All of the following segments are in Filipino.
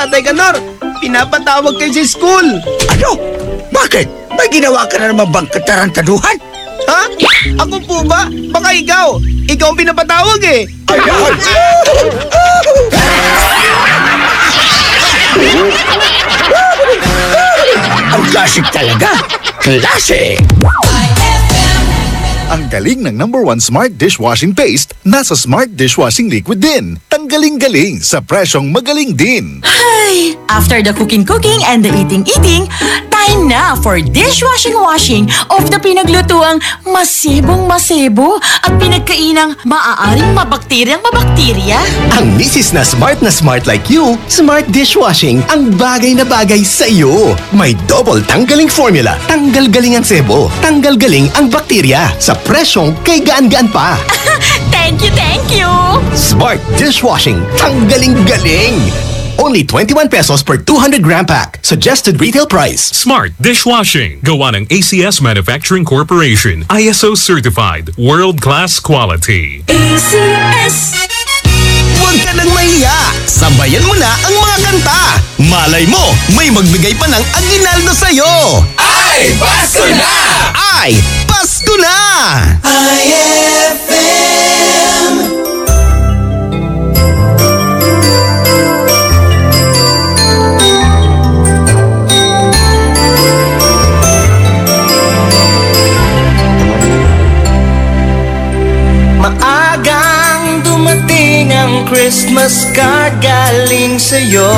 Tatay Kanor, pinapatawag kayo sa school. Ano? Bakit? May ginawa ka na naman bang katarantaduhan? Ha? Ako po ba? Baka ikaw. Ikaw ang pinapatawag eh. Ayan! Ang klasik talaga. Klasik! Ang galing ng #1 Smart Dishwashing Paste nasa Smart Dishwashing Liquid din. Tanggaling-galing sa presyong magaling din. Ay, after the cooking and the eating, time na for dishwashing of the pinaglutuang masibong-masibo at pinagkainang maaaring mabakterya. Ang misis na smart like you, Smart Dishwashing ang bagay na bagay sa iyo. May double tanggaling formula. Tanggal galing ang sebo. Tanggal galing ang bakterya. Sa presyong kay gaan-gaan pa. Thank you! Smart Dishwashing. Tanggaling galing. Only 21 pesos per 200 gram pack. Suggested retail price. Smart Dishwashing. Gawa ng ACS Manufacturing Corporation. ISO certified. World-class quality. ACS! Huwag ka nang mahiya. Sabayan mo na ang mga kanta. Malay mo, may magbigay pa ng aginaldo sa'yo. Ay, Pasko na! Ay, Pasko na! IFM! Maagang dumating ang Christmas card galing sa'yo.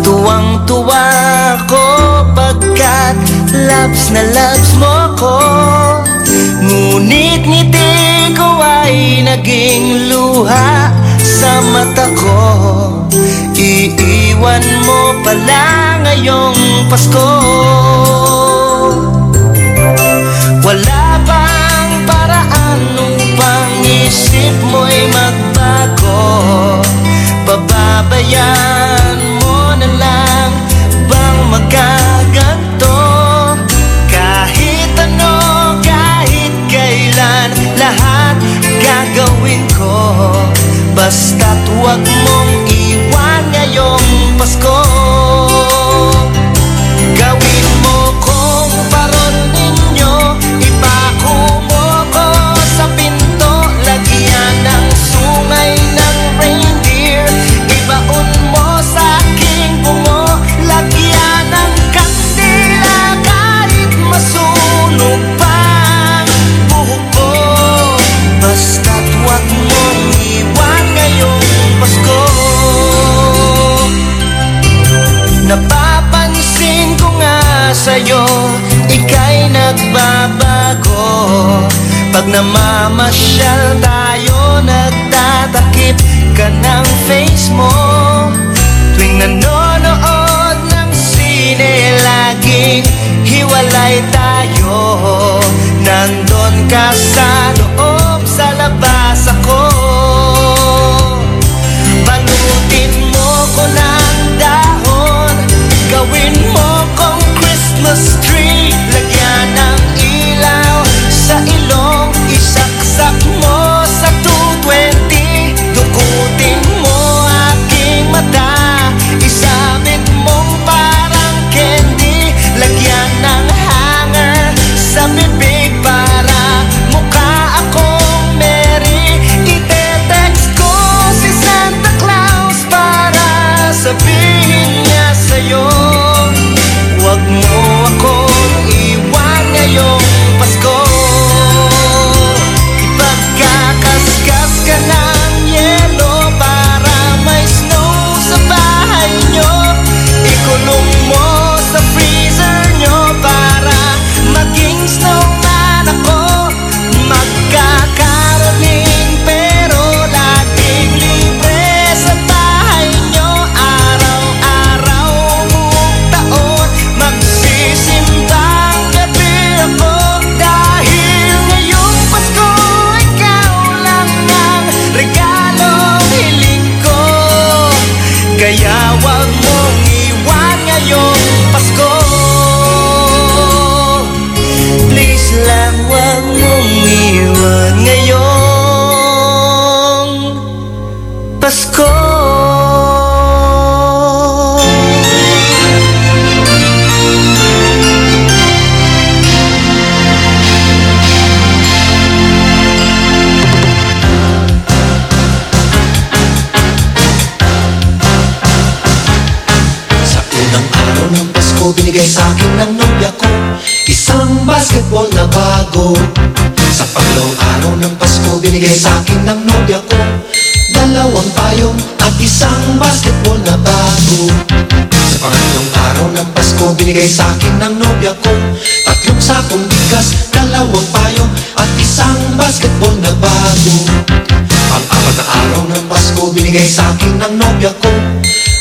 Tuwang-tuwa ko pagkat loves na loves mo ko. Ngunit ngiti ko ay naging luha sa mata ko. Iiwan mo pala ngayong Pasko. Wala bang paraan upang isip mo'y magbago? Pababayaan mo na lang bang magkaganto? Kahit ano, kahit kailan, lahat gagawin ko. Basta't huwag mong iwan ngayong Pasko. Gawin mo kong parol ninyo, ipako mo ko sa pinto, lagyan ng sungay ng reindeer, ibaon mo sa aking bungo, lagyan ng kandila kahit masunog pa ang buhok ko. Basta't huwag mong iwan ngayong Pasko. Napapansin ko nga sa'yo, ika'y nagbabago. Pag namamasyal tayo, nagtatakip ka ng face mo. Tuwing nanonood ng sine, laging hiwalay tayo. Nandun ka sa loob, sa labas ako. Balutin mo ko ng dahon, gawin mo kong Christmas tree, lagyan ng ilaw sa ilong, isaksak mo sa 220, dukutin mo aking mata, isabit mong parang candy, lagyan ng hanger sa bibig para mukha Pasko binigay sa akin ng nobya ko isang basketball na bago. Sa pangalawang araw ng Pasko binigay sa akin ng nobya ko dalawang payong at isang basketball na bago. Sa pangatlong araw ng Pasko binigay sa akin ng nobya ko tatlong sakong bigas, dalawang payong at isang basketball na bago. Pang-apat na araw ng Pasko binigay sa akin ng nobya ko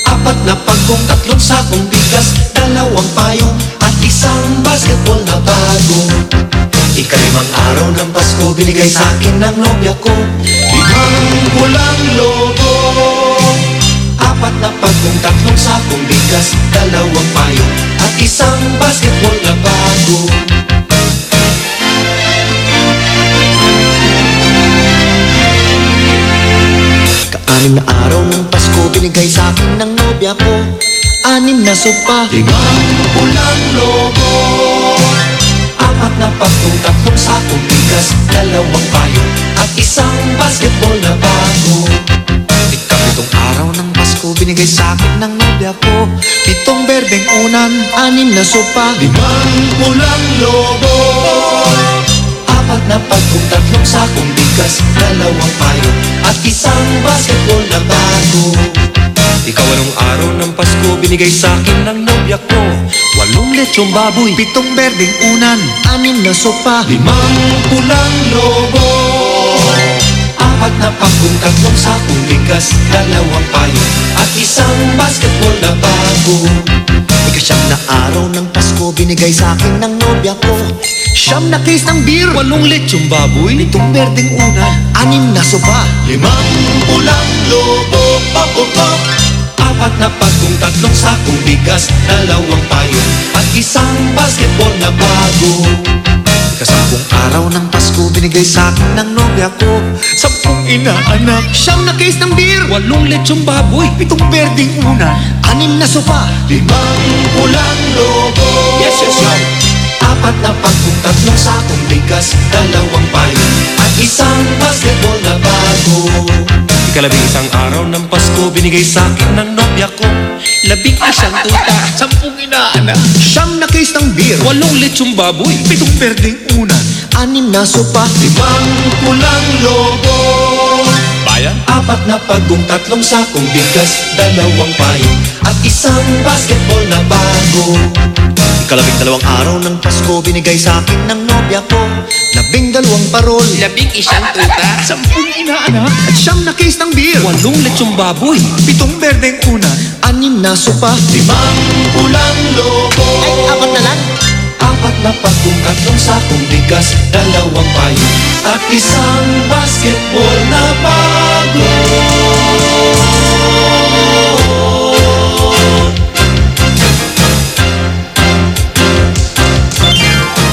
apat na pagkong, tatlong sakong bigas, dalawang payong at isang basketball na bago. Ikalimang araw ng Pasko binigay sa akin ng nobya ko limang pulang logo, apat na pagkong, tatlong sakong bigas, dalawang payong at isang basketball na bago. Anim na araw ng Pasko binigay sa akin ng nobya ko anim na sopa, limang pulang logo, apat na pagkong, tatlong sakong bigas, dalawang payong at isang basketball na bago. Ikapitong araw ng Pasko binigay sa akin ng nobya ko pitong berdeng unan, anim na sopa, limang pulang logo, apat na pagkong, tatlong sakong bigas, dalawang payong at isang basketball na bago. Ikaw-walong araw ng Pasko binigay sa akin ng nobya ko 8 lechong baboy, 7 berdeng unan, 6 na sopa, 5 pulang lobo, 4 na pagkong, 3 sakong bigas, 2 payong at isang basketball na bago. Ikasyam na araw ng Pasko binigay sa akin ng nobya ko 9 na case ng beer, 8 lechong baboy, 7 berdeng unan, 6 na sopa, 5 pulang lobo, pop-pop, 4 na pagkong, 3 sakong bigas, 2 payong at isang basketball na bago. Ikasampung araw ng Pasko binigay sa akin ng nobya ko 10 inaanak, 9 na case ng beer, 8 lechong baboy, 7 berdeng unan, 6 na sopa, 5 pulang lobo, yes, yes, yes, 4 na pagkong, 3 sakong bigas, 2 payong at isang basketball na bago. Ikalabing-isang araw ng Pasko binigay sa akin ng nobya ko 11 tuta, 10 inaanak, 9 na case ng beer, 8 lechong baboy, 7 berdeng unan, 6 na sopa, 5 pulang lobo, bayan, 4 na pagkong, 3 sakong bigas, 2 payong at isang basketball na bago. Ikalabing-dalawang araw ng Pasko binigay sa akin ng nobya ko 12 parol, 11 tuta, 10 inaanak at 9 na case ng beer, 8 lechong baboy, 7 berdeng unan, 6 na sopa, 5 pulang lobo, ay 4 na lang, 4 na pagkong, 3 sakong bigas, 2 payong at isang basketball na bago.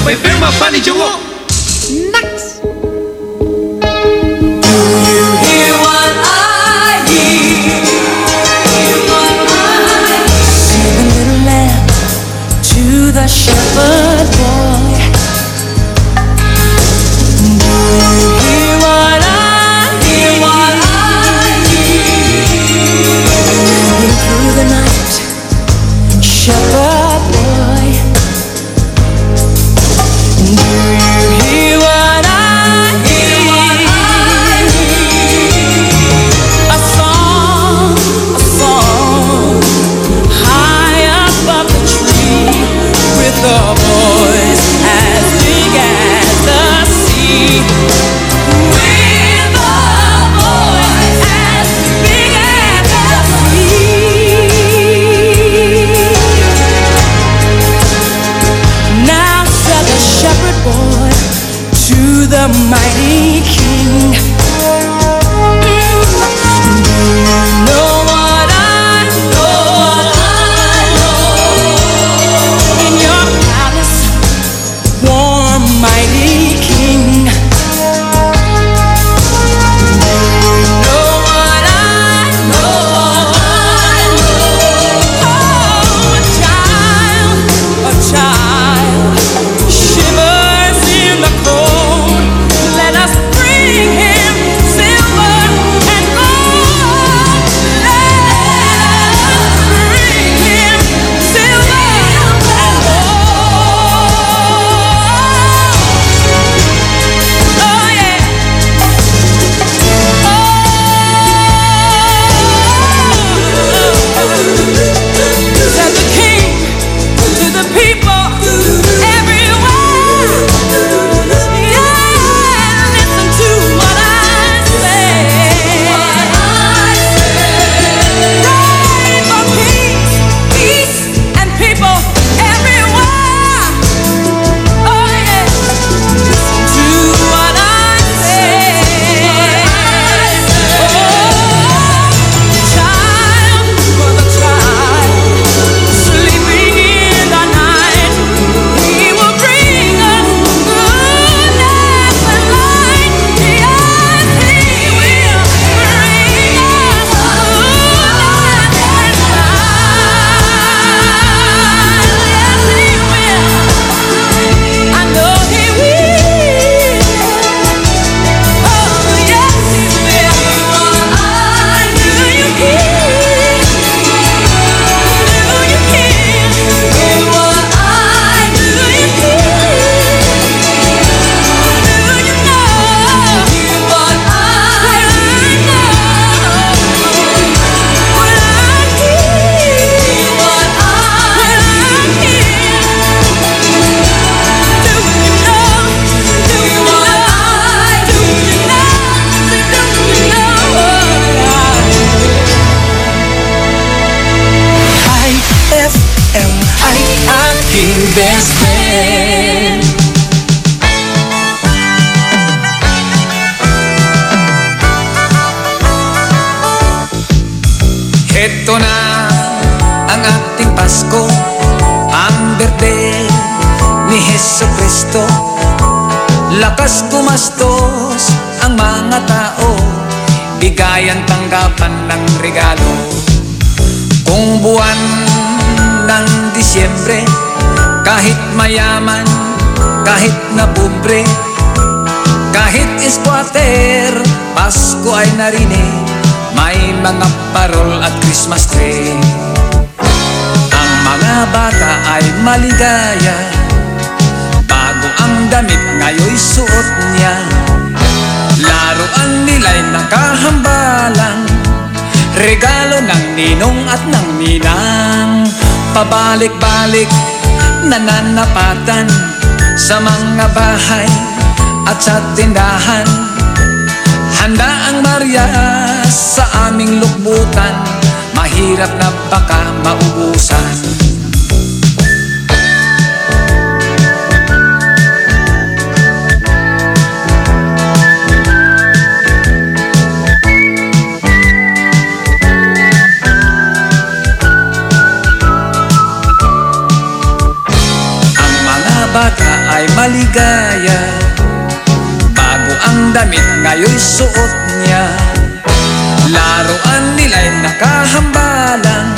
May firma pa ni Jowo. Next. Do you hear what I hear? Hear what I hear? Sing a little lamb to the shepherd boy. Do you hear what I hear? What I hear? Running through the night, shepherd boy. Do you best friend. Heto na ang ating Pasko, ang birthday ni Hesus Kristo. Lakas gumastos ang mga tao, bigayan tanggapan ng regalo. Kung buwan ng Disyembre, kahit mayaman, kahit na pobre, kahit squatter, Pasko ay narinig, may mga parol at Christmas tree. Ang mga bata ay maligaya, bago ang damit ngayon suot niya. Laruan nila'y nakahambalang, regalo ng ninong at ng ninang. Pabalik-balik nananapatan sa mga bahay at sa tindahan. Handa ang Maria sa aming lukbutan, mahirap na baka maubusan. Ang mga bata ay maligaya, bago ang damit ngayon suot niya. Laruan nila'y nakahambalang,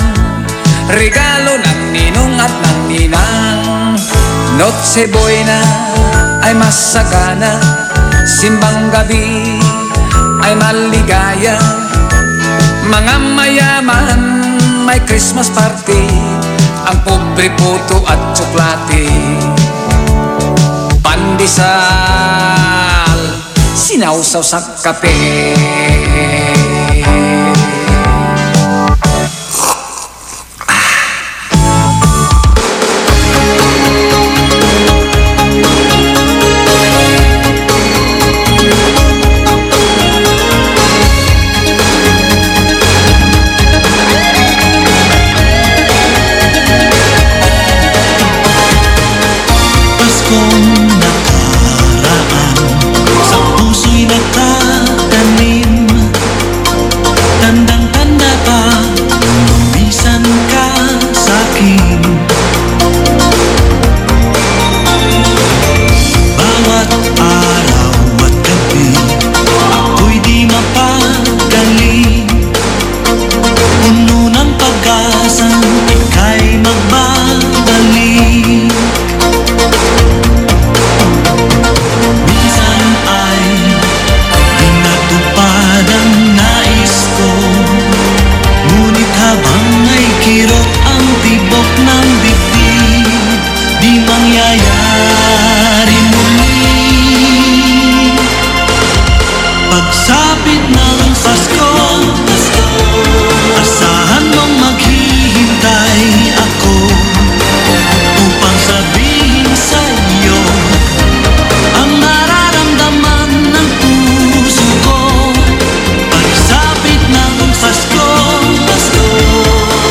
regalo ng ninong at ng ninang. Noche Buena ay masagana, simbang gabi ay maligaya. Mga mayaman may Christmas party, ang pobre puto at tsoklate. Pandesal, sinausaw sa kape. Paskong nakaraan, sa puso'y nakatanim. Tandang-tanda pa, lumisan ka sa'kin. Bawat araw at gabi, ako'y di mapagaling. Puno ng pag-asang ika'y magbabalik. Minsan ay di natupad ang nais ko, ngunit habang ay kirot ang tibok ng dibdib, di mangyayari muli. Pagsapit ng Pasko, asahan mong maghihintay ako upang sabihin sa'yo ang nararamdaman ng puso ko. Pagsapit ng Pasko,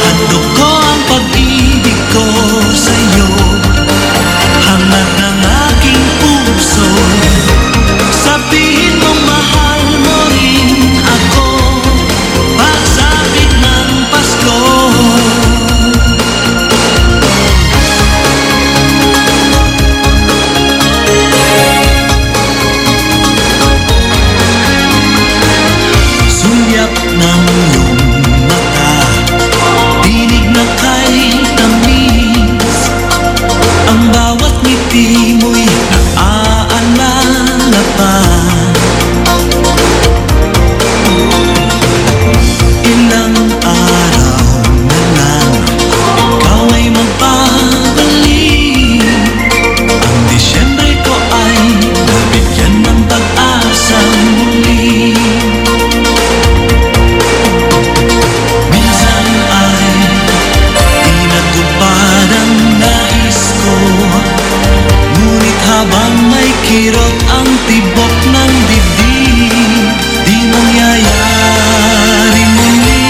handog ko ang pag-ibig ko sa'yo. Hangad ng aking puso, sabihin mo mahal mo rin ako. Pagsapit ng Pasko, sulyap ng iyong mata, tinig na kay tamis. Ang bawat ngiti mo'y naaalala pa. Ilang araw na lang, ikaw ay magbabalik. Ang Disyembre ko ay nabigyan ng pag-asa muli. Minsan ay di natupad ang nais ko, ngunit habang may kirot ang tibok ng dibdib, di mangyayari muli.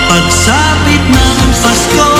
Pagsapit ng Pasko,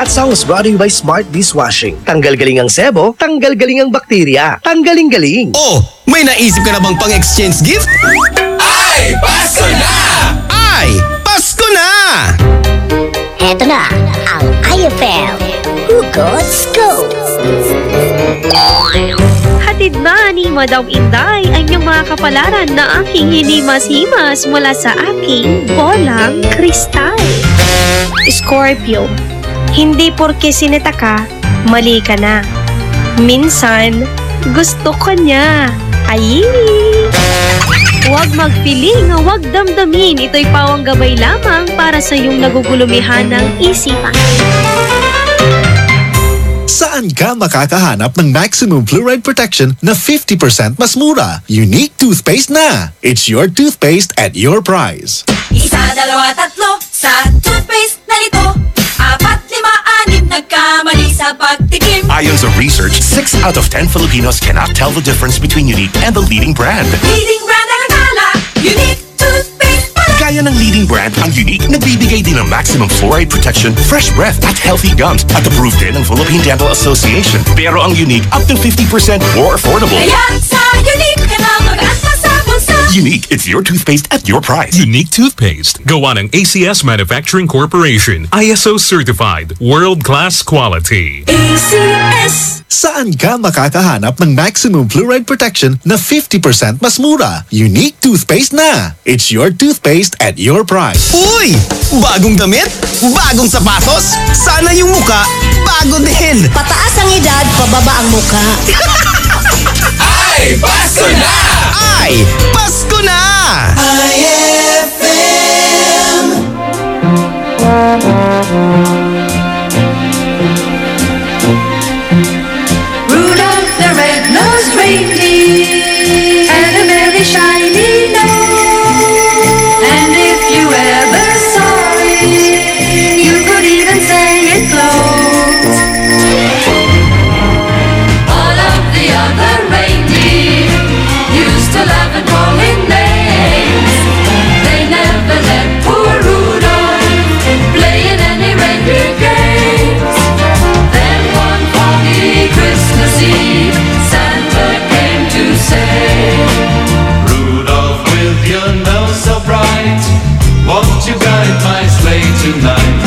That song was brought to you by Smart Dishwashing. Tanggal galing ang sebo, tanggal galing ang bakterya. Tanggaling galing. Oh, may naisip ka na bang pang-exchange gift? Ay, Pasko na! Ay, Pasko na! Eto na ang IFL Hugot Scoop. Hatid na ni Madam Inday ang iyong mga kapalaran na aking hinimas-himas mula sa aking bolang kristal. Scorpio, hindi porke sinita ka, mali ka na. Minsan, gusto ko niya. Ay! Huwag magpiling, huwag damdamin. Ito'y pawang gabay lamang para sa iyong nagugulumihan ng isipan. Saan ka makakahanap ng maximum fluoride protection na 50% mas mura? Unique toothpaste na! It's your toothpaste at your price. Isa, dalawa, tatlo sa toothpaste na ito. 4, 5, 6 nagkamali sa pagtikim. Ayon sa research, 6 out of 10 Filipinos cannot tell the difference between Unique and the leading brand. Leading brand ang akala, Unique toothpaste pala. Gaya ng leading brand, ang Unique nagbibigay din ng maximum fluoride protection, fresh breath at healthy gums at approved din ng Philippine Dental Association. Pero ang Unique up to 50% more affordable. Kaya sa Unique ka na mag-asa sa bulsa. Unique, it's your toothpaste at your price. Unique toothpaste. Gawa ng ACS Manufacturing Corporation. ISO certified. World-class quality. ACS. Saan ka makakahanap ng maximum fluoride protection na 50% mas mura? Unique toothpaste na! It's your toothpaste at your price. Uy! Bagong damit? Bagong sapatos? Sana yung muka, bago din! Pataas ang edad, pababa ang muka. Ay, Pasko na! Ay, Pasko na! Rudolph the red-nosed reindeer had a very shiny nose. And if you ever saw it, you could even say it glows. All of the other reindeer used to laugh and call him names. They never let poor Rudolph play in any reindeer games. Then one foggy Christmas Eve, Santa came to say, Rudolph, with your nose so bright, won't you guide my sleigh tonight?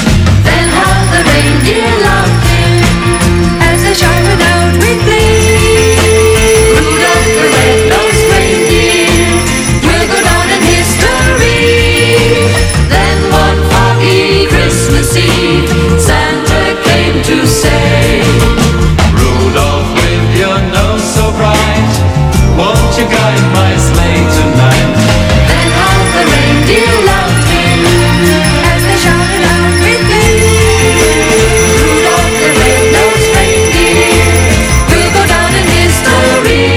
then how the reindeer loved him as they shouted out with glee. Rudolph the red-nosed reindeer will go down in history. Then one foggy Christmas Eve, Santa came to say, Rudolph, with your nose so bright, won't you guide my sleigh tonight? then how the reindeer loved him as they shouted out with glee. Rudolph the red-nosed reindeer will go down in history.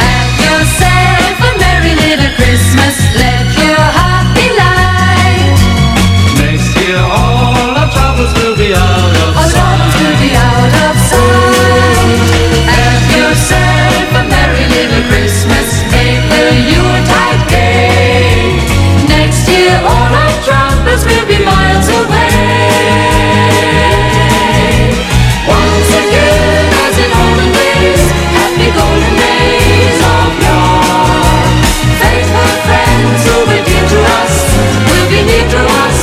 Have yourself a merry little Christmas, let your heart be light. Next year all our troubles will be out of All troubles will be out of sight. Have yourself a merry little Christmas, take the Yuletide gay. Next year all our troubles will be miles away. Once again, as in olden days, happy golden days of yore. Faithful friends who were dear to us will be near to us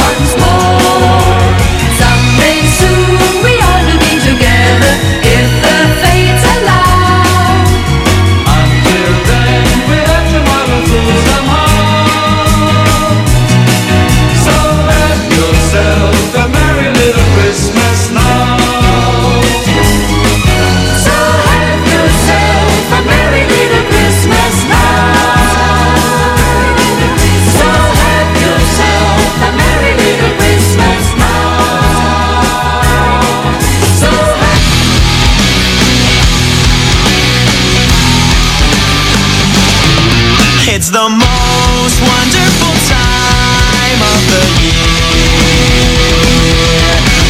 once more. Someday soon we all will be together if the fates allow. Until then, we have to muddle through somehow. So have yourself a merry little Christmas now. So have yourself a merry little Christmas now. So have yourself a merry little Christmas now. So have It's the most wonderful time of the year,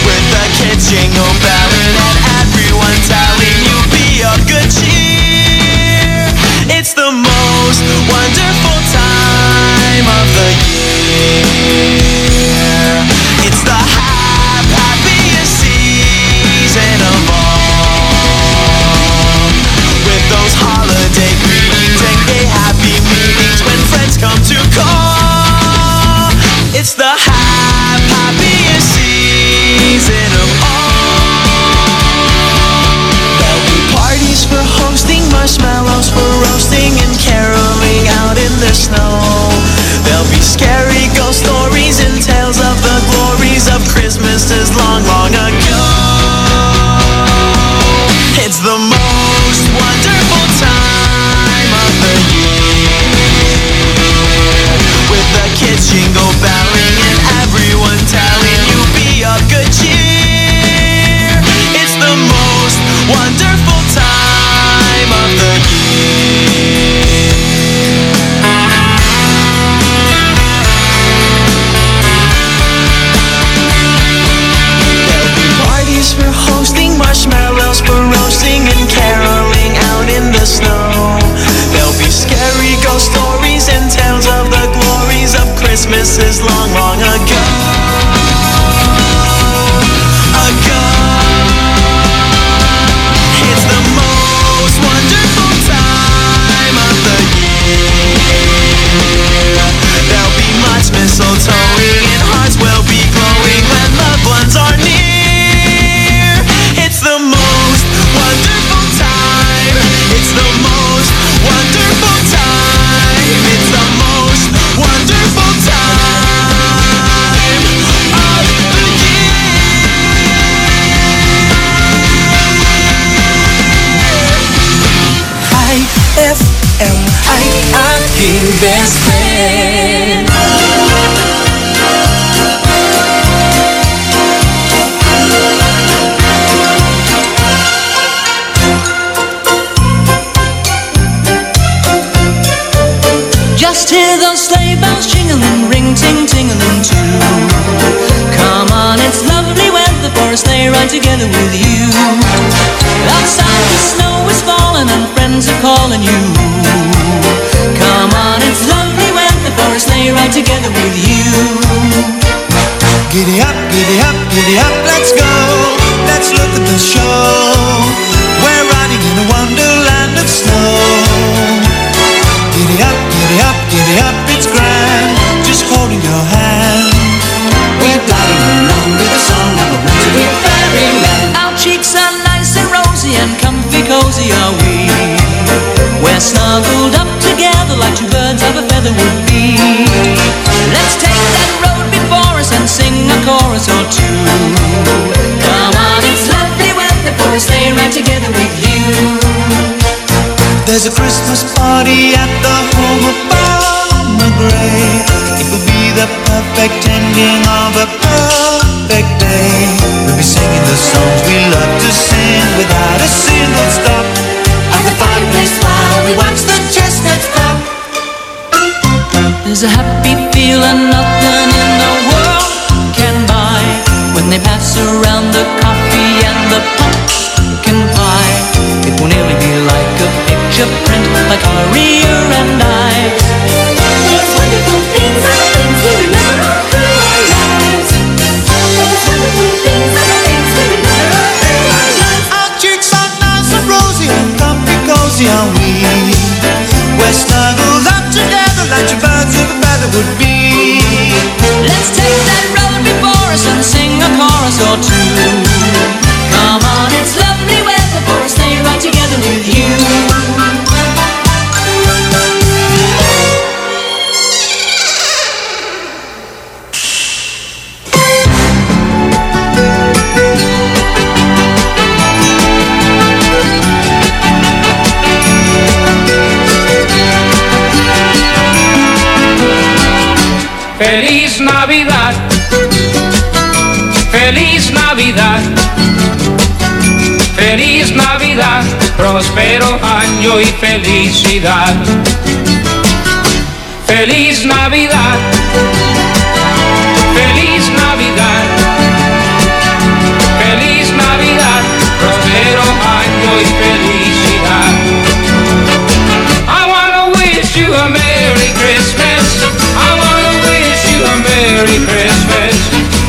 with the kids jingle belling and everyone telling you be of good cheer. It's the most wonderful time of the year. It's the happy marshmallows for roasting and caroling out in the snow. There'll be scary ghost stories and tales of the glories of Christmases long, long ago. It's the most wonderful time of the year, with the kids jingle belling and everyone telling you be of good cheer. It's the most wonderful time of the year. There'll be parties for hosting, marshmallows for roasting and caroling out in the snow. There'll be scary ghost stories and tales of the glories of Christmases long, long ago. It's the most wonderful time of the year. There'll be much mistletoeing and hearts will be glowing when loved ones are near. It's the most wonderful time. It's the most wonderful time. It's the most wonderful time of the IFM, ay aking best friend. Just hear those sleigh bells jingling, ring ting tingling too. Come on, it's lovely weather for a sleigh ride together with you. Outside the snow is falling and friends are calling you. Come on, it's lovely weather for a sleigh ride together with you. Giddy up, giddy up, giddy up, let's go. Let's look at the show. We're riding in a wonderland of snow. Giddy up, giddy up, giddy up, it's grand. Just holding your hand. We're gliding along with the song of a wintry fairyland. Our cheeks are nice and rosy and comfy cozy are we. We're snuggled up together like two birds of a feather would be. Let's take that road before us and sing a chorus or two. Come on, it's lovely weather for a sleigh ride together with you. There's a Christmas party at the home of Farmer Gray. It will be the perfect ending of a perfect day. We'll be singing the songs we love to sing without a single stop. At the fireplace while we watch the chestnuts pop. There's a happy feeling nothing in the world can buy when they pass around the coffee and the pumpkin pie. It will nearly be like a picture print, like Aria and I. These wonderful things are the things we remember all through our lives. These wonderful things are the things we remember all through our lives. Our cheeks are nice and rosy and comfy cozy are we. We're snuggled up together like two birds of a feather would be. Let's take that road before us and sing a chorus or two. Come on, it's lovely weather for a sleigh ride together with you. Feliz Navidad, Feliz Navidad, Feliz Navidad, próspero año y felicidad. Feliz Navidad, Feliz Navidad, Feliz Navidad, próspero año y felicidad. I wanna wish you a Merry Christmas. I wanna wish you a Merry Christmas.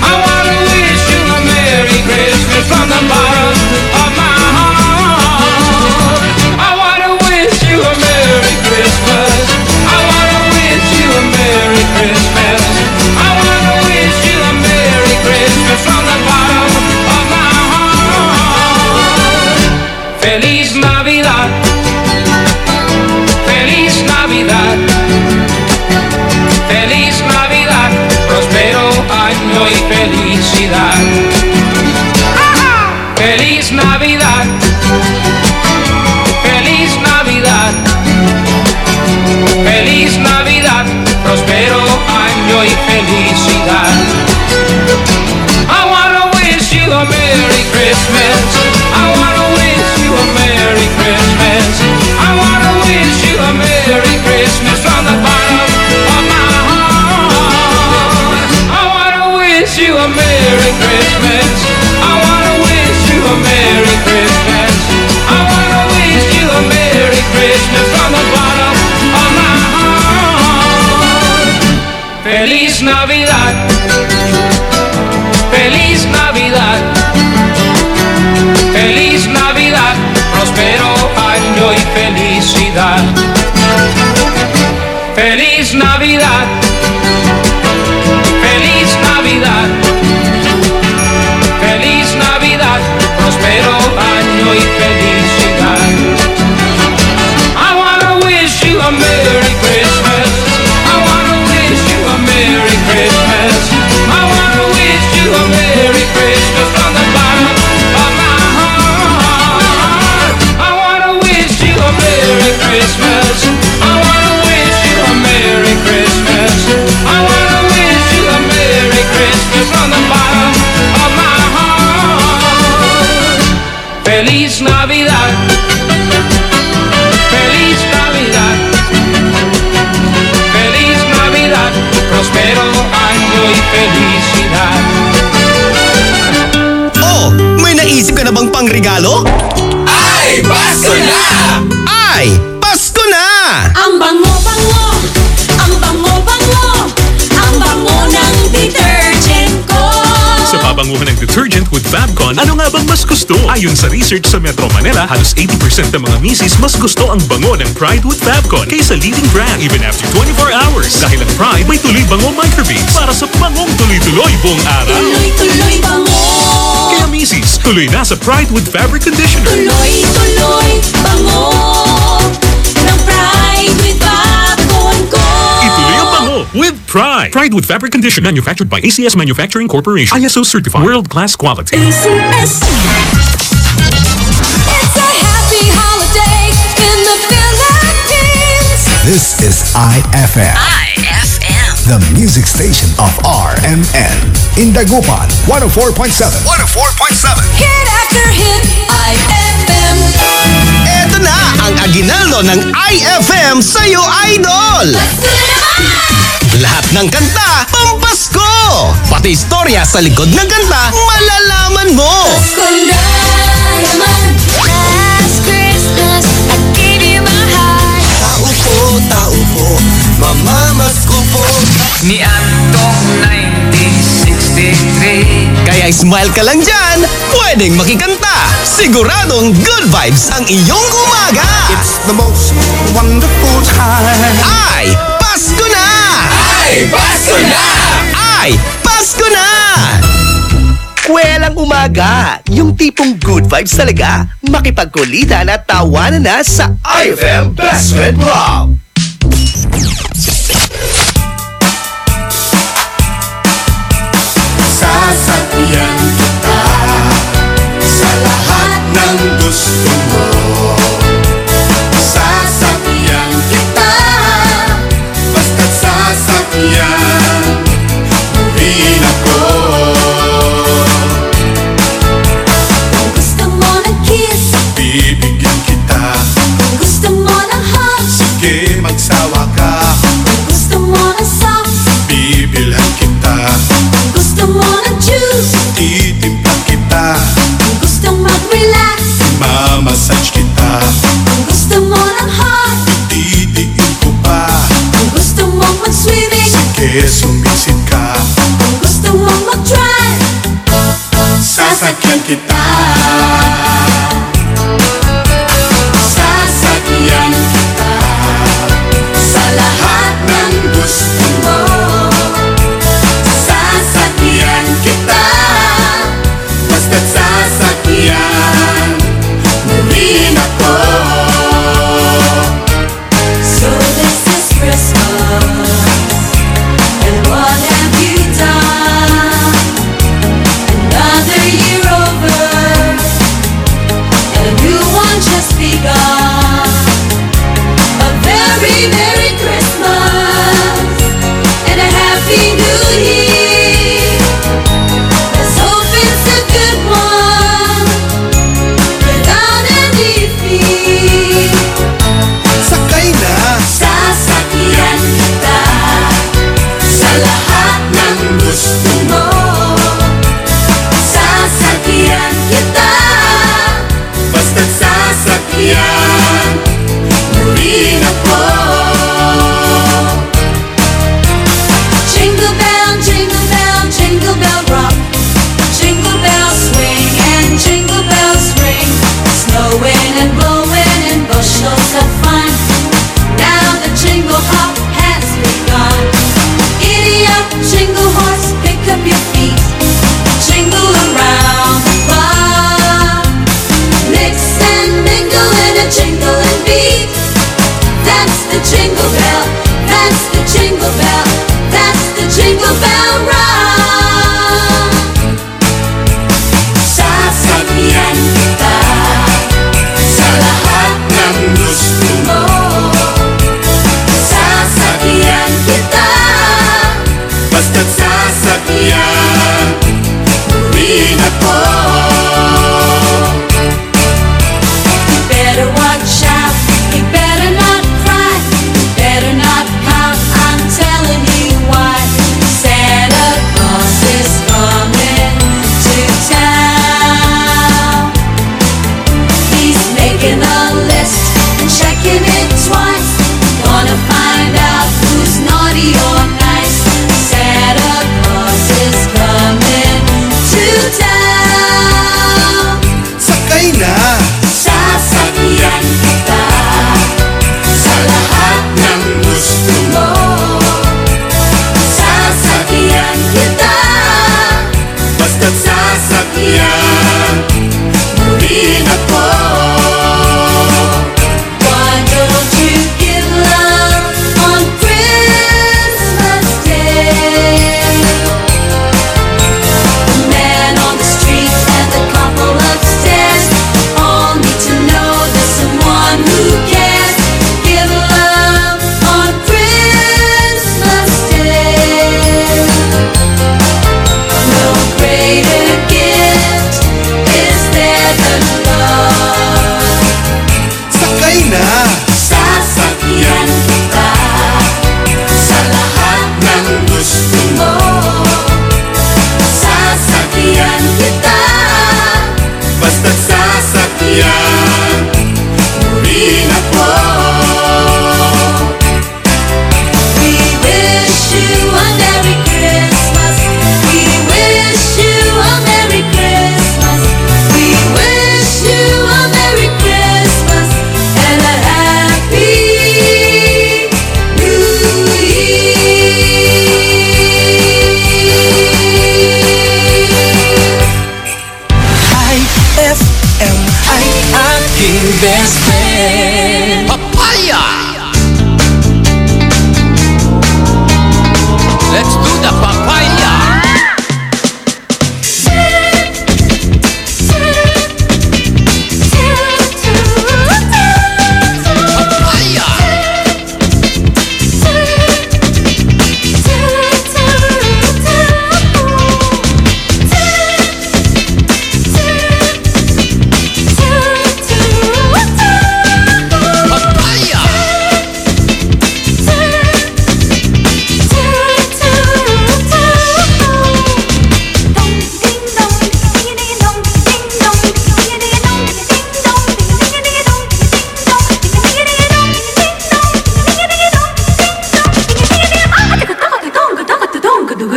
I wanna wish you a Merry Christmas from the bottom of my heart. I wanna wish you a Merry Christmas. I wanna wish you a Merry Christmas. felicidad. Feliz Navidad, feliz Navidad, feliz Navidad, próspero año y felicidad. I wanna wish you a Merry Christmas. I wanna wish you a Merry Christmas. I wanna wish you a Merry Christmas from the bottom of my heart. I wanna wish you a Merry Christmas. I wanna wish you a Merry Christmas. I wanna wish you a Merry Christmas from the bottom of my heart. Feliz Navidad. Feliz Navidad. Feliz Navidad. Prospero año y felicidad. Feliz Navidad. Feliz Navidad. Feliz Navidad. Prospero año y felicidad. I wanna wish you a Merry Christmas. I wanna wish you a Merry Christmas. I wanna wish you a Merry Christmas from the bottom of my heart. I wanna wish you a Merry Christmas. I wanna wish you a Merry Christmas. I wanna wish you a Merry Christmas from the bottom of my heart. Feliz Navidad. Feliz Navidad. Feliz Navidad. Prospero año y felicidad. Oh, may naisip ka na bang pangregalo? Ay, Pasko na! Ay, Pasko na! Ang bango-bango, ang bango-bango, ang bango ng detergent ko. Sa pabanguhan ng detergent with Fabcon, ano nga bang mas gusto? Ayon sa research sa Metro Manila, halos 80% ng mga misis mas gusto ang bango ng Pride with Fabcon kaysa leading brand even after 24 hours. Dahil ang Pride may tuloy bango microbeads para sa bangong tuloy-tuloy buong araw. Tuloy-tuloy bango. Kaya misis, tuloy na sa Pride with Fabric Conditioner. Tuloy-tuloy bango ng Pride with Fabcon ko. Ituloy ang bango with Pride. Pride with Fabric Conditioner, manufactured by ACS Manufacturing Corporation. ISO certified. World-class quality. ACS. It's a happy holiday in the Philippines. This is IFM. IFM. The music station of RMN. In Dagupan, 104.7. 104.7. Hit after hit, IFM. Eto na ang aginaldo ng IFM sa'yo, idol! Lahat ng kanta, pampasko! Pati istorya sa likod ng kanta, malalaman mo! Pasko na naman. Last Christmas, I gave you my heart. Tao po, mamamasko po. Ni Antong 1963. Kaya smile ka lang dyan, pwedeng makikanta. Siguradong good vibes ang iyong umaga. It's the most wonderful time. Ay, Pasko na! Ay, Pasko na! Ay, Pasko na! Kwelang umaga, yung tipong good vibes talaga. Makipagkulitan at tawanan na sa IFM Best Friend Rock. Sasakyan kita sa lahat ng gusto mo. Sasakyan kita, basta't sasakyan mo rin ako. Kung gusto mo ng kiss, Bibigyan kita, kung gusto mo ng hug, sige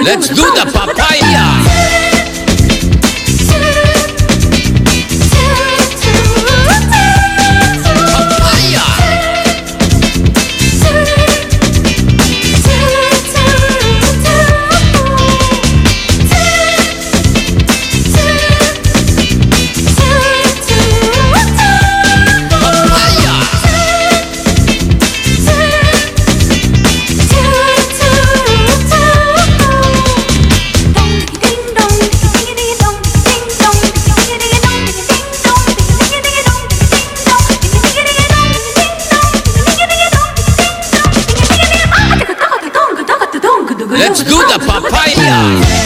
Let's do the papaya! Let's do the papaya!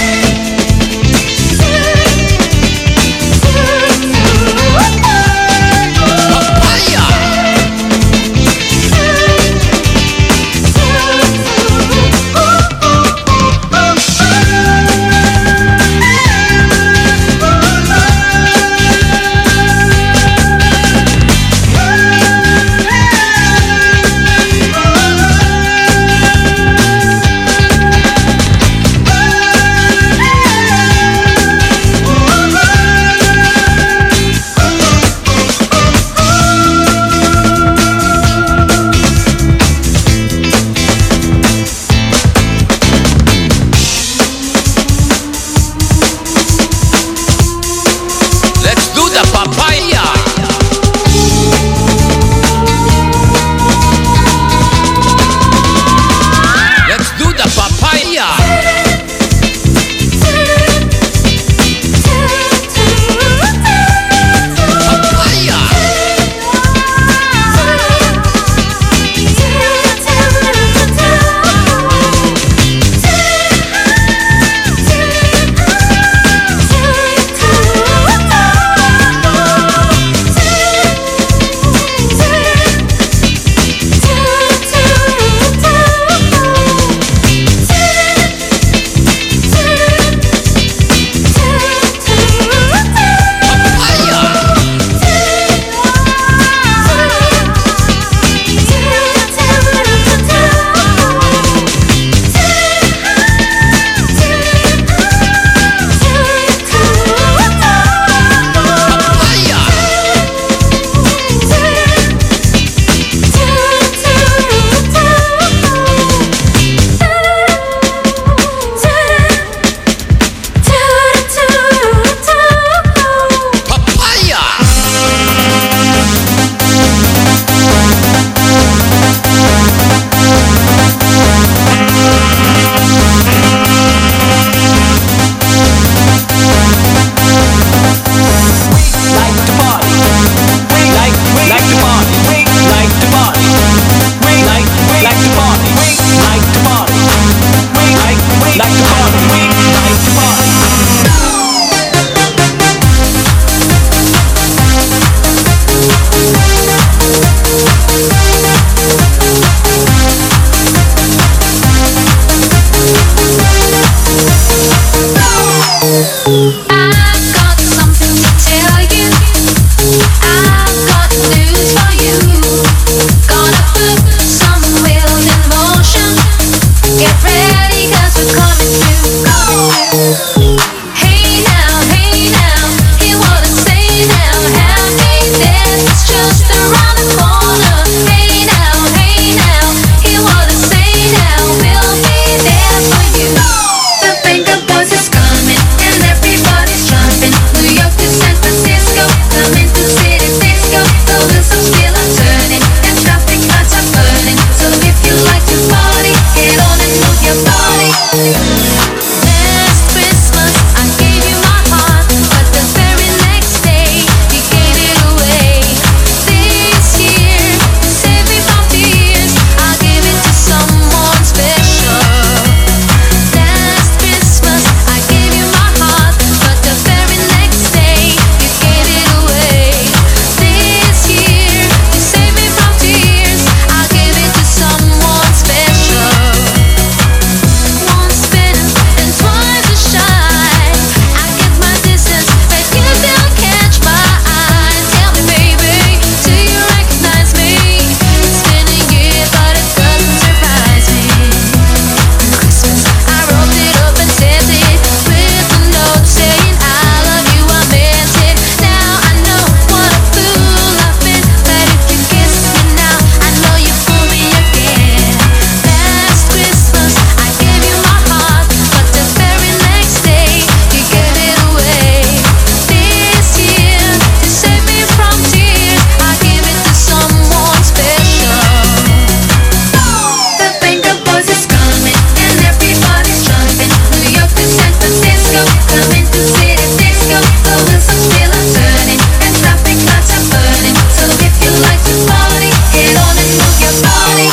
body.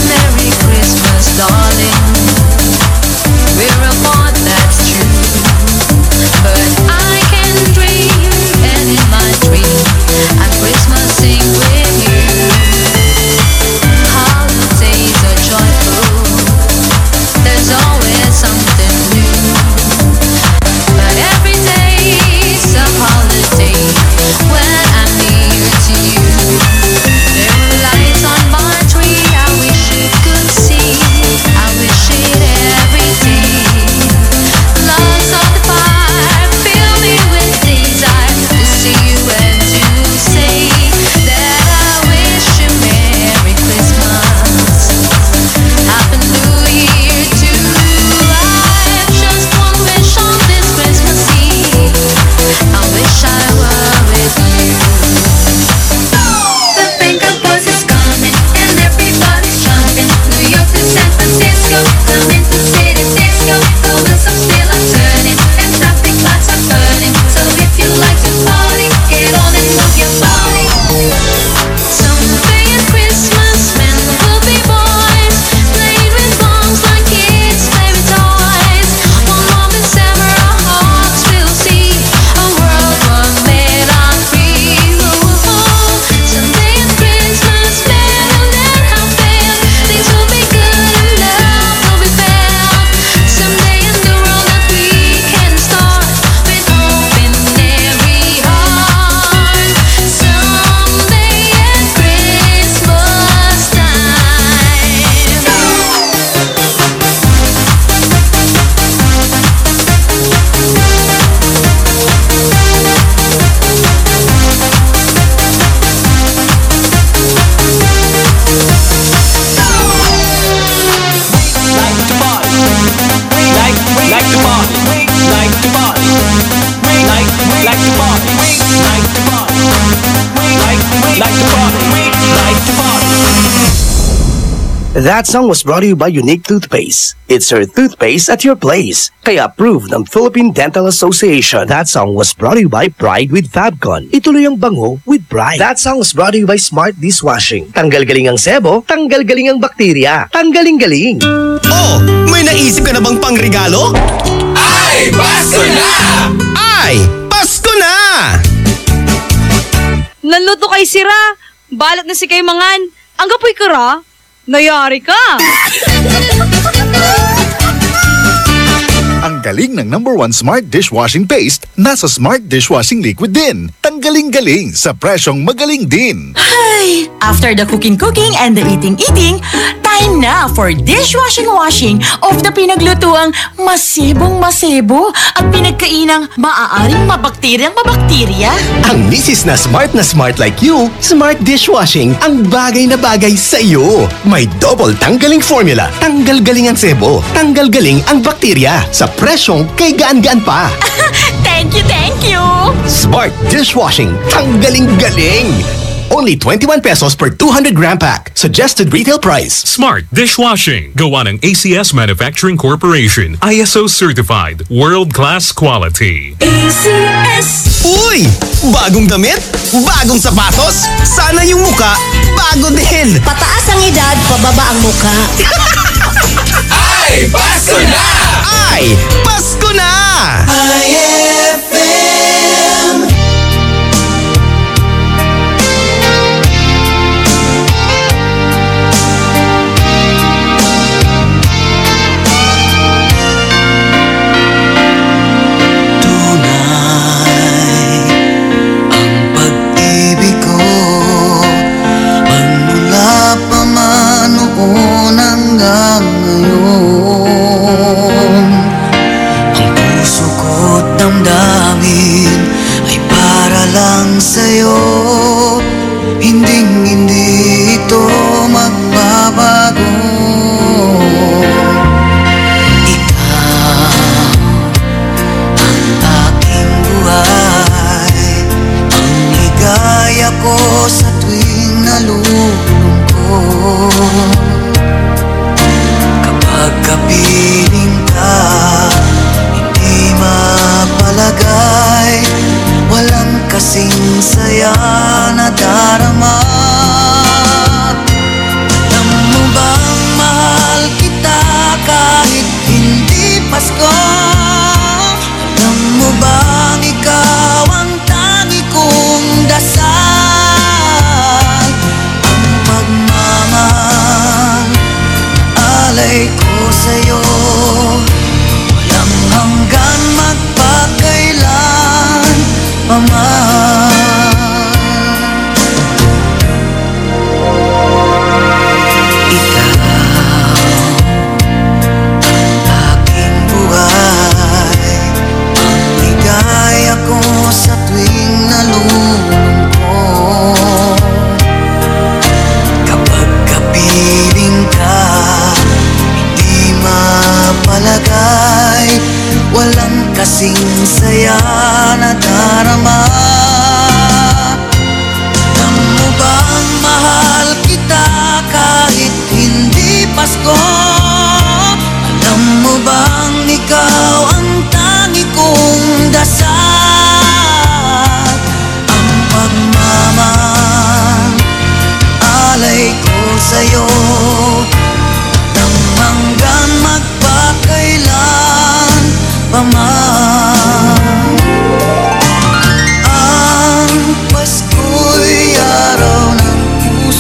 Merry Christmas, darling. We're apart, that's true. But I can dream, and in my dream, I'm Christmasing with you. Holidays are joyful. There's always something new. But every day's a holiday when I'm near to you. There are lights on my tree, I wish you could see. I wish it every day. Love's on the fire, fill me with desire to see you and to say that I wish you Merry Christmas, Happy New Year too. I just one wish on this Christmas Eve. I wish I were with you. The finger buzz is coming and everybody's jumping. New York to San Francisco, coming to City Disco. The wheels of steel are turning and traffic lights are burning. So if you like to party, get on and move your body. Someday at Christmas, men will be boys, playing with bombs like kids play with toys. One more December, our hearts will see a world where men are free. Someday at Christmas, men will then have failed. Things will be good and love will be found. Someday in the world that we can start with hope in every heart. Someday at Christmas That song was brought to you by Unique Toothpaste. It's your toothpaste at your place. Kaya approved ng Philippine Dental Association. That song was brought to you by Pride with Fabcon. Ituloy ang bango with Pride. That song was brought to you by Smart Dishwashing. Tanggal galing ang sebo, tanggal galing ang bakterya. Tanggaling galing. Oh, may naisip ka na bang pangregalo? Ay, Pasko na! Ay, Pasko na! Naluto kay sira. Balat na si kay mangan. Ang gapoy kara. Nayari ka. Ang galing ng #1 Smart Dishwashing Paste nasa Smart Dishwashing Liquid din. Tanggaling-galing sa presyong magaling din. Ay, after the cooking and the eating, time na for dishwashing of the pinaglutuang masebong-masebo at pinagkainang maaaring mabakterya. Ang misis na smart like you, Smart Dishwashing ang bagay na bagay sa iyo. May double tanggaling formula. Tanggal galing ang sebo, tanggal galing ang bakterya. Sa presyong kay gaan-gaan pa. Thank you! Smart Dishwashing, tanggaling galing. Only 21 pesos per 200 gram pack. Suggested retail price. Smart Dishwashing. Gawa ng ACS Manufacturing Corporation. ISO certified. World-class quality. ACS. Uy! Bagong damit? Bagong sapatos? Sana yung muka bago din! Pataas ang edad, pababa ang muka. Ay! Pasko na! Ay! Pasko na! IFM. Hanggang ngayon, ang puso ko't damdamin ay para lang sa'yo. Hinding-hindi ito magbabago. Ikaw ang aking buhay, ang ligaya ko sa tuwing nalulungkot. Pagkapiling ka, hindi mapalagay, walang kasing saya na darama.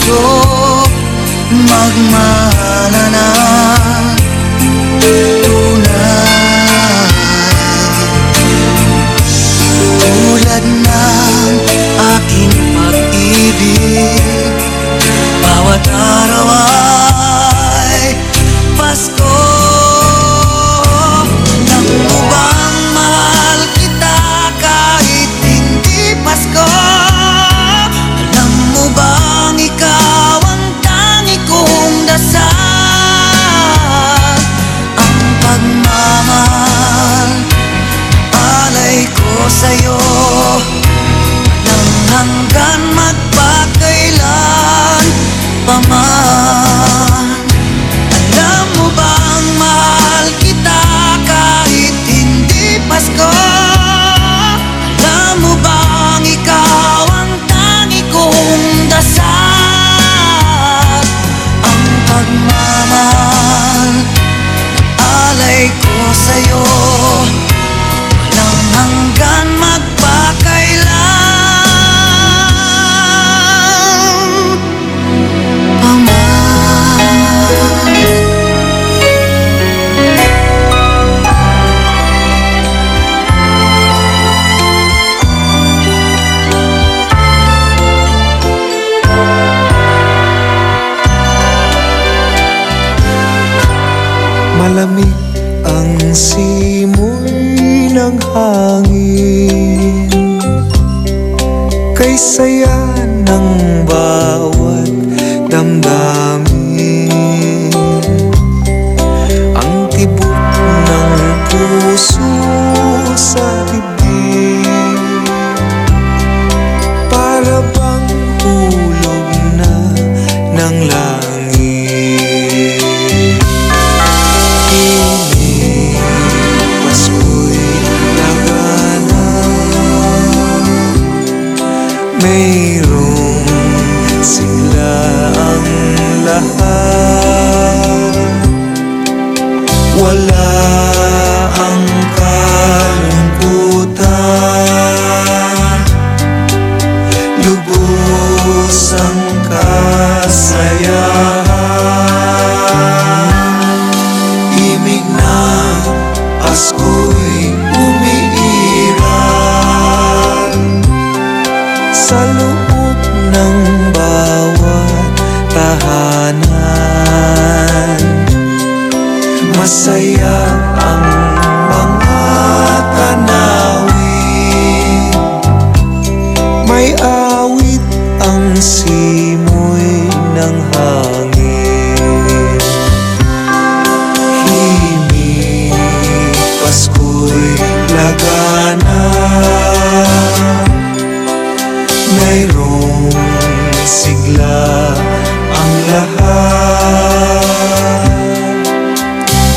tayo magmahalan na tunay. Tulad ng aking pag-ibig, bawat araw ay Pasko. Alam mo bang mahal kita kahit hindi Pasko? Alam mo bang ikaw ang tangi kong dasal? Ang pagmamahal, alay ko sa'yo, walang hanggan magpakailan paman. Alam mo bang mahal kita kahit hindi Pasko? Alam mo bang ikaw ang tangi kong dasal? Ang pagmamahal, alay ko sa'yo, walang hanggan magpakailan paman. Malamig ang simoy ng hangin, kay saya ng bawat damdamin. Ang tibok ng puso sa dibdib, para bang hulog na ng langit. Mayroong sigla ang lahat, wala ang kalungkutan, lubos ang kasayahan. Imig na Pasko'y umiiral sa loob ng bawat tahanan. Masaya ang mga tanawin, may awit ang simoy ng hangin. Himig Pasko'y lagana, mayroong sigla ang lahat,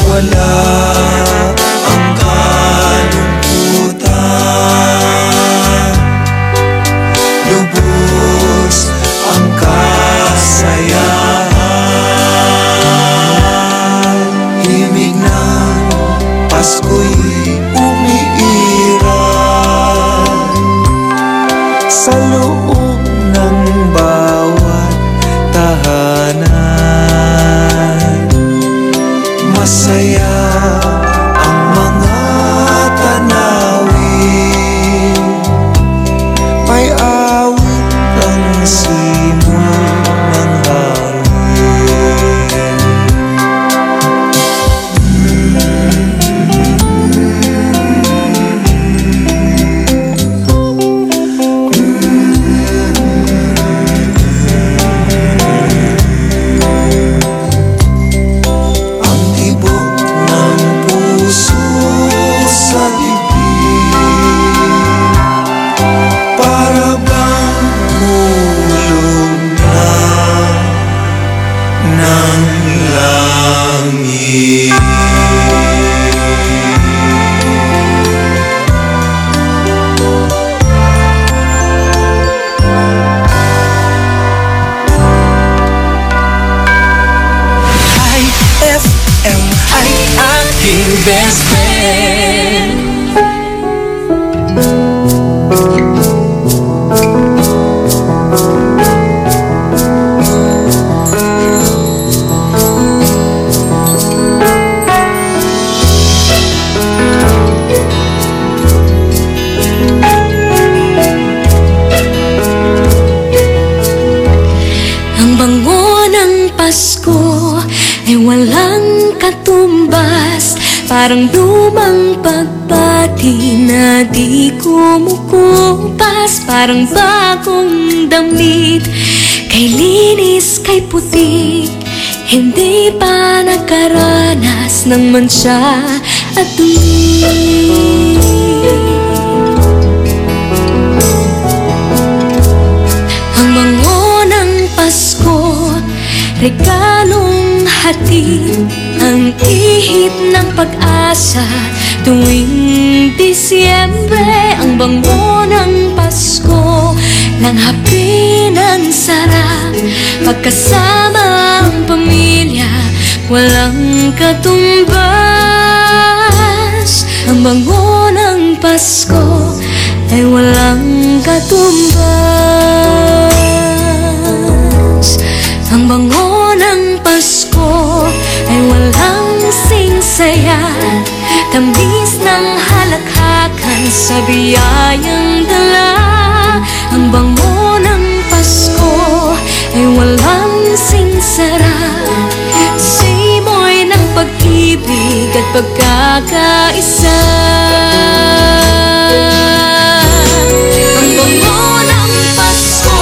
wala ang kalungkutan, lubos ang kasayahan. Himig ng Pasko'y umiiral sa loob ng bawat tahanan. Masaya ang mga tanawin, may awit ang simoy ng hangin. Ang tibok ng puso sa dibdib, para bang hulog na ng langit. IFM ay aking best friend. Pasko ay walang katumbas, parang lumang pagbati na di kumukumpas, parang bagong damit, kay linis, kay puti, hindi pa nakaranas ng mansa at dumi. Ang bango ng Pasko, regalong hatid, ang ihip ng pag-asa tuwing Disyembre. Ang bango ng Pasko, langhapi ng sarap, pagkasama ang pamilya, walang katumbas. Ang bango ng Pasko ay walang katumbas. Ang bango ng Pasko ay walang singsaya, tamis ng halakhakan sa biyayang dala. Ang bango ng Pasko ay walang singsara, simoy ng pag-ibig at pagkakaisa. Ang bango ng Pasko,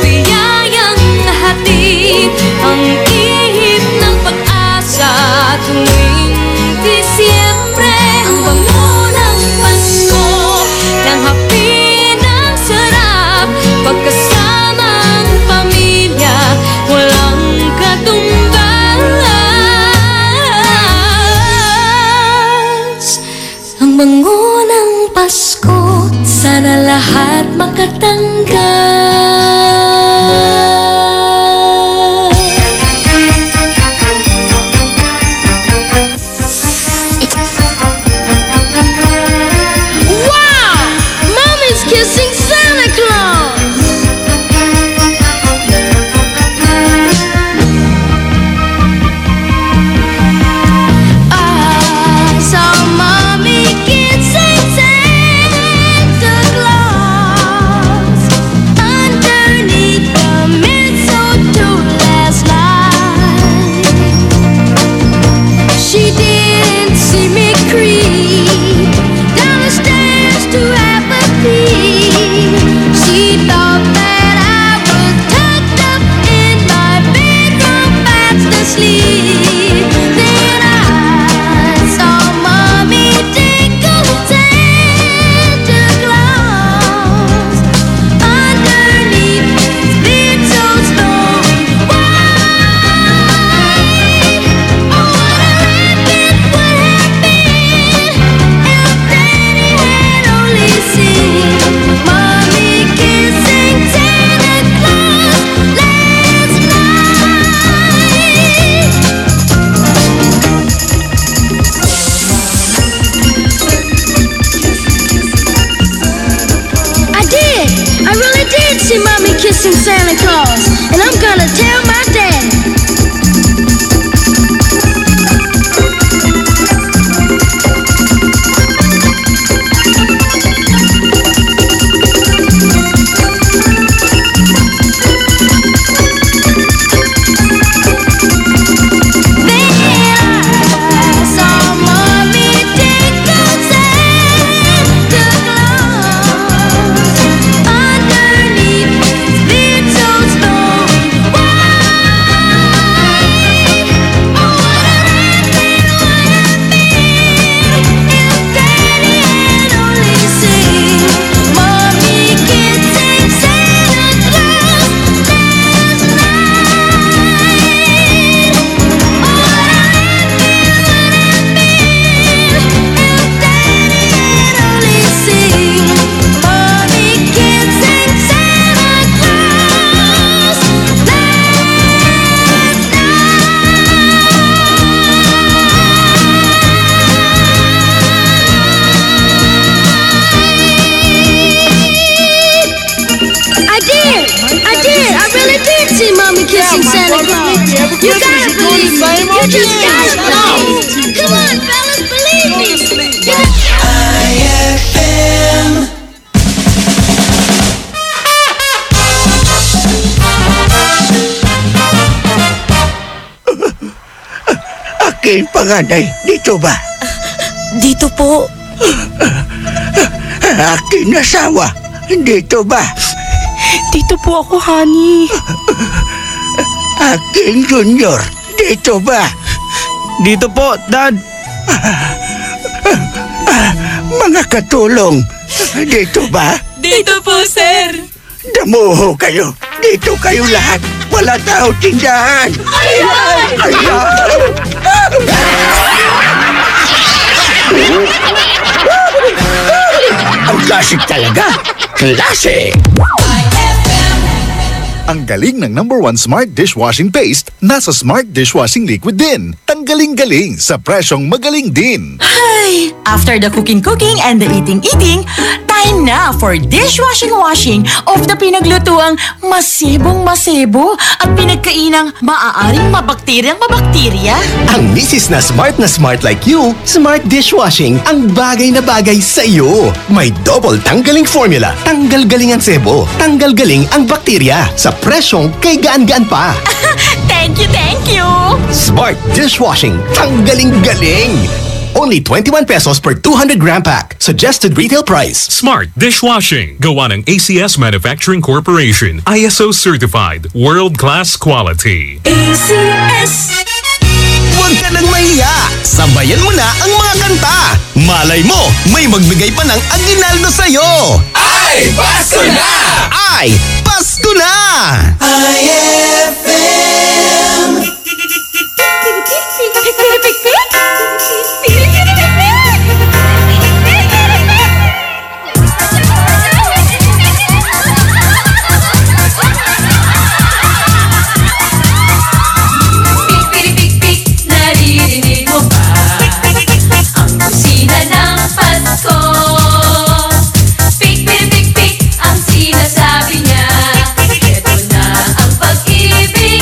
biyayang hatid, ang ihip ng pag-asa tuwing Disyembre. Ang bango ng Pasko, langhapi ng sarap, pagkasama ang pamilya, walang katumbas. Ang bango ng Pasko, sana lahat makatanggap. Wow! Mommy's kissing Santa Claus! I saw Mommy kissing Santa Claus underneath the mistletoe last night. She didn't see me creep down the stairs to have a peek. She thought that I was tucked up in my bedroom fast asleep. Then I saw Mommy tickle Santa Claus underneath his bed so stone white. Oh, what a racket would have been if Daddy had only seen Mommy kissing Santa Claus last night. I did. I really did see Mommy kissing Santa Claus, and I'm gonna tell my daddy. Kissing Santa Claus. You gotta believe me. You just gotta believe me. Come on, fellas, believe me. IFM. aking panganay, dito ba? Dito po. Aking asawa, dito ba? Dito po ako, honey. Aking junior, dito ba? Dito po, Dad. Mga katulong, dito ba? Dito po, sir. Damuho kayo. Dito kayo lahat. Wala tao tindahan. Ang klasik talaga. Klasik! Ang galing ng #1 Smart Dishwashing Paste nasa Smart Dishwashing Liquid din. Tanggaling-galing sa presyong magaling din. Ay, after the cooking and the eating, time na for dishwashing of the pinaglutuang masibong-masibo at pinagkainang maaaring mabakterya. Ang misis na smart like you, Smart Dishwashing ang bagay na bagay sa iyo. May double tanggaling formula. Tanggal galing ang sebo. Tanggal galing ang bakterya. Sa presyong kay gaan-gaan pa. Thank you! Smart Dishwashing. Tanggaling-galing. Only 21 pesos per 200-gram pack. Suggested retail price. Smart Dishwashing. Gawa ng ACS Manufacturing Corporation. ISO certified. World-class quality. ACS! Huwag ka nang mahiya. Sabayan mo na ang mga kanta. Malay mo, may magbigay pa ng aginaldo sa'yo. Ay, Pasko na! Ay, Pasko na! IFM! Naririnig mo ba ang kusina ng Pasko? Pik, pik, pik, pik ang sinasabi niya. Ito na ang pag-ibig.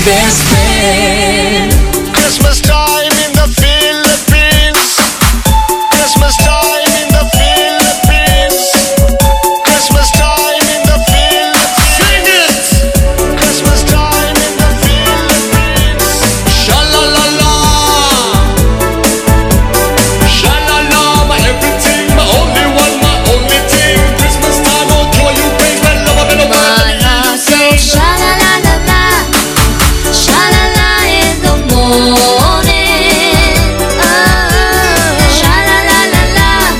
best friend. Christmas time in the Philippines. Christmas time in the Philippines. Christmas time in the Philippines. Sing it! Christmas time in the Philippines. Sha-la-la-la. Sha-la-la, my everything, my only one, my only thing. Christmas time, oh joy you bring, when love I've been a man. So sha-la-la-la-la, sha-la-la in the morning. Sha-la-la-la-la,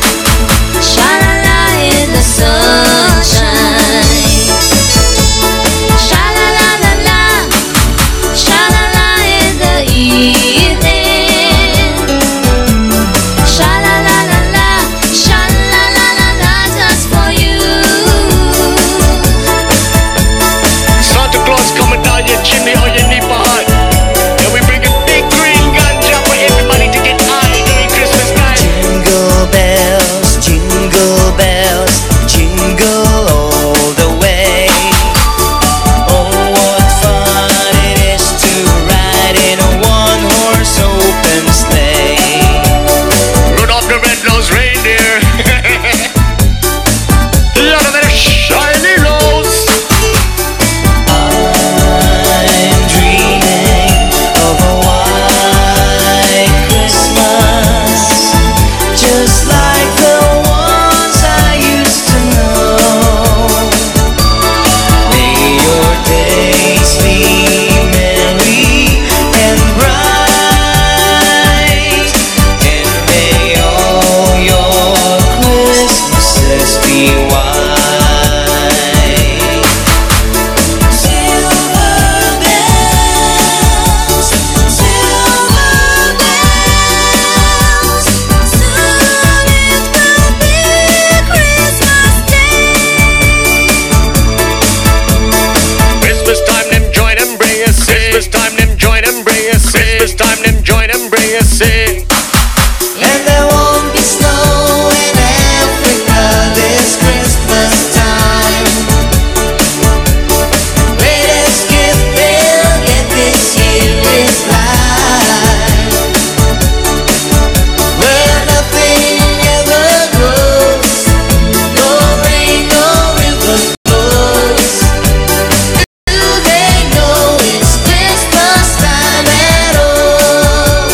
sha-la-la in the sunshine. Sha-la-la-la-la, sha-la-la in the evening. Sha-la-la-la-la, sha-la-la-la-la, just for you. Santa Claus coming down your chimney or your knee behind. And we bring a big green ganja for everybody to get high during Christmas time. Jingle bells, jingle all the way. Oh, what fun it is to ride in a one-horse open sleigh. Rudolph the red-nosed reindeer. Lot of that shiny nose. I'm dreaming of a white Christmas, just like the ones I used to know. May your days be merry and bright, and may all your Christmases be white. Silver bells, soon it will be Christmas Day. Christmas time, them join them, bring us in. Christmas time, them join them, bring us in. Christmas time, them join them, bring us in. And there won't be snow in Africa this Christmas time. Greatest gift they'll get this year is life, where nothing ever grows, no rain, no river flows. Do they know it's Christmas time at all?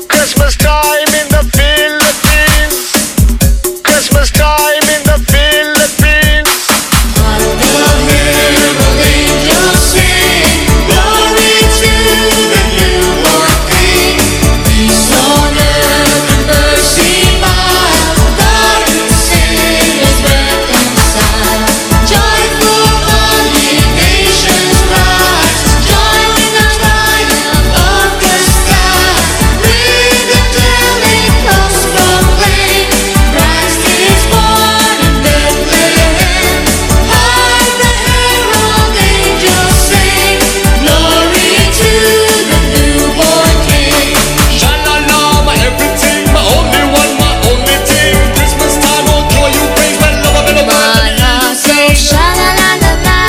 Christmas time in the Philippines. Christmas time in the Philippines. Herald angels sing, glory to the newborn King. Peace on earth and mercy mild, God and sinners reconciled. Joyful morning, nations rise, join in the triumph of the sky. Ring the telling post proclaim, Christ is born in Bethlehem. Hark the herald angels sing, glory to the newborn King. Sha-la-la, my everything, my only one, my only thing. Christmas time, oh joy you bring, when love I've been a man. So sha-la-la-la-la,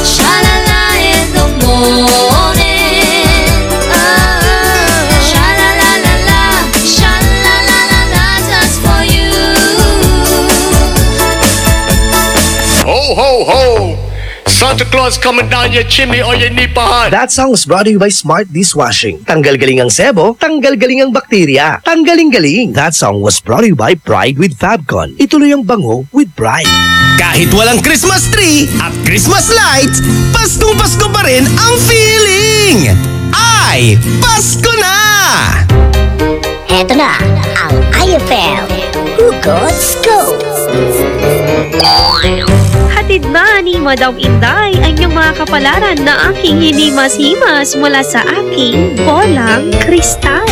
sha-la-la in the morning. Sha-la-la-la-la, sha-la-la-la-la, just for you. Ho, ho, ho! Santa Claus coming down your chimney or your knee behind. That song was brought to you by Smart Dishwashing. Tanggal galing ang sebo, tanggal galing ang bakterya. Tanggaling galing. That song was brought to you by Pride with Fabcon. Ituloy ang bango with Pride. Kahit walang Christmas tree at Christmas lights, Paskong Pasko pa rin ang feeling! Ay, Pasko na! Heto na ang IFL Hugot Scoop. Hatid ba ni Madam Inday ang inyong mga kapalaran na aking hinimas-himas mula sa aking bolang kristal?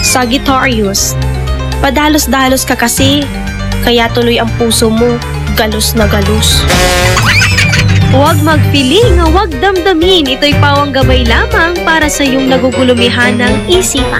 Sagittarius, padalos-dalos ka kasi, kaya tuloy ang puso mo galos na galos. Huwag magpiling, huwag damdamin, ito'y pawang gabay lamang para sa iyong nagugulumihan ng isipan.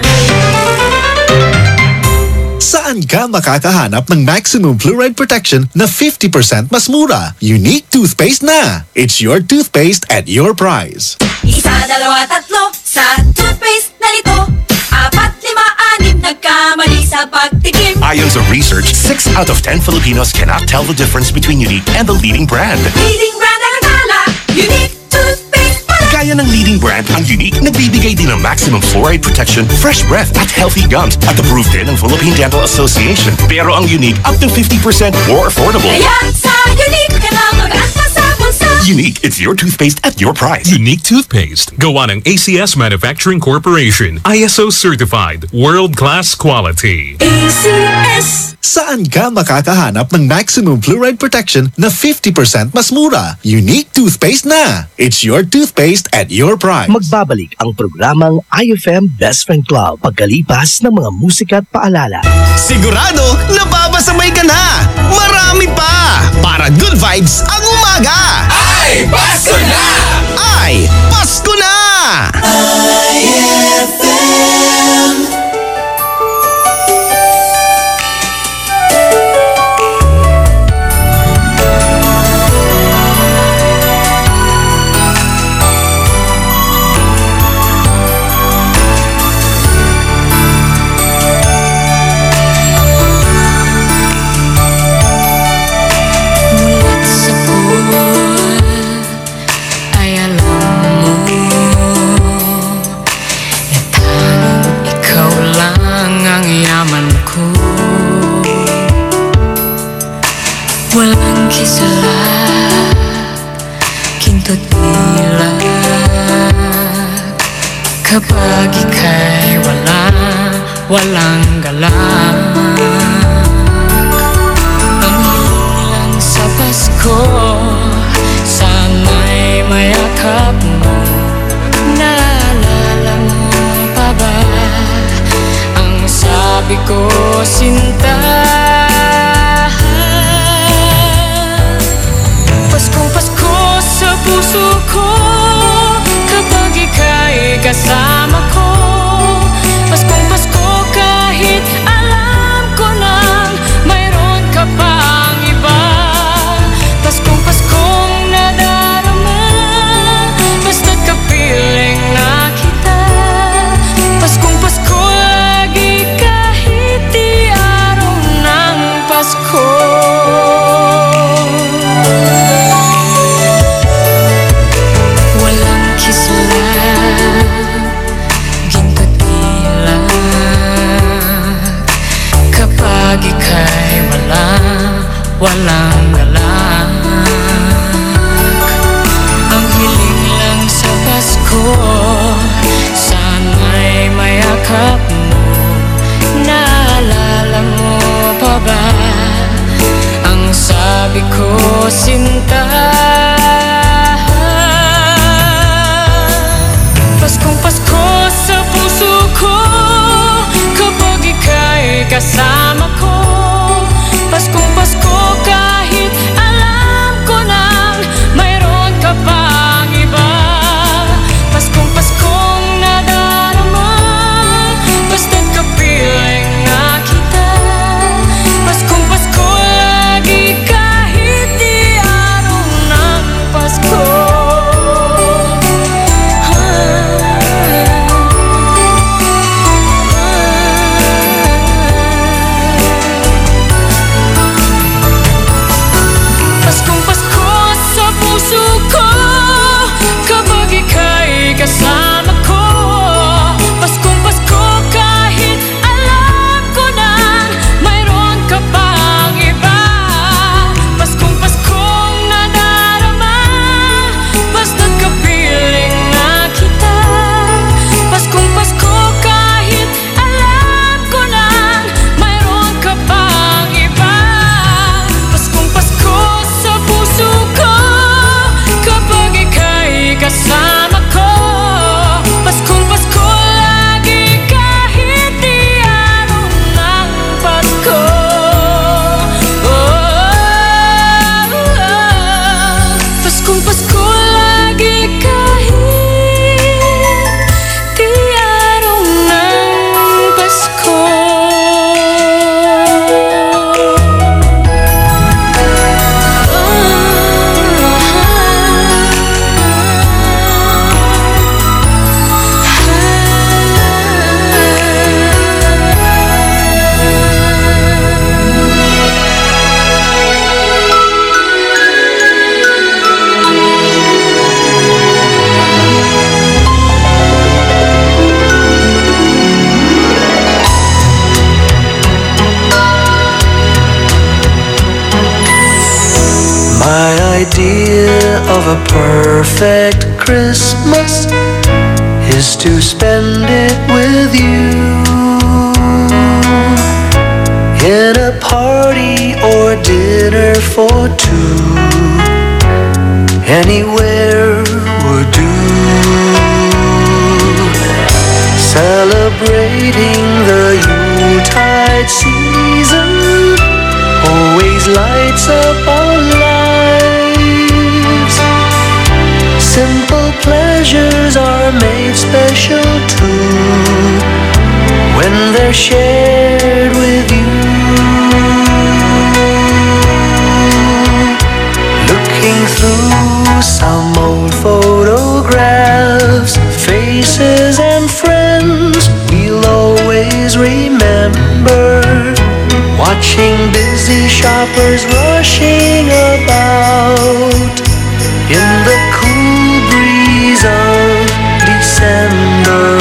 Saan ka makakahanap ng maximum fluoride protection na 50% mas mura? Unique toothpaste na! It's your toothpaste at your price. Isa, dalawa, tatlo sa toothpaste na ito. 4, 5, 6 nagkamali sa pagtikim. Ayon sa research, 6 out of 10 Filipinos cannot tell the difference between Unique and the leading brand. Leading brand ang akala, Unique toothpaste pala. Gaya ng leading brand, ang Unique nagbibigay din ng maximum fluoride protection, fresh breath at healthy gums at approved din ng Philippine Dental Association. Pero ang Unique up to 50% more affordable. Kaya sa Unique ka na mag-asa sa bulsa. Unique, it's your toothpaste at your price. Unique toothpaste. Gawa ng ACS Manufacturing Corporation. ISO certified. World-class quality. ACS. Saan ka makakahanap ng maximum fluoride protection na 50% mas mura? Unique toothpaste na! It's your toothpaste at your price. Magbabalik ang programang IFM Best Friend Club pagkalipas ng mga musika at paalala. Sigurado, nababasamay ka na! Marami pa! Para good vibes ang umaga! Ay, Pasko na! Ay, Pasko na! IFM. Mulat sa buwan ay alam mo na tanging ikaw lang ang yaman ko. Walang kisala, kinto tila kapag ika'y walang galang. Ang hilang sa Pasko, sana'y mayakap mo. Naalala mo pa ba ang sabi ko, sinta? Paskong Pasko sa puso ko kapag ika'y kasama ko. Paskong Pasko kahit alam ko nang mayroon ka pang iba. Paskong Paskong nadarama basta't kapiling na kita. Paskong Pasko lagi kahit di araw ng Pasko. Walang kislan, ginto tila kapag ika'y walang galang. Ang hiling lang sa Pasko, sana'y mayakap mo. Naalala mo pa ba ang sabi ko, sinta? Paskong Pasko sa puso ko kapag ika'y kasama ko. Paskong Pasko kahit alam ko nang mayroon ka pang iba. Paskong Paskong nadarama basta't kapiling na kita. Paskong Pasko lagi kahit di araw ng Pasko. a perfect Christmas is to spend it with you in a party or dinner for two. Anywhere would do. Celebrating the Yuletide season always lights up our lives. Simple pleasures are made special too when they're shared with you. Looking through some old photographs, faces and friends we'll always remember. Watching busy shoppers rushing about in the cool breeze of December.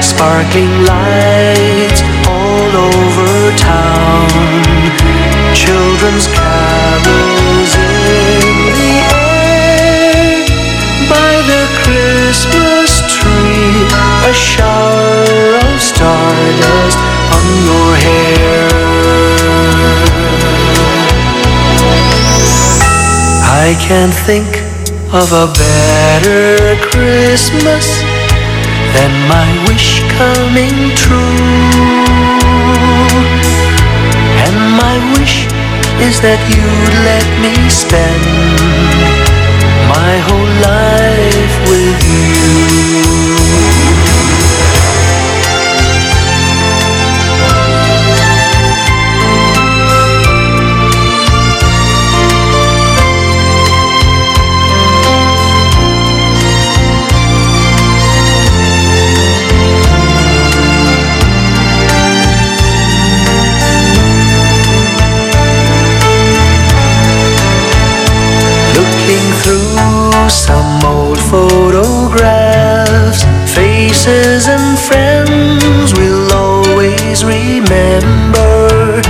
Sparkling lights all over town, children's carols in the air. By the Christmas tree, a shower of stardust on your hair. I can't think of a better Christmas than my wish coming true. And my wish is that you'd let me spend my whole life with you. Some old photographs, faces and friends we'll always remember.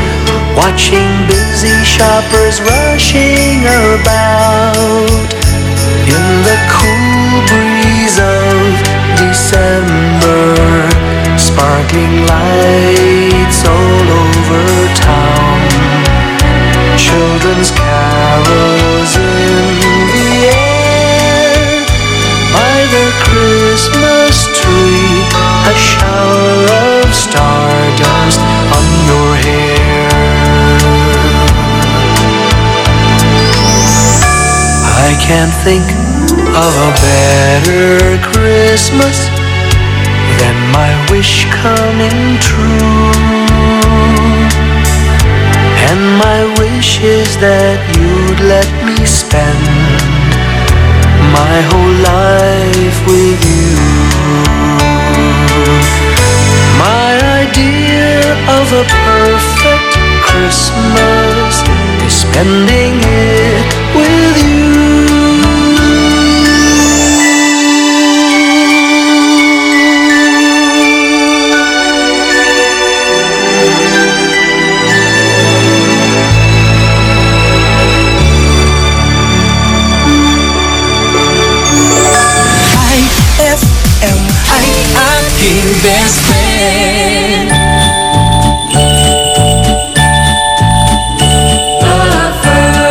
Watching busy shoppers rushing about in the cool breeze of December. Sparkling lights all over town, children's carols in the air. By the Christmas tree, a shower of stardust on your hair. I can't think of a better Christmas than my wish coming true. And my wish is that you'd let me spend my whole life with you. My idea of a perfect Christmas is spending it with you. Aking best friend. The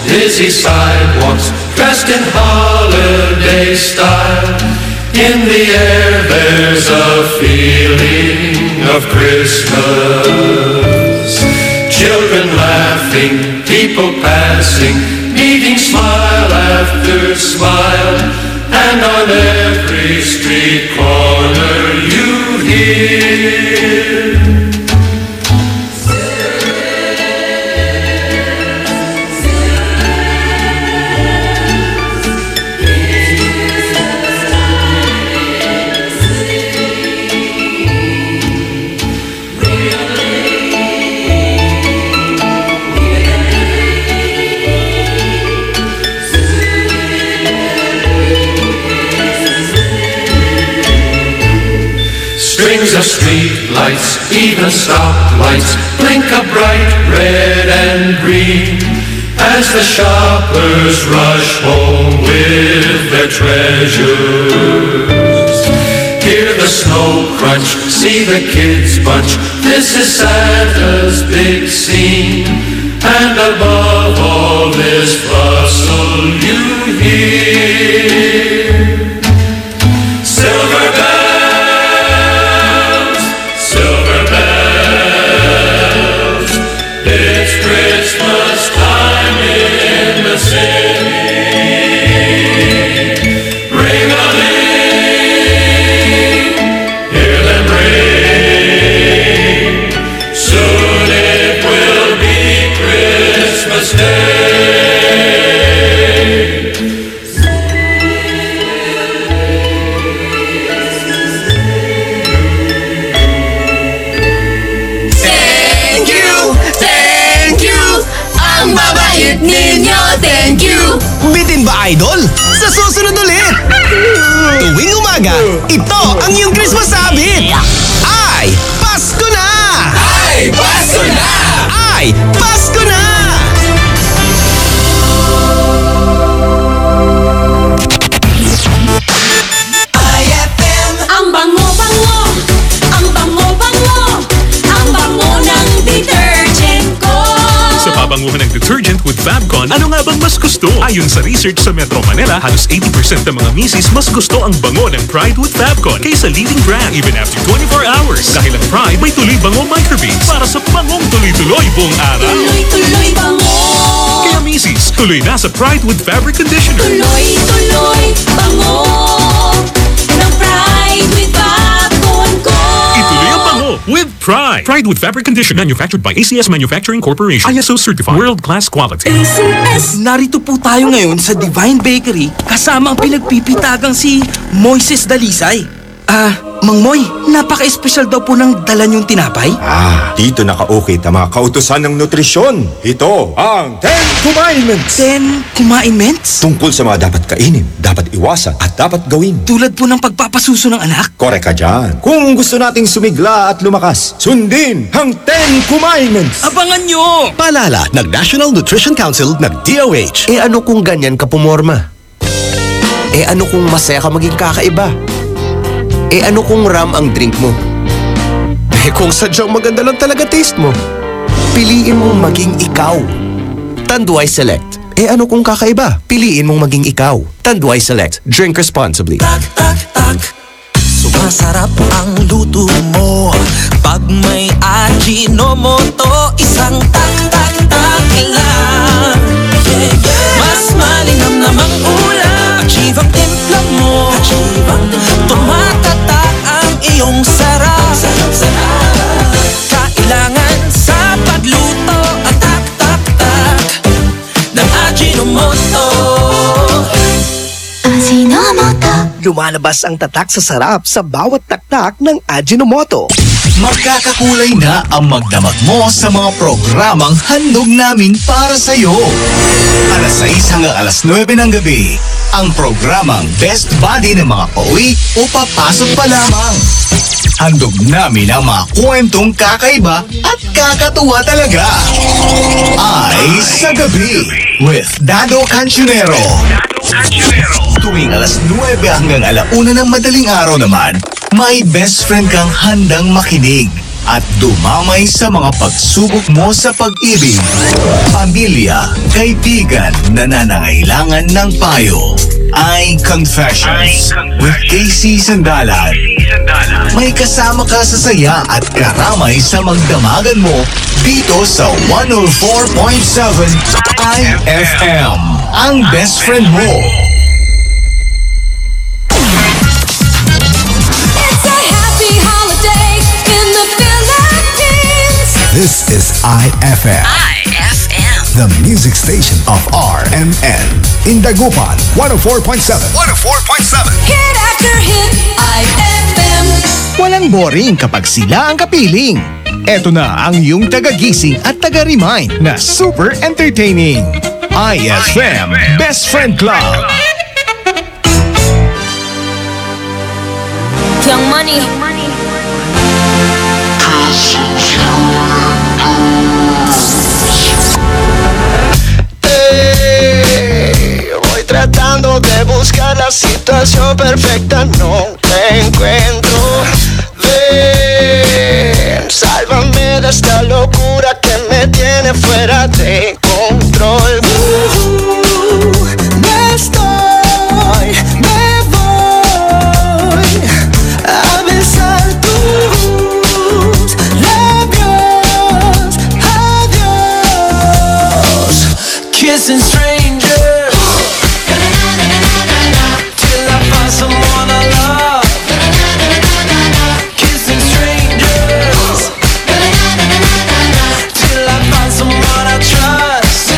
dizzy sidewalks, dressed in holiday style. In the air there's a feeling of Christmas. Children laughing, people passing, meeting smile after smile. And on every street corner you hear strings of street lights, even stoplights, blink a bright red and green as the shoppers rush home with their treasures. Hear the snow crunch, see the kids bunch. This is Santa's big scene, and above all this bustle you hear silver bells, silver bells. It's Christmas time in the city. Ring-a-ling, hear them ring. Soon it will be Christmas Day. Thank you! Ang babait ninyo, thank you! Bitin ba, Idol? Sa susunod ulit! Tuwing umaga, ito ang iyong Christmas sabit! Ay, Pasko na! Ay, Pasko na! Ay, Pasko na! IFM. Ang bango-bango, ang bango-bango, ang bango ng detergent ko. Sa pabanguhan ng detergent with Fabcon, ano nga bang mas gusto? Ayon sa research sa Metro Manila, halos 80% ng mga misis mas gusto ang bango ng Pride with Fabcon kaysa leading brand even after 24 hours. Dahil ang Pride may tuloy bango microbeads para sa bangong tuloy-tuloy buong araw. Tuloy-tuloy bango. Kaya misis, tuloy na sa Pride with Fabric Conditioner. Tuloy-tuloy bango ng Pride with Fabcon ko. Ituloy ang bango with Pride. Pride with Fabric Conditioner, manufactured by ACS Manufacturing Corporation. ISO certified. World-class quality. ACS! Narito po tayo ngayon sa Divine Bakery kasama ang pinagpipitagang si Moises Dalisay. Mang Moy, napaka-espesyal daw po ng dala niyong tinapay. Dito nakaukit ang mga kautusan ng nutrisyon. Ito ang 10 Commandments. 10 Commandments? Tungkol sa mga dapat kainin, dapat iwasan at dapat gawin. Tulad po ng pagpapasuso ng anak? Korek ka dyan. Kung gusto nating sumigla at lumakas, sundin ang 10 Commandments. Abangan nyo! Paalala ng National Nutrition Council ng DOH. Ano kung ganyan ka pumorma? Ano kung masaya ka maging kakaiba? Ano kung ram ang drink mo? Kung sadyang maganda lang talaga taste mo, piliin mong maging ikaw. Tanduay Select. Ano kung kakaiba? Piliin mong maging ikaw. Tanduay Select. Drink responsibly. Sumasarap ang luto mo pag may Ajinomoto. Isang tak-tak-tak lang. Mas malinam namang ulam. Achieve ang timpla mo. Tumatatak ang iyong sarap. Kailangan sa pagluto ang tak-tak-tak ng Ajinomoto. Lumalabas ang tatak sa sarap sa bawat taktak ng Ajinomoto. Magkakakulay na ang magdamag mo sa mga programang handog namin para sa'yo. Alas 6 hanggang alas 9 ng gabi, ang programang Best Buddy ng mga pauwi o papasok pa lamang. Handog namin ang mga kwentong kakaiba at kakatuwa talaga. Ay sa gabi with Dado Cancionero. Tuwing alas 9 hanggang 1:00 ng madaling araw naman, may best friend kang handang makinig. at dumamay sa mga pagsubok mo sa pag-ibig. Pamilya, kaibigan na nangangailangan ng payo. iConfessions with Casey Sandalan. May kasama ka sa saya at karamay sa magdamagan mo dito sa 104.7 IFM. Ang best friend mo. This is IFM. The music station of RMN. In Dagupan, 104.7. 104.7. Hit after hit, IFM. Walang boring kapag sila ang kapiling. Eto na ang iyong tagagising at taga-remind na super entertaining. IFM Best Friend Club. Young Money. Voy tratando de buscar la situación perfecta, no te encuentro. Ven, sálvame de esta locura que me tiene fuera de control. Me voy a besar tus labios. Adiós. Kissing strangers till I find someone I love. Kissing strangers till I find someone I trust.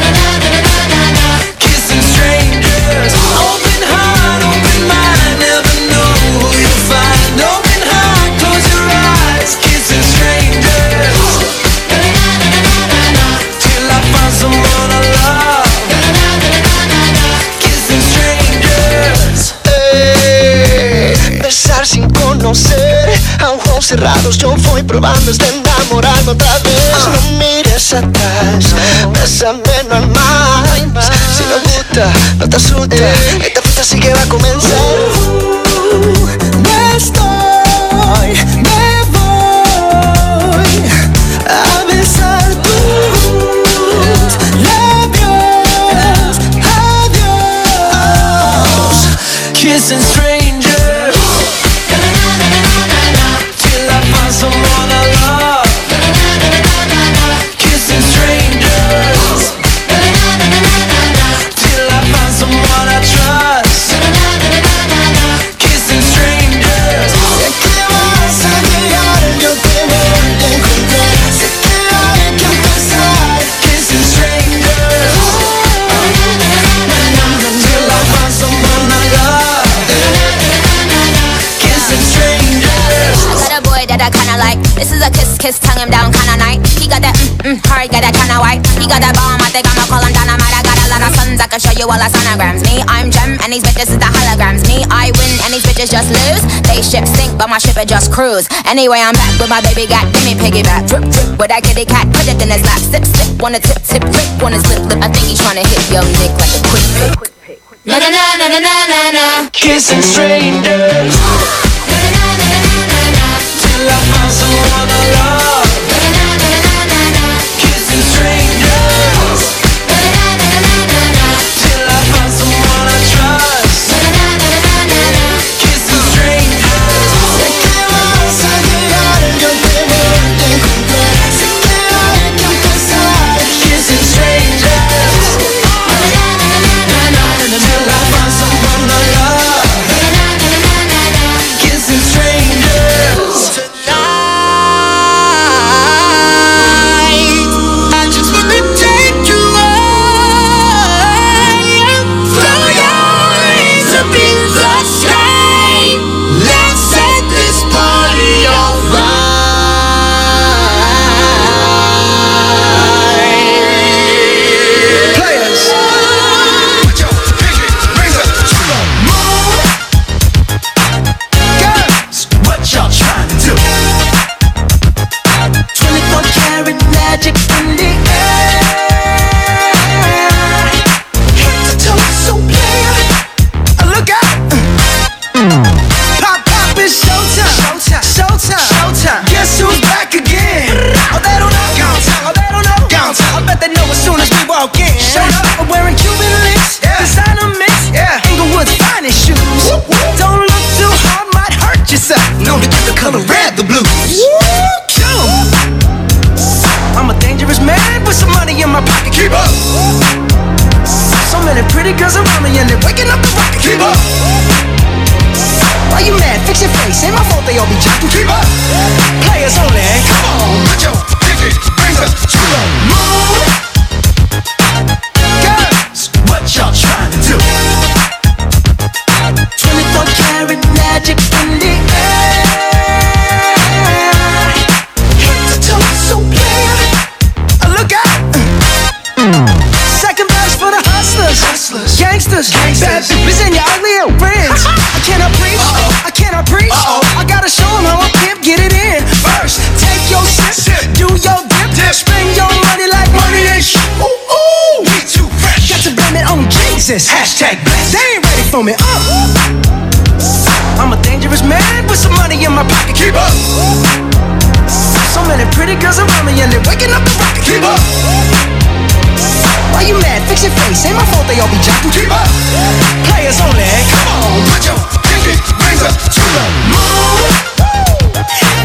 Kissing strangers, open heart, open mind, never know who you'll find. Open heart, close your eyes. Kissing strangers till I find someone I love. Besar sin conocer, a ojos cerrados yo voy probando hasta enamorarme otra vez. No mires atrás, bésame no hay más. Si no gusta, no te asusta, esta fiesta sí que va a comenzar. Me voy a besar tus labios. Adiós. Kissing strangers till I find someone I love. Kissing strangers till I find someone I trust. Kissing strangers. Sé que vas a llegar, yo te voy a encontrar. Sé que hay que empezar. Kissing strangers till I find someone I love. Kissing strangers. I got a boy that I kinda like. This is a kiss, tongue him down kinda night. He got that hard, got that kinda white. He got that bomb, I think I'ma call him dynamite. I got a lot of sons, I can show you all the sonograms. Me, I'm Gem, and these bitches is the holograms. Me, I win, and these bitches just lose. They ship sink, but my ship it just cruise. Anyway, I'm back with my baby got, give me piggyback. Drip, drip, with that kitty cat, put it in his lap. Sip, sip, wanna tip, tip, prick, on his lip, lip. I think he's tryna hit young Nick like a quick pick. Na na na na na na na na. Kissing strangers till I find someone I love. Kissing strangers till I find someone I trust. Kissing strangers. Sé que vas a llegar, yo te voy a encontrar. Sé que hay que empezar. Kissing strangers till I find someone I love. walk in. Shut up. Wearing Cuban links, designer mix, Inglewood's finest shoes. Don't look too hard, might hurt yourself. Known to get the color red, the blues. I'm a dangerous man with some money in my pocket. Keep up. So many pretty girls around me and they're waking up the rocket. Keep up. Why you mad? Fix your face. Ain't my fault they all be jocking. Keep up. Players only. Come on, put your pinky rings up to the moon. Girls, what y'all trying to do? 24 karat magic in the air. Head to toe, so clear. Look out. Second verse for the hustlers, gangsters, bad bitches and your ugly old friends. I cannot preach, I cannot preach. I gotta show them how a pimp get it in. First, take your sip, do your dip, spend your money like money ain't shit. Ooh, ooh, we too fresh. Got to blame it on Jesus. Hashtag blessed. They ain't ready for me. I'm a dangerous man with some money in my pocket. Keep up. So many pretty girls around me and they're waking up the rocket. Keep up. Why you mad? Fix your face. Ain't my fault they all be jocking. Keep up. Players only. Come on, put your pinky rings up to the moon.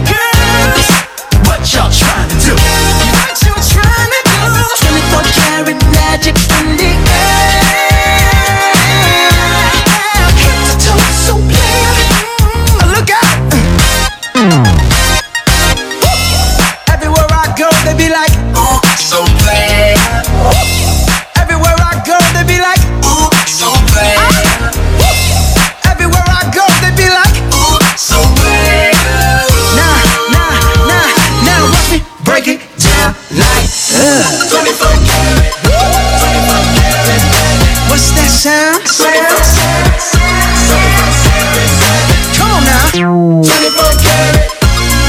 Girls, what y'all trying to do? What you trying to do? 24 karat magic in the air. Head to toe, so clear. Look out. Everywhere I go, they be like, ooh, so clear. Everywhere I go, they be like, ooh, so clear. Everywhere I go, they be like, ooh, so clear. Now, watch me break it down like 24 karat, 24 karat. What's that sound? 24 karat. Come on now. 24 karat,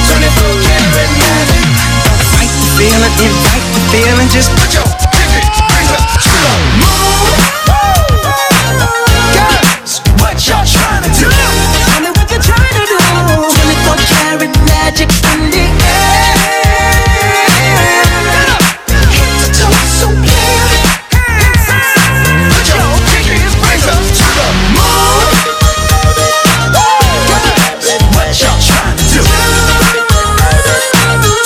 24 karat magic. Fight the feeling, invite the feeling, just put your pinky rings up to the moon. Girls, what y'all trying to do? Tell me what you're trying to do. 24 karat magic in the air. Head to toe, so clear. Put your pinky rings up to the moon. Girls, what y'all trying to do?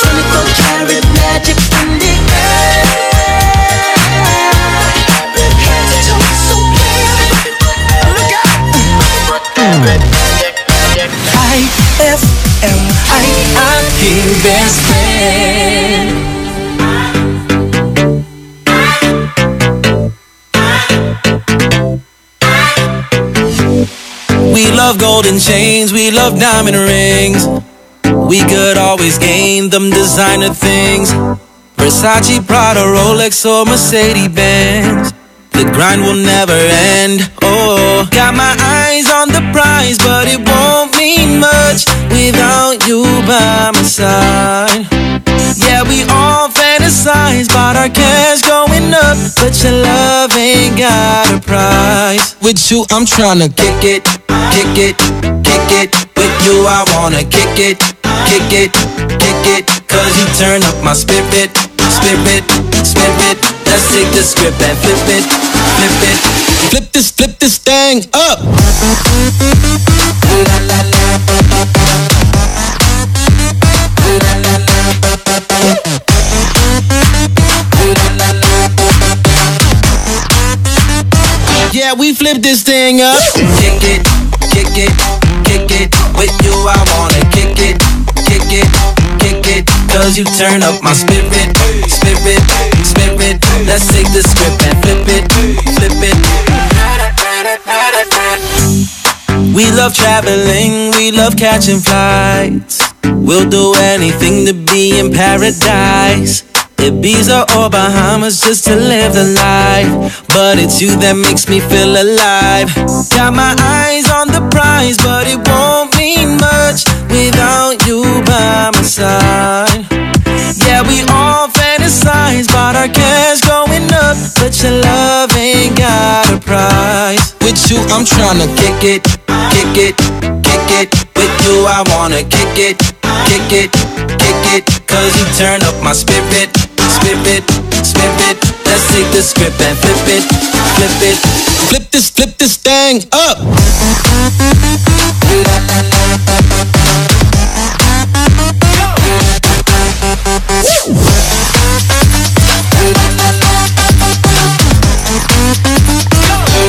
24 karat magic in the air. Head to toe, so clear. Look out. IFM, I hear best friend. We love golden chains, we love diamond rings. We could always gain them designer things. Versace, Prada, Rolex or Mercedes-Benz. The grind will never end. Oh, got my eyes on the prize, but it won't mean much without you by my side. Yeah, we all fantasize about our cash going up, but your love ain't got a price. With you, I'm tryna kick it, kick it, kick it. With you, I wanna kick it, kick it, kick it. Cause you turn up my spirit, spirit, spirit. Let's take the script and flip it, flip it. Flip this thing up. Yeah, we flip this thing up. Kick it, kick it, kick it. With you, I wanna kick it, kick it, kick it. Cause you turn up my spirit, spirit, spirit. Let's take the script and flip it, flip it. We love traveling, we love catching flights. We'll do anything to be in paradise. Ibiza or Bahamas just to live the life. But it's you that makes me feel alive. Got my eyes on the prize, but it won't mean much without you by my side. Yeah, we all fantasize about our cash going up, but your love ain't got a price. With you, I'm tryna kick it, kick it, kick it. With you, I wanna kick it, kick it, kick it. Cause you turn up my spirit, spip it, spip it. Let's take the script and flip it, flip it. Flip this thing up.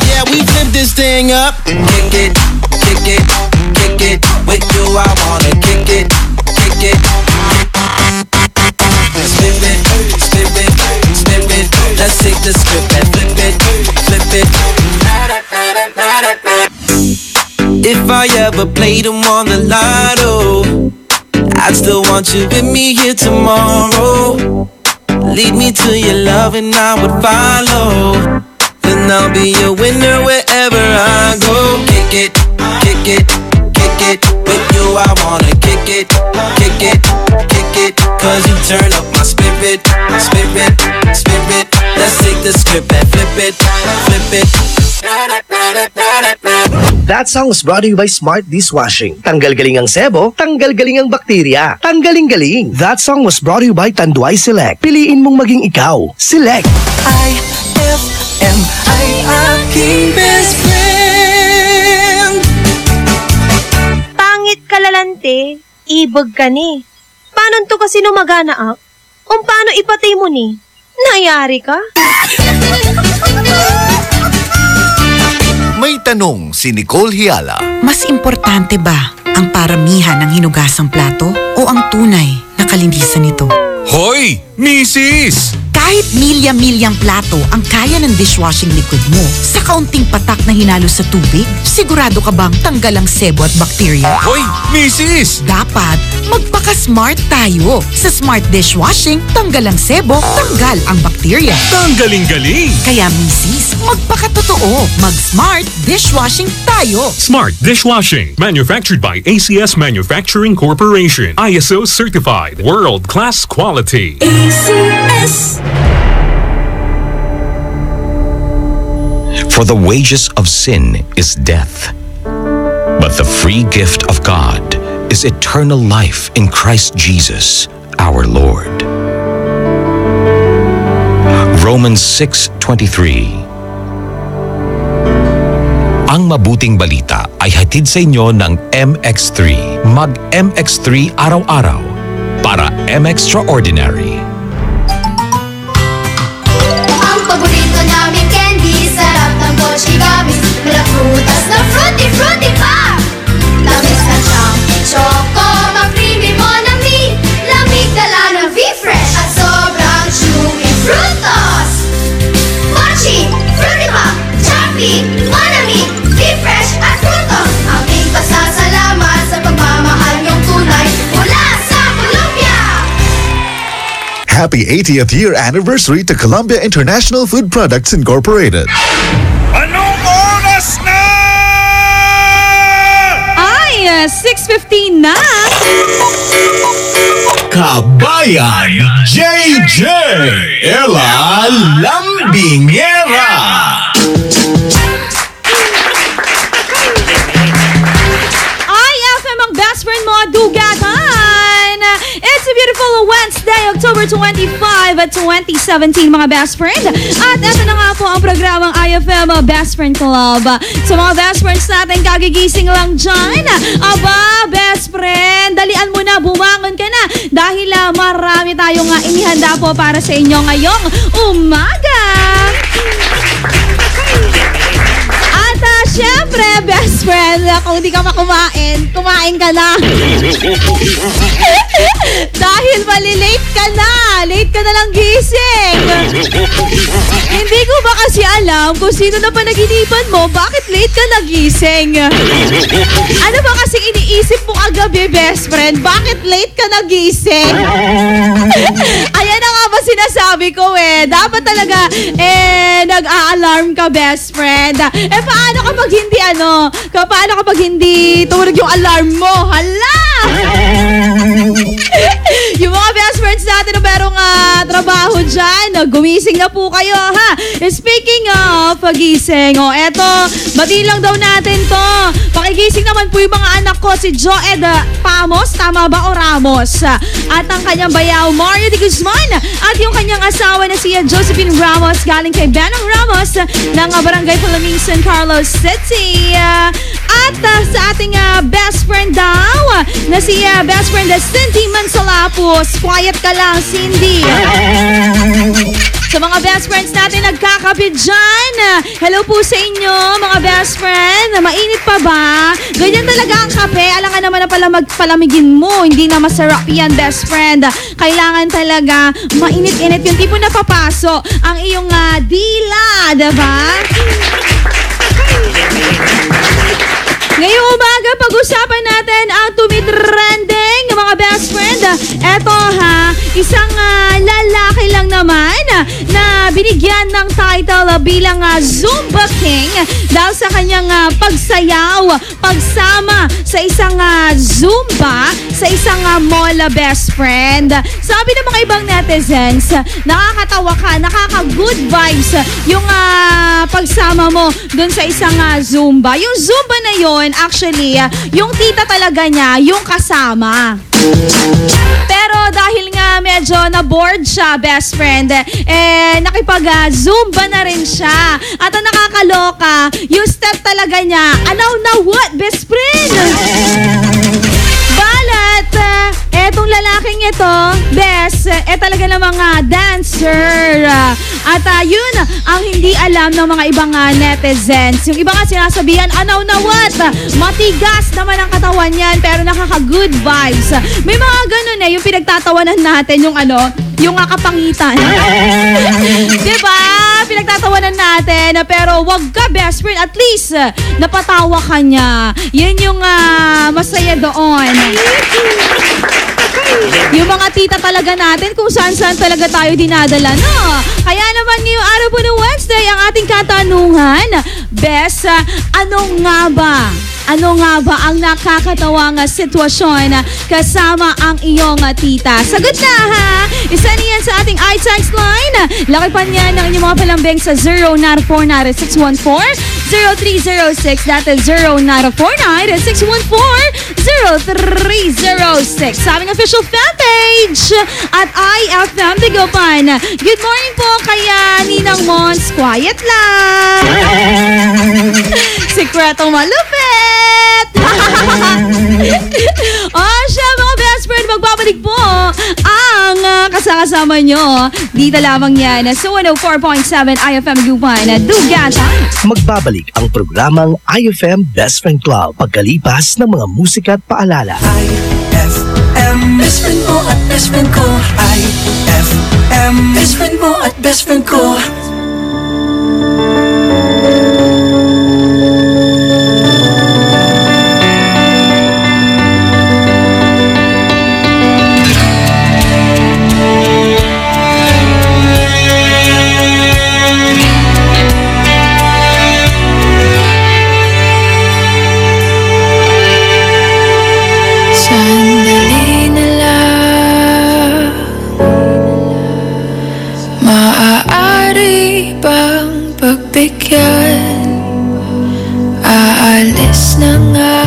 Yeah, we flip this thing up. Kick it, kick it, kick it. With you, I wanna kick it, kick it. Spip it, spip it, spip it. Let's take the script and flip it, flip it. If I ever played them on the lotto, I'd still want you with me here tomorrow. Lead me to your love and I would follow. Then I'll be a winner wherever I go. Kick it, kick it, kick it. With you I wanna kick it, kick it, kick it. Cause you turn up my spirit, spirit, spirit. Let's take the script and flip it, flip it. That song was brought to you by Smart Dishwashing. Tanggal-galing ang sebo, tanggal-galing ang bakterya. Tanggaling-galing. That song was brought to you by Tanduay Select. Piliin mong maging ikaw. Select. IFM ay aking best friend. Pangit ka lalante, ibag ka ni. Paano to kasi numagana ak? Kung paano ipatay mo ni? Nayari ka? May tanong si Nicole Hiala. Mas importante ba ang paramihan ng hinugasang plato o ang tunay na kalinisan nito? Hoy, Mrs! Kahit milya-milyang plato ang kaya ng dishwashing liquid mo, sa kaunting patak na hinalo sa tubig, sigurado ka bang tanggal ang sebo at bakterya? Hoy, Mrs! Dapat magpaka-smart tayo. Sa Smart Dishwashing, tanggal ang sebo, tanggal ang bakterya. Tanggaling-galing! Kaya Mrs., magpakatotoo. Mag-Smart Dishwashing tayo. Smart Dishwashing. Manufactured by ACS Manufacturing Corporation. ISO certified. World-class quality. ACS. For the wages of sin is death, but the free gift of God is eternal life in Christ Jesus, our Lord. Romans 6:23. Ang mabuting balita ay hatid sa inyo ng MX3. Mag-MX3 araw-araw para M-Extraordinary. Ang paborito namin candy, sarap ng Mochi Gummies. Walang prutas na fruity pa. Tamis na siyang choco, ma-creamy Monami. Lamig dala ng V-Fresh at sobrang chewy Frutos. Mochi, fruity pa, choppy, Monami, V-Fresh at Frutos. Aming pasasalamat sa pagmamahal niyong tunay mula sa Colombia. Happy 80th year anniversary to Columbia International Food Products Incorporated. Anong oras na? Ay, 6:15 na. Kabayan JJ Ella Lambingera. Ay, FM ang best friend mo, dugatan. It's a beautiful Wednesday, October 25 at 2017, mga best friend. At ito na nga po ang programang IFM Best Friend Club. Sa mga best friends natin, kagigising lang dyan. Aba, best friend, dalian mo na, bumangon ka na. Dahil marami tayong inihanda po para sa inyo ngayong umaga. At syempre, best friend, kung hindi ka makumain, kumain ka na. Dahil malilate ka na. Late ka na lang gising. Hindi ko ba kasi alam kung sino na panaginipan mo, bakit late ka nagising? Ano ba kasing iniisip mo kagabi, best friend? Bakit late ka nagising? Ayan na nga ba sinasabi ko dapat talaga nag-a-alarm ka, best friend. Paano kapag hindi paano kapag hindi tumunog yung alarm mo? Hala! Yung mga best friends natin na merong trabaho nagtatrabaho dyan, gumising na po kayo ha. Speaking of pagising, eto, bati lang daw natin to. Pakigising naman po yung mga anak ko, si Joed Pamos, tama ba o Ramos? At ang kanyang bayaw, Mario de Guzman. At yung kanyang asawa na si Josephine Ramos, galing kay Benong Ramos ng Barangay Palaming, San Carlos City. At sa ating best friend daw, na si best friend Cindy Mansalapos. Quiet ka lang, Cindy. Sa mga best friends natin nagkakape dyan, hello po sa inyo mga best friend. Mainit pa ba? Ganyan talaga ang kape. Alangan naman na pala magpalamigin mo. Hindi na masarap yan, best friend. Kailangan talaga mainit-init yung tipo na papaso ang iyong dila, diba? Ngayong umaga, pag-usapan natin ang tumitrending mga best friend. Eto ha, isang lalaki lang naman na binigyan ng title bilang Zumba King dahil sa kanyang pagsayaw, pagsama sa isang Zumba sa isang mall, best friend. Sabi ng mga ibang netizens, nakakatawa ka, nakaka-good vibes yung pagsama mo dun sa isang Zumba. Yung Zumba na yon, actually, yung tita talaga niya, yung kasama. Pero dahil nga medyo na-bored siya, best friend, nakipag-Zumba na rin siya. At ang nakakaloka, yung step talaga niya, anaw na what, best friend? Balat, etong lalaking ito, best, talaga ng mga dancer. At yun ang hindi alam ng mga ibang netizens. Yung iba nga sinasabihan, anaw na what? Matigas naman ang katawan yan, pero nakaka-good vibes. May mga ganun yung pinagtatawanan natin, yung yung kapangitan. Diba? Pinagtatawanan natin, pero wag ka, best friend. At least, napatawa ka niya. Yan yung masaya doon. Yung mga tita talaga natin, kung saan-saan talaga tayo dinadala, no? Kaya naman ngayong araw po ng Wednesday, ang ating katanungan, Bes, ano nga ba ang nakakatawang sitwasyon kasama ang iyong tita? Sagot na ha! Isa niyan sa ating iText line. Lakipan niya ng inyong mga palambing sa 0949-614-0306. That is 0949-614-0306. Sa aming official fan page at IFM Bigopan. Good morning po kaya Ninang Mons. Quiet lang. Sikretong malupit. Siya mga best friend, magbabalik po ang kasama nyo. Dito lamang yan sa 104.7 IFM Gupan, Dugatan. Magbabalik ang programang IFM Best Friend Club pagkalipas ng mga musika at paalala. IFM, best friend mo at best friend ko. IFM, best friend mo at best friend ko. Sandali na lang, maaari bang pagbigyan? Aalis na nga,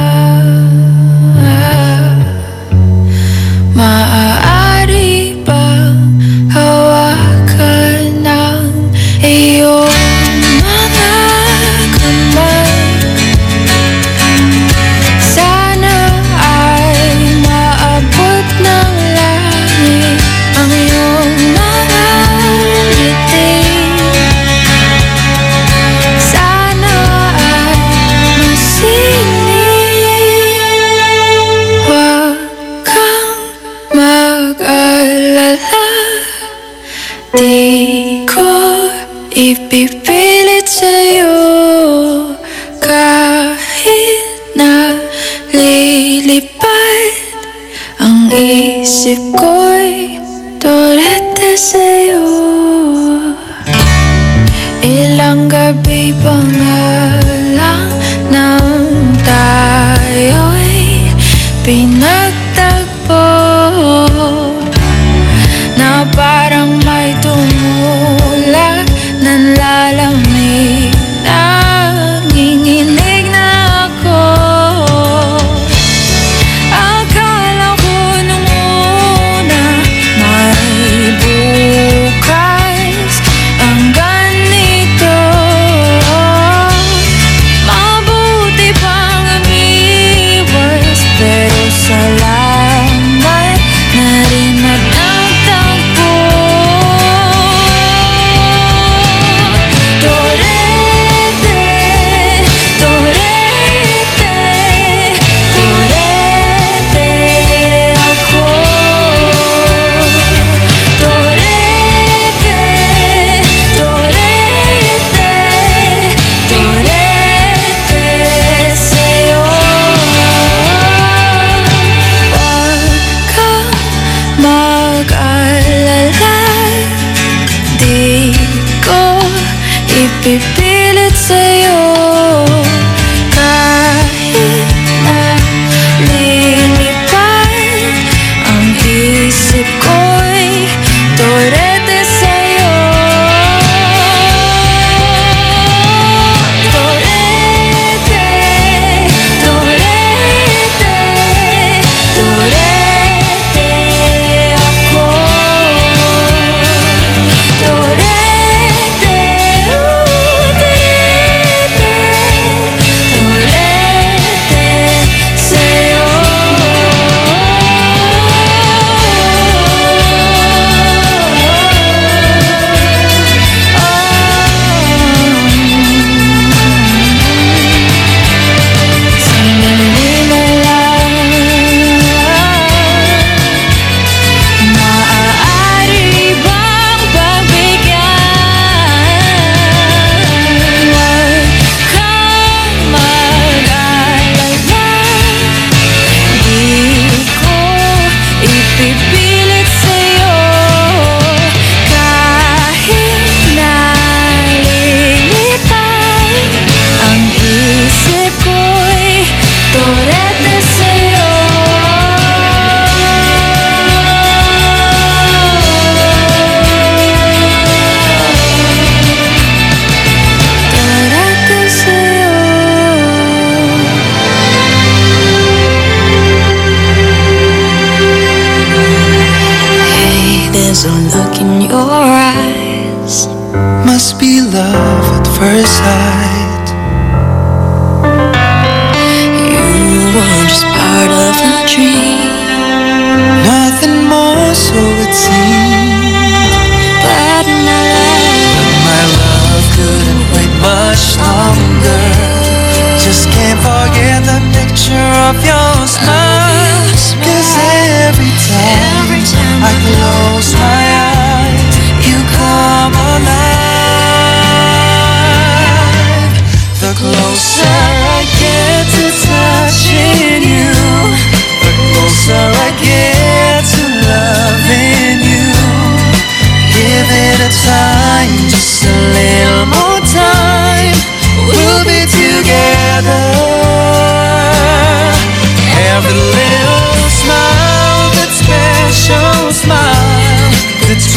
maaari bang hawakan ng iyong mga kamay? Sana ay maabot ng langit ang iyong mga ngiti. Sana ay masinig. Huwag kang mag-alala, di ko ipipilit sa'yo kahit na lilipad ang isip ko'y tulad sa'yo. Ilang gabi pa nga lang nang tayo'y pinagtagpo, na parang may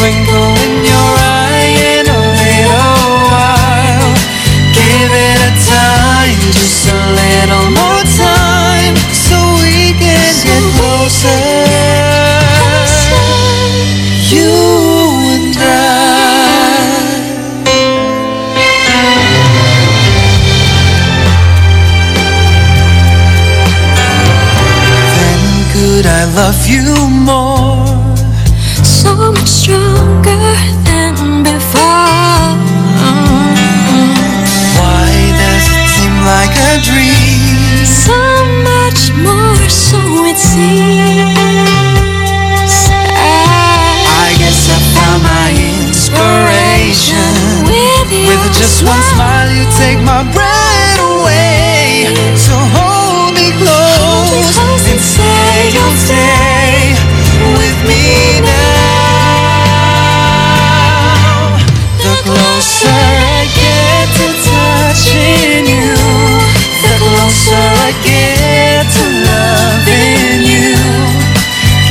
twinkle in your eye in a little while. Give it a time, just a little more time, so we can get closer. You and I. Then could I love you more? So much stronger than before. Why does it seem like a dream? So much more, so it seems. I guess I found my inspiration. With just one smile you take my breath away. So hold me close and say you'll stay with me now. The closer I get to touching you, the closer I get to loving you.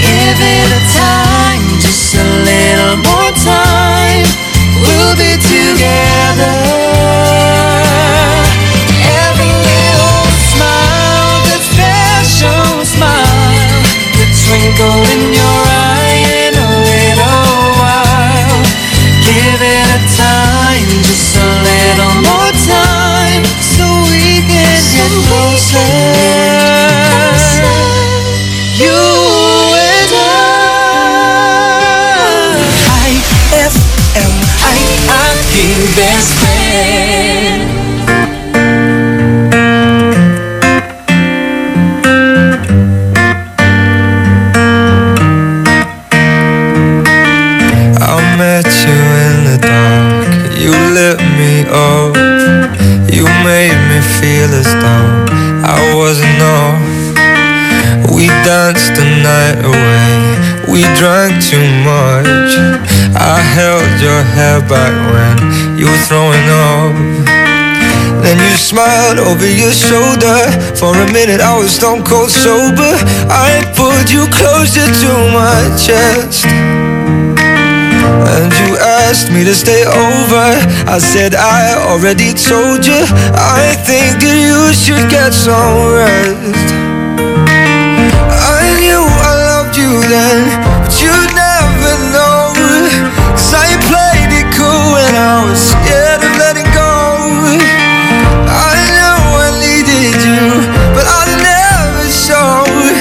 Give it a time, just a little more time, we'll be together. Every little smile, that special smile, the twinkle in your eye in a little while. Give it a time, just a little more time, so we can get closer. You and I. IFM, I best friend. I met you in the dark, you lit me up, you made me feel as though I wasn't off. We danced the night away, we drank too much. I held your hair back when you were throwing up. Then you smiled over your shoulder. For a minute I was stone cold sober. I pulled you closer to my chest, and you asked me to stay over. I said I already told you, I think that you should get some rest. I knew I loved you then, but you'd never know. 'Cause I played it cool when I was scared of letting go. I know I needed you, but I never showed.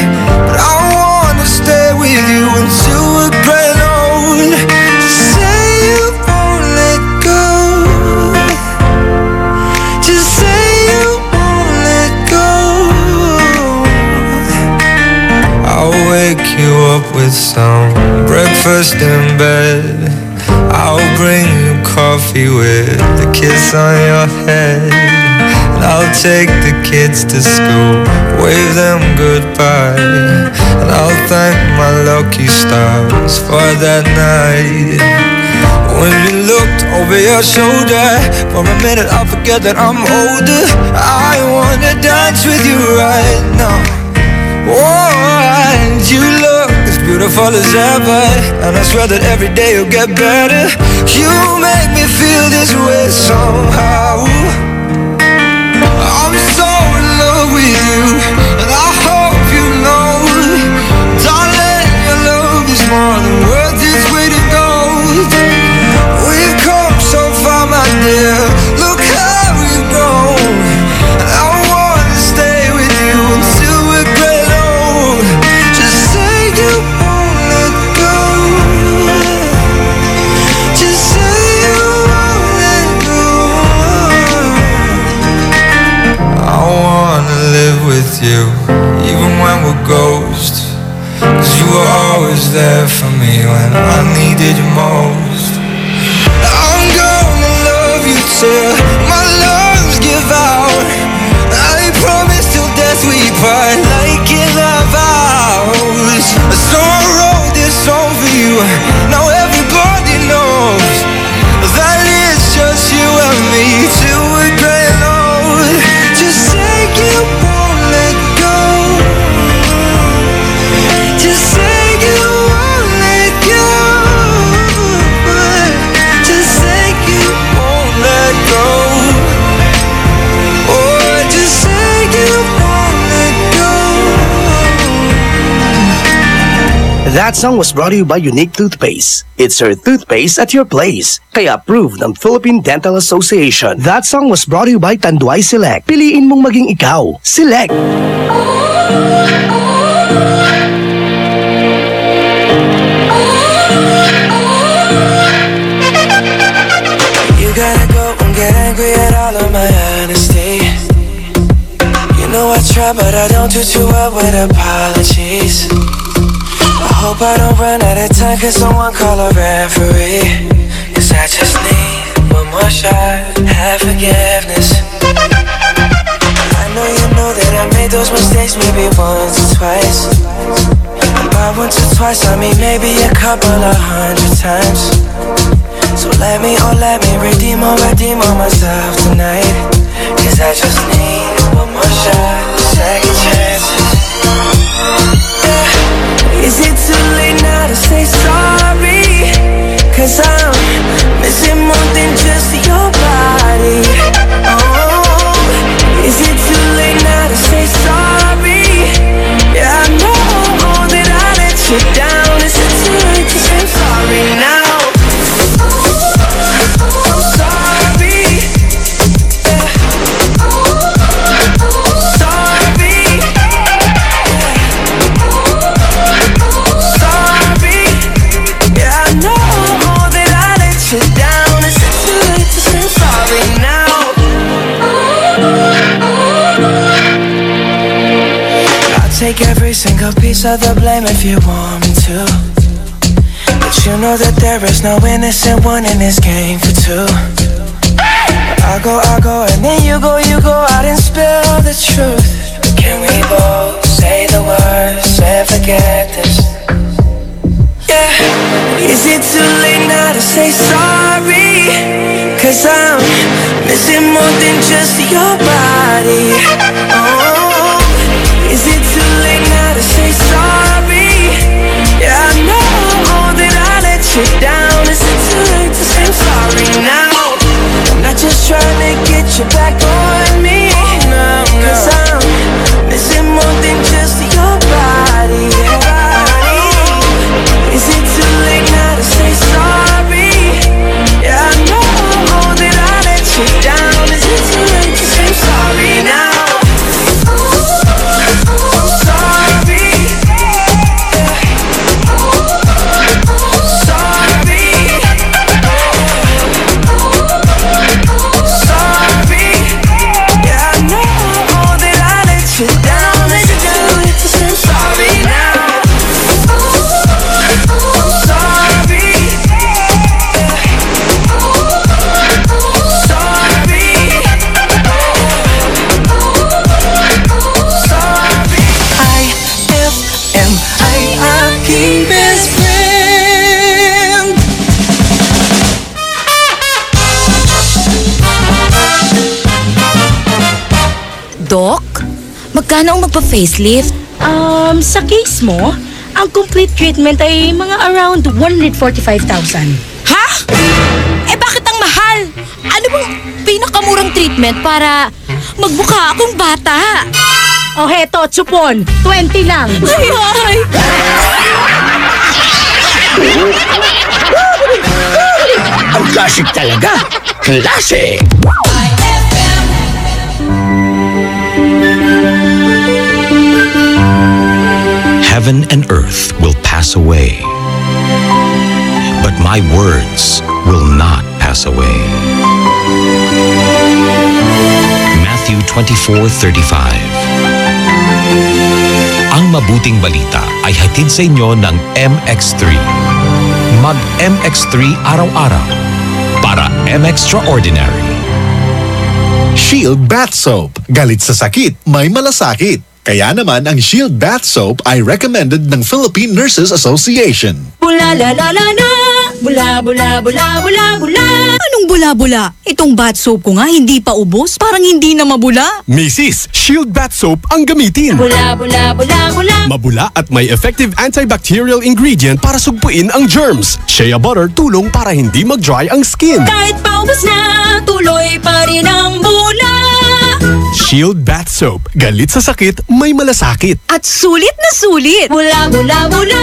But I wanna stay with you until we're grown old. Just say you won't let go. Just say you won't let go. I'll wake you up with some breakfast in bed. I'll bring you coffee with a kiss on your head. And I'll take the kids to school, wave them goodbye. And I'll thank my lucky stars for that night. When you looked over your shoulder, for a minute I forget that I'm older. I wanna dance with you right now. Oh, and you look as beautiful as ever, and I swear that every day you'll get better. You make me feel this way somehow. I'm so in love with you, and I hope you know, darling, your love is more than worth its weight in gold. We've come so far, my dear, look how we've grown. And I wanna stay with you until we're great old. Just say you won't let go. Just say you won't let go. I wanna live with you, even when we're ghosts. 'Cause you were always there for me when I needed you most. I'm gonna love you till my lungs give out. I promise till death we part, like in our vows. So I wrote this song for you, now everybody knows that it's just you and me till we're great old. Just say you won't let go. Just say you won't let go. That song was brought to you by Unique Toothpaste. It's her toothpaste at your place. Kaya approved ng Philippine Dental Association. That song was brought to you by Tanduay Select. Piliin mong maging ikaw. Select! You gotta go and get angry at all of my honesty. You know I try, but I don't do too well with apologies. I hope I don't run out of time, cause someone call a referee. Cause I just need one more shot, have forgiveness. I know you know that I made those mistakes maybe once or twice. By once or twice, I mean maybe a couple of 100 times. So let me redeem on myself tonight. Cause I just need one more shot, second chances. Yeah. Is it too late now to say sorry? Cause I'm missing more than just your body. Oh, is it too late now to say sorry? Yeah, I know that I let you down. Is it too late to say sorry now? Take every single piece of the blame if you want me to. But you know that there is no innocent one in this game for two. I go, and then you go out and spill the truth. Can we both say the words and forget this? Yeah. Is it too late now to say sorry? Cause I'm missing more than just your body. Oh. Is it too late now to say sorry? Yeah, I know that I let you down. Is it too late to say sorry now? I'm not just trying to get you back on me, no. Cause I'm missing more than just your body. Is it too late now to say sorry? Yeah, I know that I let you down. Is it too late to say sorry now? Doc, magkano ang magpa-facelift? Sa case mo, ang complete treatment ay mga around 145,000. Ha? Eh bakit ang mahal? Ano bang pinakamurang treatment para magmukha akong bata? Oh, heto, Chupon, 20 lang. Ay! Ang classic talaga! Classic! Heaven and earth will pass away, but my words will not pass away. Matthew 24:35. Ang mabuting balita ay hatid sa inyo ng MX3. Mag MX3 araw-araw para M-Extraordinary. Shield Bath Soap. Galit sa sakit, may malasakit. Kaya naman ang Shield Bath Soap ay recommended ng Philippine Nurses Association. Bula la la la la, bula bula bula bula bula. Anong bula-bula? Itong bath soap ko nga hindi pa ubos, parang hindi na mabula. Mrs. Shield Bath Soap ang gamitin. Bula bula bula bula. Mabula at may effective antibacterial ingredient para sugpuin ang germs. Shea butter tulong para hindi mag-dry ang skin. Kahit paubos na, tuloy pa rin ang bula. Shield Bath Soap. Galit sa sakit, may malasakit. At sulit na sulit. Mula, mula, mula,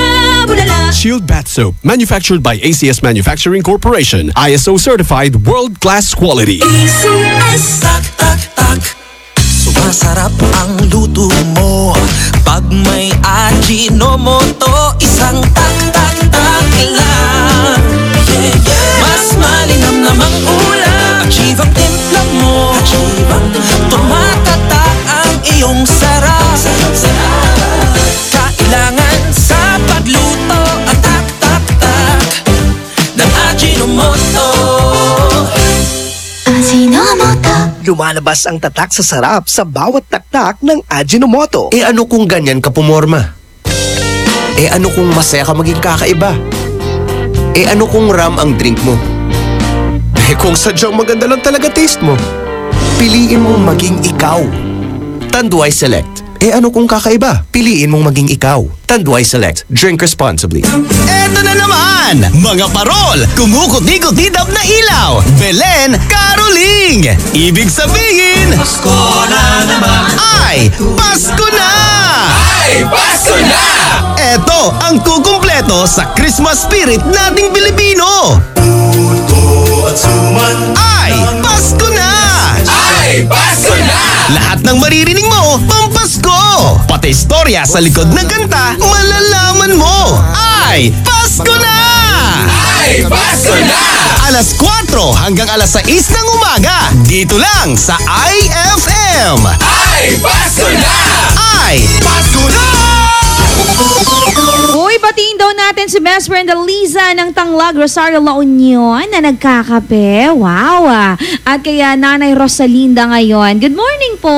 mula. Shield Bath Soap. Manufactured by ACS Manufacturing Corporation. ISO certified world-class quality. ACS. Tak, tak, tak. Sumasarap ang luto mo pag may Ajinomoto. Isang tak, tak, tak lang. Mas malinam namang ulam. Achieve ang timpla mo. Tumatatak ang iyong sarap. Kailangan sa pagluto ang tak, tak, tak ng Ajinomoto. Ajinomoto. Lumalabas ang tatak sa sarap sa bawat taktak ng Ajinomoto. Ano kung ganyan ka pumorma? Ano kung masaya ka maging kakaiba? Ano kung ram ang drink mo? Kung sadyang maganda lang talaga taste mo, piliin mong maging ikaw. Tanduay Select. Ano kung kakaiba? Piliin mong maging ikaw. Tanduay Select. Drink responsibly. Eto na naman! Mga parol! Kumukuti-kutidap na ilaw! Belen Caroling! Ibig sabihin... Pasko na naman! Ay! Pasko na! Ay! Pasko na! Eto ang kukumpleto sa Christmas spirit nating Pilipino! Ay! Pasko na! Ay! Pasko na! Lahat ng maririnig mo, pampasko! Pati istorya sa likod ng kanta, malalaman mo! Ay! Pasko na! Ay! Pasko na! Alas 4 hanggang alas 6 ng umaga, dito lang sa IFM! Ay! Pasko na! Ay! Pasko na! Uy, batiin daw natin si best friend Liza ng Tanglag, Rosario, La Union na nagkakape. Wow! At kaya Nanay Rosalinda ngayon. Good morning po!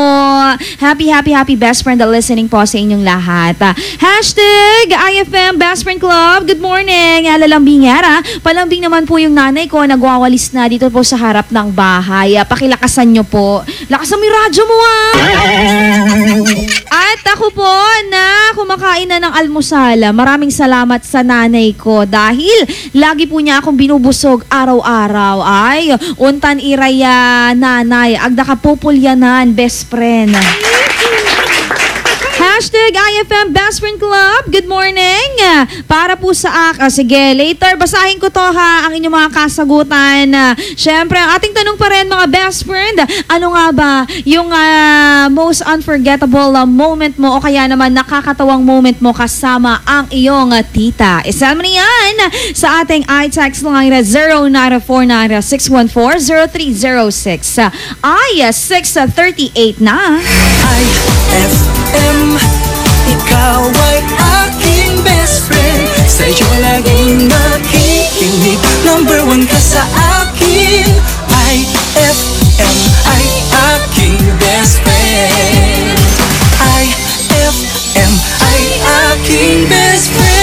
Happy best friend listening po sa inyong lahat. Hashtag IFM Best Friend Club. Good morning! Lalambing yara. Palambing naman po yung nanay ko. Nagwawalis na dito po sa harap ng bahay. Pakilakasan nyo po. Lakasan mo yung radyo mo At ako po na kumakain na ng almusal. Maraming salamat sa nanay ko dahil lagi po niya akong binubusog araw-araw. Ay, untan iraya nanay, agda ka populyanan, best friend. Hashtag IFM Best Friend Club. Good morning. Para po sa sige, later basahin ko to ha, ang inyong mga kasagutan. Syempre, ang ating tanong pa rin mga best friend, ano nga ba yung most unforgettable moment mo o kaya naman nakakatawang moment mo kasama ang iyong tita? Isama mo na yan sa ating iText line na 0949-614-0306. Ay, 6:38 na. IFM, ikaw ay aking best friend. Sa'yo laging nakikinig. Number 1 ka sa akin. IFM ay aking best friend. IFM ay aking best friend.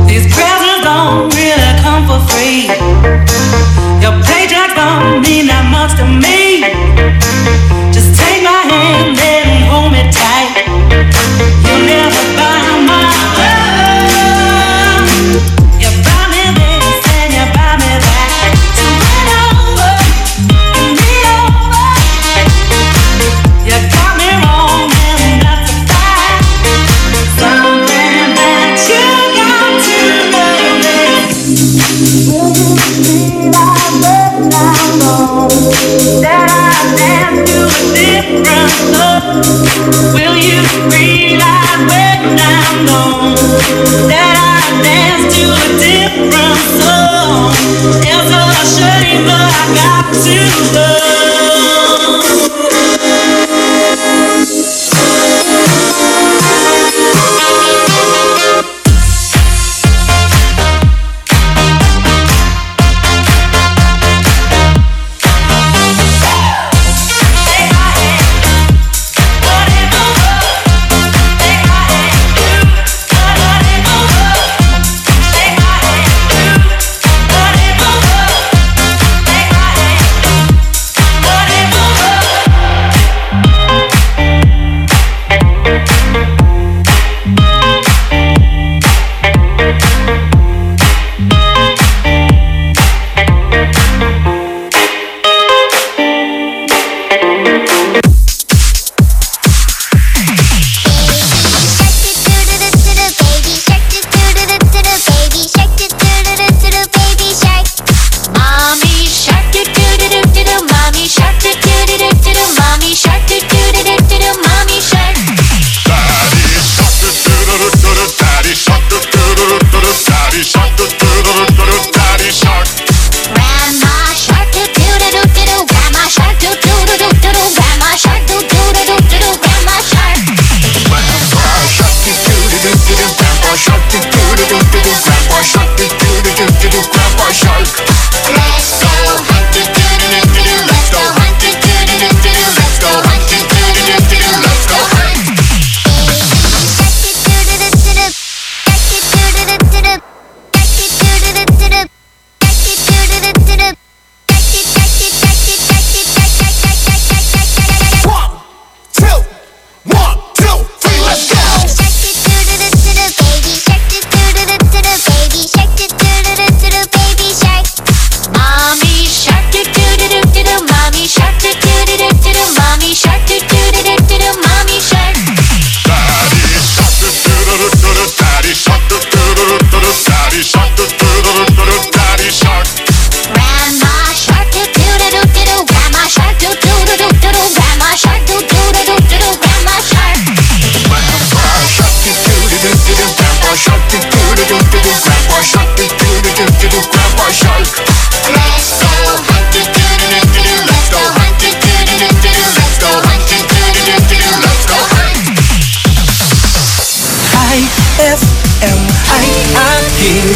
These presents don't really come for free. belongs to me. Just take my hand and hold me tight. You'll never buy my love. You buy me this and you buy me that. So run over and be over. You got me wrong and that's a fact. Something that you got to know is that I dance to a different love. Will you realize when I'm gone that I dance to a different song? It's a shame, but I got to go.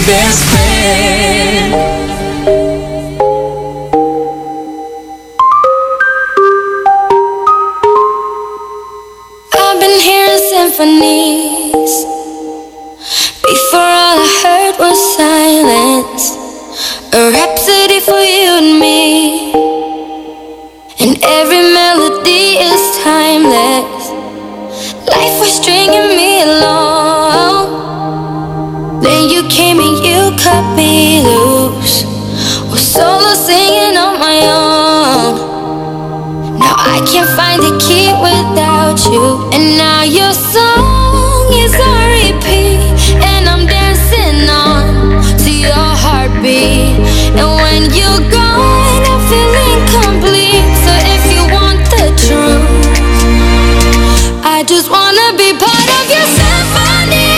Best friend. I've been hearing symphonies. Before all I heard was silence. A rhapsody for you and me. And every melody is timeless. Life was stringing me along. Then you came and you cut me loose. Was solo singing on my own. Now I can't find a key without you. And now your song is on repeat. And I'm dancing on to your heartbeat. And when you're gone, I feel incomplete. So if you want the truth, I just wanna be part of your symphony.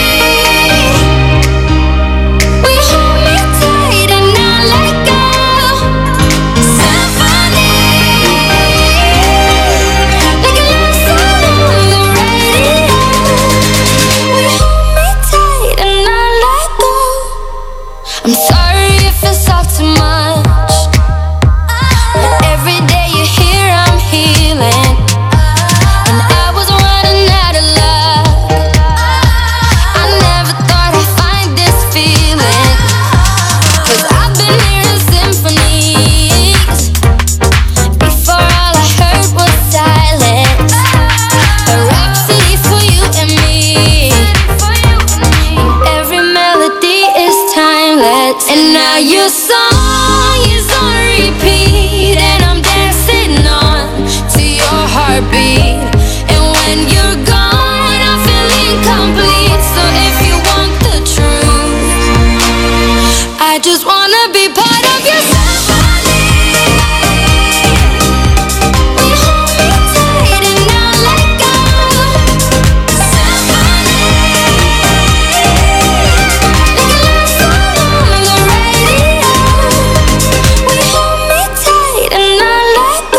I'm sorry if it's all too much, but every day you're here I'm healing. And I was running out of luck. heartbeat. And when you're gone, I feel incomplete. So if you want the truth, I just wanna be part of your symphony. We hold me tight and not let go. Symphony, like a love song on the radio. We hold me tight and not let go.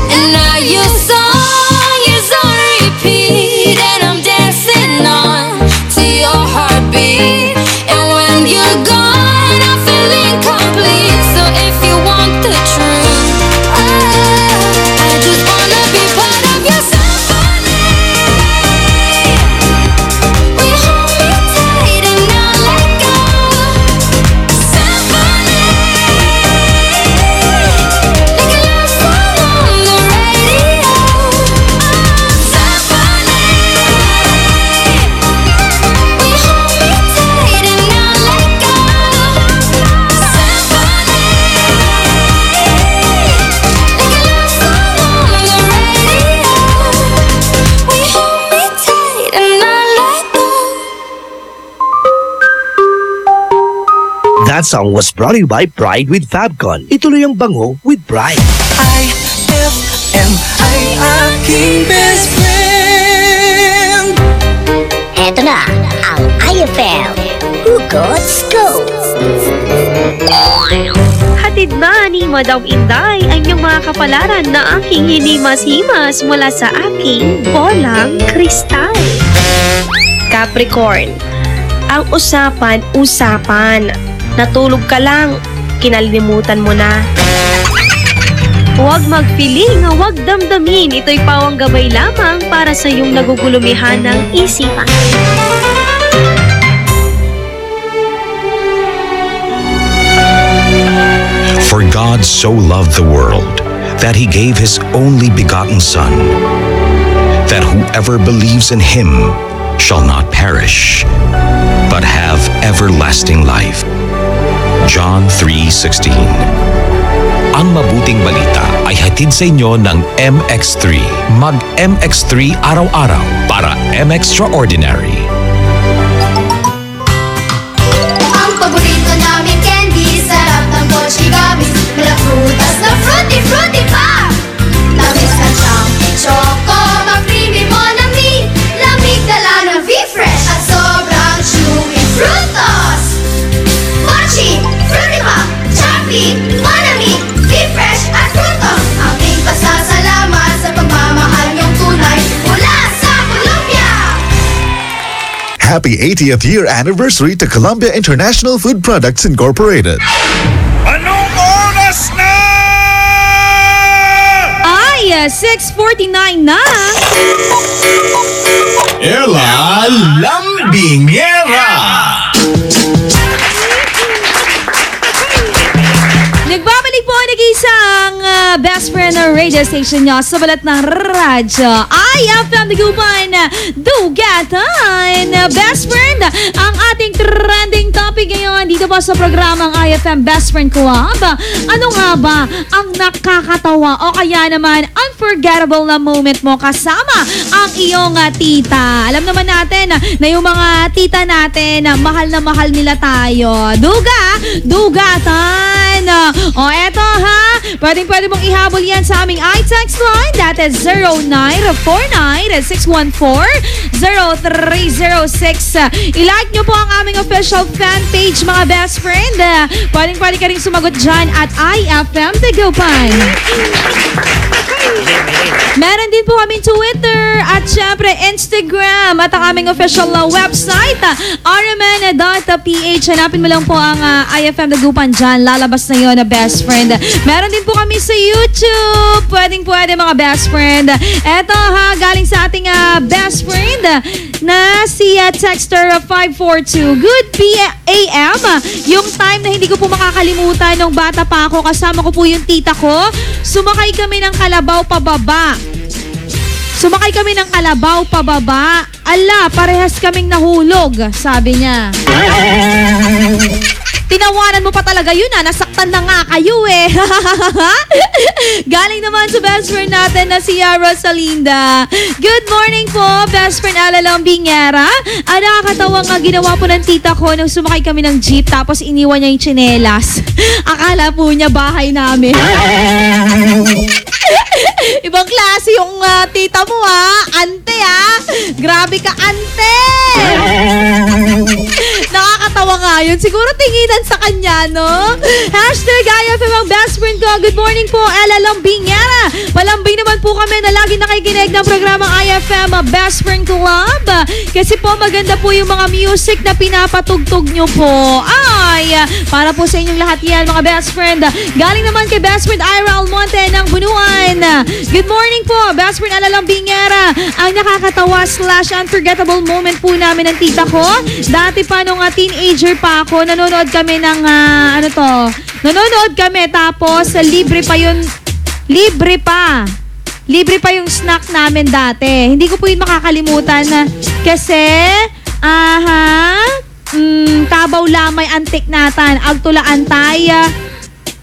And now your song is on repeat, and I'm dancing on to your heartbeat. And when you're gone, I feel incomplete. So if you want the truth, I just wanna be part of your symphony. We hold me tight and not let go. Symphony, like a love song on the radio. Symphony, we hold me tight and not let go. Symphony, like a love song on the radio. We hold me tight and not let go. That song was brought to you by Pride with Fabcon. Ituloy ang bango with Pride. IFM ay aking best friend. Eto na ang IFM Hugot Scoop. Hatid na ni Madam Inday ang iyong mga kapalaran na aking hinimas-himas mula sa aking bolang kristal. Capricorn, ang usapan. Natulog ka lang, kinalimutan mo na. Huwag magpiling, huwag damdamin. Ito'y pawang gabay lamang para sa iyong nagugulumihan ng isipan. For God so loved the world that he gave his only begotten Son, that whoever believes in him shall not perish, but have everlasting life. John 3:16. Ang mabuting balita ay hatid sa inyo ng MX3. Mag-MX3 araw-araw para M-Extraordinary. Ang paborito namin candy, sarap ng Mochigami. Mula prutas na fruity, fruity pa! Tamis na siyang choco, ma-creamy Monami. Lamig dala ng V-Fresh at sobrang chewy frutos. Mochi, fruity pa, choppy, Monami, V-Fresh at frutos. Aming pasasalamat sa pagmamahal niyong tunay mula sa Colombia. Happy 80th year anniversary to Columbia International Food Products Incorporated. Anong oras na? Ay, 6:49 na. Ella Lambingera. Nagbabalik po ang nag-isang best friend na radio station nyo sa balat ng radyo. IFM Dagupan, Dugatan. Best friend, ang ating trending topic ngayon dito po sa programang IFM Best Friend Co-op. Ano nga ba ang nakakatawa o kaya naman unforgettable na moment mo kasama ang iyong tita? Alam naman natin na yung mga tita natin, mahal na mahal nila tayo. Dugatan. O eto ha, pwede mong ihabol yan sa aming iText line. That is 0949-614-0306. I-like nyo po ang aming official fan page, mga best friend. Pwede ka rin sumagot dyan at IFM Dagupan. Meron din po kaming Twitter at syempre Instagram at ang aming official website rmn.ph. Hanapin mo lang po ang IFM Dagupan dyan. Lalabas na yun na best friend. Meron din po kami sa YouTube. Pwede mga best friend. Eto ha, galing sa ating best friend na si Texter 542. Good PM. Yung time na hindi ko po makakalimutan nung bata pa ako, kasama ko po yung tita ko. Sumakay kami ng kalabaw pababa. kami ng Kalabaw pababa. Ala, parehas kaming nahulog, sabi niya. Tinawanan mo pa talaga yun nasaktan na nga kayo eh. Galing naman sa best friend natin na si Rosalinda. Good morning po, best friend Alalang Bingera. Nakakatawa nga ginawa po ng tita ko nung sumakay kami ng jeep tapos iniwan niya yung tsinelas. Akala po niya bahay namin. Ibang klase yung tita mo ante Grabe ka ante. Nakakatawa nga yun. Siguro tinginan sa kanya, no? Hashtag IFM ang best friend ko. Good morning po, Ella Lambingera. Palambing naman po kami na lagi nakikinig ng programang IFM Best Friend Club. Kasi po maganda po yung mga music na pinapatugtog nyo po. Ay, para po sa inyong lahat yan, mga best friend. Galing naman kay best friend Ira Almonte ng Bunuan. Good morning po, best friend Ella Lambingera. Ang nakakatawa / unforgettable moment po namin ng tita ko. Dati pa nung teenager pa ako, nanonood kami ng nanonood kami tapos libre pa yung snack namin dati. Hindi ko po yun makakalimutan kasi tabaw lamay antik natan agtula antay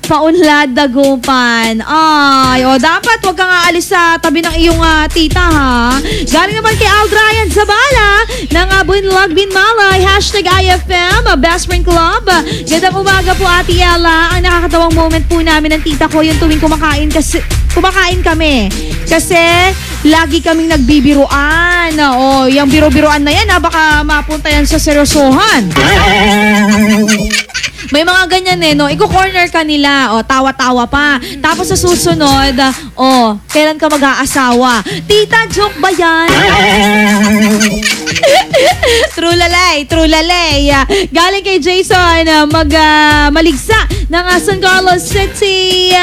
paunlad dagupan. Ay, dapat wag kang aalis sa tabi ng iyong tita, ha? Galing naman kay Aldrayan Zabala ng Bunlag Binmalay. Hashtag IFM, Best Friend Club. Gandang umaga po, Ate Ella. Ang nakakatawang moment po namin ng tita ko yung tuwing kumakain kami. Kasi lagi kaming nagbibiruan. Yung biro-biruan na yan, baka mapunta yan sa seryosohan. May mga ganyan no? Iko-corner ka nila, tawa-tawa pa. Tapos sa susunod, kailan ka mag-aasawa? Tita, joke ba yan? True lalay. Galing kay Jason, maligsa ng San Carlos City.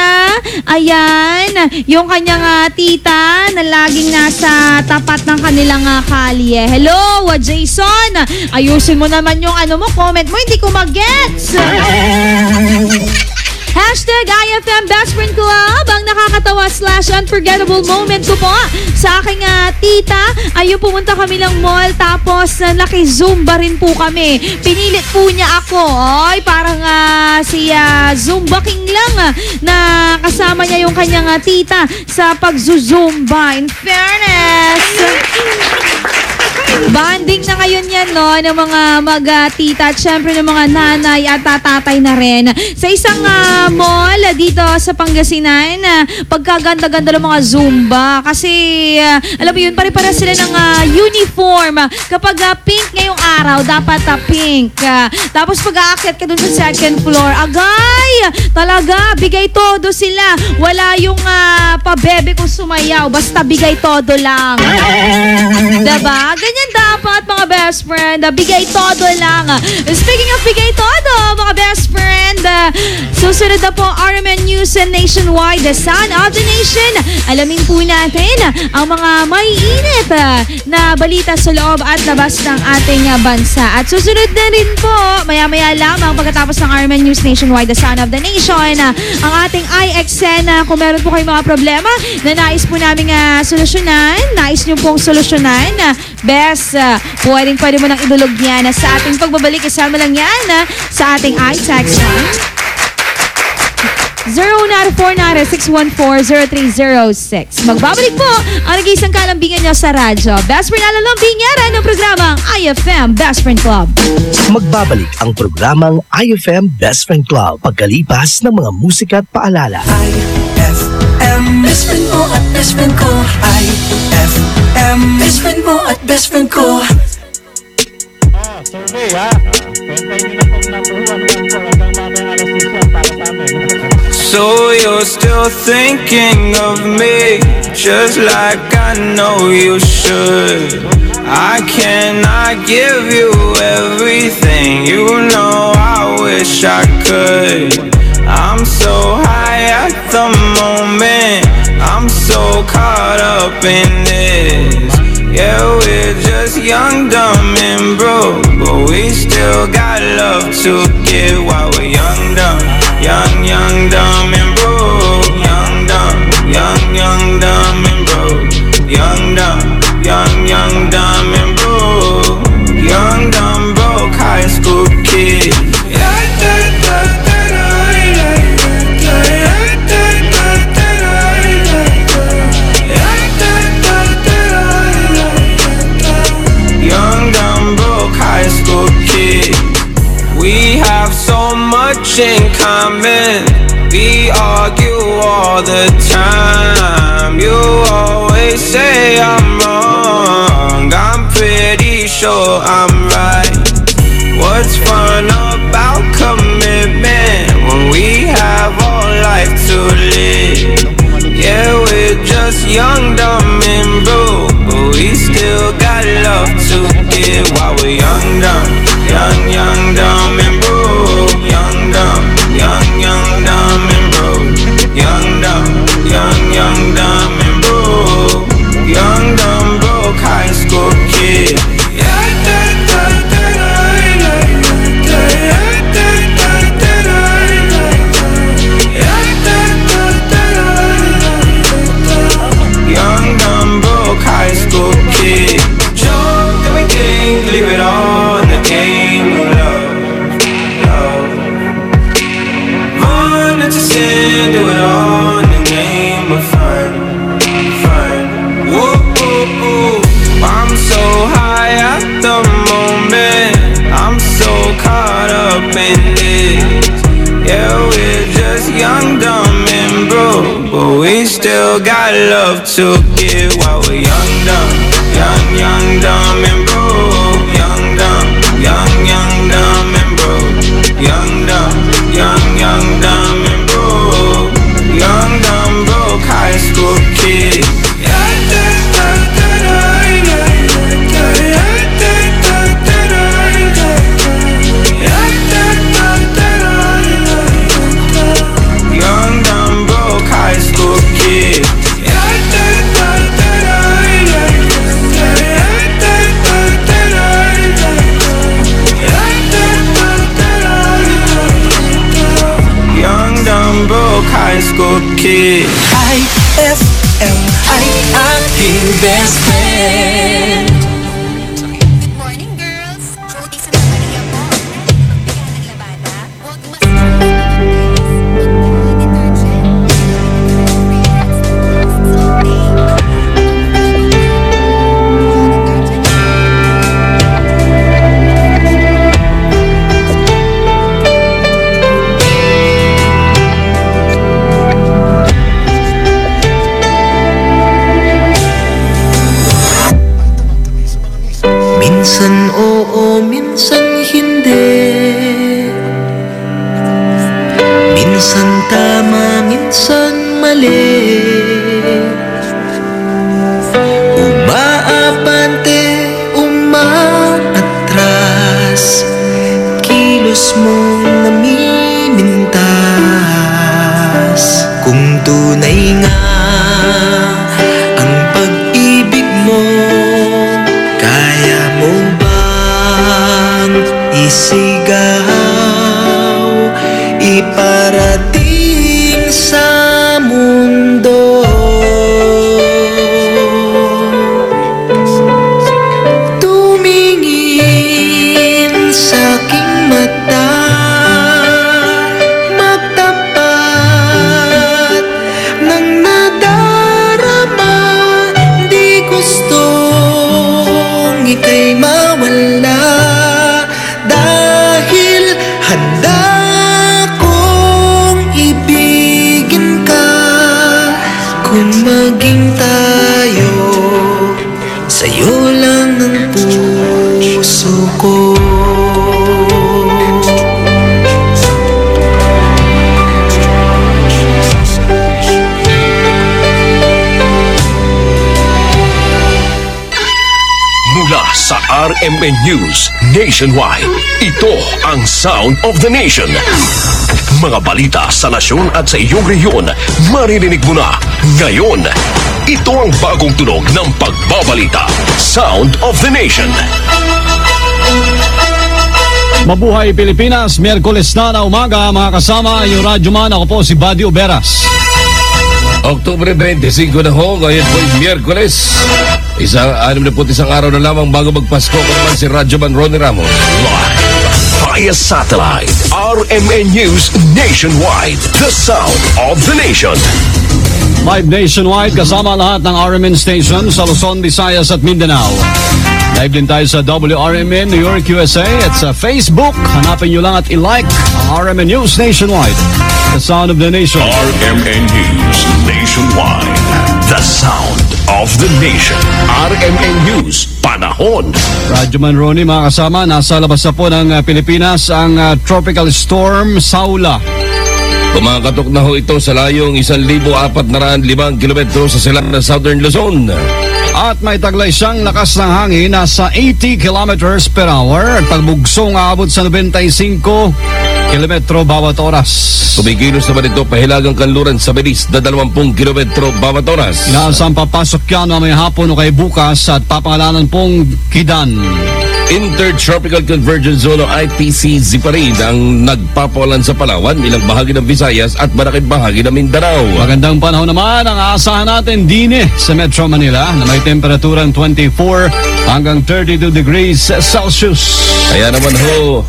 Ayan, yung kanyang tita na laging nasa tapat ng kanilang kalye. Hello, Jason. Ayusin mo naman yung comment mo, hindi ko mag-gets. Hashtag IFM Best Friend Club. Ang nakakatawa / unforgettable moment ko po sa aking tita ay yung pumunta kami ng mall tapos naki-zumba rin po kami. Pinilit po niya ako. Parang si Zumba King lang na kasama niya yung kanyang tita sa pag-zumba. In fairness, banding na ngayon yan, no, ng mga mag-tita at syempre ng mga nanay at tatay na rin. Sa isang mall dito sa Pangasinan, pagkaganda-ganda ng mga Zumba. Kasi, alam mo yun, pare-para sila ng uniform. Kapag pink ngayong araw, dapat pink. Tapos pag-aakyat ka dun sa second floor, agay! Talaga, bigay todo sila. Wala yung pabebe kung sumayaw. Basta bigay todo lang. Diba? Ganyan dapat, mga best friend. Bigay todo lang. Speaking of bigay todo, mga best friend, susunod na po RMN News Nationwide, the Son of the Nation. Alamin po natin ang mga maiinit na balita sa loob at labas ng ating bansa. At susunod na rin po, maya-maya lamang pagkatapos ng RMN News Nationwide, the Son of the Nation, ang ating IXN. Kung meron po kayong mga problema na nais po namin solusyonan, nais nyo pong solusyonan, best, pwede mo nang idulog yan sa ating pagbabalik. Isama lang yan sa ating iText 0949-614-0306. Magbabalik po ang nag-iisang kalambingan niyo sa radyo. Best Friend Alalang Bingera ng programang IFM Best Friend Club. Magbabalik ang programang IFM Best Friend Club pagkalipas ng mga musika at paalala. IFM Best Friend mo at Best Friend ko. IFM Best Friend mo at Best Friend ko. Survey Pwede nyo na pong number 1 hanggang mamaya alas 6 para sa amin. So you're still thinking of me, just like I know you should. I cannot give you everything, you know I wish I could. I'm so high at the moment, I'm so caught up in this. Yeah, we're just young, dumb, and broke, but we still got love to give while we're young, dumb, young, dumb, and broke. Young, dumb, young, dumb, and broke. Young, dumb, much in common. We argue all the time. You always say I'm wrong. I'm pretty sure I'm right. What's fun about commitment when we have all life to live? Yeah, we're just young, dumb, and broke, but we still got love to give while we're young, dumb, young, dumb, and broke. Young, dumb, dumb, and broke. Young, dumb, and broke. Young, dumb, broke high school kid. Young, dumb, broke high school kid. Jump, everything, leave it all in the game of love. Run into sin, do it all in the name of fun. Whoa, whoa, whoa. I'm so high at the moment. I'm so caught up in this. Yeah, we're just young, dumb, and broke, but we still got love to give while we're young, dumb, and broke. Young, dumb, and broke. Young, dumb, and broke. Young, dumb, broke high school kid. Young, dumb, broke high school kid. Young, dumb, broke high school kid. IFM, Aking best friend. Minsan oo, minsan hindi. Minsan tama, minsan mali. Umaabante, umaatras. Kilos mong namimintas. Kung tunay nga ang pag-ibig mo, kaya mo bang isigaw, iparating sa mundo? Tumingin sa aking mata, magtapat ng nadarama. Di gustong ika'y mawala, dahil handa kong ibigin ka. Kung maging tayo, sa'yo lang ang puso ko. Mula sa RMN News Nationwide, ito ang Sound of the Nation. Mga balita sa nasyon at sa iyong rehiyon, maririnig mo na ngayon. Ito ang bagong tunog ng pagbabalita. Sound of the Nation. Mabuhay Pilipinas, Miyerkules na umaga, mga kasama, yung radyoman, ako po si Buddy Oberas. Oktubre 25 na ho, ngayon po yung Miyerkules. 61 araw na lamang bago magpasko ko naman si Radyoman Ronnie Ramos. Live via satellite, RMN News Nationwide, the sound of the nation. Live nationwide kasama lahat ng RMN station sa Luzon, Visayas at Mindanao. Live din tayo sa WRMN New York, USA at sa Facebook. Hanapin nyo lang at i-like ang RMN News Nationwide, the sound of the nation. RMN News Nationwide, the sound of the nation. RMN News, panahon. Radyoman Ronnie, mga kasama, nasa labas na po ng Pilipinas ang Tropical Storm Saula. Kumakatok na ho ito sa layong 1,405 kilometro sa silangan ng Southern Luzon. At may taglay siyang lakas ng hangin nasa 80 kilometers per hour at pagbugsong aabot sa 95 kilometro bawat oras. Kumikilos naman ito pahilagang kanluran sa bilis na 20 kilometro bawat oras. Inaasang papasok yan mamaya hapon o kay bukas at papangalanan pong Kidan. Intertropical Convergence Zone o ITCZ pa rin ang nagpapawalan sa Palawan, ilang bahagi ng Visayas at malaking bahagi ng Mindanao. Magandang panahon naman ang aasahan natin din sa Metro Manila na may temperaturang 24 hanggang 32 degrees Celsius. Kaya naman ho,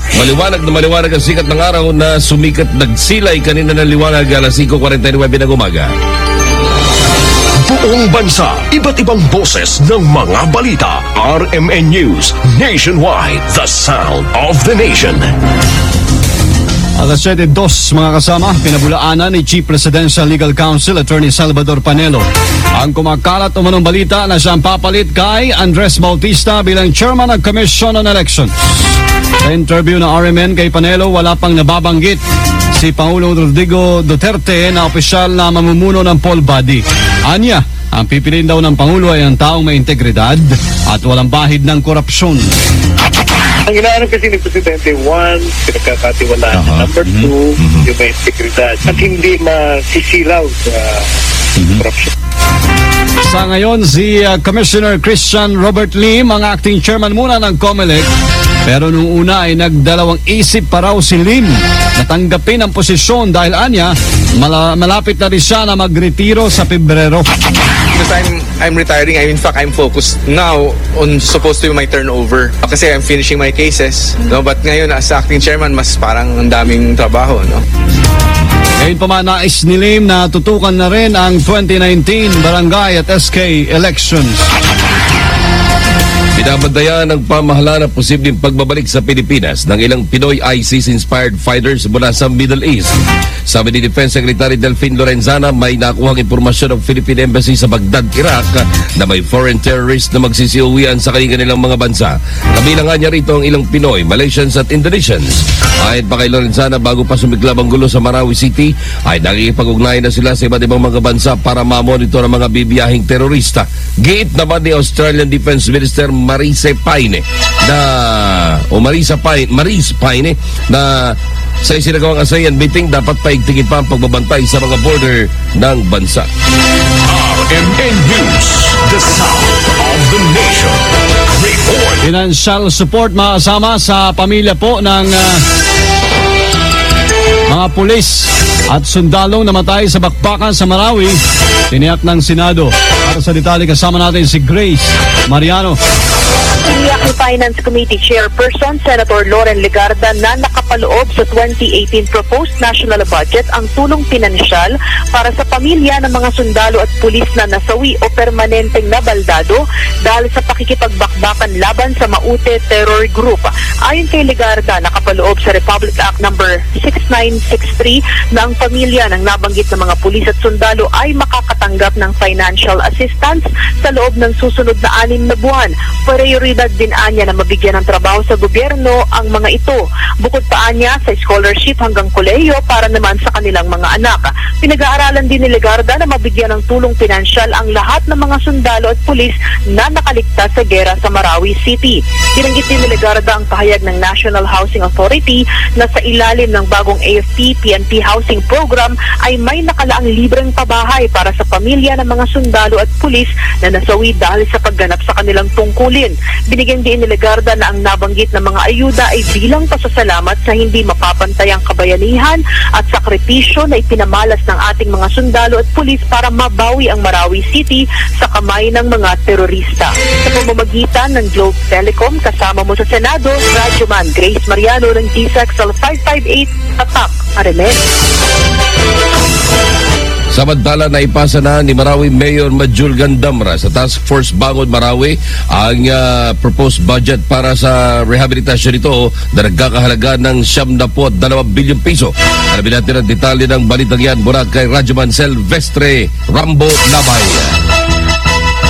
maliwanag ang sikat ng araw na sumikat nagsilay kanina ng liwanag alas 5:49 ng umaga. Buong bansa, iba't ibang boses ng mga balita. RMN News Nationwide, the sound of the nation. Alas 7:02 mga kasama, pinabulaanan ni Chief Presidential Legal Counsel Attorney Salvador Panelo ang kumakalat umanong balita na siyang papalit kay Andres Bautista bilang Chairman ng Commission on Elections. Sa interview ng RMN kay Panelo, wala pang nababanggit si Pangulong Rodrigo Duterte na opisyal na mamumuno ng poll body. Anya, ang pipiliin daw ng Pangulo ay ang taong may integridad at walang bahid ng korupsyon. Ang inaanong kasi ng Presidente, one, pinagkakatiwalaan. Number two, yung may integridad. At hindi masisilaw sa corruption. Sa ngayon, si Commissioner Christian Robert Lim ang acting chairman muna ng COMELEC. Pero nung una ay nagdalawang isip pa raw si Lim na tanggapin ang posisyon dahil anya, malapit na rin siya na magretiro sa Pebrero. Because I'm retiring, in fact, I'm focused now on supposed to be my turnover. Kasi I'm finishing my cases, no? But ngayon, as acting chairman, mas parang ang daming trabaho, no? Ngayon pa man, nais ni Lim na tutukan na rin ang 2019 barangay at SK elections. Binabantayan ng pamahalaan ang posibleng pagbabalik sa Pilipinas ng ilang Pinoy ISIS-inspired fighters mula sa Middle East. Sabi ni Defense Secretary Delfin Lorenzana, may nakuhang impormasyon ng Philippine Embassy sa Baghdad, Iraq na may foreign terrorists na magsisiuwian sa kanilang mga bansa. Kabilang nga niya rito ang ilang Pinoy, Malaysians at Indonesians. Ayon pa kay Lorenzana, bago pa sumiklab ang gulo sa Marawi City, ay nakikipag-ugnayan na sila sa iba't ibang mga bansa para mamonitor ang mga bibiyahing terorista. Giit naman ni Australian Defense Minister Marise Paine na sa isinagawang ASEAN meeting dapat paigtingin pa ang pagbabantay sa mga border ng bansa. RMN News, the sound of the nation. Report. Financial support makasama sa pamilya po ng mga pulis at sundalong namatay sa bakbakan sa Marawi, tiniyak ng Senado. Para sa detalye, kasama natin si Grace Mariano. Tiniyak ni Finance Committee Chairperson Senator Loren Legarda na nakapaloob sa 2018 proposed national budget ang tulong pinansyal para sa pamilya ng mga sundalo at pulis na nasawi o permanenteng nabaldado dahil sa pakikipagbakbakan laban sa Maute Terror Group. Ayon kay Legarda, nakapaloob sa Republic Act No. 6963 na ang pamilya ng nabanggit na mga pulis at sundalo ay makakatanggap ng financial assistance sa loob ng susunod na 6 na buwan. Prioridad din anya na mabigyan ng trabaho sa gobyerno ang mga ito. Bukod pa anya sa scholarship hanggang kolehiyo para naman sa kanilang mga anak. Pinag-aaralan din ni Legarda na mabigyan ng tulong pinansyal ang lahat ng mga sundalo at pulis na nakaligtas sa gera sa Marawi City. Binanggit din ni Legarda ang pahayag ng National Housing Authority na sa ilalim ng bagong AFP-PNP housing program ay may nakalaang libreng pabahay para sa pamilya ng mga sundalo at pulis na nasawi dahil sa pagganap sa kanilang tungkulin. Binigyan din ni Legarda na ang nabanggit na mga ayuda ay bilang pasasalamat sa hindi mapapantayang kabayanihan at sakripisyo na ipinamalas ng ating mga sundalo at pulis para mabawi ang Marawi City sa kamay ng mga terorista. Sa pamamagitan ng Globe Telecom, kasama mo sa Senado, Radyoman Grace Mariano ng GSXL 558 Tatak, Aremen. Samantala na ipasa na ni Marawi Mayor Majul Gandamra sa Task Force Bangon Marawi ang proposed budget para sa rehabilitasyon nito na nagkakahalaga ng 72 bilyon piso. Alamin natin ang detalye ng balitang yan mula kay Radyoman Silvestre Rambo Labay.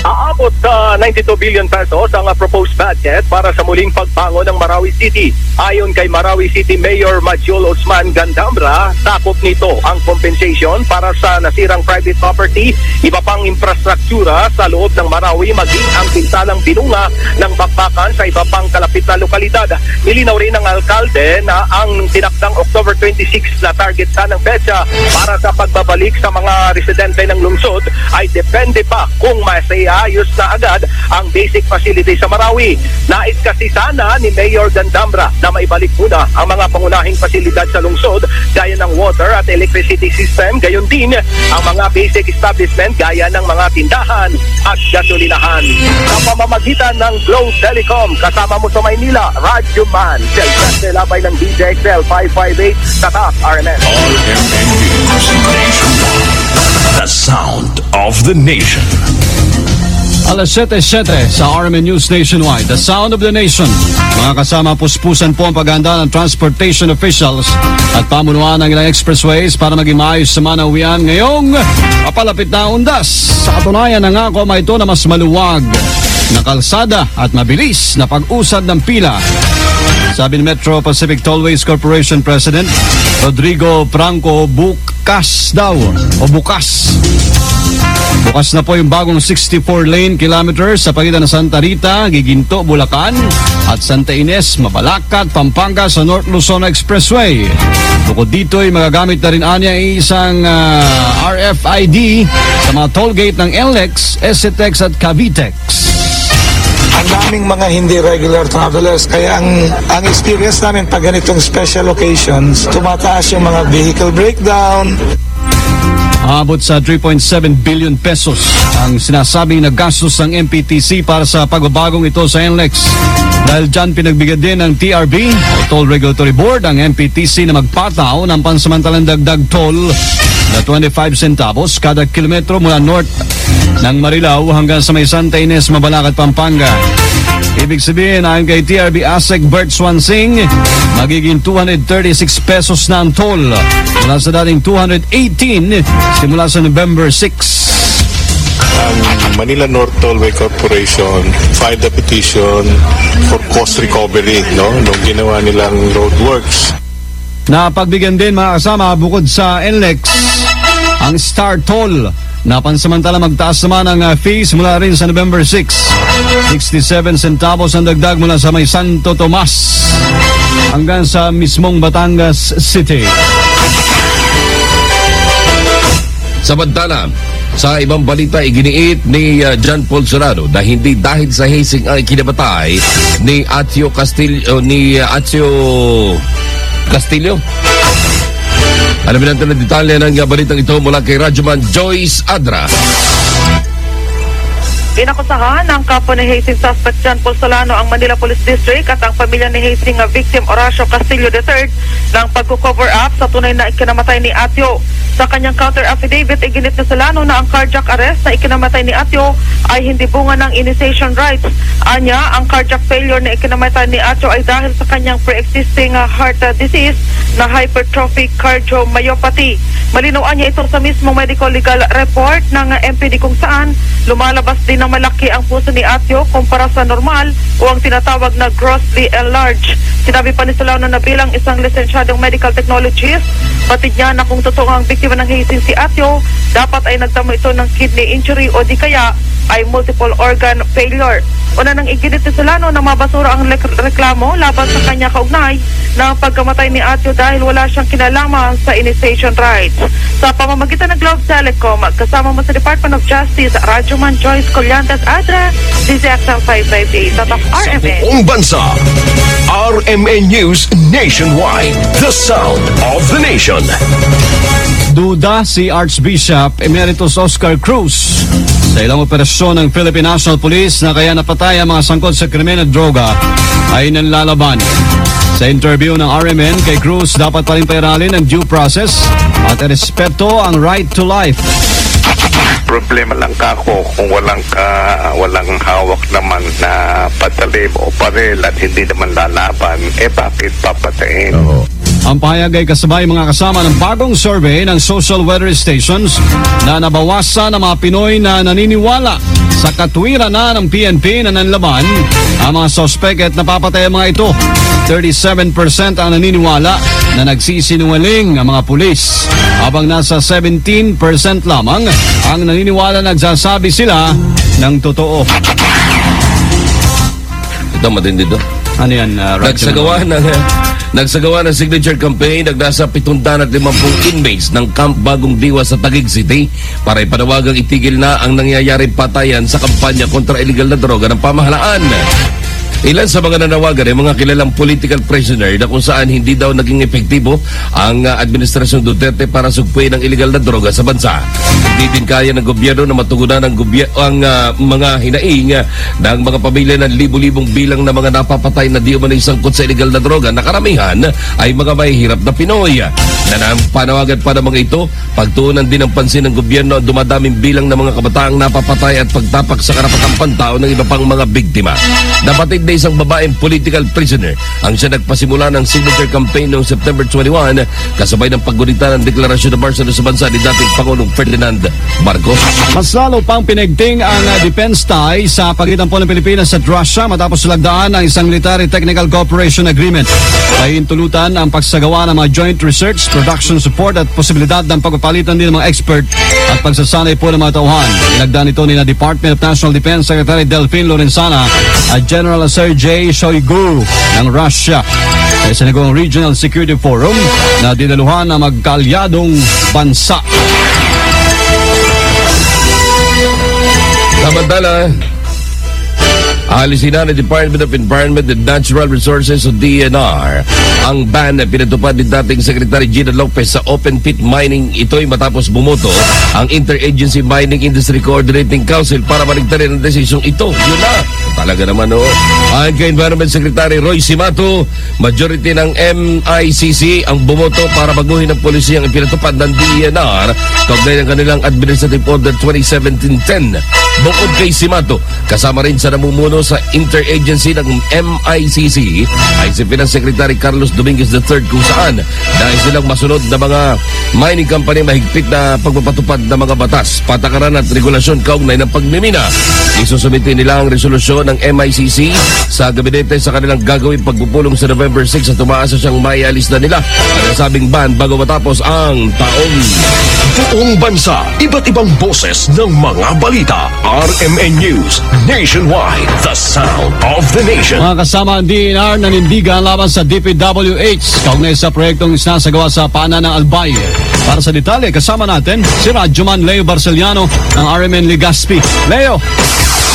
Aabot sa 92 billion pesos ang proposed budget para sa muling pagbangon ng Marawi City. Ayon kay Marawi City Mayor Majul Osman Gandamra, sakop nito ang compensation para sa nasirang private property, iba pang infrastruktura sa loob ng Marawi, maging ang pinsalang binunga ng bakbakan sa iba pang kalapit na lokalidad. Nilinaw rin ng alkalde na ang tinakdang October 26 na target sanang petsa para sa pagbabalik sa mga residente ng lungsod ay depende pa kung masayayos na agad ang basic facility sa Marawi. Nais kasi sana ni Mayor Gandamra na maibalik muna ang mga pangunahing pasilidad sa lungsod gaya ng water at electricity system, gayon din ang mga basic establishment gaya ng mga tindahan at gasolinahan. Sa pamamagitan ng Glow Telecom, kasama mo sa Maynila, Radyo Man, Silvestre Labay ng DJXL 558 sa TAP RMN. RMN News Nationwide. The sound of the nation. Alas 7:07 sa RMN News Nationwide, The Sound of the Nation. Mga kasama, puspusan po ang paghahanda ng transportation officials at pamunuan ng ilang expressways para maging maayos sa manawian ngayong papalapit na undas. Sa katunayan, nangako ito na mas maluwag na kalsada at mabilis na pag-usad ng pila. Sabi ni Metro Pacific Tollways Corporation President Rodrigo Franco, bukas na po yung bagong 64-lane kilometer sa pagitan ng Santa Rita, Giginto, Bulacan at Santa Ines, Mabalacat, Pampanga sa North Luzon Expressway. Bukod dito ay magagamit na rin anya isang RFID sa mga tollgate ng NLEX, SCTEX at Cavitex. Ang daming mga hindi regular travelers, kaya ang experience namin pag ganitong special occasions, tumataas yung mga vehicle breakdown. Abot sa 3.7 billion pesos ang sinasabing na gastos ng MPTC para sa pagbabagong ito sa NLEX. Dahil dyan pinagbigyan din ng TRB o Toll Regulatory Board ang MPTC na magpataw ng pansamantalang dagdag toll na 25 centavos kada kilometro mula north ng Marilao hanggang sa may Santa Ines, Mabalacat, Pampanga. Ibig sabihin, ayon kay TRB ASEC Bert Swansing, magiging 236 pesos na ang toll mula sa dating 218 simula sa November 6. Manila North Tollway Corporation filed a petition for cost recovery nung ginawa nilang roadworks. Napagbigyan din mga kasama, bukod sa NLEX, ang Star Toll na pansamantala magtaas naman ang fees mula rin sa November 6. 67 centavos ang dagdag mula sa may Santo Tomas hanggang sa mismong Batangas City. Samantala, sa ibang balita, iginiit ni John Paul Serrano na hindi dahil sa hazing ang kinabatay ni Acio Castillo, Alamin natin ang detalye ng balitang ito mula kay Radyoman Joyce Adra. Inakusahan ng kapo ni hazing suspect John Paul Solano ang Manila Police District at ang pamilya ni hazing victim Horacio Castillo III ng pagko-cover up sa tunay na ikinamatay ni Atio. Sa kanyang counter affidavit, iginit ni Solano na ang cardiac arrest na ikinamatay ni Atio ay hindi bunga ng initiation rights. Anya, ang cardiac failure na ikinamatay ni Atio ay dahil sa kanyang pre-existing heart disease na hypertrophic cardiomyopathy. Malinaw niya ito sa mismong medical legal report ng MPD kung saan lumalabas din na malaki ang puso ni Atio kumpara sa normal o ang tinatawag na grossly enlarged. Sinabi pa ni Solano na bilang isang lisensyadong medical technologist, batid niya na kung totoo ang biktima ng hazing si Atio, dapat ay nagtamo ito ng kidney injury o di kaya ay multiple organ failure. Una nang iginit ni Solano na mabasura ang reklamo laban sa kanya kaugnay ng pagkamatay ni Atio dahil wala siyang kinalaman sa initiation rights. Sa pamamagitan ng Globe Telecom, kasama mo sa Department of Justice, Radyoman Joyce Collantes Adra, DZXL 558, Tatak RMN. Buong bansa, RMN News Nationwide, the sound of the nation. Duda si Archbishop Emeritus Oscar Cruz Sa ilang operasyon ng Philippine National Police na kaya napatay ang mga sangkot sa krimen at droga ay nanlalaban. Sa interview ng RMN kay Cruz, dapat pa rin pairalin ang due process at respeto ang right to life. Problema lang kako kung walang hawak naman na patalim o baril at hindi naman lalaban, bakit papatayin? Ang pahayag ay kasabay mga kasama ng bagong survey ng social weather stations na nabawasan ng mga Pinoy na naniniwala sa katwiran na ng PNP na nanlaban ang mga sospek at napapatay ang mga ito. 37% ang naniniwala na nagsisinungaling ang mga pulis, habang nasa 17% lamang ang naniniwala nagsasabi sila ng totoo. Ito matindi to. Ano yan? Nagsagawa ng signature campaign, nasa 750 inmates ng Camp Bagong Diwa sa Taguig City para ipanawagang itigil na ang nangyayaring patayan sa kampanya kontra illegal na droga ng pamahalaan. Ilan sa mga nanawagan ay mga kilalang political prisoner na kung saan hindi daw naging epektibo ang administrasyon Duterte para sugpuin ang illegal na droga sa bansa. Hindi din kaya ng gobyerno na matugunan ang mga hinaing ng mga pamilya ng libu-libong bilang na mga napapatay na di umano'y sangkot sa illegal na droga na karamihan ay mga mahihirap na Pinoy. Panawagan pa ng mga ito, pagtuunan din ng pansin ng gobyerno ang dumadaming bilang ng mga kabataang napapatay at pagtapak sa karapatang pantao ng iba pang mga biktima. Napatid na isang babaeng political prisoner ang siya nagpasimula ng signature campaign noong September 21 kasabay ng paggunita ng deklarasyon ng Barcelona sa bansa ni dating Pangulong Ferdinand Marcos. Mas lalo pang pinigting ang defense tie sa pagitan po ng Pilipinas at Russia matapos lagdaan ang isang military technical cooperation agreement. Pahintulutan ang pagsagawa ng mga joint research, production support at posibilidad ng pagpapalitan din ng mga expert at pagsasanay po ng mga tauhan. Ilagdaan ito ni na Department of National Defense Secretary Delfin Lorenzana at General Sergei Shoigu ng Russia sa Sinagong Regional Security Forum na dinaluhan ng magkaalyadong bansa. Samantala, alisin na ng Department of Environment and Natural Resources o DNR ang ban na pinatupad ni dating Secretary Gina Lopez sa open pit mining. Ito'y matapos bumoto ang Interagency Mining Industry Coordinating Council para maligtarin ang desisyong ito. Yun na. Talaga naman Ayon kay Environment Secretary Roy Simato, majority ng MICC ang bumoto para baguhin ng polisiya ang pinatupad ng DNR kaugnay ng kanilang Administrative Order 2017-10. Bukod kay Simato, kasama rin sa namumuno sa interagency ng MICC ay si Finance Secretary Carlos Dominguez III kung saan dahil silang masunod na mga mining company mahigpit na pagpapatupad ng mga batas, patakaran at regulasyon kaugnay ng pagmimina. Isusumite nila ang resolusyon ng MICC sa gabinete sa kanilang gagawin pagpupulong sa November 6 at tumaasa siyang maialis na nila ang nasabing ban bago matapos ang taon. Buong bansa, iba't ibang boses ng mga balita. RMN News Nationwide, the sound of the nation. Mga kasama ang DNR nanindigan laban sa DPWH kaugnay sa proyektong isinasagawa sa paanan ng Albay. Para sa detalye, kasama natin si Radyoman Leo Barceliano ng RMN Legazpi. Leo!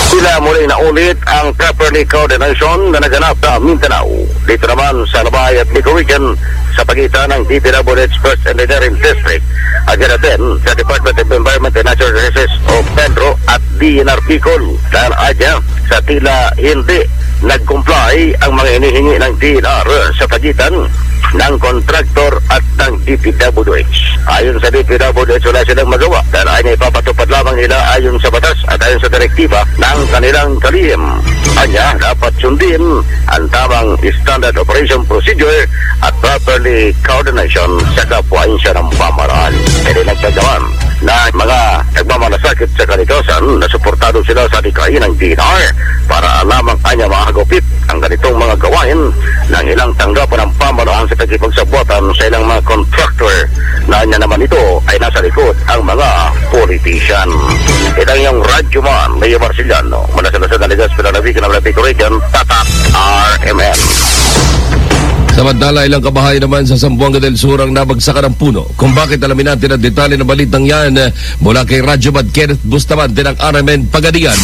Sila muli na ulit ang properly coordination na naganap sa Mindanao. Dito naman sa Albay at Mico Region sa pagitan ng DPWH First Engineering District at din sa Department of Environment and Natural Resources o Pedro at DNR Bicol. Dahil adya sa tila hindi nag-comply ang mga inihingi ng DNR sa pagitan ng kontraktor at ng DPWH. Ayon sa DPWH, wala silang magawa dahil ay ipapatupad lamang nila ayon sa batas at ayon sa direktiba ng kanilang kalihim. Kanya, dapat sundin ang tamang standard operation procedure at properly coordination sa kapwansya ng pamaraan. Kaya nagtagawan na mga nagmamalasakit sa kalikasan na suportado sila sa dikain ng DNR para lamang kanya makagupit ang ganitong mga gawain ng ilang tanggapan ng pamalaan sa pagkipagsabuatan sa ilang mga contractor na niya naman ito ay nasa likod ang mga politician. Ito ang iyong Radyoman Leo Barceliano mula sa National Legazpi na Navigan ng Mico Region, Tatak RMN. Samantala, ilang kabahayan naman sa Zamboanga del Sur ang nabagsakan ng puno. Kung bakit, alamin natin ang detalye ng balitang yan mula kay Radyo Bad Kenneth Bustamante ng RMN Pagadian.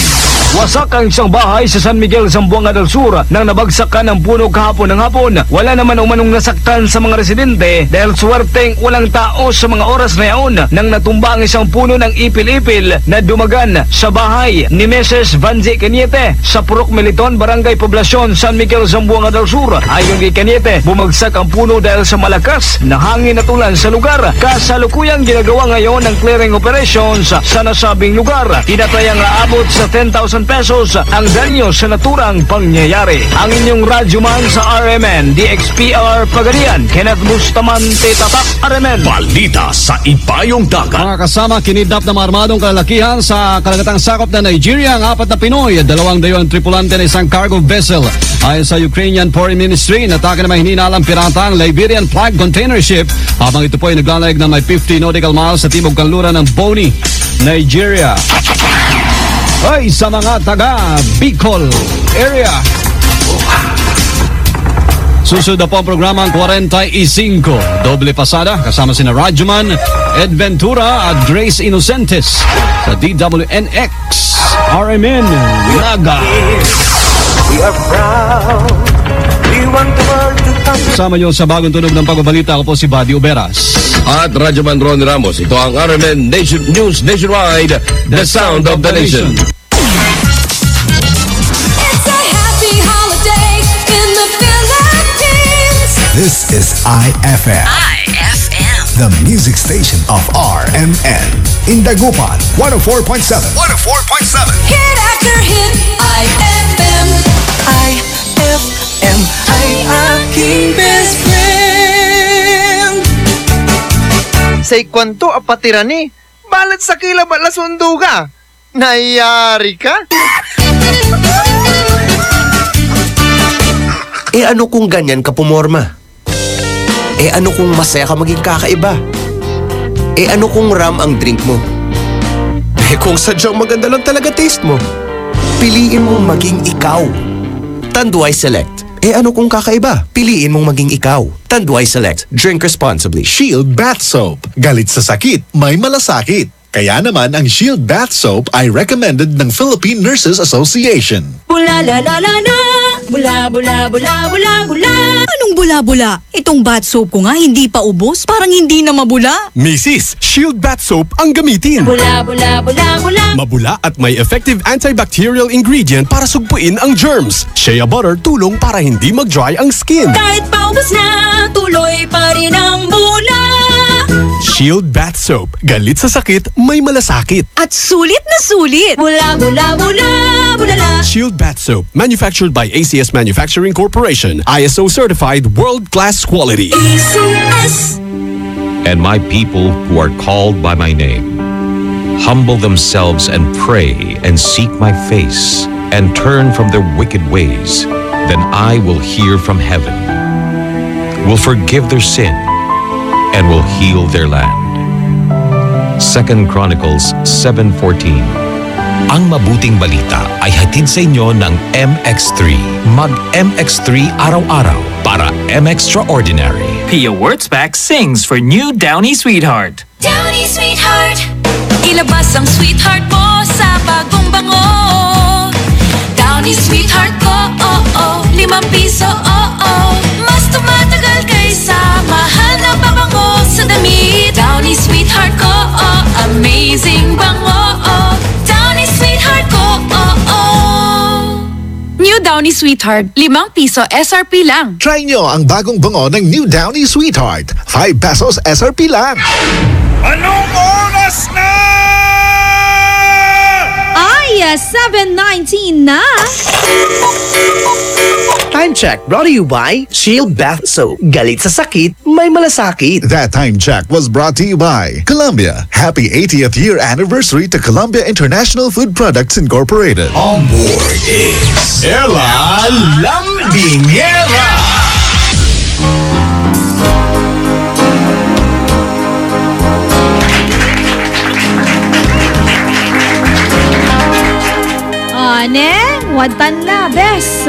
Wasak ang isang bahay sa San Miguel, Zamboanga del Sur nang nabagsakan ng puno kahapon ng hapon. Wala naman umanong nasaktan sa mga residente dahil swerteng walang tao sa mga oras na yaon nang natumba ang isang puno ng ipil-ipil na dumagan sa bahay ni Mrs. Vanji Cañete sa Purok Militon, Barangay Poblacion, San Miguel, Zamboanga del Sur. Ayon kay Cañete, bumagsak ang puno dahil sa malakas na hangin at ulan sa lugar. Kasalukuyang ginagawa ngayon ng clearing operations sa nasabing lugar. Tinatayang aabot sa 10,000 pesos ang danyo sa naturang pangyayari. Ang inyong radyoman sa RMN, DXPR Pagadian, Kenneth Bustamante, Tatak, RMN. Balita sa Ibayong Dagat. Mga kasama, kinidnap na mga armadong kalalakihan sa kalagatang sakop na Nigeria ang 4 na Pinoy, 2 dayuhang tripulante ng isang cargo vessel. Ayon sa Ukrainian Foreign Ministry, natake na may hininalang pirata ang Liberian flag container ship habang ito po ay naglalayag na may 50 nautical miles sa timog kanluran ng Boni, Nigeria. Ay, sa mga taga Bicol area. Susunod na po ang programang 45, doble pasada, kasama sina Radyoman, Ed Ventura at Grace Inocentes sa DWNX, RMN, Naga. We are proud. We want the world to come. Kasama nyo sa bagong tunog ng pagbabalita, ako po si Buddy Uberas. At Radyoman Ron Ramos, ito ang RMN Nation News Nationwide, the sound of the nation. This is IFM. The music station of RMN. In Dagupan, 104.7. 104.7. Hit after hit. IFM. IFM ay aking best friend. Say kwanto apatirani. Balat sa kila balasundo ka. Nayari ka? Ano kung ganyan ka pumorma? Ano kung masaya ka maging kakaiba? Ano kung ram ang drink mo? Kung sadyang maganda lang talaga taste mo, piliin mong maging ikaw. Tanduay Select. Ano kung kakaiba? Piliin mong maging ikaw. Tanduay Select. Drink responsibly. Shield Bath Soap. Galit sa sakit, may malasakit. Kaya naman ang Shield Bath Soap ay recommended ng Philippine Nurses Association. Bula la la la la. Bula bula bula bula bula. Anong bula-bula? Itong bath soap ko nga hindi pa ubos, parang hindi na mabula. Mrs. Shield Bath Soap ang gamitin. Bula bula bula bula. Mabula at may effective antibacterial ingredient para sugpuin ang germs. Shea butter tulong para hindi mag-dry ang skin. Kahit paubos na, tuloy pa rin ang bula. Shield Bath Soap. Galit sa sakit, may malasakit. At sulit na sulit. Bula bula bula bula la. Shield Bath Soap. Manufactured by ACS Manufacturing Corporation. ISO certified world-class quality. ACS. And my people who are called by my name humble themselves and pray and seek my face and turn from their wicked ways, then I will hear from heaven, will forgive their sin, and will heal their land. 2 Chronicles 7:14. Ang mabuting balita ay hatid sa inyo ng MX3. Mag-MX3 araw-araw para M-Extraordinary. Pia Wurtzbach sings for new Downy Sweetheart. Downy Sweetheart. Ilabas ang sweetheart mo sa bagong bango. Downy Sweetheart ko, oh oh. 5 piso, oh oh. Mas tumatagal kaysa mahal na pabango sa damit. Downy Sweetheart ko, oh. Amazing bango, oh. Downy Sweetheart ko, oh oh. New Downy Sweetheart, 5 piso SRP lang. Try nyo ang bagong bango ng New Downy Sweetheart. 5 pesos SRP lang. Anong oras na? Ay, 7:19 na. Time check brought to you by Shield Bath Soap. Galit sa sakit, may malasakit. That time check was brought to you by Columbia. Happy 80th year anniversary to Columbia International Food Products Incorporated. On board is Ella Lambingera. Ane, watan la, bes.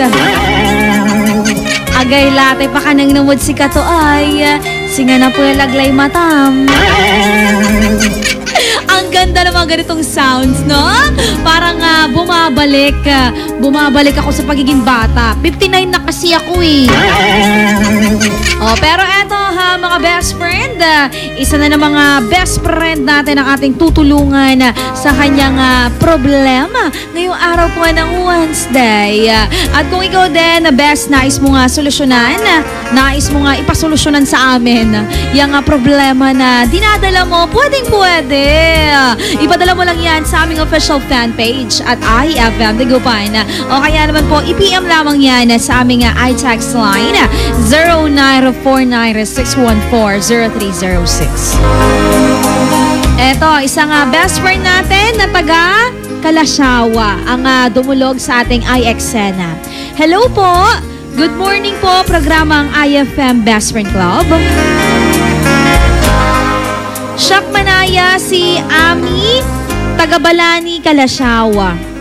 Agay late pa ka nang namod si Kato ay. Singa na po yung laglay matam. Ang ganda naman ganitong sounds, no? Parang bumabalik ako sa pagiging bata. 59 na kasi ako eh. Pero eto ha, mga best friend, isa na ng mga best friend natin ang ating tutulungan sa kanyang problema ngayong araw po ng Wednesday. At kung ikaw din, best, nais mo nga solusyonan, nais mo nga ipasolusyonan sa amin yung problema na dinadala mo, pwede. Ipadala mo lang yan sa aming official fan page at IFM Dagupan. O kaya naman po, i-PM lamang yan sa aming iText line 0949-614-0306. Eto, isang best friend natin na taga Kalasyawa ang dumulog sa ating iExena. Hello po! Good morning po, programang IFM Best Friend Club. Shak Manaya, si Ami, taga-Balani, Kalasyawa.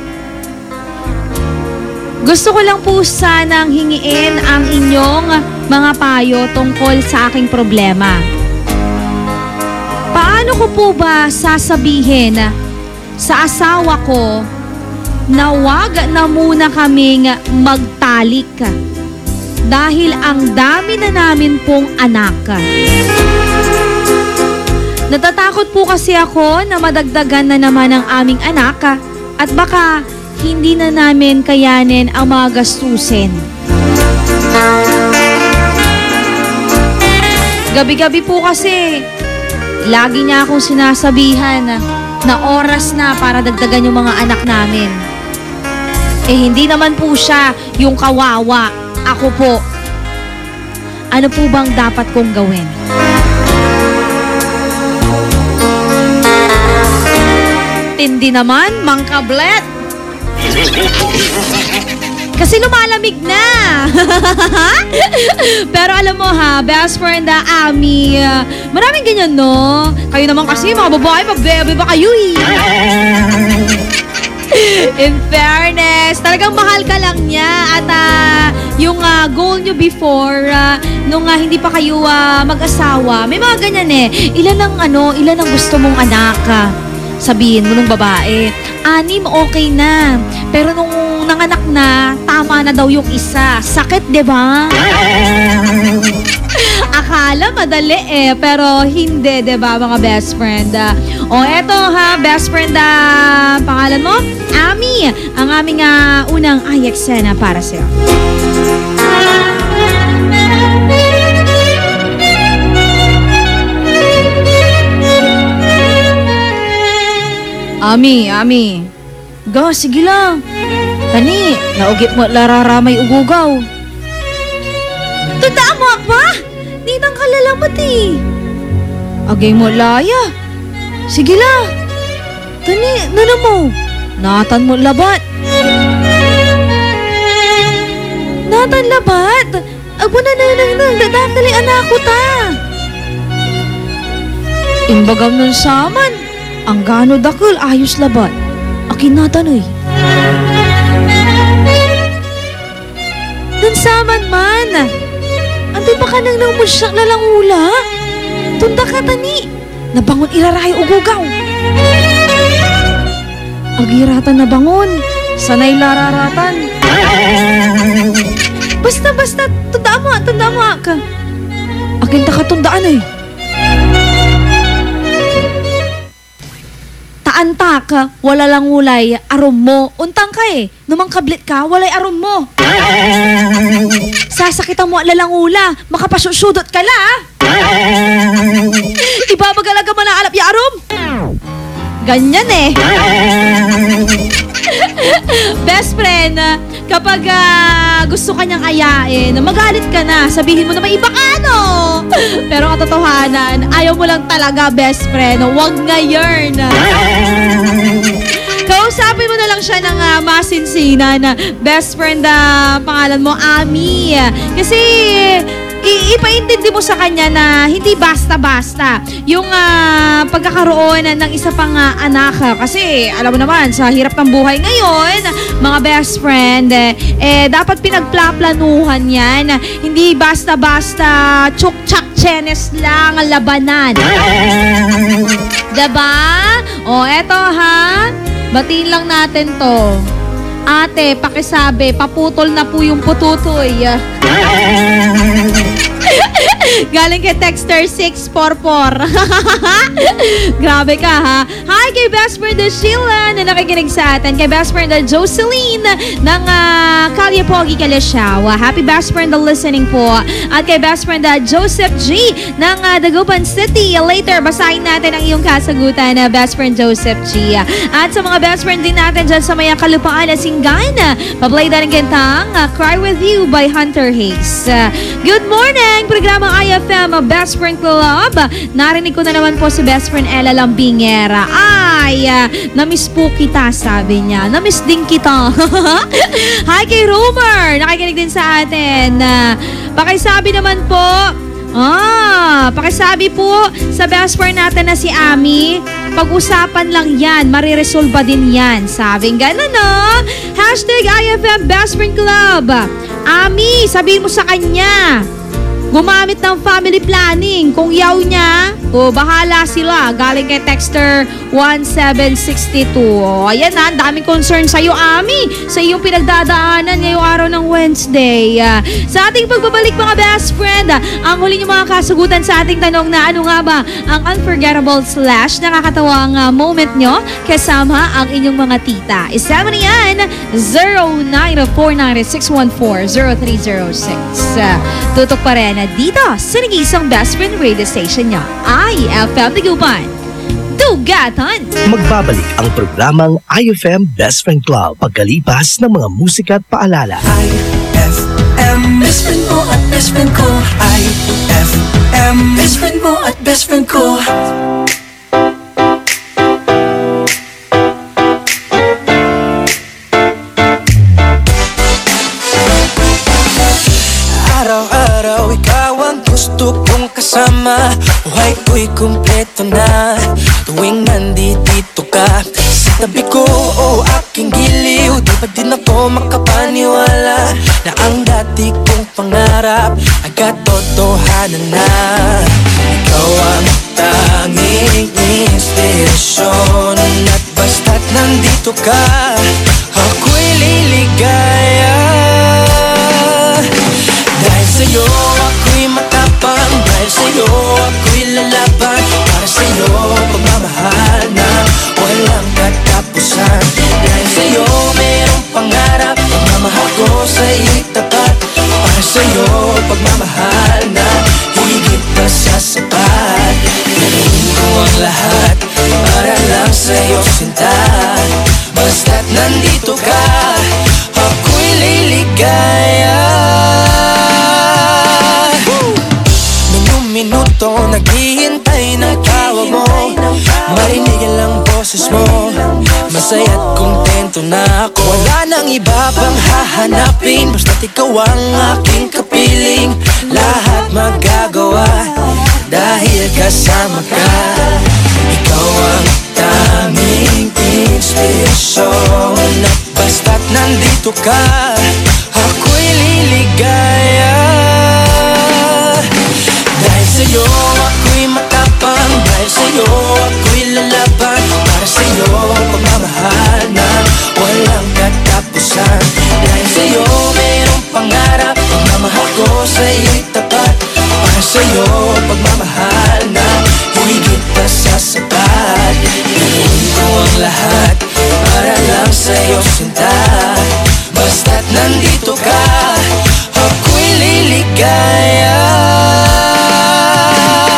Gusto ko lang po sanang hingiin ang inyong mga payo tungkol sa aking problema. Paano ko po ba sasabihin sa asawa ko na wag na muna kaming magtalik dahil ang dami na namin pong anak? Natatakot po kasi ako na madagdagan na naman ang aming anak at baka hindi na namin kayanin ang mga gastusin. Gabi-gabi po kasi, lagi niya akong sinasabihan na oras na para dagdagan yung mga anak namin. Hindi naman po siya yung kawawa. Ako po. Ano po bang dapat kong gawin? Tindi naman, Mang Kablet. Kasi lumalamig na. Pero alam mo ha, best friend Ami, maraming ganyan, no? Kayo naman kasi, mga babae, mabebe ba kayo eh? In fairness, talagang mahal ka lang niya. At yung goal nyo before, nung hindi pa kayo mag-asawa, may mga ganyan eh. Ilan ang gusto mong anak? Sabihin mo nung babae, 6, okay na. Pero nung nanganak na, tama na daw yung isa. Sakit, diba? Akala madali pero hindi, diba mga best friend? Eto ha, best friend, pangalan mo? Ami, ang aming unang iExena para sa'yo. Ami. Ga, sige lang. Kani, naugip mo lararamay ugugaw. Tandaan mo pa? Di nang kalalamat eh. Agay mo laya. Sige lang. Kani, nana mo? Natan mo labat. Natan labat? Agbo na dadakali anak ko ta. Imbagam nun saman. Ang gano dakil, ayos labat. Akin natanoy. Dansaman man. Antoy pa ka nang musyak lalang ula. Tunda ka tani. Nabangon iraray ugugaw. Agiratan na bangon. Sanay lararatan. Basta, tunda mo ka. Akin ta katundaan eh. Antak, wala lang ulay, arom mo. Untang ka numang kablit ka, walay arom mo. Sasakitan mo lalang ula, makapasusudot ka la. Ibabagalaga man na alap ya arom. Ganyan Best friend, kapag gusto ka niyang ayain, magalit ka na, sabihin mo na may iba ka, no? Pero katotohanan, ayaw mo lang talaga, best friend. Huwag ngayon. Kausapin mo na lang siya ng masinsinan. Best friend, pangalan mo, Ami. Kasi ipaintindi mo sa kanya na hindi basta-basta yung pagkakaroon ng isa pang anak. Kasi alam mo naman, sa hirap ng buhay ngayon, mga best friend, dapat pinagplaplanuhan yan. Hindi basta-basta chuk-chak-chenes lang ang labanan. Diba? O, eto ha, batiin lang natin to. Ate, pakisabi, paputol na po yung pututoy. Galing kay Texter 644. Grabe ka ha. Hi kay best friend Sheila na nakikinig sa atin. Kay best friend Jocelyn ng Kalyapogi, Kalasyawa. Happy best friend listening po. At kay best friend Joseph G ng Dagupan City. Later, basahin natin ang iyong kasagutan na best friend Joseph G. At sa mga best friend din natin dyan sa Maya Kalupaan na Singgan, paplay na ng kantang Cry With You by Hunter Hayes. Good morning! Programa IFM Best Friend Club. Narinig ko na naman po si best friend Ella Lambingera. Ay, namiss po kita, sabi niya. Namiss din kita. Hi kay Romer. Nakikinig din sa atin. Pakisabi naman po, pakisabi po sa best friend natin na si Ami, pag-usapan lang yan, mariresolba din yan. Sabing gano'n, no? Hashtag IFM Best Friend Club. Ami, sabihin mo sa kanya, gumamit ng family planning. Kung yaw niya, bahala sila. Galing kay Texter 1762. Ayan na, daming concern sa'yo, Ami. Sa iyong pinagdadaanan ngayong araw ng Wednesday. Sa ating pagbabalik, mga best friend, ang huli niyo mga kasagutan sa ating tanong na ano nga ba ang unforgettable / nakakatawang moment nyo kasama ang inyong mga tita. Isama na yan, 0949-614-0306. Tutok pa rin dito sa nag-iisang best friend radio station niya, IFM Dagupan. Dugatan! Magbabalik ang programang IFM Best Friend Club pagkalipas ng mga musika at paalala. IFM Best Friend mo at best friend ko. IFM Best Friend mo at best friend ko. Araw-araw ikaw ang gusto kong kasama. Buhay ko'y kumpleto na tuwing nandito ka sa tabi ko o aking giliw. Di ba din ako makapaniwala na ang dati kong pangarap ay katotohanan na. Ikaw ang tanging inspirasyon at basta't nandito ka, ako'y liligaya. Dahil sa'yo ako'y matapang, dahil sa'yo ako'y lalaban, para sa'yo pagmamahal na walang katapusan. Dahil sa'yo mayroong pangarap, pagmamahal ko sa'yo'y tapat, para sa'yo pagmamahal na higit pa sa sapat. Gawin ko ang lahat para lang sa'yo sinta, basta't nandito ka, ako'y liligaya. Minuto naghihintay ng tawag mo, marinig lang boses mo, masaya't kontento na ako. Wala nang iba pang hahanapin, basta't ikaw ang aking kapiling. Lahat magagawa dahil kasama ka. Ikaw ang tanging inspirasyon at basta't nandito ka, ako'y liligaya. Dahil sa'yo ako'y matapang, dahil sa'yo ako'y lalaban, para sa'yo pagmamahal na walang katapusan. Dahil sa'yo mayroong pangarap, pagmamahal ko sa'yo'y tapat, para sa'yo pagmamahal na higit pa sa sapat. Gawin ko ang lahat para lang sa'yo sinta, basta't nandito ka, ako'y liligaya.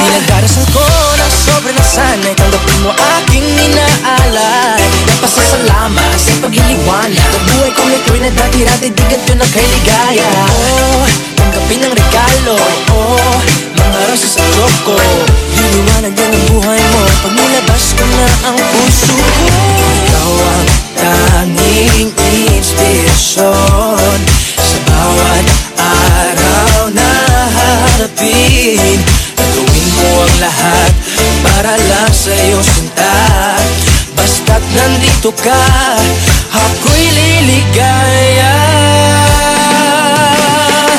Pinagdarasal ko ng sobrang nasanay, tanggapin mo aking inaalay. Nagpasasalamat sa pagliliwanag, ang buhay kong ito'y na dati-dati di ganito nagkailigaya. Tanggapin ang regalo, mga rosas sa ko. Hiniwanag yan ang buhay mo pag nilabas ko na ang puso ko. Ikaw ang tanging inspirasyon sa bawat araw na harap nandito ka, ako'y liligaya.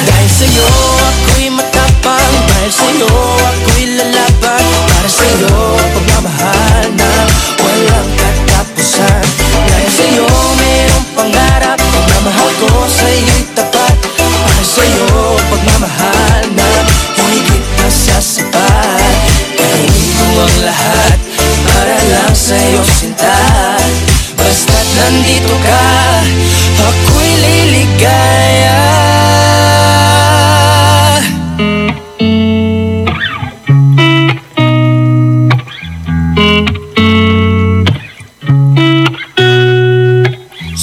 Dahil sa'yo ako'y matapang, dahil sa'yo ako'y lalaban, para sa'yo pagmamahal na walang katapusan. Dahil sa'yo mayroong pangarap, pagmamahal ko sa'yo'y tapat, para sa'yo pagmamahal na higit na sa sapat. Gagawin ko ang lahat para lang sa'yo sinta. Basta't nandito ka, ako'y liligaya.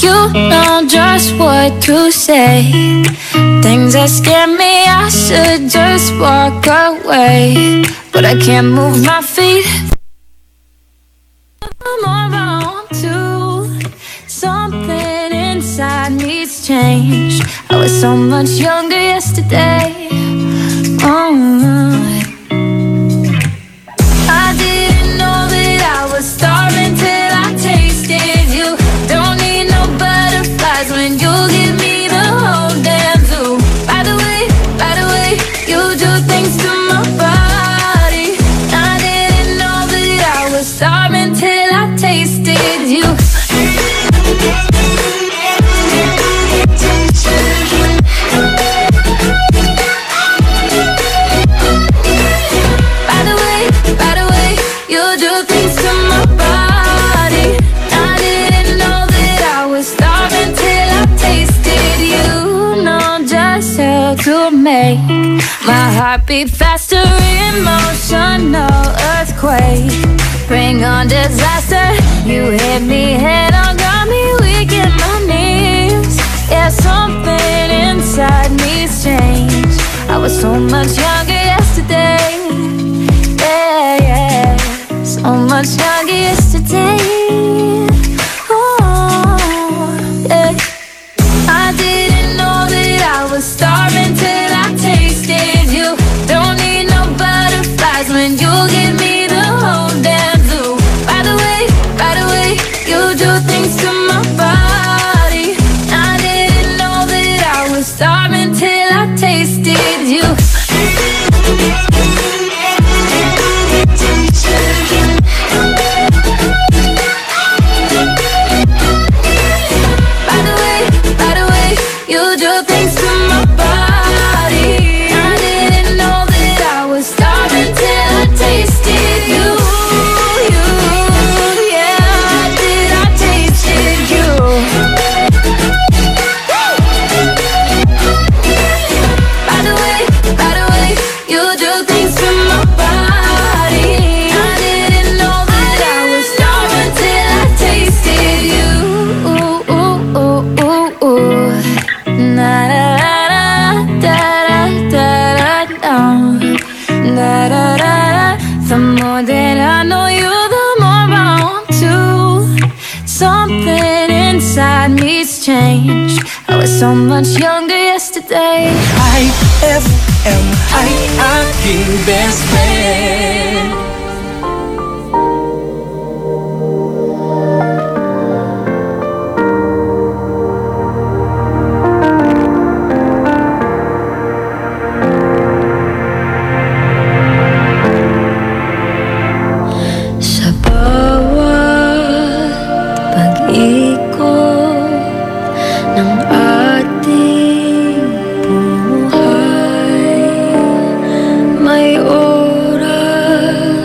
You know just what to say. Things that scare me, I should just walk away, but I can't move my feet. More I want to. Something inside needs change. I was so much younger yesterday. I didn't know that I was starving till I tasted you. Don't need no butterflies when you give me the whole damn zoo. By the way, you do things to my body. I didn't know that I was starving till I tasted you. By the way, you do things to my body. I didn't know that I was starving till I tasted you. Know just how to make my heart beat faster. Emotional earthquake, bring on disaster. You hit me head on, got me weak in my knees. Yeah, something inside needs change. I was so much younger yesterday. Yeah, so much younger yesterday. Oh, yeah. I didn't know that I was starving till I tasted you. Don't need no butterflies when you give me the whole damn zoo. By the way, you do things to my body. I didn't know that I was starving till I tasted you. By the way, you do things to my body. I didn't know that I was starving till I tasted you. Yeah, did I tasted you? By the way, you do things to my body. I didn't know that I was starving till I tasted you. Na da da da da da. The more that I know you, the more I want to. Something inside needs change. I was so much younger yesterday. IFM, ay aking best friend. Sa bawat pag-ikot ng ating buhay, may oras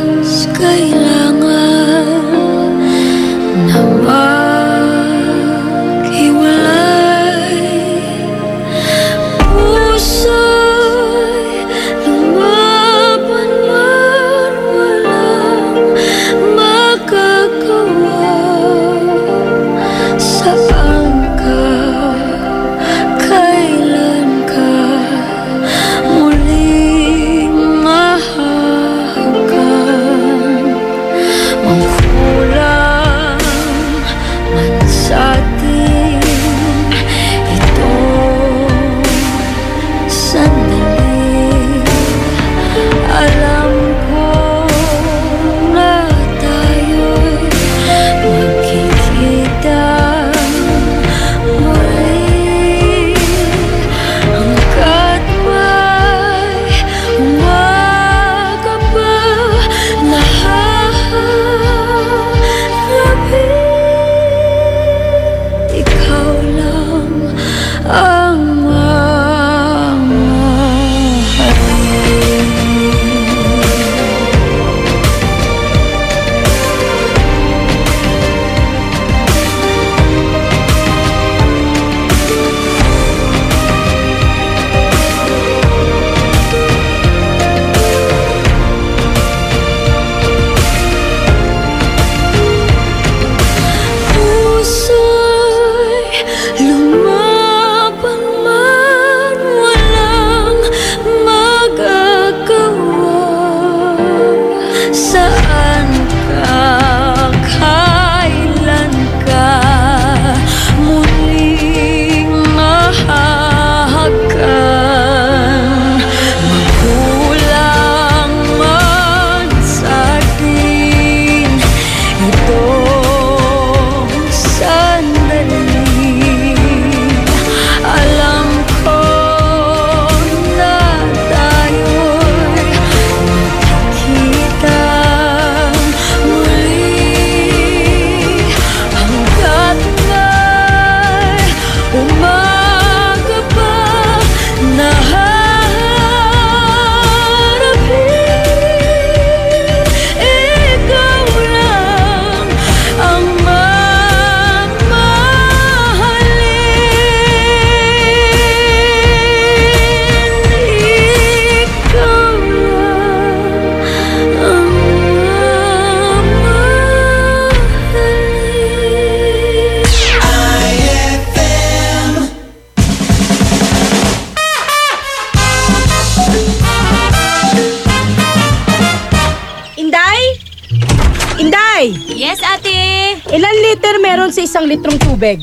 liter meron sa 1 litrong tubig?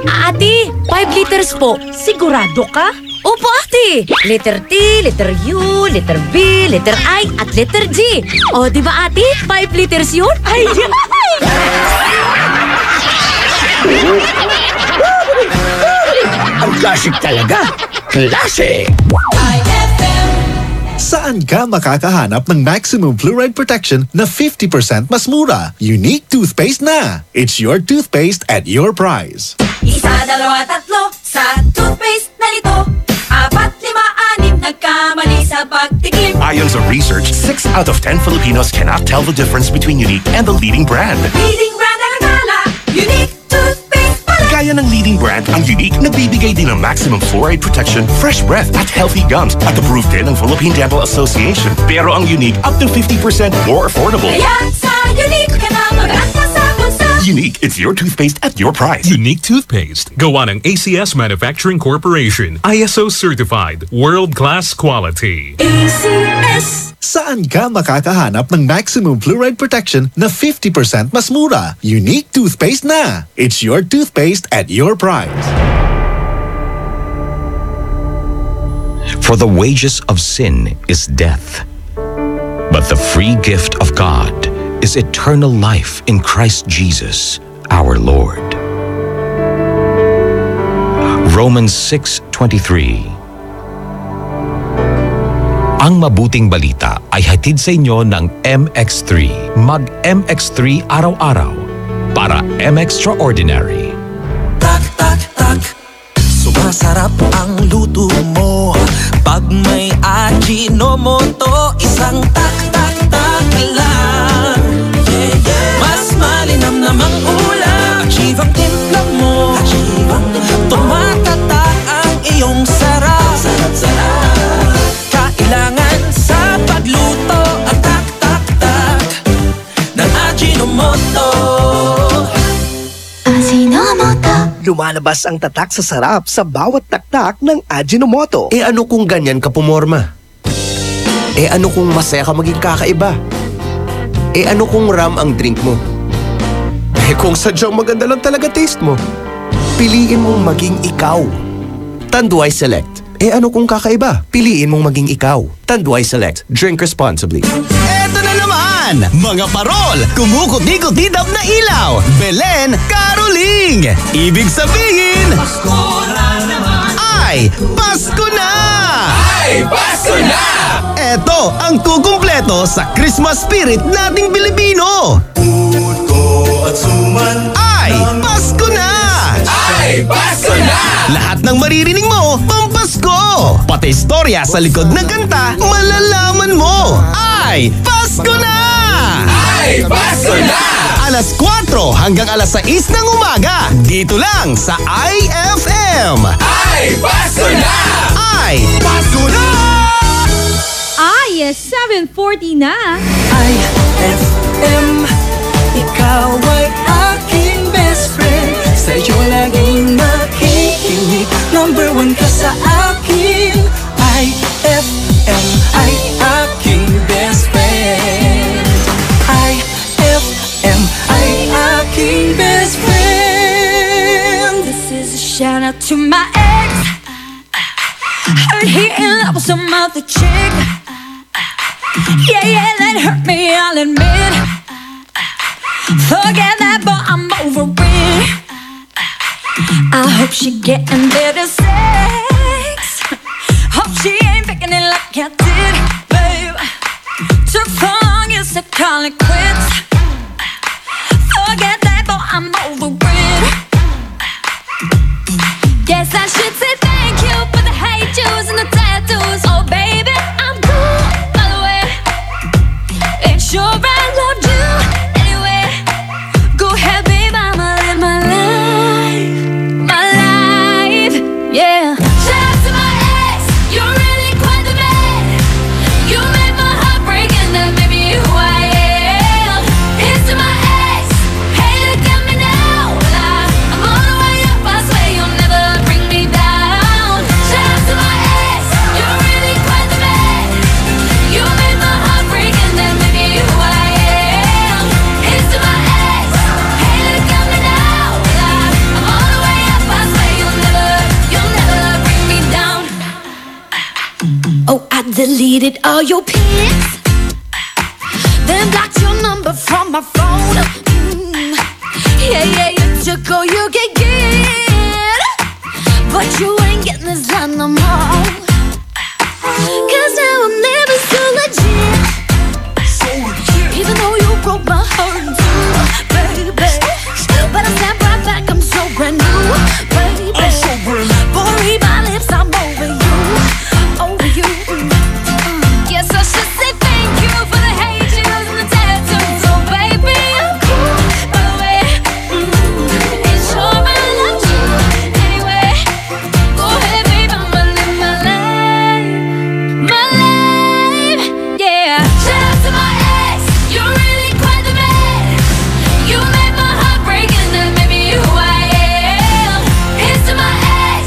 Ate, 5 liters po. Sigurado ka? Opo, ate. Letter T, letter U, letter B, letter I, at letter G. O, di ba ate? 5 liters yun? Ay, Ang classic talaga. Classic! Saan ka makakahanap ng maximum fluoride protection na 50% mas mura? Unique toothpaste na! It's your toothpaste at your price. 1, 2, 3 sa toothpaste na ito. 4, 5, 6 nagkamali sa pagtikim. Ayon sa research, 6 out of 10 Filipinos cannot tell the difference between Unique and the leading brand. Leading brand ang akala, Unique toothpaste pala. Gaya ng leading brand, ang Unique nagbibigay din ng maximum fluoride protection, fresh breath at healthy gums at approved din ng Philippine Dental Association. Pero ang Unique up to 50% more affordable. Kaya sa Unique ka na mag-ata sa bulsa. Unique, it's your toothpaste at your price. Unique toothpaste. Gawa ng ACS Manufacturing Corporation. ISO certified. World-class quality. ACS. Saan ka makakahanap ng maximum fluoride protection na 50% mas mura? Unique toothpaste na! It's your toothpaste at your price. For the wages of sin is death, but the free gift of God is eternal life in Christ Jesus, our Lord. Romans 6:23. Ang mabuting balita ay hatid sa inyo ng MX3. Mag-MX3 araw-araw para M-Extraordinary. Tak, tak, tak. Sumasarap ang luto mo pag may Ajinomoto. Isang tak, tak, tak lang. Yeah, yeah. Mas malinam namang ulam. Achieve ang timpla mo. Tumatatak ang iyong sarap. Sarap, sarap. Kailangan sa pagluto ang tak, tak, tak ng Ajinomoto. Lumalabas ang tatak sa sarap sa bawat taktak ng Ajinomoto. Ano kung ganyan ka pumorma? Ano kung masaya ka maging kakaiba? Ano kung ram ang drink mo? Kung sadyang maganda lang talaga taste mo, piliin mong maging ikaw. Tanduay Select. Ano kung kakaiba? Piliin mong maging ikaw. Tanduay Select. Drink responsibly. Eto na naman! Mga parol! Kumukuti-kutidap na ilaw! Belen Caroling! Ibig sabihin... Pasko na naman! Ay! Pasko na! Ay! Pasko na! Eto ang kukumpleto sa Christmas spirit nating Pilipino! Puto at suman Ay! Pasko na! Ay! Pasko na! Lahat ng maririnig mo, pampasko! Pati istorya sa likod ng kanta, malalaman mo! Ay! Pasko na! Ay! Pasko na! Alas 4 hanggang alas 6 ng umaga, dito lang sa IFM! Ay! Pasko na! Ay! Pasko na! Ay, 7:40 na. IFM, ikaw ay aking best friend. Sa'yo laging makikinig. Number 1 ka sa akin. IFM ay aking best friend. IFM ay aking best friend. This is a shout out to my ex. Heard he in love with some other chick. Yeah, yeah, that hurt me, I'll admit. Forget that, but I'm over it. I hope she getting better sex. Hope she ain't picking it like I did, babe. Took so long, you said call it quits. Forget that, but I'm over it. Guess I should say thank you for the hate juice and the tattoos. Oh baby, I'm cool, by the way. Ain't sure I loved you anyway. Go ahead, babe, I'ma live my life, yeah. deleted all your pics, then blocked your number from my phone. Yeah, you took all you could get, but you ain't getting this done no more. Cause now I'm never so legit, even though you broke my heart too, baby. But I snap right back, I'm so brand new, baby. Boy, read my lips, I'm over you, over you. Yes, I should say thank you for the haters and the tattoos, oh baby. By the way, it's sure I love you anyway. Go ahead, baby, I'ma live my life, yeah. Shout out to my ex, you're really quite the man. You made my heart break and that made me who I am. Here's to my ex,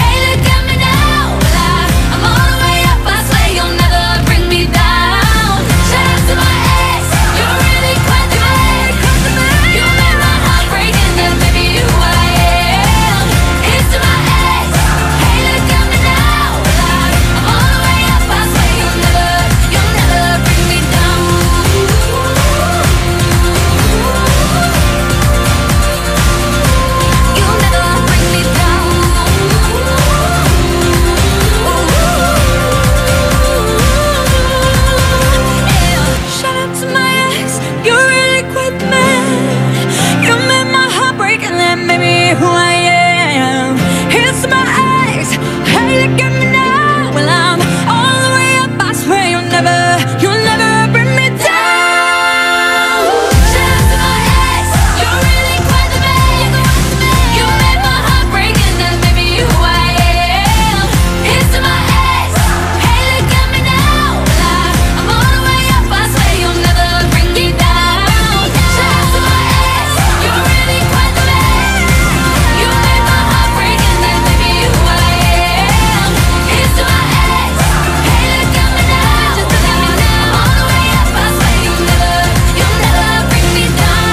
hey look at me now. Well, I'm all the way up, I swear you'll never bring me down. Shout out to my ex, you're really quite the man. You made my heart break and that made me who I am. Here's to my ex, hey look at me now. Well, I'm all the way up, I swear you'll never bring me down. You'll never bring me down. Shout out to my ex, you're really quite the man. You made my heart break and that made me who I am. Here's to my ex, hey look at me now. Well, I'm all the way up, I swear you'll never bring me down. Shout out to my ex, you're really quite the man. You made my heart break and that made me who I am. Here's to my ex, hey look at me now. Well, I'm all the way up, I swear you'll never bring me down. Shout out to my ex, you're really quite the man. You made my heart break and that made me who I am. Here's to my ex, hey look at me now. Just look at me now. All the way up, I swear you'll never bring me down.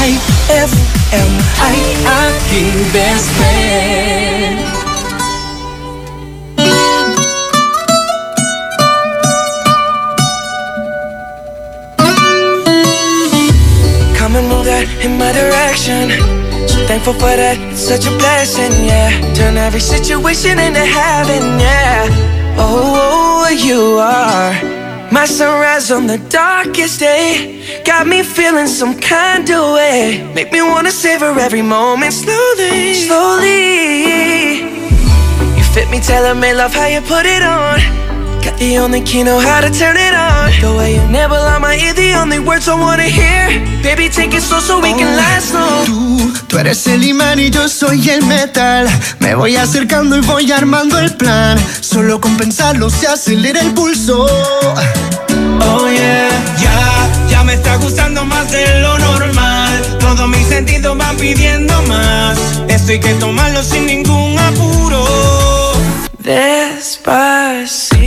IFM, ay aking best friend. Come and move that in my direction. So thankful for that, it's such a blessing, yeah. Turn every situation into heaven, yeah. Oh, you are my sunrise on the darkest day. Got me feeling some kind of way. Make me wanna savor every moment slowly, slowly. You fit me, tailor-made, love how you put it on. Got the only key, know how to turn it on. The way you never lie my ear, the only words I wanna hear. Baby, take it slow so we can last long. Tú eres el imán y yo soy el metal. Me voy acercando y voy armando el plan. Solo con pensarlo se acelera el pulso. Oh yeah, ya me está gustando más de lo normal. Todos mis sentidos van pidiendo más. Esto hay que tomarlo sin ningún apuro. Despacito,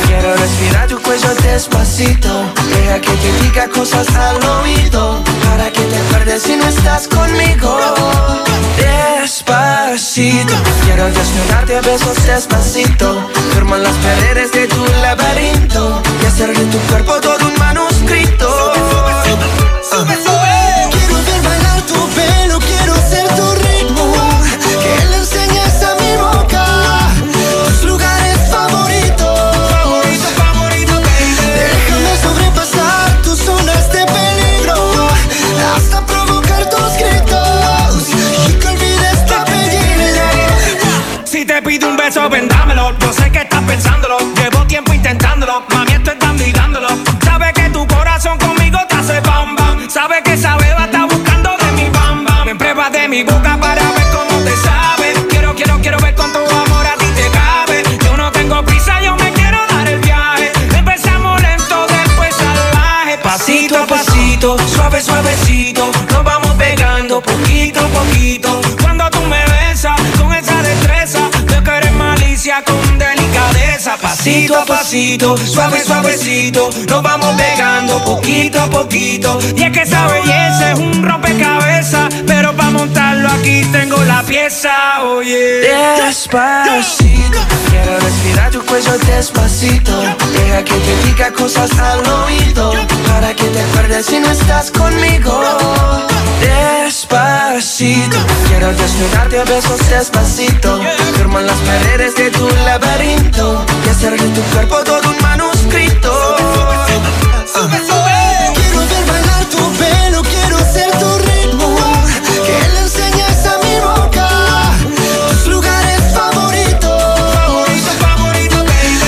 quiero respirar tu cuello despacito. Deja que te diga cosas al oído, para que te acuerdes si no estás conmigo. Despacito, quiero desnudarte a besos despacito. Firmo en las paredes de tu laberinto y hacer de tu cuerpo todo un manuscrito. Sube, sube. Quiero ver bailar tu pelo, quiero ser tu ritmo. Que le enseñes a mi boca tus lugares favoritos. Favorito, baby. Déjame sobrepasar tus zonas de peligro, hasta provocar tus gritos y que olvides tu apellido. Si te pido un beso, vendámelo. Yo sé que estás pensándolo. Llevo tiempo intentándolo. Mami, esto es dando y dándolo. Sabes que tu corazón conmigo te hace bam bam. Sabes que esa beba está buscando de mi bam bam. Me pruebas de mi boca para ver cómo te sabe. Quiero ver cuánto amor a ti te cabe. Yo no tengo prisa, yo me quiero dar el viaje. Empezamos lento, después salvaje. Pasito a pasito, suave, suavecito. Nos vamos pegando poquito a poquito. Cuando tú me besas con esa destreza, veo que eres malicia con delicadeza. Pasito Pasito a pasito, suave suavecito, nos vamos pegando poquito a poquito. Y es que esa belleza es un rompecabezas, pero para montarlo aquí tengo la pieza, oye. Despacito, quiero respirar tu cuello despacito. Deja que te diga cosas al oído, para que te acuerdes si no estás conmigo. Despacito, quiero desnudarte a besos despacito. Firmo las paredes de tu laberinto y hacer de tu cuerpo todo un manuscrito. Quiero ver bailar tu pelo, quiero ser tu ritmo, que le enseñes a mi boca tus lugares favoritos.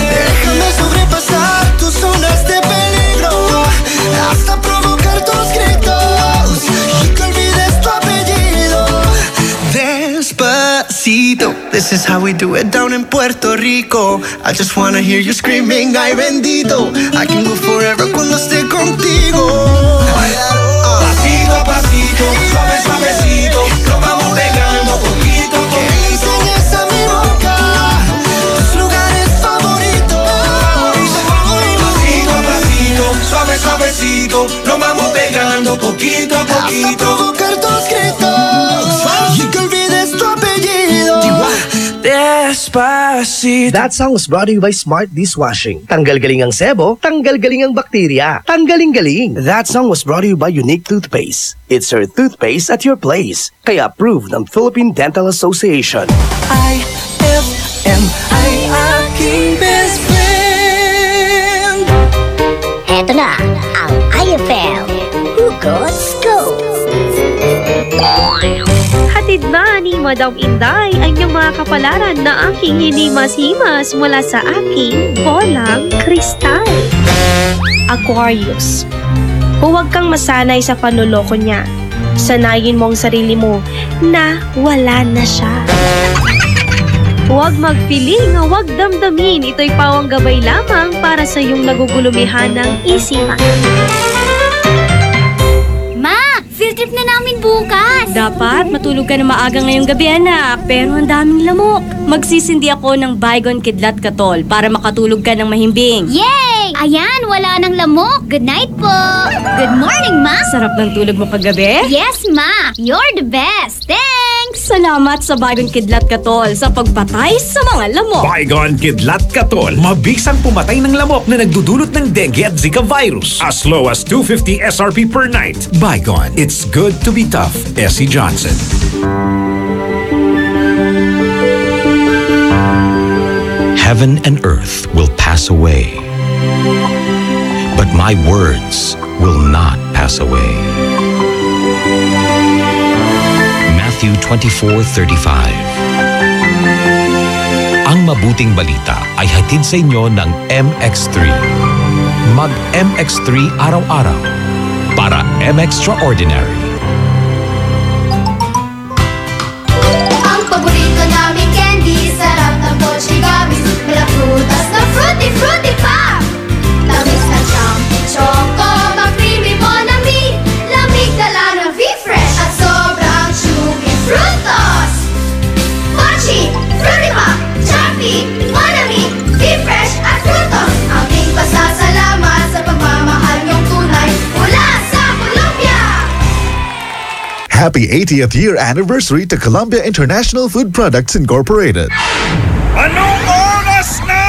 Déjame sobrepasar tus zonas de peligro, hasta provocar tus gritos y que olvides tu apellido. Despacito, this is how we do it down in Puerto Rico. I just wanna hear you screaming, ay bendito. I can go forever cuando esté contigo. Pasito a pasito, suave suavecito, nos vamos pegando poquito a poquito. Que le enseñes a mi boca tus lugares favoritos. Pasito a pasito, suave suavecito, nos vamos pegando poquito a poquito. Hasta provocar tus gritos y que olvides tu apellido. Despacito. That song was brought to you by Smart Dishwashing. Tanggal-galing ang sebo, tanggal-galing ang bakterya. Tanggaling-galing. That song was brought to you by Unique Toothpaste. It's your toothpaste at your place. Kaya approved ng Philippine Dental Association. IFM ay aking best friend. Eto na ang IFM Hugot Scoop. Hatid na ni Madam Inday ang iyong mga kapalaran na aking hinimas-himas mula sa aking bolang kristal. Aquarius, huwag kang masanay sa panloloko niya. Sanayin mo ang sarili mo na wala na siya. Huwag magpiling, huwag damdamin. Ito'y pawang gabay lamang para sa iyong nagugulumihan ng isipan. Field trip na namin bukas. Dapat matulog ka na maaga ngayong gabi, anak. Pero ang daming lamok. Magsisindi ako ng Baygon Kidlat Katol para makatulog ka ng mahimbing. Yay! Ayan, wala nang lamok. Good night po. Good morning, Ma. Sarap ng tulog mo kagabi? Yes, Ma. You're the best. Thanks. Salamat sa Baygon Kidlat Katol sa pagpatay sa mga lamok. Baygon Kidlat Katol. Mabisang pumatay ng lamok na nagdudulot ng dengue at Zika virus. As low as 250 SRP per night. Baygon. It's good to be tough. Essie Johnson. Heaven and earth will pass away, but my words will not pass away. Matthew 24:35. Ang mabuting balita ay hatid sa inyo ng MX3. Mag MX3 araw-araw para M-Extraordinary. Ang paborito namin candy, sarap ng Pochigami. Mula prutas na fruity, fruity pa! Tamis na champi, choco, ma-creamy Monami. Lamig dala ng V-Fresh at sobrang chewy frutos. Pochi, fruity pa, champi, Monami, V-Fresh at frutos. Aming pasasalamat sa pagmamahal niyong tunay mula sa Colombia. Happy 80th year anniversary to Columbia International Food Products Incorporated. Anong oras na?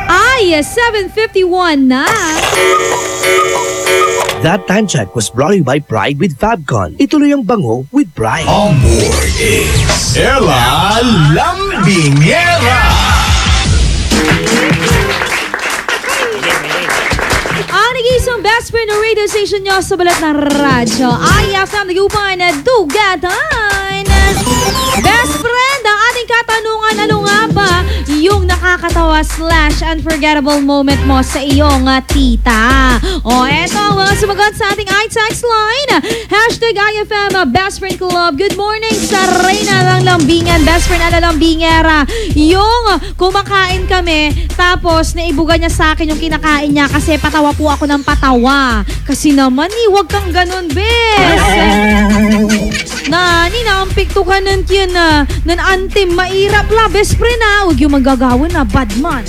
Ay, 7:51 na. That time check was brought to you by Pride with Fabcon. Ituloy ang bango with Pride. On board is Ella Lambingera. Ang nag-iisang best friend ng radio station nyo sa balat ng radyo. IFM Nag-upan na Dugatan. Best friend, ang ating katanungan, ano nga ba yung nakakatawa /unforgettable moment mo sa iyong tita. O, eto ang mga sumagot sa ating iText line. #IFM Best Friend Club. Good morning sa Reyna ng Lambingan. Best friend na Lambingera. Yung kumakain kami, tapos naibuga niya sa akin yung kinakain niya kasi patawa po ako ng patawa. Kasi naman, huwag kang ganun, bes. Nani, naampik to ka nun yun nan antim, mairap la, best friend huwag yung magagawin bad man.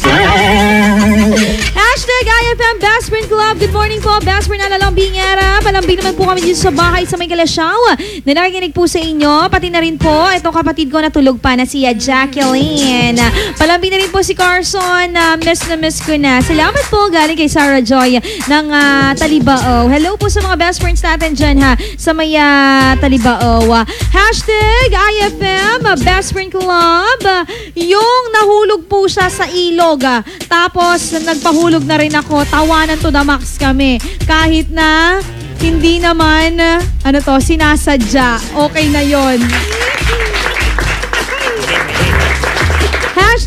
#IFM Best Friend Club. Good morning po, best friend na Lambingera. Palambing naman po kami dito sa bahay sa may Kalasyaw. Nanakikinig po sa inyo, pati na rin po itong kapatid ko na tulog pa na si Jacqueline. Palambing na rin po si Carson, miss ko na. Salamat po galing kay Sarah Joy ng Talibao. Hello po sa mga best friends natin dyan sa may Talibao. #IFM Best Friend Club. Yung nahulog po siya sa ilog. Tapos nagpahulog na rin ako. Tawanan to the max kami. Kahit na hindi naman sinasadya. Okay na yon.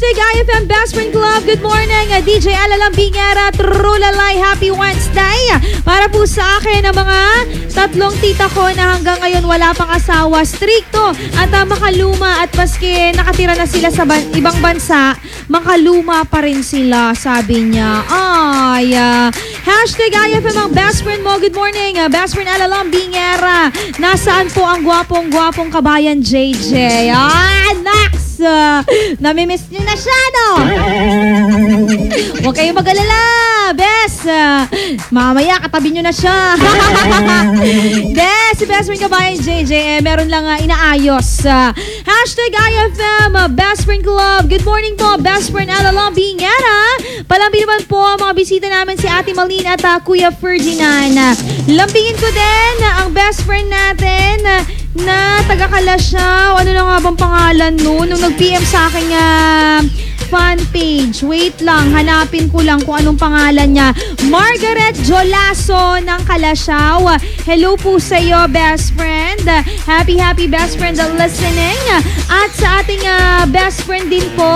#IFM Best Friend Club. Good morning, DJ Alalambingera, Trulalay, happy Wednesday. Para po sa akin ang mga 3 tita ko na hanggang ngayon wala pang asawa, stricto at makaluma, at maski nakatira na sila sa ibang bansa, makaluma pa rin sila, sabi niya. Ay, #IFM ang best friend mo. Good morning, best friend Alalambingera. Nasaan po ang gwapong kabayan JJ? Nax! Namimiss niyo na siya, no? Huwag kayong mag-alala, bes. Mamaya, katabi niyo na siya. Si best friend kabayan JJ, meron lang inaayos. #IFM Best Friend Club. Good morning po, best friend Alalambingera. Palambi naman po mga bisita namin si Ate Malin at Kuya Ferdinand. Lambingin ko din ang best friend natin na taga-Kalasyaw. Ano na nga bang pangalan nun? Nung nag-PM sa akin fan page. Wait lang, hanapin ko lang kung anong pangalan niya. Margaret Jolaso ng Kalasyaw. Hello po sa iyo, best friend. Happy best friend listening. At sa ating best friend din po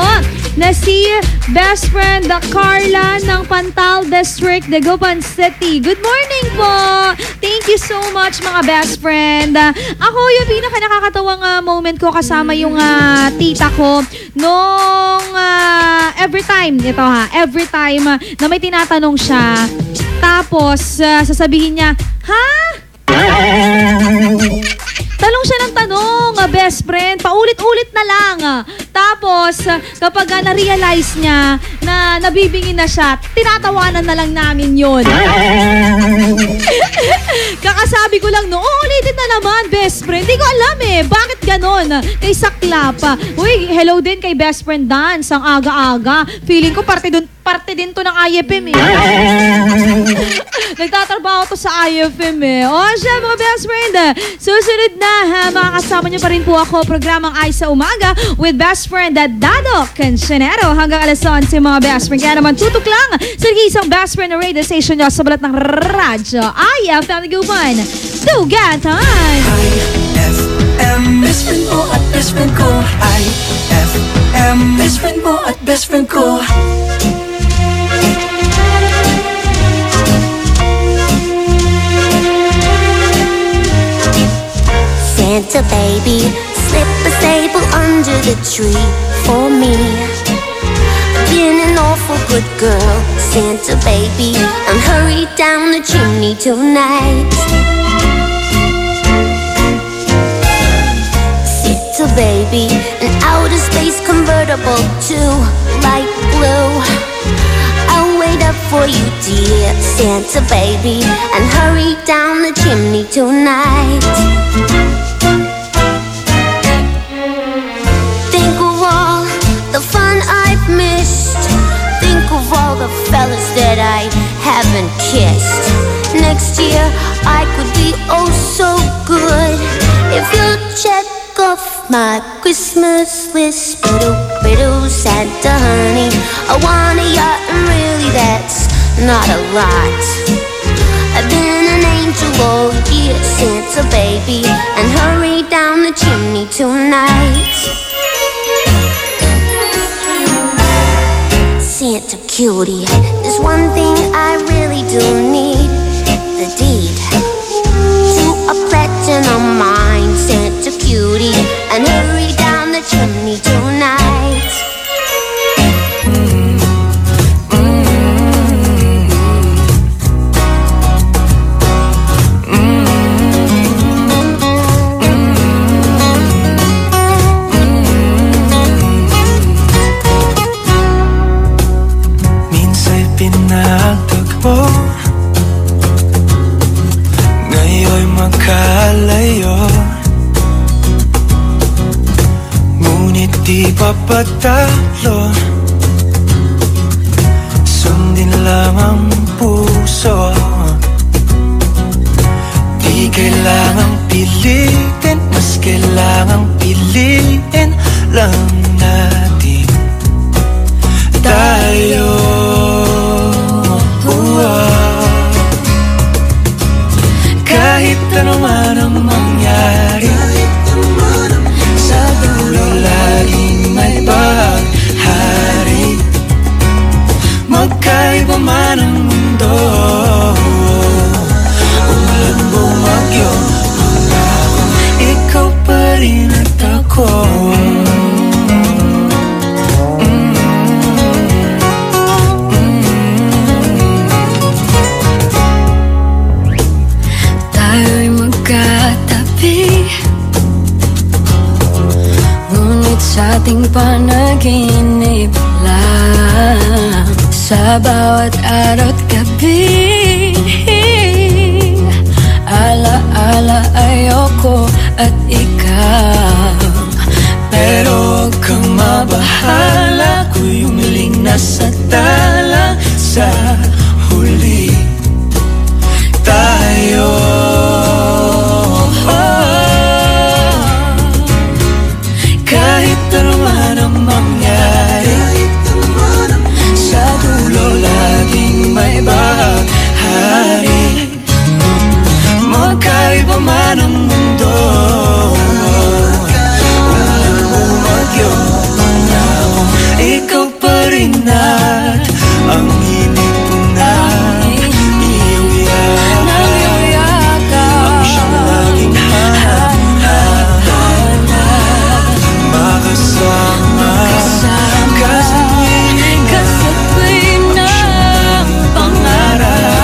na si best friend Carla ng Pantal District, Dagupan City. Good morning po! Thank you so much mga best friend. Ako yung pinaka nakakatawang moment ko kasama yung tita ko nung every time na may tinatanong siya, tapos sasabihin niya, tanong siya ng tanong, best friend, paulit-ulit na lang. Tapos, kapag na-realize niya na nabibingin na siya, tinatawanan na lang namin yun. Kakasabi ko lang, ulitin na naman, best friend. Hindi ko alam bakit ganon? Kay Saklap. Uy, hello din kay best friend Dance, ang aga-aga. Feeling ko parte din to ng IFM Nagtatrabaho to sa IFM O siya mga best friend, susunod na makakasama niyo pa rin po ako programang Ay sa Umaga with best friend Dado Cancionero hanggang alas 11 mga best friend. Kaya naman tutok lang sa isang best friend na radio station niyo sa balat ng radyo IFM Dagupan Tugatan. IFM, best friend mo at best friend ko. IFM, best friend mo at best friend ko. Santa baby, slip a sable under the tree for me. Been an awful good girl, Santa baby, and hurry down the chimney tonight. Santa baby, an outer space convertible to light blue. I'll wait up for you, dear Santa baby, and hurry down the chimney tonight. Think of all the fun I've missed. Think of all the fellas that I haven't kissed. Next year I could be oh so good if you'll check off my Christmas list. Riddle, Santa honey, I want a yacht and really that's not a lot. I've been an angel all year, Santa baby, and hurry down the chimney tonight. cutie. There's one thing I really do need, the deed to a platinum mine. Sent a cutie and hurry down the chimney tonight. Pinagtagpo, ngayon'y magkalayo, ngunit di papatalo. Sundin lang ang puso, di kailangang pilitin, mas kailangang piliin lang natin tayo. Kahit ano man ang mangyari, sa dulo laging may paghari. Magkaiba man ang mundo, umulan bumagyo, ikaw pa rin at ako. Sa ating panaginip lang, sa bawat araw't gabi, ala-ala ayoko at ikaw. Pero huwag kang mabahala, ako'y umiling na sa tala. Sa huli tayo. Kahit ano man ang mangyari, sa dulo laging may baghari. Magkaiba man ang mundo, walang bumagyo, manahon, ikaw pa rin at ang init ko na iyong yakap, ang siyang laging makasama kasabay ng pangarap.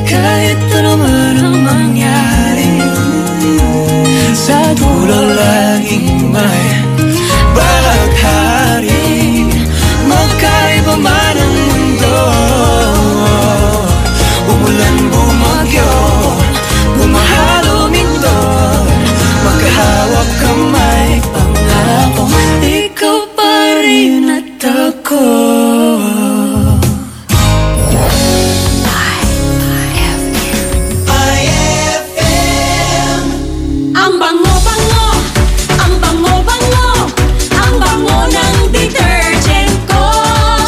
Kahit ano man ang mangyari, sa dulo laging may baghari. Magkaiba man ang mundo, umulan bumagyo, bumahalo mindon, magkahawak kamay, pangako, ikaw pa rin at ako. Ang bango-bango, ang bango-bango, ang bango ng detergent ko.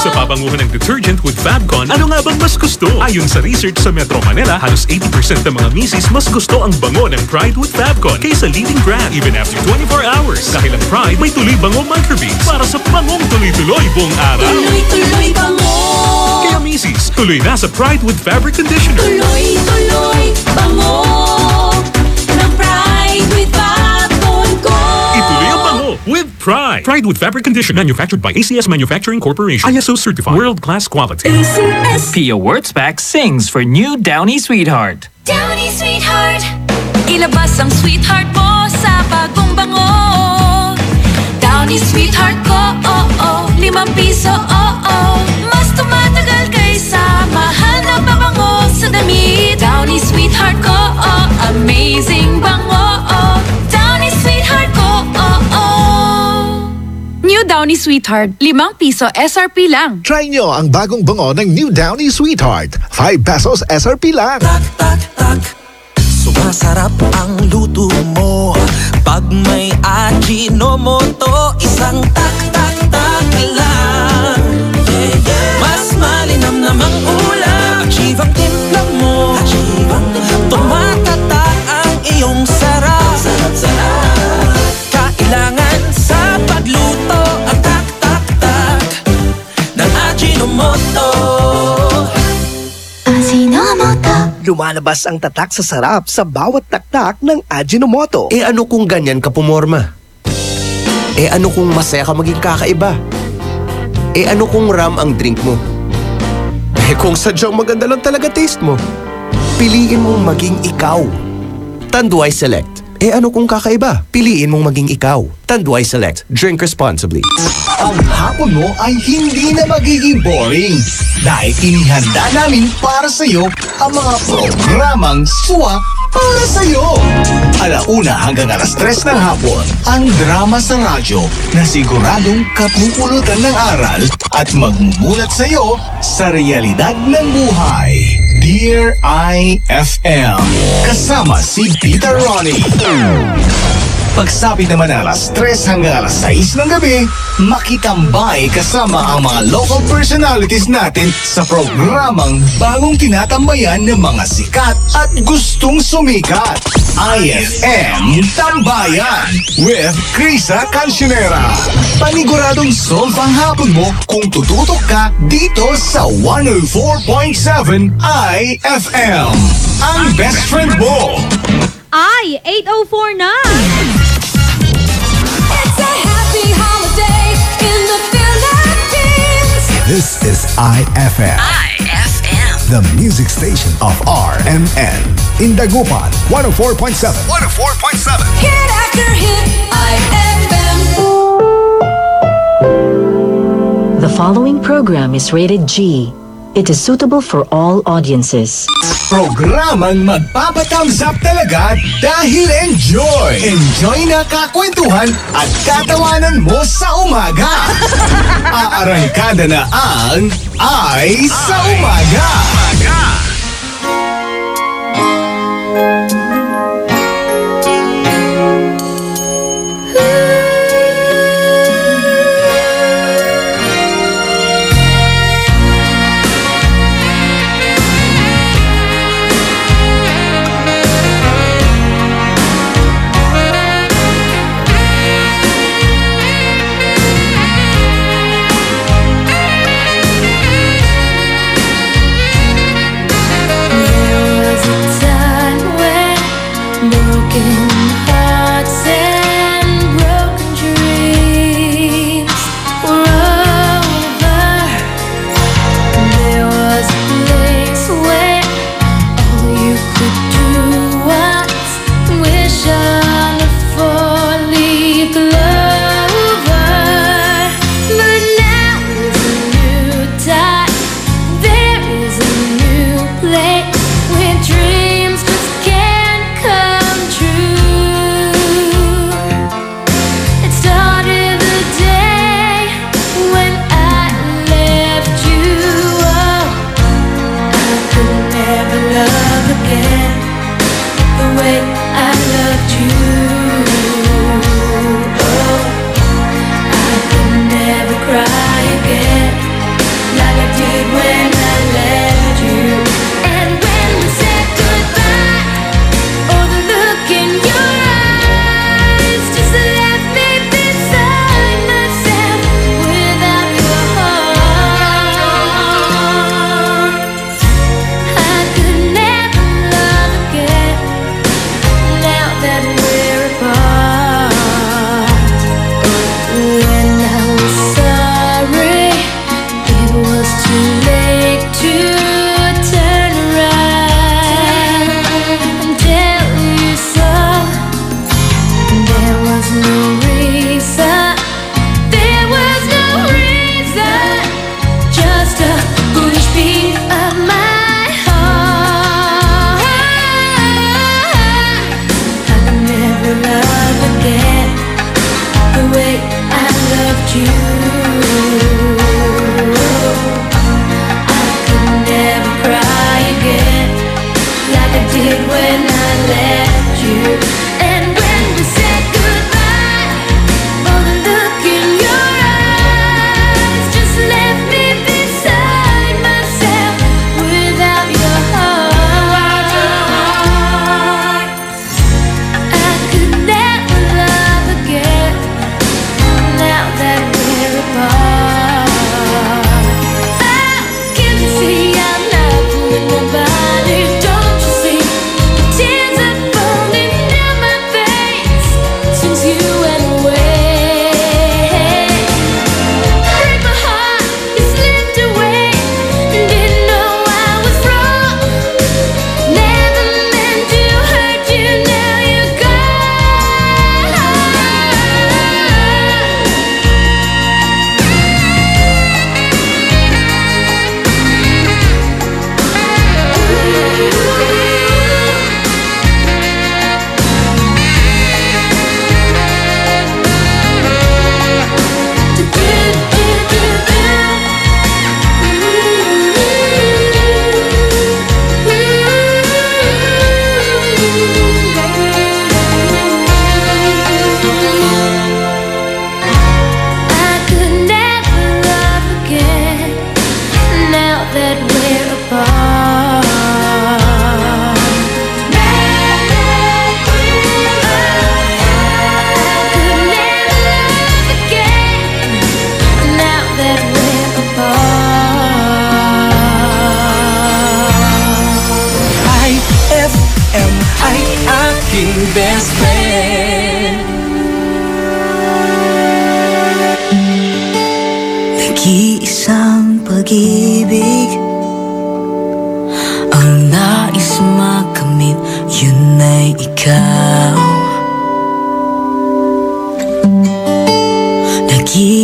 Sa pabanguhan ng detergent with Fabcon, ano nga bang mas gusto? Ayon sa research sa Metro Manila, halos 80% ng mga misis mas gusto ang bango ng Pride with Fabcon kaysa leading brand even after 24 hours. Dahil ang Pride may tuloy bango microbeads para sa bangong tuloy-tuloy buong araw. Tuloy-tuloy bango. Kaya misis, tuloy na sa Pride with Fabric Conditioner. Tuloy-tuloy bango ng Pride with Fabcon ko. Ituloy ang bango with Pride. Pride with Fabric Conditioner, manufactured by ACS Manufacturing Corporation. ISO certified, world-class quality. Pia Wurtzbach sings for new Downy Sweetheart. Downy Sweetheart, ilabas ang sweetheart mo sa bagong bango. Downy Sweetheart ko, ₱5, mas tumatagal kaysa mahal na pabango sa damit. Downy Sweetheart ko, amazing bango. Downy Sweetheart ko, New Downy Sweetheart, ₱5 SRP lang. Try nyo ang bagong bango ng New Downy Sweetheart. ₱5 SRP lang. Sumasarap ang luto mo pag may Ajinomoto. Isang tak-tak-tak lang. Mas malinam namang ulam. Achieve ang timpla mo. Tumatatak ang iyong sarap. Kailangan sa pagluto Lumalabas ang tatak sa sarap sa bawat taktak ng Ajinomoto. Eh ano kung ganyan ka pumorma? Eh ano kung masaya ka maging kakaiba? Eh ano kung ram ang drink mo? Eh kung sadyang maganda lang talaga taste mo, piliin mong maging ikaw. Tanduay Select. Eh ano kung kakaiba? Piliin mong maging ikaw. Tanduay Select. Drink responsibly. Ang hapon mo ay hindi na magiging boring dahil inihanda namin para sa iyo ang mga programang swak para sa iyo. 1:00 hanggang 3:00 ng hapon, ang drama sa radyo na siguradong kapupulutan ng aral at magmumulat sa iyo sa realidad ng buhay. Dear IFM, kasama si Peter Ronnie. Pagsapit naman ng 3:00 hanggang 6:00 ng gabi, makitambay kasama ang mga local personalities natin sa programang bagong tinatambayan ng mga sikat at gustong sumikat. IFM Tambayan with Krisa Cancionera. Paniguradong solve ang hapon mo kung tututok ka dito sa 104.7 IFM. Ang best friend mo. Ay, 8:04 na! It's a happy holiday in the Philippines. This is IFM. The music station of RMN. In Dagupan, 104.7. 104.7. Hit after hit, IFM. The following program is rated G. It is suitable for all audiences. Programang magpapatamsap talaga dahil enjoy! Enjoy na kakwentuhan at katawanan mo sa umaga! Aarangkada na ang Ay sa Umaga!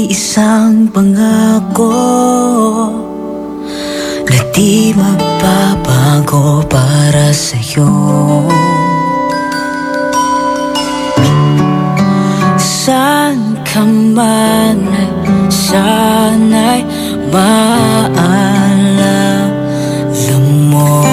isang pangako na di magbabago para sa'yo. Saan ka man, sana'y maalala mo.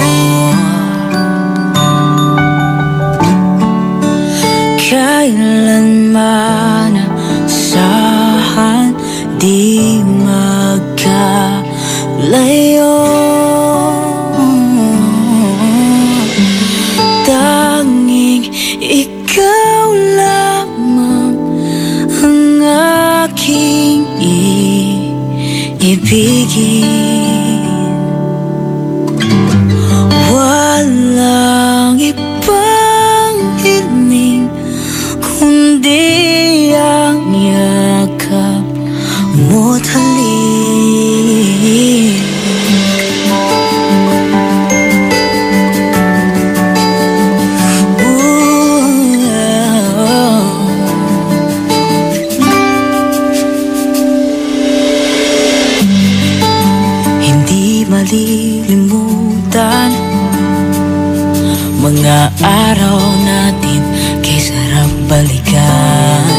Kailanman saan di magkalayo. Tanging ikaw lamang ang aking iibigin. Walang ibang hiling kundi ang yakap mo't halik. Hindi malilimutan mga araw natin kay sarap balikan.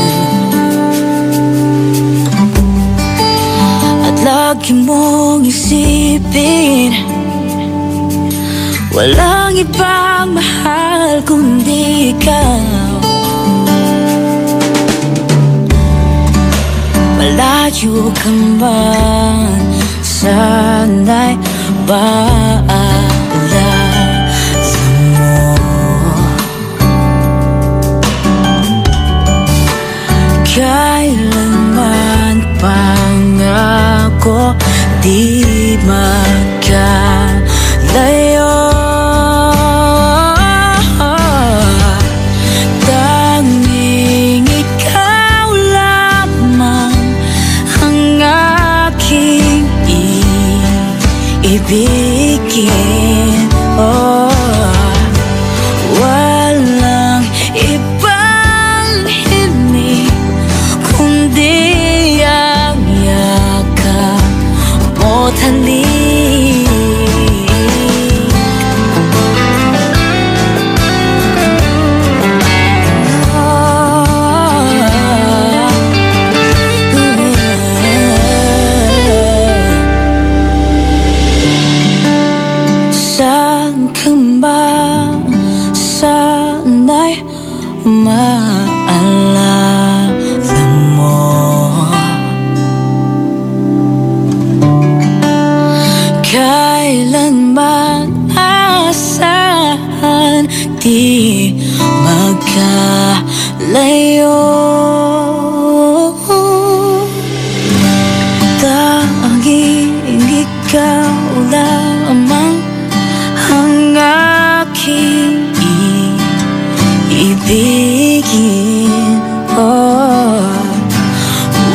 At lagi mong isipin, walang ibang mahal kundi ikaw. Malayo ka man, sana'y maalala mo. Kailanman pangako di magkalayo. Tanging ikaw lamang ang aking ibigin. Oh, walang ibang hiling kundi ang yakap mo't halik. Saan ka ba, sana'y maalala mo. Kailanman asahan di magkalayo. Tanging ikaw lamang ang aking ibigin. Oh,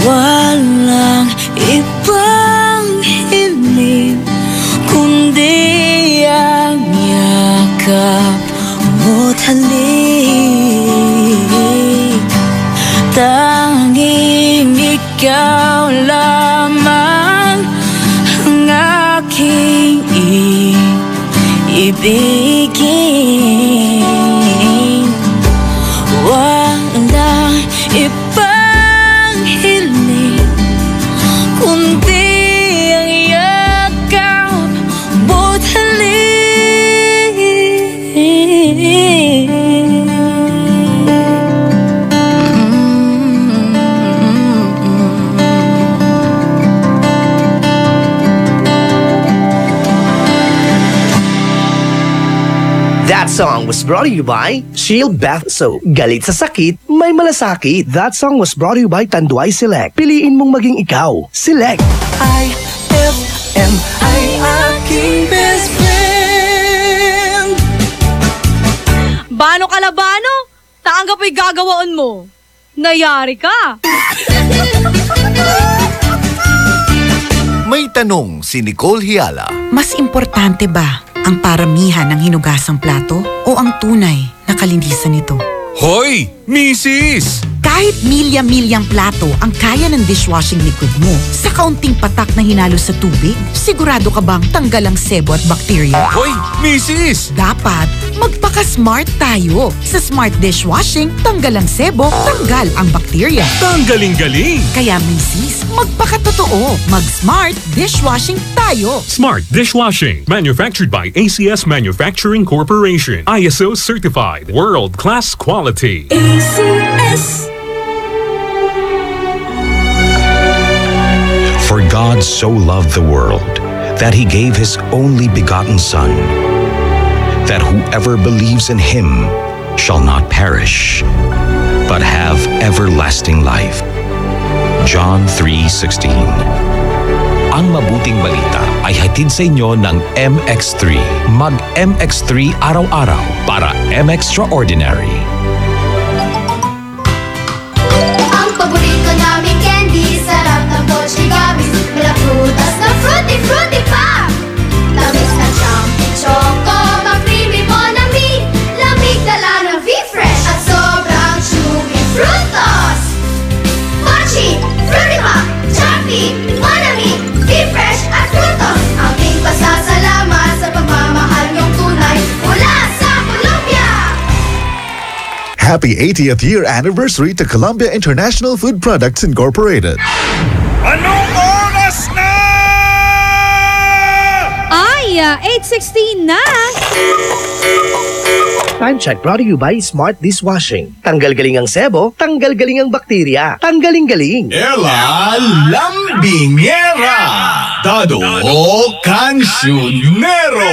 walang ibang hiling kundi ang yakap mo't halik. Tanging ikaw lamang ang aking ibigin. Walang ibang hiling kundi ang yakap mo't halik. That song was brought to you by Shield Bath Soap. Galit sa sakit, may malasakit. That song was brought to you by Tanduay Select. Piliin mong maging ikaw. Select. IFM ay aking best friend. Bano kalabano? Taanggap ay gagawaon mo. Nayari ka. May tanong si Nicole Hiala. Mas importante ba ang paramihan ng hinugasang plato o ang tunay na kalinisan nito? Hoy! Misis! Kahit milya-milyang plato ang kaya ng dishwashing liquid mo, sa kaunting patak na hinalo sa tubig, sigurado ka bang tanggal ang sebo at bakterya? Hoy, Misis! Dapat magpaka-smart tayo. Sa Smart Dishwashing, tanggal ang sebo, tanggal ang bakterya. Tanggaling-galing! Kaya misis, magpaka-totoo. Mag-Smart Dishwashing tayo. Smart Dishwashing. Manufactured by ACS Manufacturing Corporation. ISO certified. World-class quality. ACS. For God so loved the world that he gave his only begotten Son, that whoever believes in him shall not perish, but have everlasting life. John 3:16. Ang mabuting balita ay hatid sa inyo ng MX3. Mag-MX3 araw-araw para M-Extraordinary. Ang paborito naming candy, sarap ng Pochigamis. Mula prutas na fruity, fruity pa! Tamis na jumpy choco, ma-creamy monami. Lamig dala ng V-Fresh at sobrang chewy frutos. Pochi, fruity pa, jumpy, monami, V-Fresh at frutos. Aming pasasalamat sa pagmamahal niyong tunay mula sa Colombia. Happy 80th year anniversary to Columbia International Food Products Incorporated. Anong oras na? Ay, 8:16 na! Time check brought to you by Smart Dishwashing. Tanggal-galing ang sebo, tanggal-galing ang bakterya. Tanggaling-galing. Ela Lambingera. Dado Cancionero.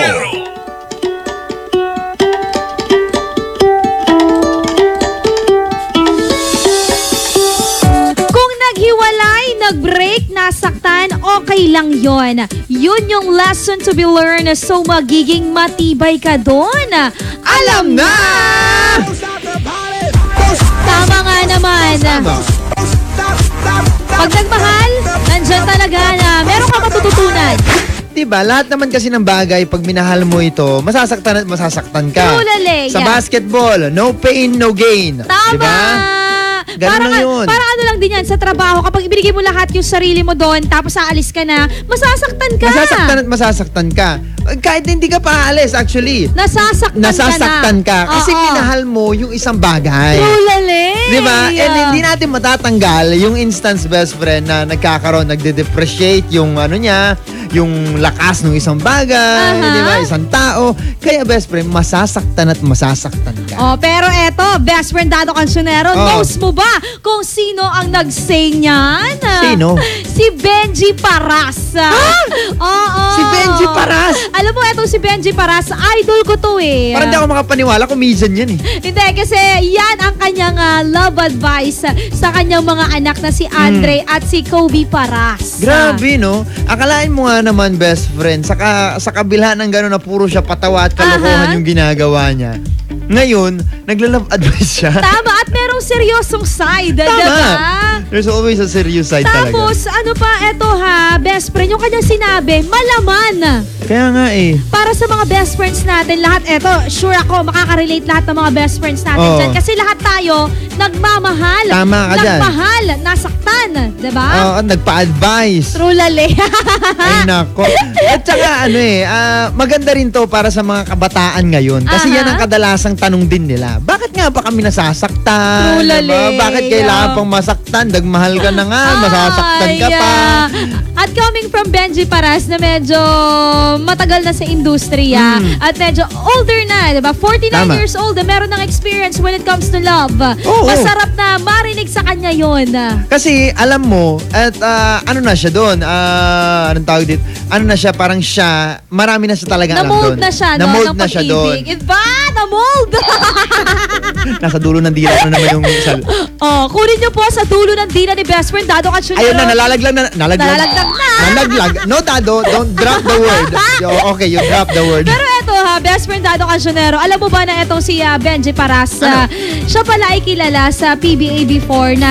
Nag-break, nasaktan, okay lang yon. Yun yung lesson to be learned, so magiging matibay ka doon. Alam na! Tama nga naman. Pag nagmahal, nandyan talaga na meron ka matututunan. Diba, lahat naman kasi ng bagay, pag minahal mo ito, masasaktan at masasaktan ka. Tulale, sa basketball, no pain, no gain. Tama! Diba? Ganun lang yun. Parang ano lang din yan sa trabaho. Kapag ibinigay mo lahat yung sarili mo doon, tapos aalis ka na, masasaktan ka. Masasaktan at masasaktan ka. Kahit hindi ka pa aalis, actually. Nasasaktan ka. Kasi minahal mo yung isang bagay. Tulale! Diba? And hindi natin matatanggal yung instance best friend na nagkakaroon, nagde-depreciate yung ano niya, yung lakas ng isang bagay, diba? Isang tao. Kaya best friend, masasaktan at masasaktan ka. Oh, pero eto, best friend Dado Cancionero, knows mo ba kung sino ang nag-say niyan? Sino? Si Benji Paras. Oo. Si Benji Paras? Alam mo, etong si Benji Paras, idol ko to eh. Parang di ako makapaniwala, comedian yan eh. Hindi, kasi yan ang kanyang love advice sa kanyang mga anak na si Andre at si Kobe Paras. Grabe, no? Akalain mo nga naman, best friend, sa kabila ng gano'n na puro siya patawa at kalokohan yung ginagawa niya. Ngayon, nagla-love advice siya. Tama, at merong seryosong side, diba? There's always a serious side talaga. Tapos, ano pa, eto best friend, yung kanyang sinabi, malaman. Kaya nga eh. Para sa mga best friends natin, lahat, eto, sure ako, makaka-relate lahat ng mga best friends natin dyan. Kasi lahat tayo, nagmamahal. Tama ka dyan. Nagmahal, nasaktan, diba? Oo, nagpa-advise. Trulale. Ay, nako. At saka, maganda rin to para sa mga kabataan ngayon. Kasi yan ang kadalasang tanong din nila. Bakit nga ba kami nasasaktan? Trulale. Diba? Bakit kailangan pang masaktan? Dagmahal ka na nga, masasaktan ka pa. At coming from Benji Paras na medyo matagal na sa industriya at medyo older na, diba? 49 years old, meron ng experience when it comes to love. Masarap na marinig sa kanya yon. Kasi alam mo, at ano na siya doon, anong tawag dito? Ano na siya, parang siya, marami na siya talaga alam doon. Na-mold na siya, na-mold na siya doon. Diba? Na-mold! Nasa dulo ng dila na naman yung sal. Kunin niyo po sa dulo ng dila ni best friend Dado Cancionero. Ayun na, nalaglag na. Nalaglag. No, Dado, don't drop the word. Okay, you drop the word. Pero eto, ha, best friend Dado Cancionero. Alam mo ba na itong si Benji Paras, siya pala ay kilala sa PBA before na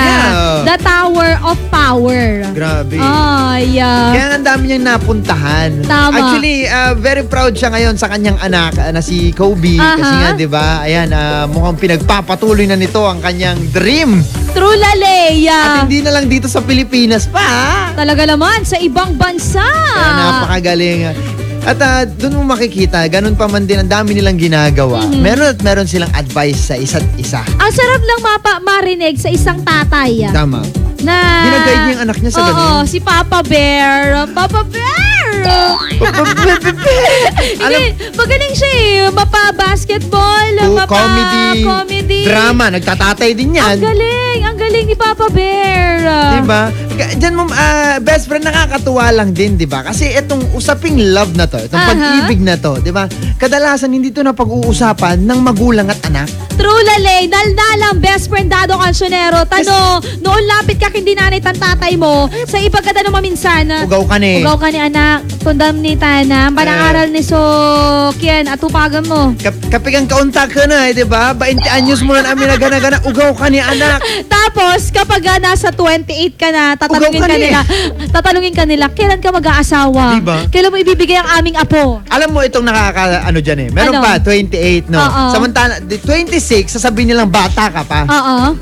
The Tower of Power. Grabe. Ay, Kaya ang dami niyang napuntahan. Tama. Actually, very proud siya ngayon sa kanyang anak na si Kobe. Kasi nga, di ba, ayan, mukhang pinagpapatuloy na nito ang kanyang dream. True Laleya. At hindi na lang dito sa Pilipinas pa. Talaga naman, sa ibang bansa. Kaya napakagaling. At doon mo makikita, ganun pa man din, ang dami nilang ginagawa. Meron silang advice sa isa't isa. Ang sarap lang marinig sa isang tatay. Tama. Na ginaguide niya ang anak niya sa ganun. Oo, si Papa Bear. Papa Bear! Hindi, magaling siya eh. Mapa-basketball, comedy, drama, nagtatatay din yan. Ang galing ni Papa Bear. Diba? Diyan mo, best friend, nakakatuwa lang din, diba? Kasi itong usaping love na to, itong pag-ibig na to, diba? Kadalasan hindi to na pag-uusapan ng magulang at anak. True Lale, daldalang best friend Dado Cancionero. Noon lapit ka hindi nanay tan tatay mo, sa iba ka no maminsan. Ugaw ka ni anak, tundam ni Tana, panangaral ni Sokien at tupagan mo. Kapag kaunta ka na, diba? 20 anyos mo na namin nagana-gana, ugaw ka ni anak. Tapos, kapag nasa 28 ka na, tatanungin ka nila, kailan ka mag-aasawa? Diba? Kailan mo ibibigay ang aming apo? Alam mo itong nakaka-ano dyan eh. Meron pa, 28, no? Samantala, 26, sasabihin nilang bata ka pa.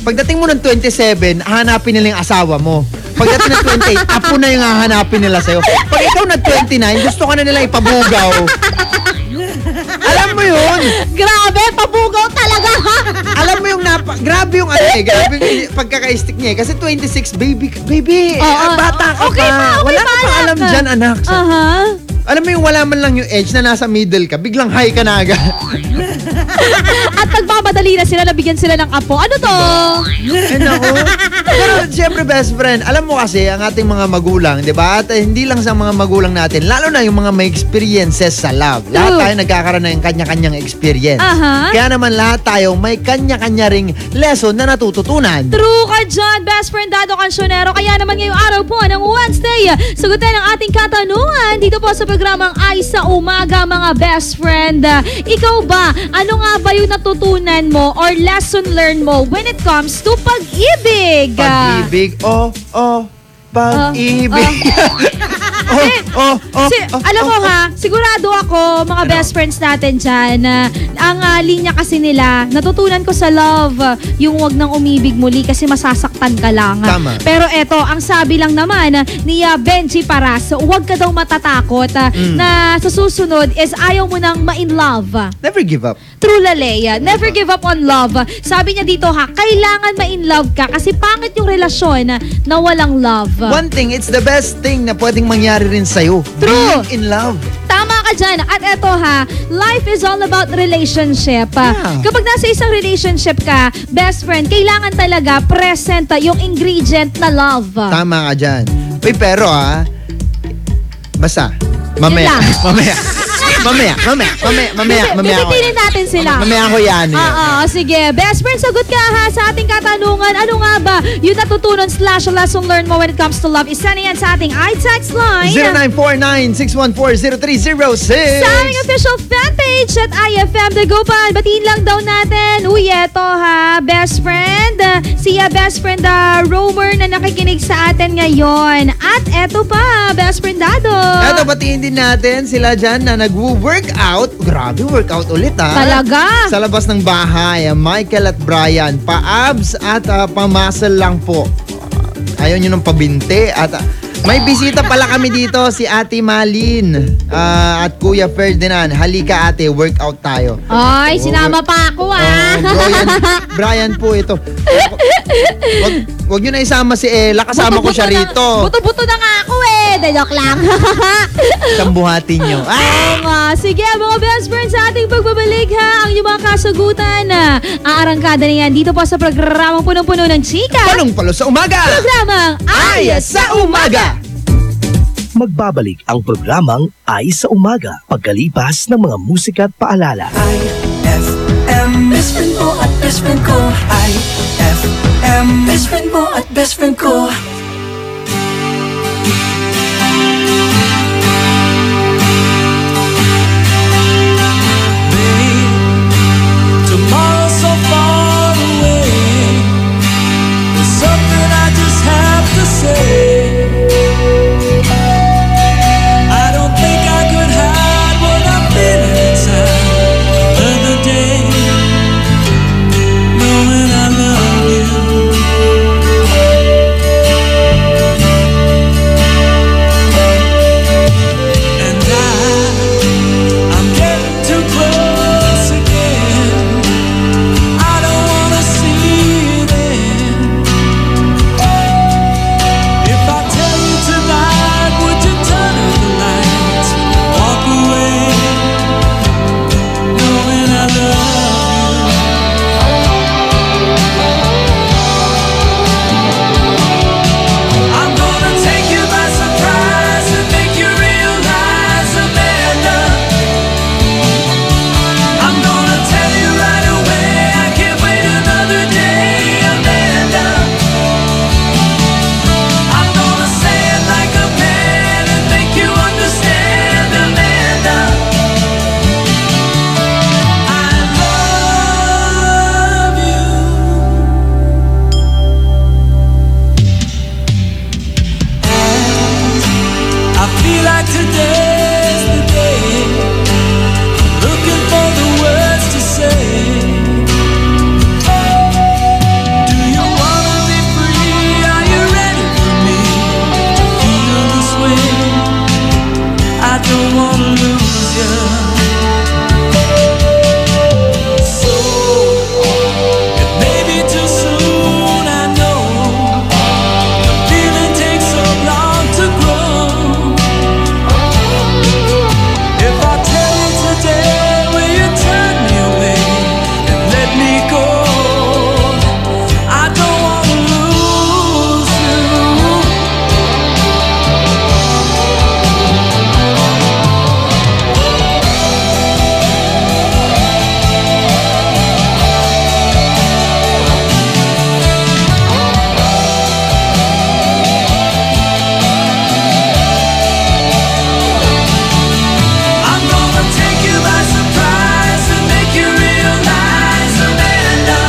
Pagdating mo ng 27, hanapin nila yung asawa mo. Pagdating ng 28, apo na yung hahanapin nila sa'yo. Pag ikaw na 29, gusto ka na nila ipabugaw. Alam mo yun? Grabe, pabugaw talaga ha? Alam mo yung grabe yung grabe yung pagkaka-stick niya eh. Kasi 26, baby, bata ka okay pa. Wala ka pa alam dyan, anak. Alam mo yung wala man lang yung edge na nasa middle ka, biglang high ka na agad. At nagmamadali na sila, nabigyan sila ng apo. Ano to? Pero siyempre best friend, alam mo kasi ang ating mga magulang, di ba? At hindi lang sa mga magulang natin, lalo na yung mga may experiences sa love. Lahat tayo nagkakaroon ng kanya-kanyang experience. Kaya naman lahat tayo may kanya-kanya ring lesson na natututunan. True ka dyan, best friend Dado Cancionero. Kaya naman ngayong araw po ng Wednesday, sagutin ang ating katanungan dito po sa programang Ay sa Umaga, mga best friend. Ikaw ba, ano nga ba yung natutunan mo or lesson learned mo when it comes to pag-ibig? Pag-ibig, pag-ibig. Alam mo ha, sigurado ako, mga best friends natin dyan, ang linya kasi nila, natutunan ko sa love, yung wag nang umibig muli kasi masasaktan ka lang. Tama. Pero eto, ang sabi lang naman ni Benji Paras, wag ka daw matatakot na sa susunod is ayaw mo nang ma-in love. Never give up. True Laleya, never give up on love. Sabi niya dito ha, kailangan ma-in love ka kasi pangit yung relasyon na walang love. One thing, it's the best thing na pwedeng mangyari rin sa'yo. True. Being in love. Tama ka dyan. At eto ha, life is all about relationship. Kapag nasa isang relationship ka, best friend, kailangan talaga present yung ingredient na love. Tama ka dyan. Uy, pero basta, mamaya. Tititin natin sila. Mamaya ko yan. Sige. Best friend, sagot ka ha sa ating katanungan. Ano nga ba yung natutunan / lesson learned mo when it comes to love? Isa na yan sa ating iText line. 0949-614-0306. Sa aming official fanpage at IFM Dagupan. Batiin lang daw natin. Uy, eto ha, best friend. Siya best friend Romer na nakikinig sa atin ngayon. At eto pa, best friend Dado. Eto, batiin din natin sila dyan na nag-workout. Grabe, workout ulit Talaga? Sa labas ng bahay, Michael at Brian. Pa-abs at pa-muscle lang po. Ayaw nyo ng pabinte. At may bisita pala kami dito, si Ate Malin at Kuya Ferdinand. Halika ate, workout tayo. Ay, sinama pa ako Brian po ito. Wag nyo na isama si Ella, kasama ko siya rito. Buto-buto na nga ako joke lang. Sambuhatin nyo. Oo nga. Sige, mga best friends, sa ating pagbabalik ha, ang iyong mga kasagutan. Aarangkada na yan dito po sa programang punong-puno ng chika. Punong-puno sa umaga. Programang Ay sa Umaga. Magbabalik ang programang Ay sa Umaga pagkalipas ng mga musika at paalala. IFM, best friend mo at best friend ko. IFM, best friend mo at best friend ko. to say. I don't think I could hide what I'm feeling inside. Another day, knowing I love you. And I'm getting too close again. I don't wanna see them. If I tell you tonight, would you turn out the lights, walk away, knowing I love you? I'm gonna take you by surprise and make you realize, Amanda. I'm gonna tell you right away, I can't wait another day, Amanda. I'm gonna say it like a man and make you understand, Amanda. I love you. I feel like today's the day. Looking for the words to say. Do you wanna be free? Are you ready for me to feel this way? I don't wanna lose you. So it may be too soon, I know. The feeling takes so long to grow. If I tell you today, will you turn me away and let me go? I don't wanna lose you. I'm gonna take you by surprise and make you realize, Amanda.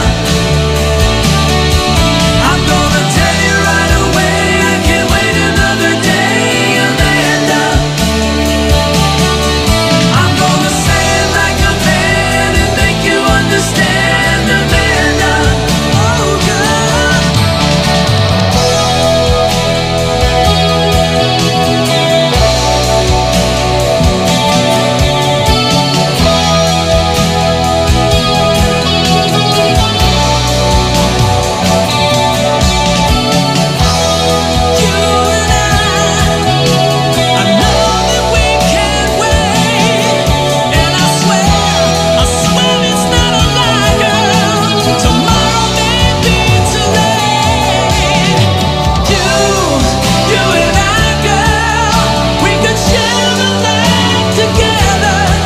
I'm gonna tell you right away, I can't wait another day, Amanda. I'm gonna say it like a man and make you understand, Amanda. Oh God.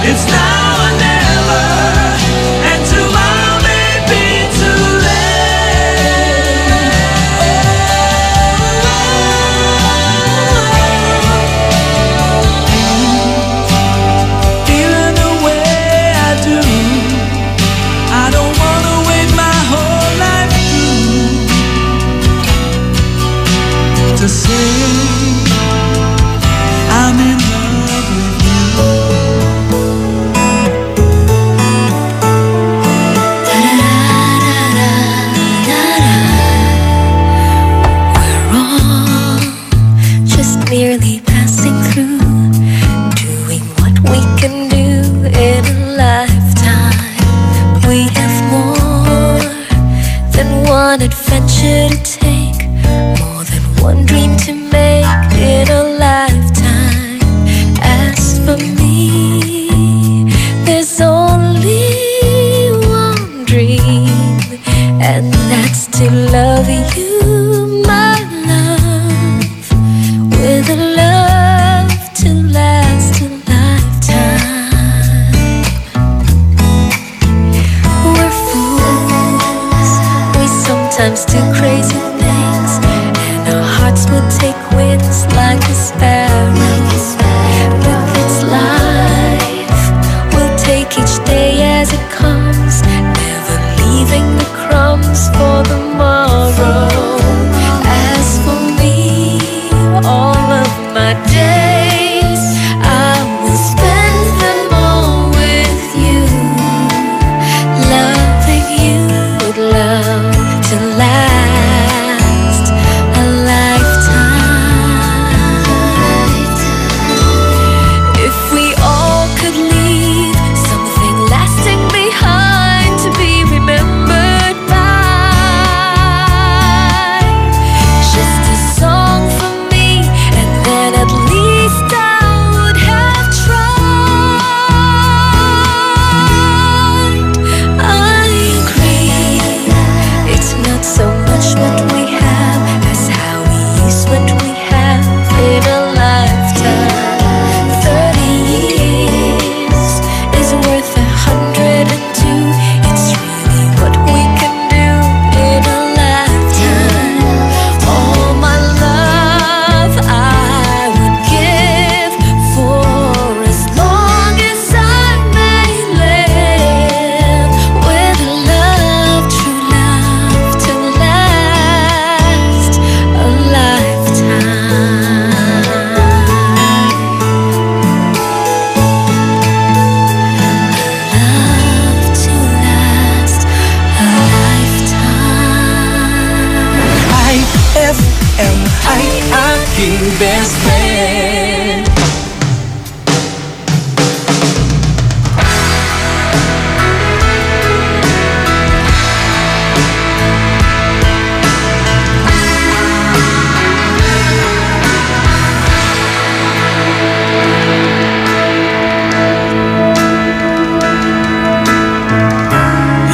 It's now or never, and tomorrow may be too late. Feeling the way I do, I don't wanna wait my whole life through to say I'm in love with you. We're all just merely passing through, doing what we can do in a lifetime. We have more than one adventure to take, more than one dream to make in a lifetime. As for me, there's only one dream, and that's to love you, my love, with a love to last a lifetime. We're fools, we sometimes do crazy things, and our hearts will take wings like a sparrow. But it's life, we'll take each day as it comes, never leaving the crumbs for tomorrow. As for me, FM ay aking best friend.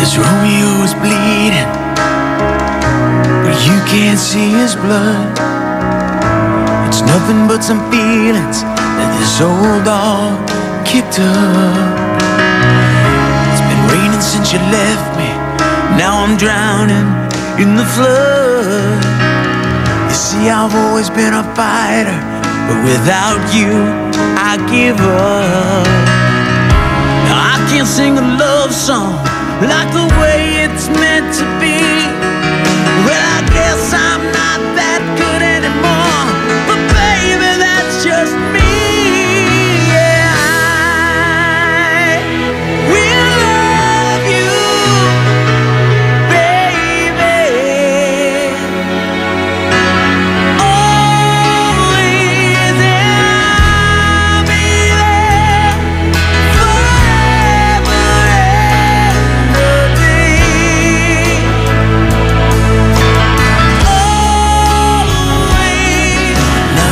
This Romeo is bleeding, but you can't see his blood. It's nothing but some feelings that this old dog kicked up. It's been raining since you left me, now I'm drowning in the flood. You see, I've always been a fighter, but without you, I give up. Now I can't sing a love song like the way it's meant to be. Well, I guess I'm not that good anymore, but baby, that's just me. Yeah, I will love you, baby. Always, I'll be there forever.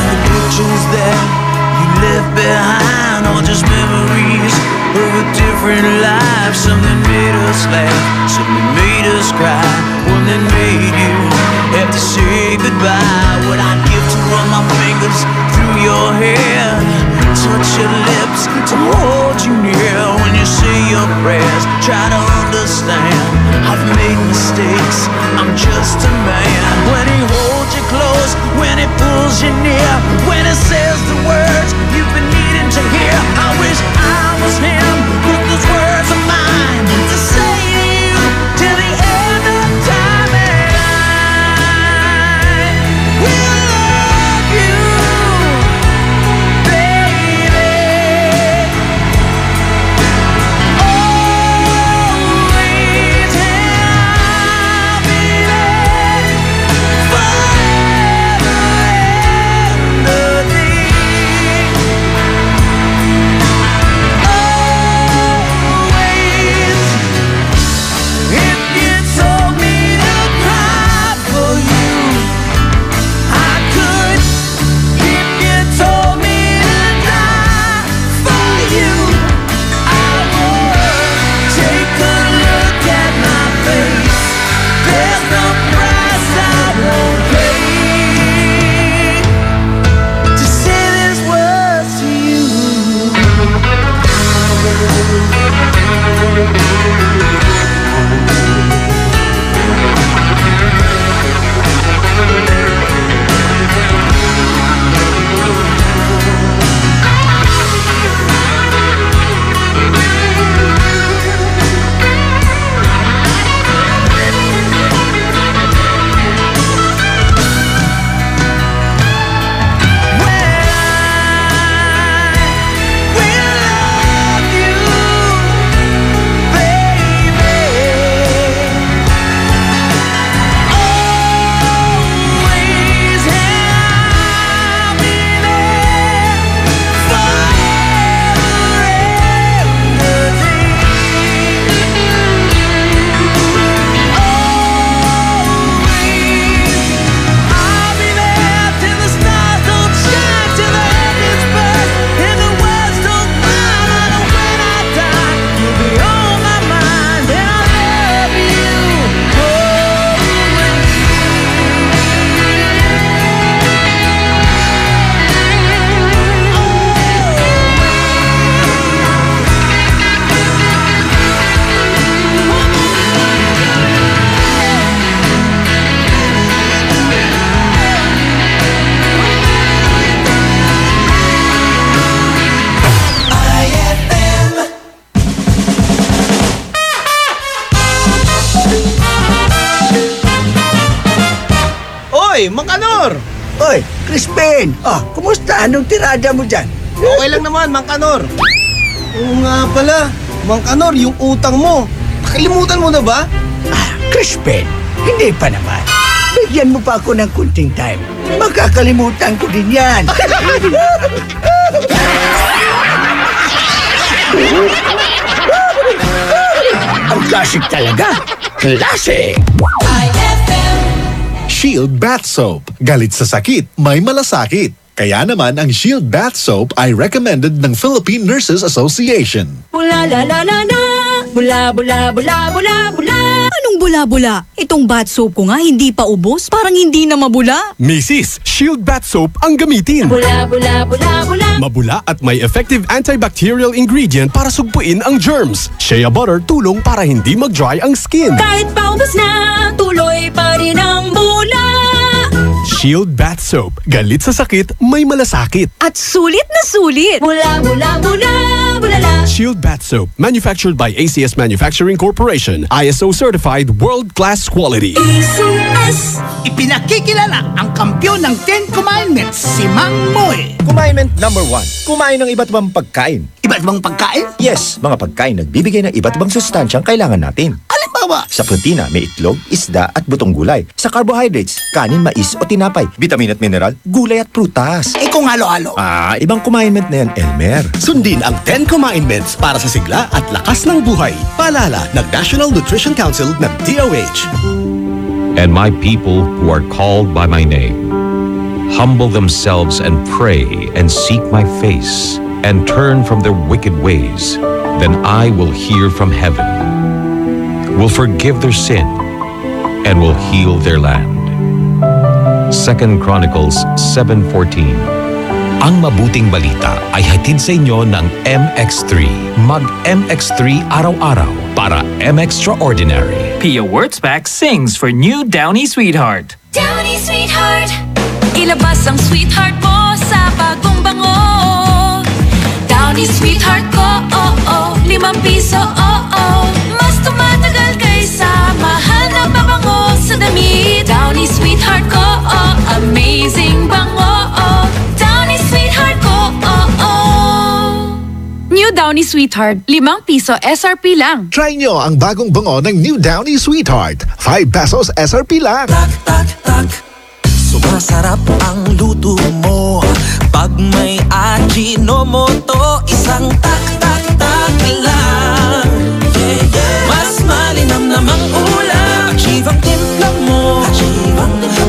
That you left behind, or just memories of a different life. Something made us laugh, something made us cry, one that made you have to say goodbye. What I'd give to run my fingers through your hair, touch your lips, to hold you near. When you say your prayers, try to understand, I've made mistakes, I'm just a man. When he holds you close, when he pulls you near, when he says the words you've been needing to hear, I wish I was him, but those words are mine to say to you till the end of time. And I will love you, baby. Always, I'll be there forever and a day. Always, if you told me to cry for you, I could. If you told me to die for you, I would. Take a look at my face, there's no price I won't pay to say these words to you. Oy, Mang Kanor! Oy, Crispin! Kumusta? Anong tirada mo dyan? Okay lang naman, Mang Kanor. Oo nga pala, Mang Kanor, yung utang mo. Nakalimutan mo na ba? Crispin, hindi pa naman. Bigyan mo pa ako ng kunting time. Makakalimutan ko din yan. Ang classic talaga. Classic! Shield Bath Soap. Galit sa sakit, may malasakit. Kaya naman ang Shield Bath Soap ay recommended ng Philippine Nurses Association. Bula la la la la, bula bula bula bula bula. Anong bula-bula? Itong bath soap ko nga hindi pa ubos, parang hindi na mabula. Mrs. Shield Bath Soap ang gamitin. Bula bula bula bula. Mabula at may effective antibacterial ingredient para sugpuin ang germs. Shea butter tulong para hindi mag-dry ang skin. Kahit pa ubos na, tuloy pa rin ang bula. Shield Bath Soap. Galit sa sakit, may malasakit. At sulit na sulit. Bula bula bula bulala. Shield Bath Soap. Manufactured by ACS Manufacturing Corporation. ISO certified world-class quality. ACS. Ipinakikilala ang kampyon ng 10 Commandments, si Mang Moy. Commandment number 1. Kumain ng iba't ibang pagkain. Iba't ibang pagkain? Yes, mga pagkain nagbibigay ng iba't ibang sustansyang kailangan natin. Halimbawa, sa protina, may itlog, isda at butong gulay. Sa carbohydrates, kanin, mais o tinapay. Vitamin at mineral, gulay at prutas. Kung halo-halo. Ibang commandment na yan, Elmer. Sundin ang 10 Commandments para sa sigla at lakas ng buhay. Paalala ng National Nutrition Council ng DOH. And my people who are called by my name humble themselves and pray and seek my face and turn from their wicked ways, then I will hear from heaven, will forgive their sin, and will heal their land. 2 Chronicles 7:14. Ang mabuting balita ay hatid sa inyo ng MX3. Mag-MX3 araw-araw para MXtraordinary. Pia Wurtzbach sings for new Downy Sweetheart. Downy Sweetheart. Ilabas ang sweetheart mo sa bagong bango. Downy Sweetheart ko, ₱5, Mas tumatagal kaysa mahal na pabango sa damit. Downy Sweetheart ko, amazing bango. Downy Sweetheart ko, New Downy Sweetheart, ₱5 SRP lang. Try nyo ang bagong bango ng New Downy Sweetheart. ₱5 SRP lang. Sumasarap ang luto mo pag may Ajinomoto. Isang tak-tak-tak lang. Mas malinam namang ulam. Achieve ang timpla mo.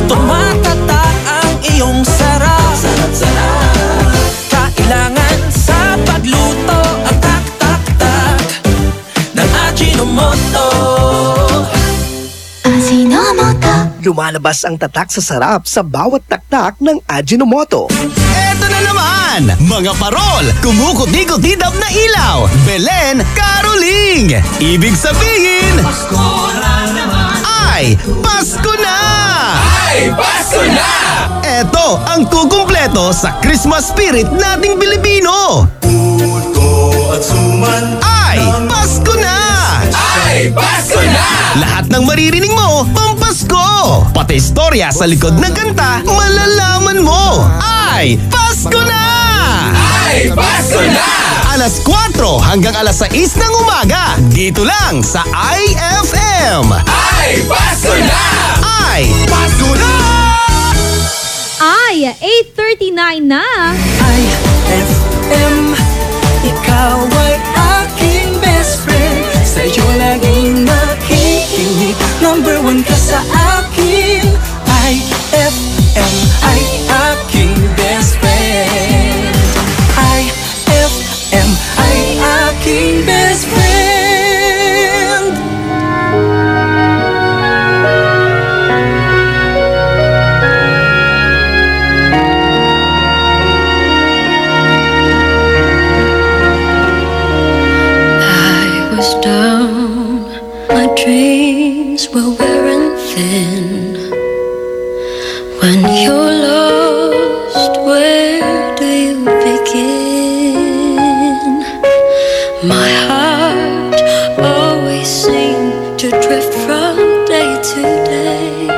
Tumatatak ang iyong sarap. Kailangan sa pagluto ang tak-tak-tak ng Ajinomoto. Ajinomoto. Lumalabas ang tatak sa sarap sa bawat taktak ng Ajinomoto. Eto na naman! Mga parol! Kumukuti-kutidap na ilaw! Belen Caroling! Ibig sabihin... Pasko na naman! Ay! Pasko na! Ay! Pasko na! Eto ang kukumpleto sa Christmas spirit nating Pilipino! Puto at suman... Ay! Pasko na! Ay! Pasko na! Lahat ng maririnig mo, pampasko! Pati istorya sa likod ng kanta, malalaman mo! Ay! Pasko na! Ay! Pasko na! Alas 4 hanggang alas 6 ng umaga, dito lang sa IFM! Ay! Pasko na! Ay! Pasko na! Ay, 8:39 na. IFM, ikaw ay aking best friend. Sa'yo laging makikinig. Number 1 ka sa akin. IFM ay aking best friend. IFM ay aking best friend. Was down, my dreams were wearing thin. When you're lost, where do you begin? My heart always seemed to drift from day to day,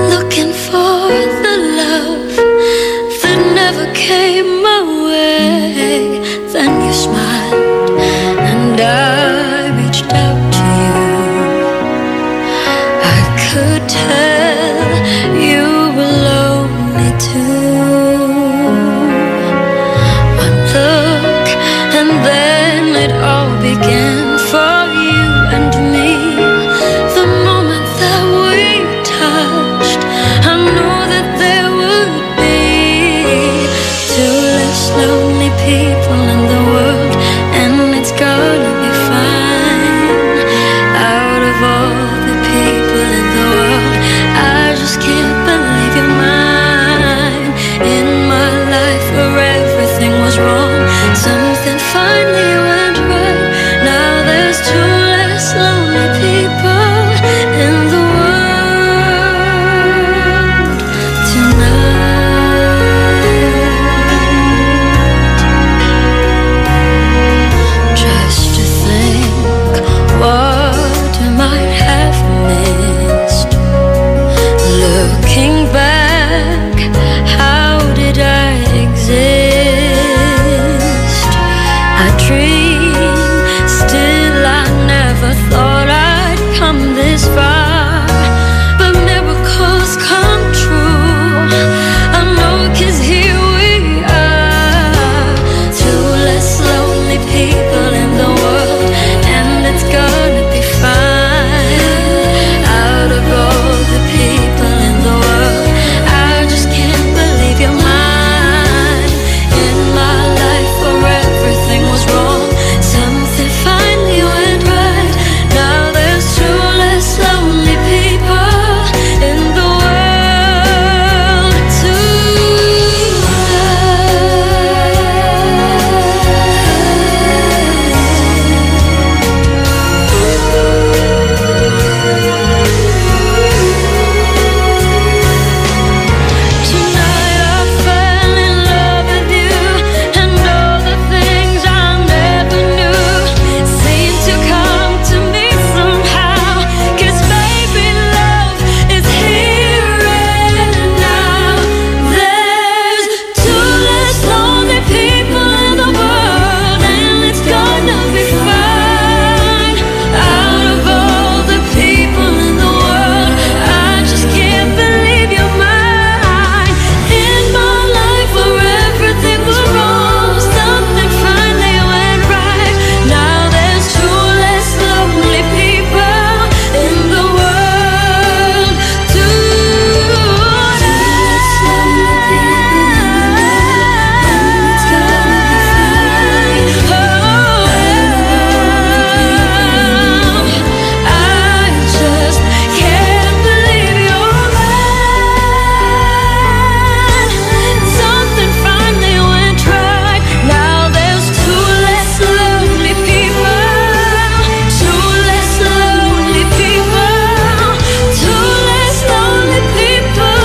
looking for the love that never came my way. Then you smiled and I reached out to you. I could tell you were lonely people in the world, and it's gonna be fine. Out of all the people in the world, I just can't believe you're mine. In my life where everything was wrong, something finally went right. Now there's two less lonely people in the world tonight. Just to think what I might have missed. Looking back, how did I exist? I dream, still I never thought I'd come this far. But miracles come true, I know, 'cause here we are. Two less lonely people in the world, and it's gonna be fine. Out of all the people in the world, I just can't believe you're mine. In my life where everything was wrong, something finally went right. Now there's two less lonely people in the world Tonight I fell in love with you, and all the things I never knew seem to come to me somehow. 'Cause baby, love is here and now. There's two less lonely people in the world, and it's gonna be fine. Out of all the people in the world, I just can't believe you're mine. In my life where everything was wrong, something finally went right. Now there's two less lonely people in the world I just can't believe you're mine. Something finally went right. Now there's two less lonely people. Two less lonely people. Two less lonely people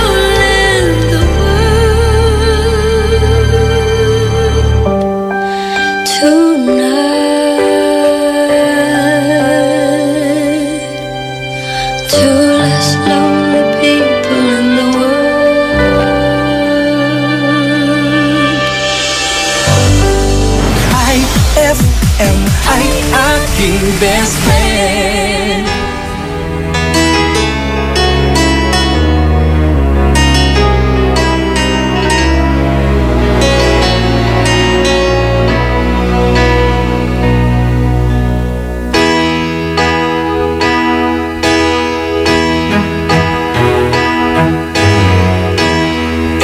in the world tonight. Two less lonely people in the world. IFM, ay aking best friend.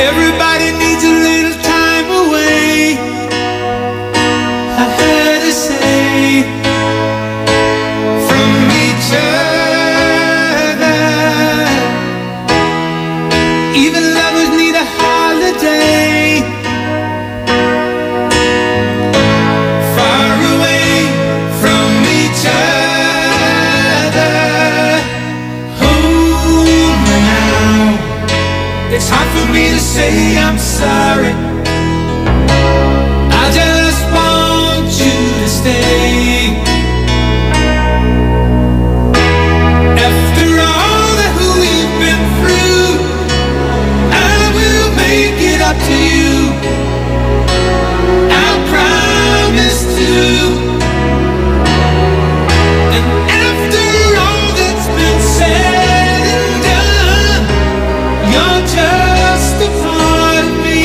Everybody needs a little time away, I had to say, from each other. Even lovers need a holiday, far away from each other. Hold me now, it's hard for me to say I'm sorry. I just want you to stay. After all that we've been through, I will make it up to you. I promise to. And after all that's been said and done, you're just a part of me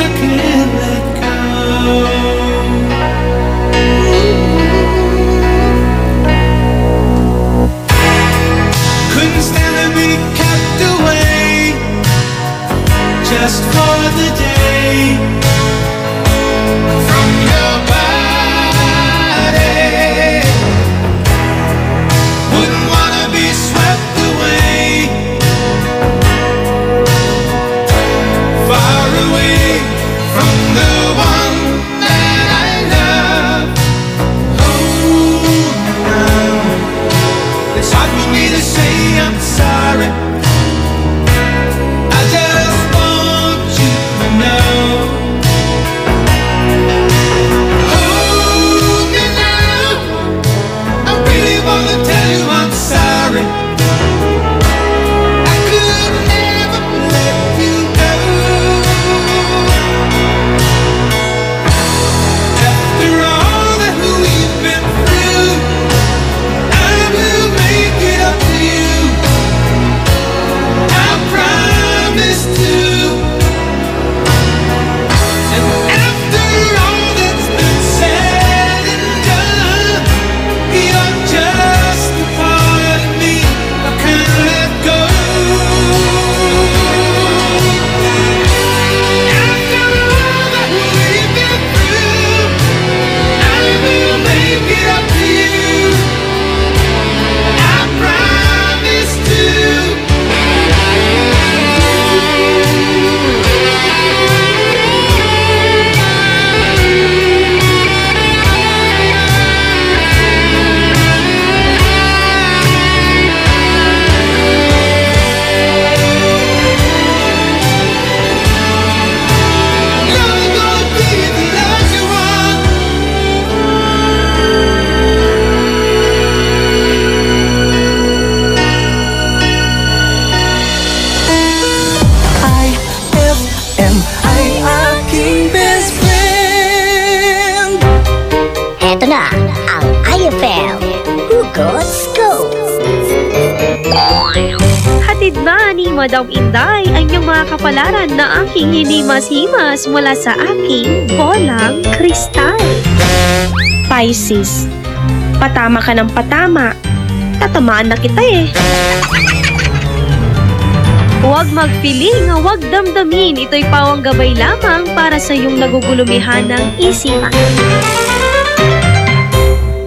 I can't let go. Couldn't stand to be kept away just for the day. from your body. Wouldn't wanna be swept away, far away from the one that I love. Oh, now it's hard for me to say I'm sorry. I just want you to know. Hold me now, I really wanna tell you I'm sorry. I could never let you go. After all that we've been through, I will make it up to you. I promise to. And after all that's been said and done, you're just a part of me I can't let go. After all that we've been through, I will make it up to you. I promise to. Never gonna be the last you want. I aking best friend. Eto na ang IFL Hugot Scoop. Hatid na ni Madam Inday ang iyong mga kapalaran na aking hinimas-himas mula sa aking bolang kristal. Pisces, patama ka ng patama. Tatamaan na kita eh. Huwag magpiling, huwag damdamin. Ito'y pawang gabay lamang para sa iyong nagugulumihan ng isipan.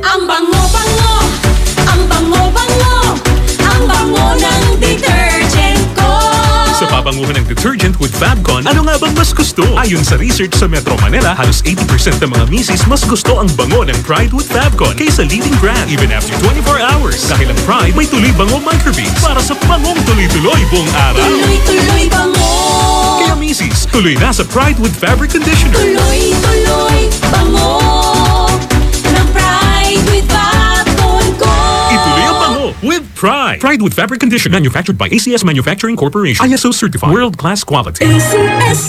Ang bango-bango, ang bango-bango, ang bango ng detergent ko. Sa pabanguhan ng detergent with Fabcon, ano nga bang mas gusto? Ayon sa research sa Metro Manila, halos 80% ng mga misis mas gusto ang bango ng Pride with Fabcon kaysa leading brand even after 24 hours. Dahil ang Pride may tuloy bango microbeads para sa bangong tuloy-tuloy buong araw. Tuloy-tuloy bango. Kaya misis, tuloy na sa Pride with Fabric Conditioner. Tuloy-tuloy bango ng Pride with Fabcon ko. Ituloy ang bango with Pride. Pride with Fabric Conditioner, manufactured by ACS Manufacturing Corporation. ISO certified. World-class quality.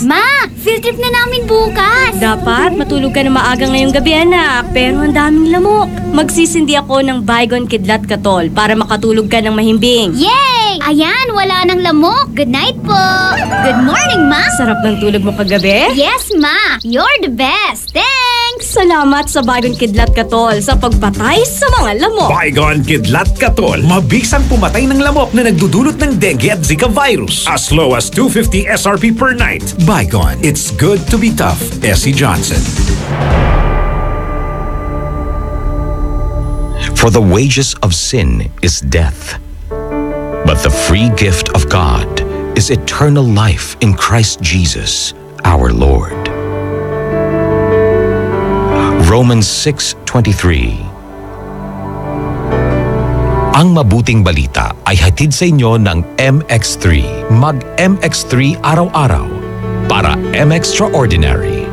Ma, field trip na namin bukas. Dapat matulog ka na maaga ngayong gabi, anak. Pero ang daming lamok. Magsisindi ako ng Baygon Kidlat Katol para makatulog ka ng mahimbing. Yay! Ayan, wala nang lamok. Good night po. Good morning, Ma. Sarap ng tulog mo kagabi? Yes, Ma. You're the best. Thanks. Salamat sa Baygon Kidlat Katol sa pagpatay sa mga lamok. Baygon Kidlat Katol. Mabisang pumatay ng lamok na nagdudulot ng dengue at Zika virus. As low as 250 SRP per night. Baygon. It's good to be tough. Essie Johnson. For the wages of sin is death, but the free gift of God is eternal life in Christ Jesus, our Lord. Romans 6:23. Ang mabuting balita ay hatid sa inyo ng MX3. Mag-MX3 araw-araw para M-Extraordinary.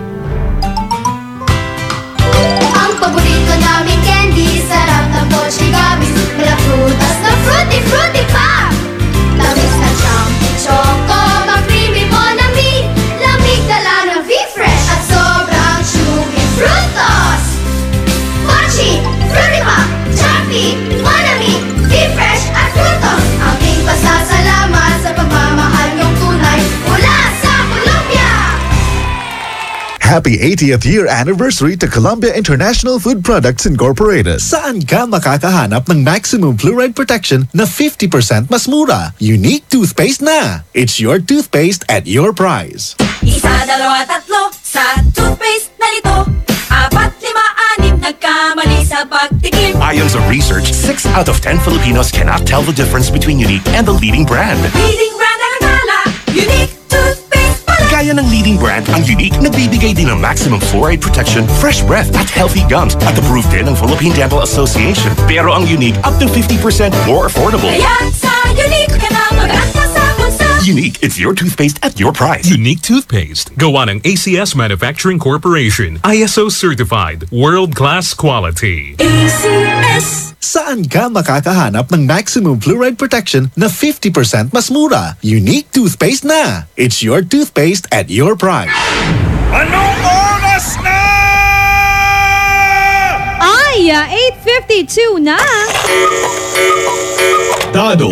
Ang paborito namin candy, sarap ng Pochi Gummies. Mula prutas na fruity, fruity pa. Tamis na jam, choco, mag-creamy Bonami. Lamig dala ng V-Fresh at sobrang chewy frutos. Pochi, fruity pa, choppy, Bonami, V-Fresh at frutos. Aking pasasalamat sa pagmamahal niyong tunay mula sa Colombia. Happy 80th year anniversary to Columbia International Food Products Incorporated. Saan ka makakahanap ng maximum fluoride protection na 50% mas mura? Unique toothpaste na! It's your toothpaste at your price. Isa, dalawa, tatlo sa toothpaste na ito. Ayon sa research, 6 out of 10 Filipinos cannot tell the difference between Unique and the leading brand. Leading brand ang akala, Unique toothpaste pala. Gaya ng leading brand, ang Unique nagbibigay din ng maximum fluoride protection, fresh breath at healthy gums at approved din ng Philippine Dental Association. Pero ang Unique, up to 50% more affordable. Kaya sa Unique ka na mag-asa sa bulsa. Unique, it's your toothpaste at your price. Unique toothpaste. Gawa ng ACS Manufacturing Corporation. ISO certified. World-class quality. ACS. Saan ka makakahanap ng maximum fluoride protection na 50% mas mura? Unique toothpaste na. It's your toothpaste at your price. Anong oras na? Ay, 8:52 na. Dado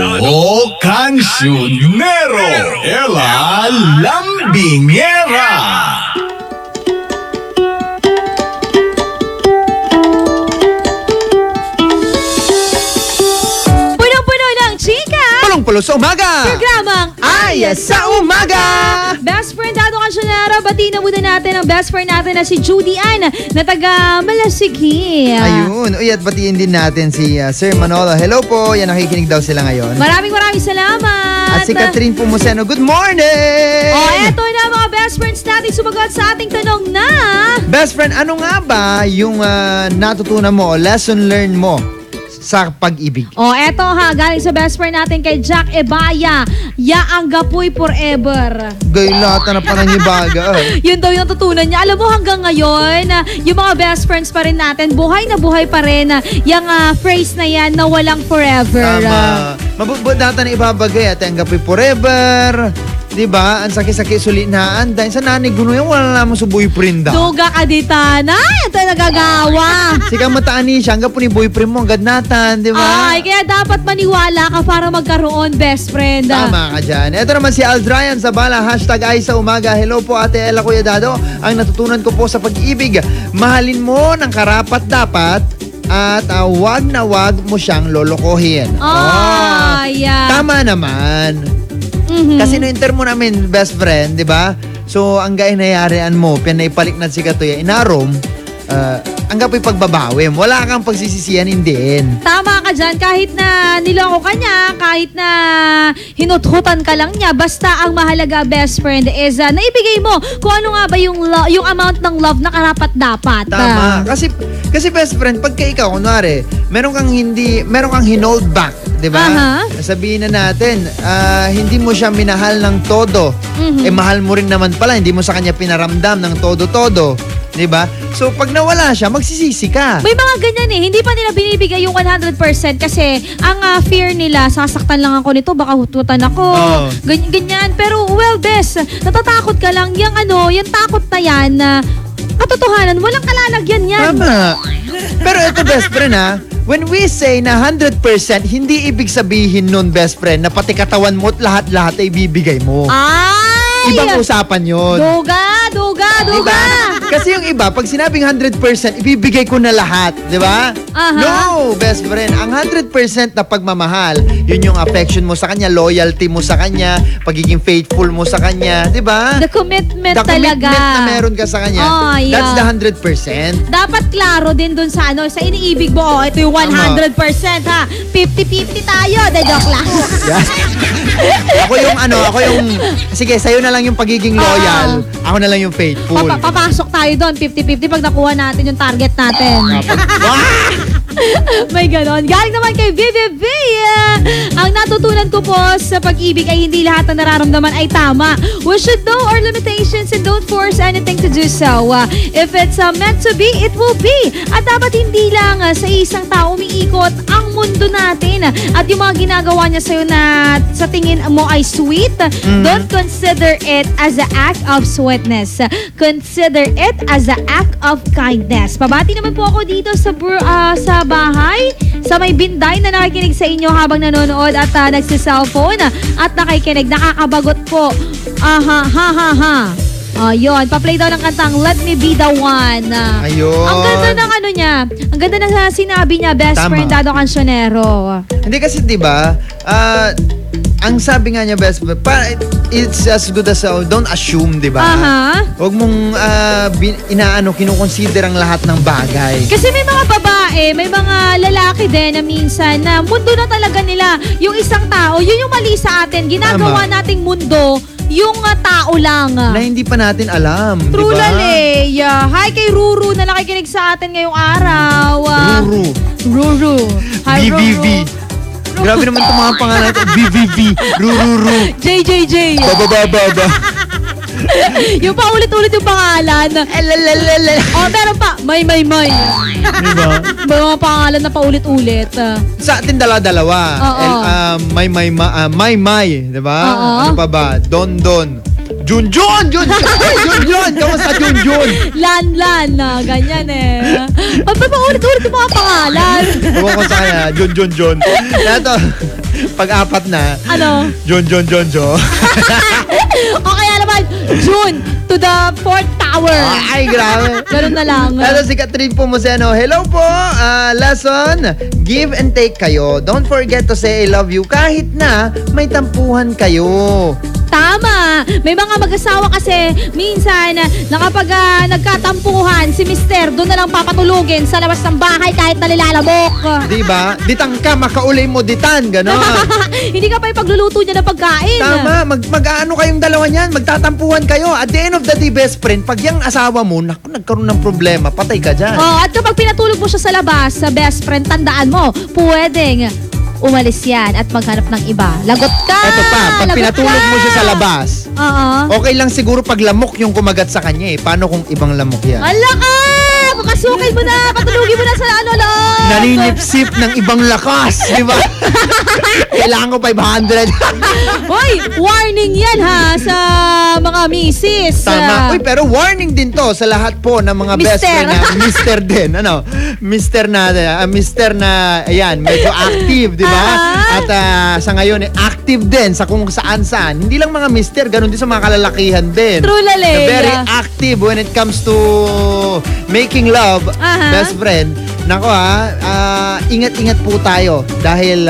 Cancionero, Ella Lambingera. Punong-puno ng chika. Pulong-pulo sa umaga. Programang Ay sa umaga. Best friend Dado Cancionero, batiin na muna natin ang best friend natin na si Judy Ann na taga Malasigi. Ayun. Uy, at batiin din natin si Sir Manolo. Hello po. Yan, nakikinig daw sila ngayon. Maraming salamat. At si Catherine Pumuseno. Good morning! Eto na mga best friends natin sumagot sa ating tanong na Best friend, ano nga ba yung natutunan mo o lesson learned mo sa pag-ibig? Eto galing sa best friend natin kay Jack Ebaya. Yaang gapoy forever. Gay lahat na panangibaga. Yun daw yung natutunan niya. Alam mo hanggang ngayon, yung mga best friends pa rin natin, buhay na buhay pa rin yung phrase na yan na walang forever. Tama. Mabubudatan na ibabagay at ang gapoy forever. Diba? Ang sakit-sakit sulinaan. Dahil sa nanay guno yung wala naman sa boyfriend daw. Duga ka ditana. Ito nagagawa. Sika mataan niya siya. Hanggang po ni boyfriend mo. Ang gadnatan. Diba? Ay, kaya dapat maniwala ka para magkaroon best friend. Tama ka dyan. Ito naman si Aldryan Zabala. Hashtag ay sa umaga. Hello po Ate Ella, Kuya Dado. Ang natutunan ko po sa pag-ibig. Mahalin mo ng karapat dapat. At wag na wag mo siyang lolokohin. Tama naman. Kasi no intermo namin best friend, di ba? So ang gaya nayarian mo, pinaipalik na si Katoya inarom, ang gapoy pagbabawi. Wala kang pagsisisiyan din. Tama ka dyan. Kahit na niloko ka niya, kahit na hinuthutan ka lang niya, basta ang mahalaga best friend is naibigay mo kung ano nga ba yung amount ng love na karapat dapat. Tama. Kasi best friend, pagka ikaw, kunwari, meron kang hinold back, di ba? Sabihin na natin, hindi mo siya minahal ng todo. Mahal mo rin naman pala, hindi mo sa kanya pinaramdam ng todo-todo. Diba? So, pag nawala siya, magsisisi ka. May mga ganyan hindi pa nila binibigay yung 100% kasi ang fear nila, sasaktan lang ako nito, baka hututan ako. Ganyan. Pero, well, best, natatakot ka lang, yung takot na yan, katotohanan, walang kalalagyan yan. Tama. Pero ito, best friend when we say na 100%, hindi ibig sabihin nun, best friend, na pati katawan mo at lahat-lahat ay bibigay mo. Ibang usapan yun. Duga! Diba? Kasi yung iba, pag sinabing 100%, ibibigay ko na lahat. Diba? No, best friend. Ang 100% na pagmamahal, yun yung affection mo sa kanya, loyalty mo sa kanya, pagiging faithful mo sa kanya. Diba? The commitment talaga. The talaga. commitment na meron ka sa kanya. That's the 100%. Dapat klaro din dun sa sa iniibig mo. Ito yung 100% ha. 50-50 tayo. Joke lang. Ako yung, sige, sa'yo na lang yung pagiging loyal. Ako na lang yung faithful. Papasok tayo doon, 50-50 pag nakuha natin yung target natin. May ganon. Galing naman kay Vivi V. Ang natutunan ko po sa pag-ibig ay hindi lahat ng nararamdaman ay tama. We should know our limitations and don't force anything to do so. If it's meant to be, it will be. At dapat hindi lang sa isang tao umiikot ang mundo natin. At yung mga ginagawa niya sa'yo na sa tingin mo ay sweet, don't consider it as an act of sweetness. Consider it as an act of kindness. Pabati naman po ako dito sa bahay, sa may Binday na nakikinig sa inyo habang nanonood at nagsiselfone at nakikinig. Nakakabagot po. Yun, pa-play daw ng kantang Let Me Be The One. Ayun. Ang ganda ng niya. Ang ganda ng sinabi niya, best friend Dado Cancionero. Hindi kasi diba, ang sabi nga niya, best friend, it's as good as don't assume, diba? Huwag mong kinukonsider ang lahat ng bagay. Kasi may mga babae babae, may mga lalaki din na minsan na mundo na talaga nila. Yung isang tao, yun yung mali sa atin. Ginagawa nating mundo, yung tao lang. Na hindi pa natin alam, True di ba? Lale. Hi kay Ruru na nakikinig sa atin ngayong araw. Ruru. Hi, BBB. Grabe naman itong mga pangalan ito. BBB. Ruru. JJJ. Baba. Yung paulit-ulit yung pangalan. Oh, meron pa. May. Diba? May mga pangalan na paulit-ulit. Sa atin dalawa. Oo. May. Diba? Oo. Ano pa ba? Don. Junjun! Kamusta Junjun? Lan na, ganyan eh. Ba't ba paulit-ulit yung mga pangalan? Ewan ko sa kanya, Junjun. Ito, pag-apat na. Ano? Jun. O kaya naman, June to the 4th tower. Ay, grabe. Ganun na lang. Ito si Catherine Pomoseno. Hello po. Lesson, give and take kayo. Don't forget to say I love you kahit na may tampuhan kayo. Tama. May mga mag-asawa kasi minsan na kapag nagkatampuhan si mister, doon na lang papatulugin sa labas ng bahay kahit nalilalamok. Diba? Ditang ka, makaulay mo ditan. Ganon. Hindi ka pa yung pagluluto niya ng pagkain. Tama. Mag-ano kayong dalawa niyan? Magtatampuhan kayo. At the end of the day, best friend, pag yung asawa mo, naku, nagkaroon ng problema, patay ka dyan. At kapag pinatulog mo siya sa labas, sa best friend, tandaan mo, pwedeng umalis yan at maghanap ng iba. Lagot ka! Ito pa, pag pinatulog mo siya sa labas, okay lang siguro pag lamok yung kumagat sa kanya eh. Paano kung ibang lamok yan? Ala ka! Pakasukay mo na! Patulugin mo na sa loob! Naninipsip ng ibang lakas, di ba? Kailangan ko 500. Hoy, warning yan ha sa mga misis. Tama. Uy, pero warning din to sa lahat po ng mga best friend na mister din. Mister na, ayan, medyo active, di ba? At sa ngayon, active din sa kung saan-saan. Hindi lang mga mister, ganun din sa mga kalalakihan din. True, Lale. Very active when it comes to making love, best friend. Nako ingat-ingat po tayo dahil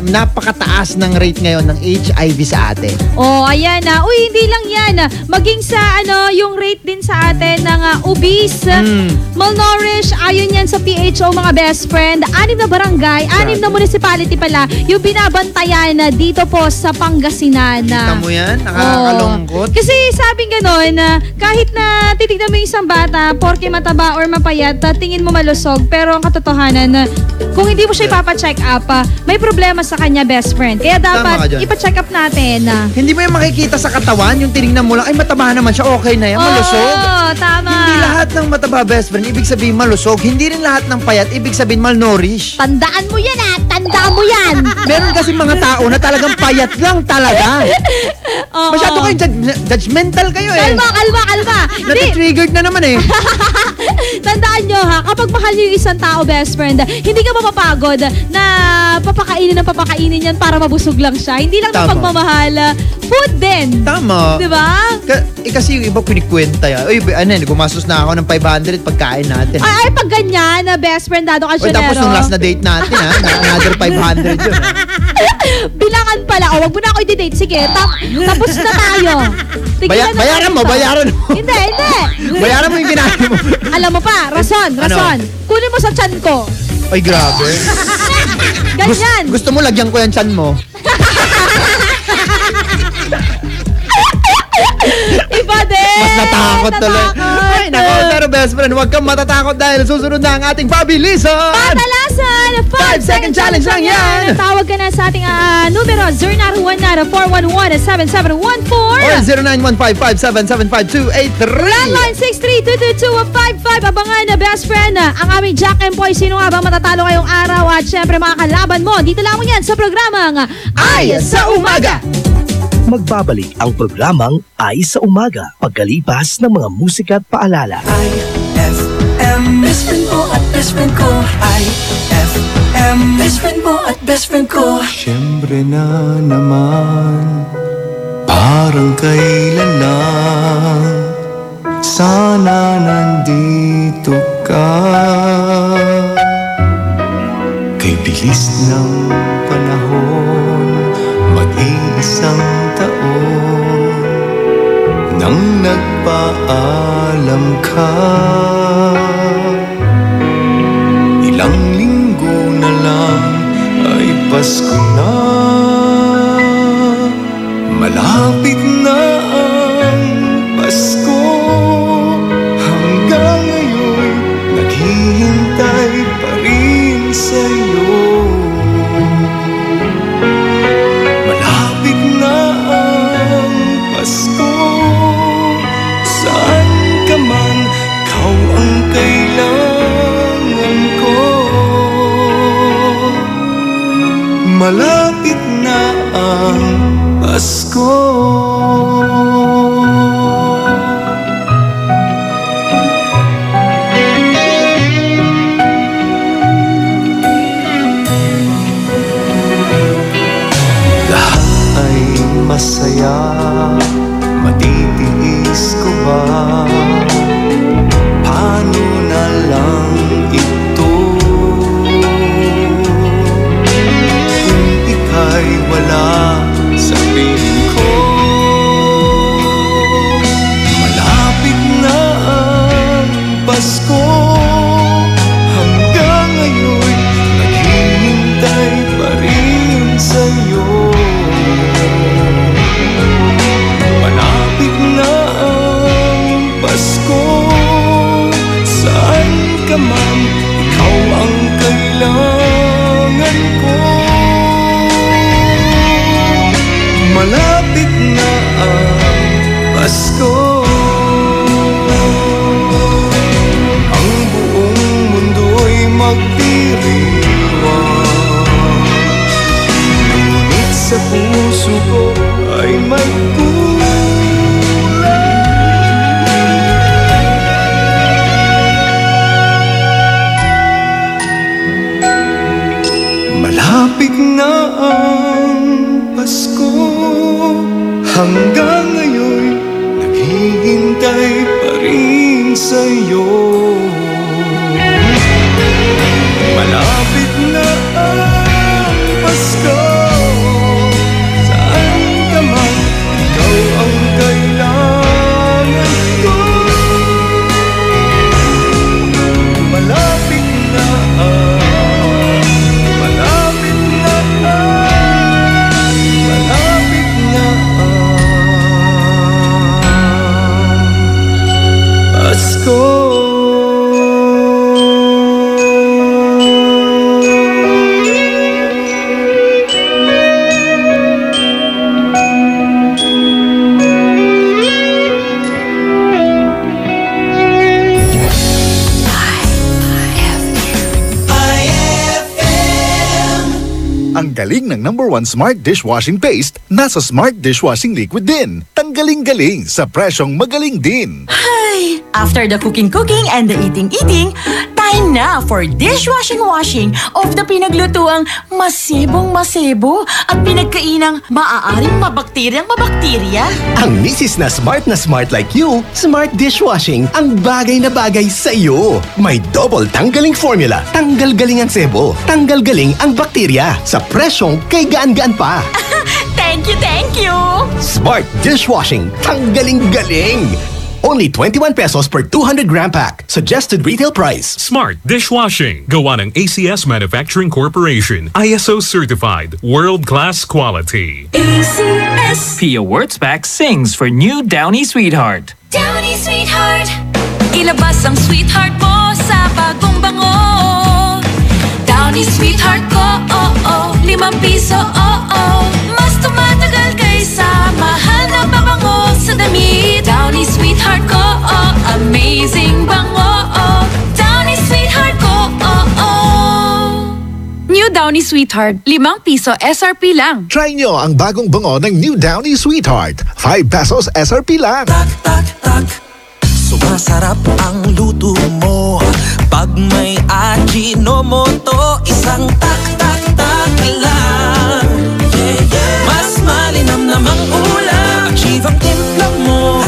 napakataas ng rate ngayon ng HIV sa atin. Ayan na. Uy, hindi lang yan. Maging sa yung rate din sa atin ng obese, malnourished, ayon yan sa PHO mga best friend. 6 na barangay, 6 na municipality pala yung binabantayan dito po sa Pangasinan. Kita mo yan? Nakakalungkot. Kasi sabing gano'n, kahit na titignan mo yung isang bata, porke mataba or mapayat, tingin mo malusog, pero ang katotohanan, kung hindi mo siya ipapacheck up, may problema sa kanya best friend. Kaya dapat ipacheck up natin. Hindi mo yung makikita sa katawan, yung tinignan mo lang, ay mataba naman siya, okay na yan, malusog. Tama. Hindi lahat ng mataba best friend, ibig sabihin malusog. Hindi rin lahat ng payat, ibig sabihin malnourished. Tandaan mo yan tandaan mo yan. Meron kasi mga tao na talagang payat lang talaga. Masyado kayo judgmental kayo eh. Kalma. Nati-triggered na naman eh. Tandaan nyo kapag mahal nyo yung isang tao best friend, hindi ka mapapagod na papakainin yan para mabusog lang siya. Hindi lang na pagmamahal, food din. Tama. Diba? Kasi yung iba pinikwenta yan. Uy, gumastos na ako ng 500 pagkain natin. Ay, pag ganyan, best friend, dado ka siya. Tapos nung last na date natin, another 500 yun. Bilangan pala. Wag mo na ako i-date. Sige, tapos na tayo. Bayaran mo. Hindi. Bayaran mo yung ginagawa mo. Alam mo pa, rason. Kunin mo sa tiyan ko. Ay, grabe. Ganyan. Gusto mo lagyan ko yung tiyan mo? Iba din. Mas natakot tuloy. Ay, nako. Pero best friend, huwag kang matatakot dahil susunod na ang ating pabilisan. Patalasan! 5-second challenge lang yan. Tawag ka na sa ating numero 0919-411-7714 or 0915-577-5283. Landline 63222-55. Abangan na best friend ang aming Jack and Poy. Sino nga ba matatalo ngayong araw? At syempre mga kalaban mo, dito lang yan sa programang Ay sa Umaga. Magbabalik ang programang Ay sa Umaga pagkalipas ng mga musika at paalala. IFM, best friend mo at best friend ko. IFM, best friend mo at best friend ko. Siyempre na naman, parang kailan lang, sana nandito ka. Kay bilis ng panahon, mag-iisang taon nang nagpaalam ka. Pasko na, malapit na ang Pasko. Hanggang ngayon, naghihintay pa rin sa'yo. Malapit na ang Pasko, saan ka man, ikaw ang kailangan ko. Malapit na ang Pasko. Lahat ay masaya, matitiis ko ba? Paano na lang ito? Kung ika'y wala sa piling ko. Malapit na ang Pasko, hanggang ngayon naghihintay pa rin sa'yo. Malapit na ang Pasko, saan ka man, ikaw ang kailangan ko. Malapit na ang Pasko. Ang buong mundo'y magdiriwang, ngunit sa puso ko ay may malapit na ang Pasko, hanggang ngayon naghihintay pa rin sa'yo. Malapit na ang Pasko, saan ka man, ikaw ang kailangan ko. Malapit na ang Pasko. Ang galing ng #1 Smart Dishwashing Paste, nasa Smart Dishwashing Liquid din. Tanggaling-galing sa presyong magaling din. Ay, after the cooking and the eating, time na for dishwashing of the pinaglutuang masibong-masibo at pinagkainang maaaring mabakterya. Ang misis na smart like you, Smart Dishwashing ang bagay na bagay sa iyo. May double tanggaling formula. Tanggal galing ang sebo, tanggal galing ang bakterya. Sa presyong kay gaan-gaan pa. Thank you! Smart Dishwashing, tanggaling galing. Only 21 pesos per 200-gram pack. Suggested retail price. Smart Dishwashing. Gawa ng ACS Manufacturing Corporation. ISO certified. World-class quality. ACS. Pia Wurtzbach sings for new Downy Sweetheart. Downy Sweetheart. Ilabas ang sweetheart mo sa bagong bango. Downy Sweetheart ko, limang piso, mas tumatagal kaysa mahal na pabango sa damit. Downy Sweetheart ko, amazing bango. Downy Sweetheart ko, New Downy Sweetheart, 5 piso SRP lang. Try nyo ang bagong bango ng New Downy Sweetheart. 5 pesos SRP lang. Sumasarap ang luto mo pag may Ajinomoto. Isang tak lang. Mas malinam namang ulam. Achieve ang timpla mo.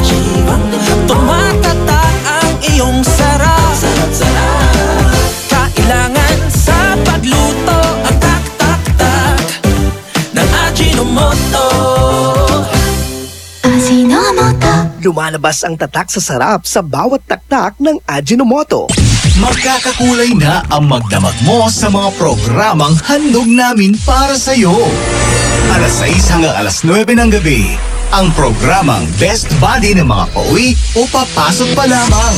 Tumatatak ang iyong sarap. Kailangan sa pagluto ang tak ng Ajinomoto. Lumalabas ang tatak sa sarap sa bawat taktak ng Ajinomoto. Magkakakulay na ang magdamag mo sa mga programang handog namin para sa'yo. Alas 6 hanggang alas 9 ng gabi, ang programang Best Buddy ng mga pauwi o papasok pa lamang.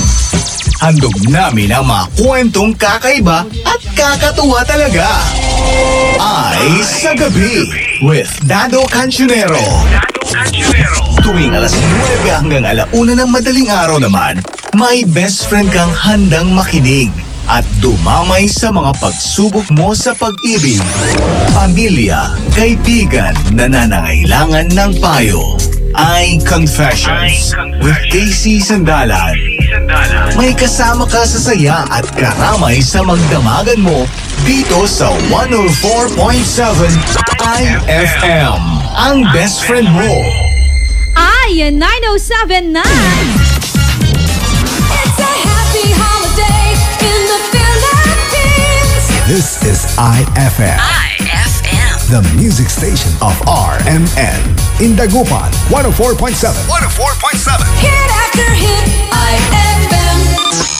Handog namin ang mga kwentong kakaiba at kakatuwa talaga. Ay sa Gabi with Dado Cancionero. Tuwing alas 9 hanggang alauna ng madaling araw naman, may best friend kang handang makinig at dumamay sa mga pagsubok mo sa pag-ibig, pamilya, kaibigan na nangangailangan ng payo. Ay Confessions with Casey Sandalan. May kasama ka sa saya at karamay sa magdamagan mo dito sa 104.7 IFM. Ang best friend mo. Ay, 9079! This is IFM. The music station of RMN. In Dagupan, 104.7. 104.7. Hit after hit, IFM.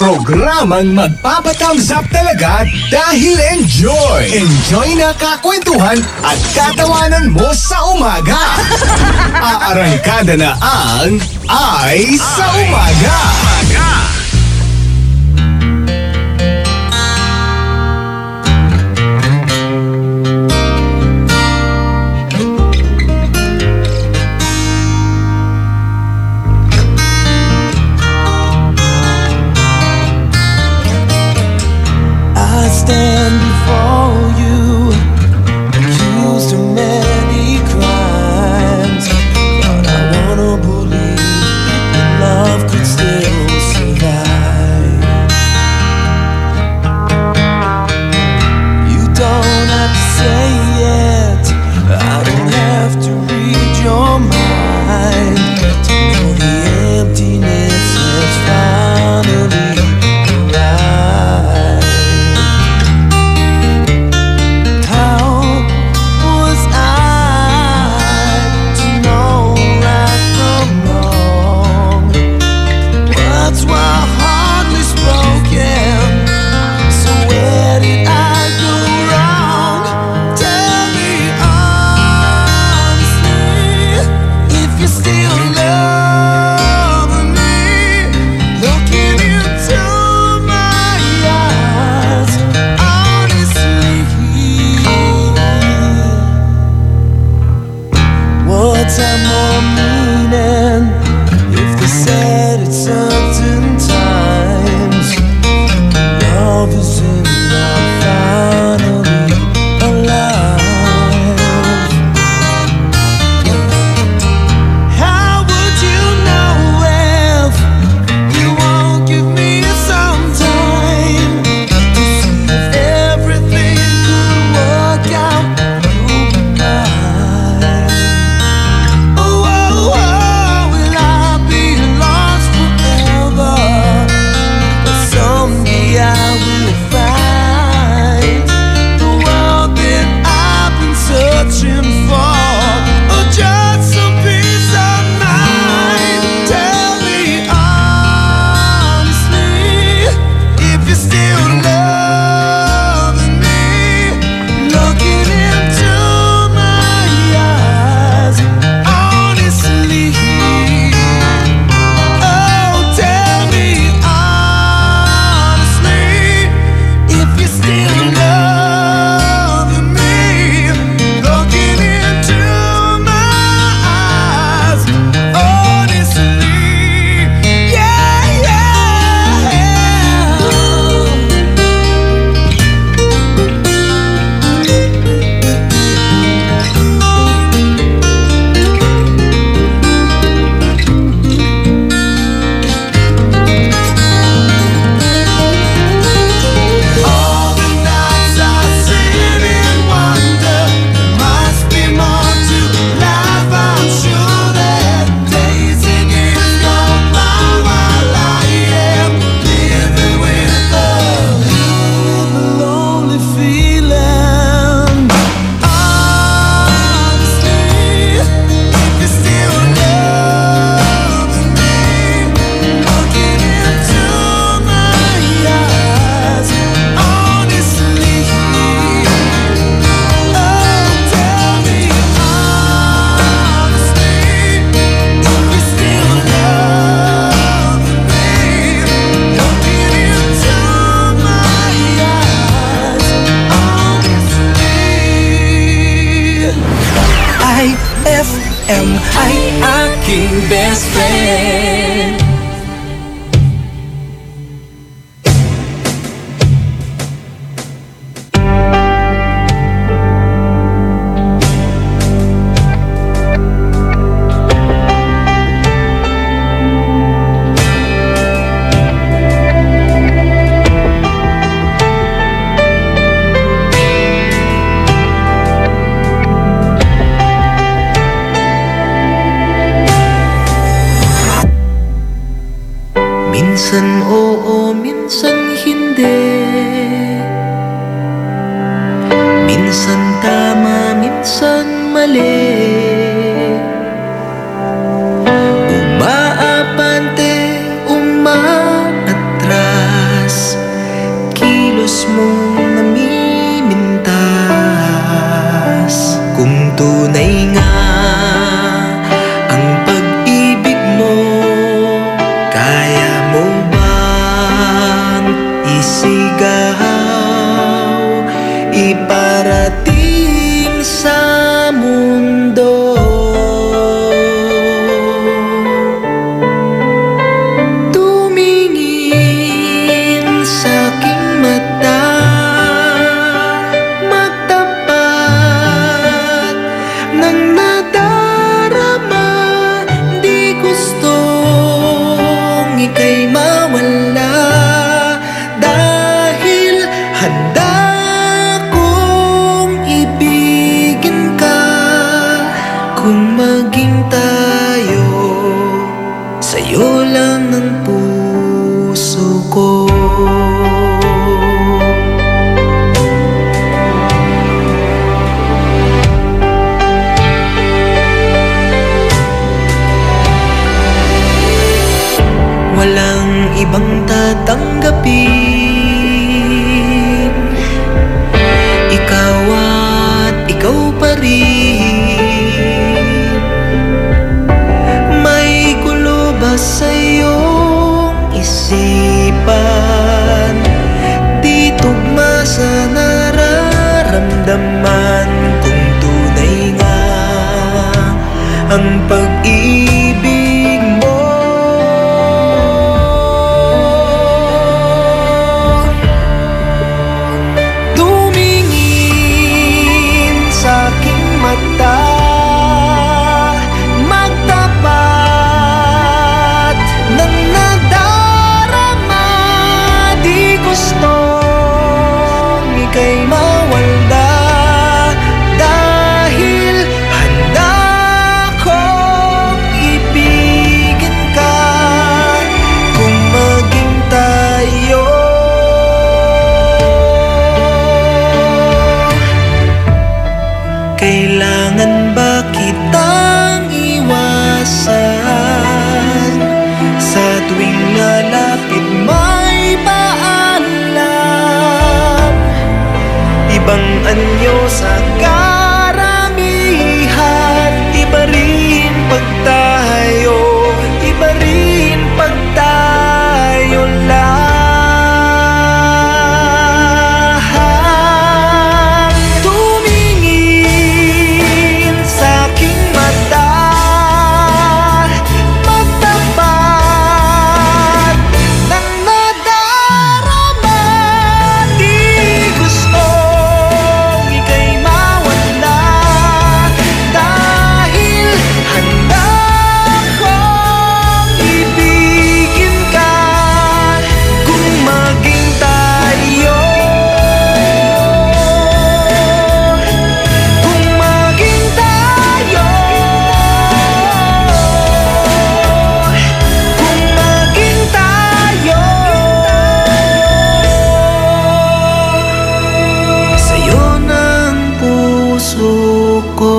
Programang magpapathumbs up talaga dahil enjoy! Enjoy na kakwentuhan at katawanan mo sa umaga! Aarangkada na ang Ay sa Umaga! Stand before you, accused of many crimes, but I wanna believe that love could still friend. Minsan oo, minsan hindi. Minsan tama, minsan mali. Umaapante, umaatras. Kilos mong namimintas. Kung tunay nga ang pag-ibig mo, kaya mo bang isigaw, iparating sa mundo? Tumingin sa aking mata, magtapat ng nadarama. Di gustong ika'y mawala, dahil handa kong ibigin ka. Kung maging tayo, sa'yo lang ang puso ko. Walang ibang tatanggapin, ikaw at ikaw pa rin. May gulo ba sa iyong isipan? Di tugma sa nararamdaman. Kung tunay nga ang pag-ibig mo, tumingin sa aking mata, magtapat ng nadarama. Di gustong ika'y mawala, dahil handa kong ibigin ka. Kung maging tayo, kailangan ba kitang iwasan? Sa tuwing lalapit may paalam, ibang anyo sa karamihan. Iba rin pag tayo, iba rin pag tayo lang. Tumingin sa aking mata, magtapat ng nadarama. Di gustong ika'y mawala, dahil handa kong ibigin ka. Kung maging tayo, kung maging tayo, kung maging tayo, sa'yo ng puso ko.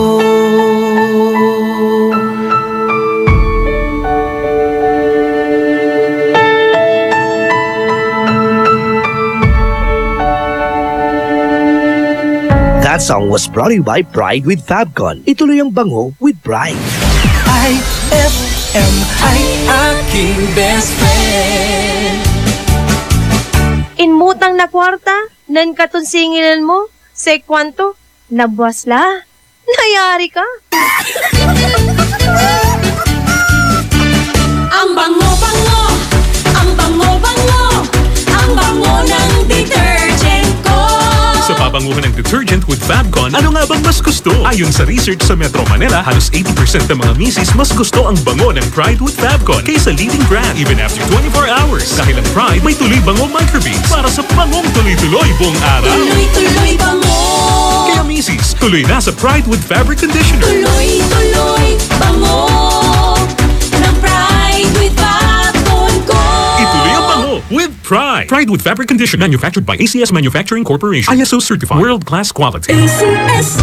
That song was brought to you by Pride with Fabcon. Ituloy ang bango with Pride. IFM ay aking best friend. Inmutang na kwarta, nan katunsingilan mo, say kwanto, nabwasla, nayari ka. banguhan ng detergent with Fabcon, ano nga bang mas gusto? Ayon sa research sa Metro Manila, halos 80% ng mga misis mas gusto ang bango ng Pride with Fabcon kaysa leading brand even after 24 hours. Dahil ang Pride may tuloy bango microbeads para sa bangong tuloy-tuloy buong araw. Tuloy-tuloy bango. Kaya misis, tuloy na sa Pride with Fabric Conditioner. Tuloy-tuloy bango ng Pride with Fabcon ko. Ituloy ang bango with Pride. Pride with Fabric Conditioner, manufactured by ACS Manufacturing Corporation. ISO certified, world-class quality. ACS.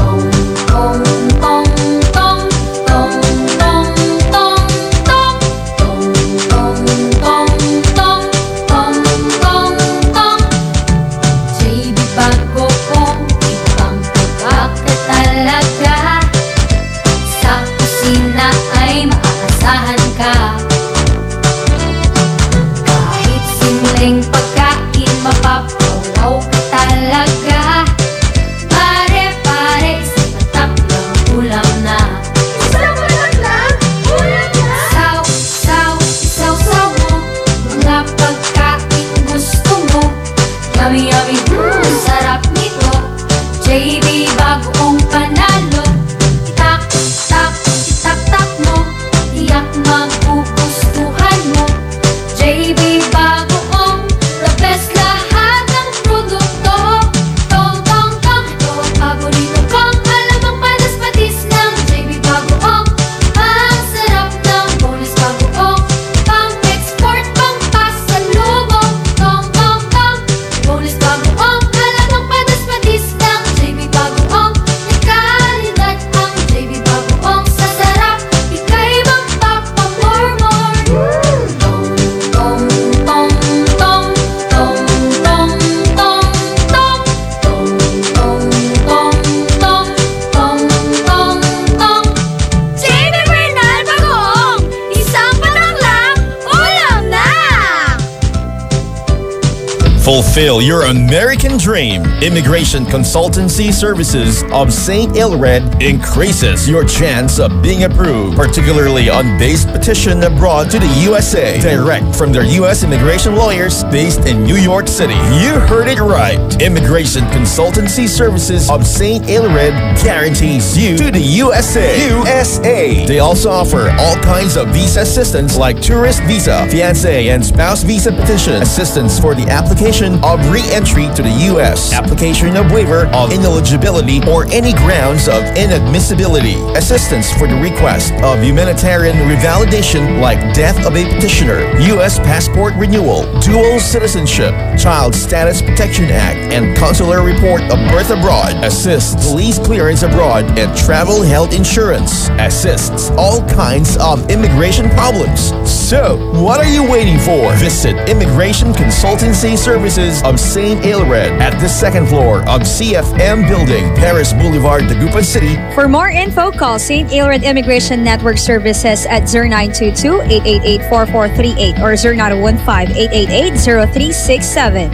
Fulfill your American dream. Immigration Consultancy Services of St. Ilred increases your chance of being approved, particularly on base petition abroad to the USA, direct from their U.S. immigration lawyers based in New York City. You heard it right. Immigration Consultancy Services of St. Ilred guarantees you to the USA. They also offer all kinds of visa assistance like tourist visa, fiancé and spouse visa petition, assistance for the application of re-entry to the U.S., application of waiver of ineligibility or any grounds of inadmissibility, assistance for the request of humanitarian revalidation like death of a petitioner, U.S. passport renewal, dual citizenship, Child Status Protection Act, and consular report of birth abroad, assists police clearance abroad, and travel health insurance, assists all kinds of immigration problems. So, what are you waiting for? Visit Immigration Consultancy Services of St. Ilred at the second floor of CFM Building, Paris Boulevard, Dagupan City. For more info, call St. Ilred Immigration Network Services at 0922-888-4438 or 0915-888-0367.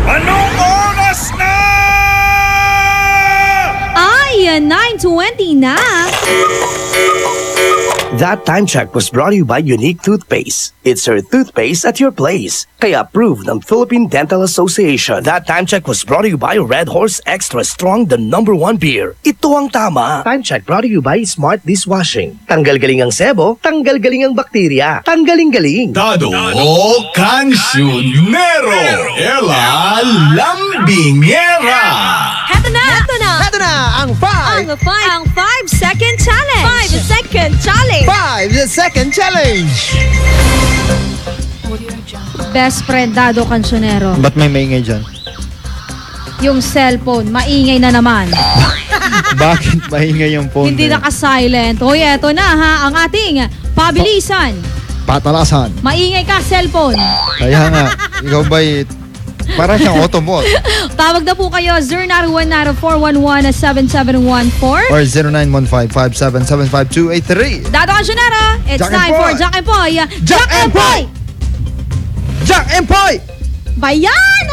Anong oras na? Ay, 9:20 na. That time check was brought to you by Unique Toothpaste. It's your toothpaste at your place. Kaya approved ng Philippine Dental Association. That time check was brought to you by Red Horse Extra Strong, the #1 beer. Ito ang tama. Time check brought to you by Smart Dishwashing. Tanggal galing ang sebo, tanggal galing ang bakterya. Tanggaling-galing. Dado o Cancionero. Ela Lambingera. Heto na! Ang 5 second challenge! 5-second challenge! 5-second challenge! Best friend, Dado Cancionero. Ba't may maingay dyan? Yung cellphone, maingay na naman. Bakit maingay yung phone? Hindi naka-silent. Hoy, eto na ha, ang ating pabilisan. Patalasan. Maingay ka, cellphone. Kaya nga, ikaw ba'y para siyang automod? Tawag na po kayo 0919-411-7714 or 0915-5775283. Dado Cancionero, it's Jack time for Jack and Poy. Jack and Poy! Jack and Poy! Bayan!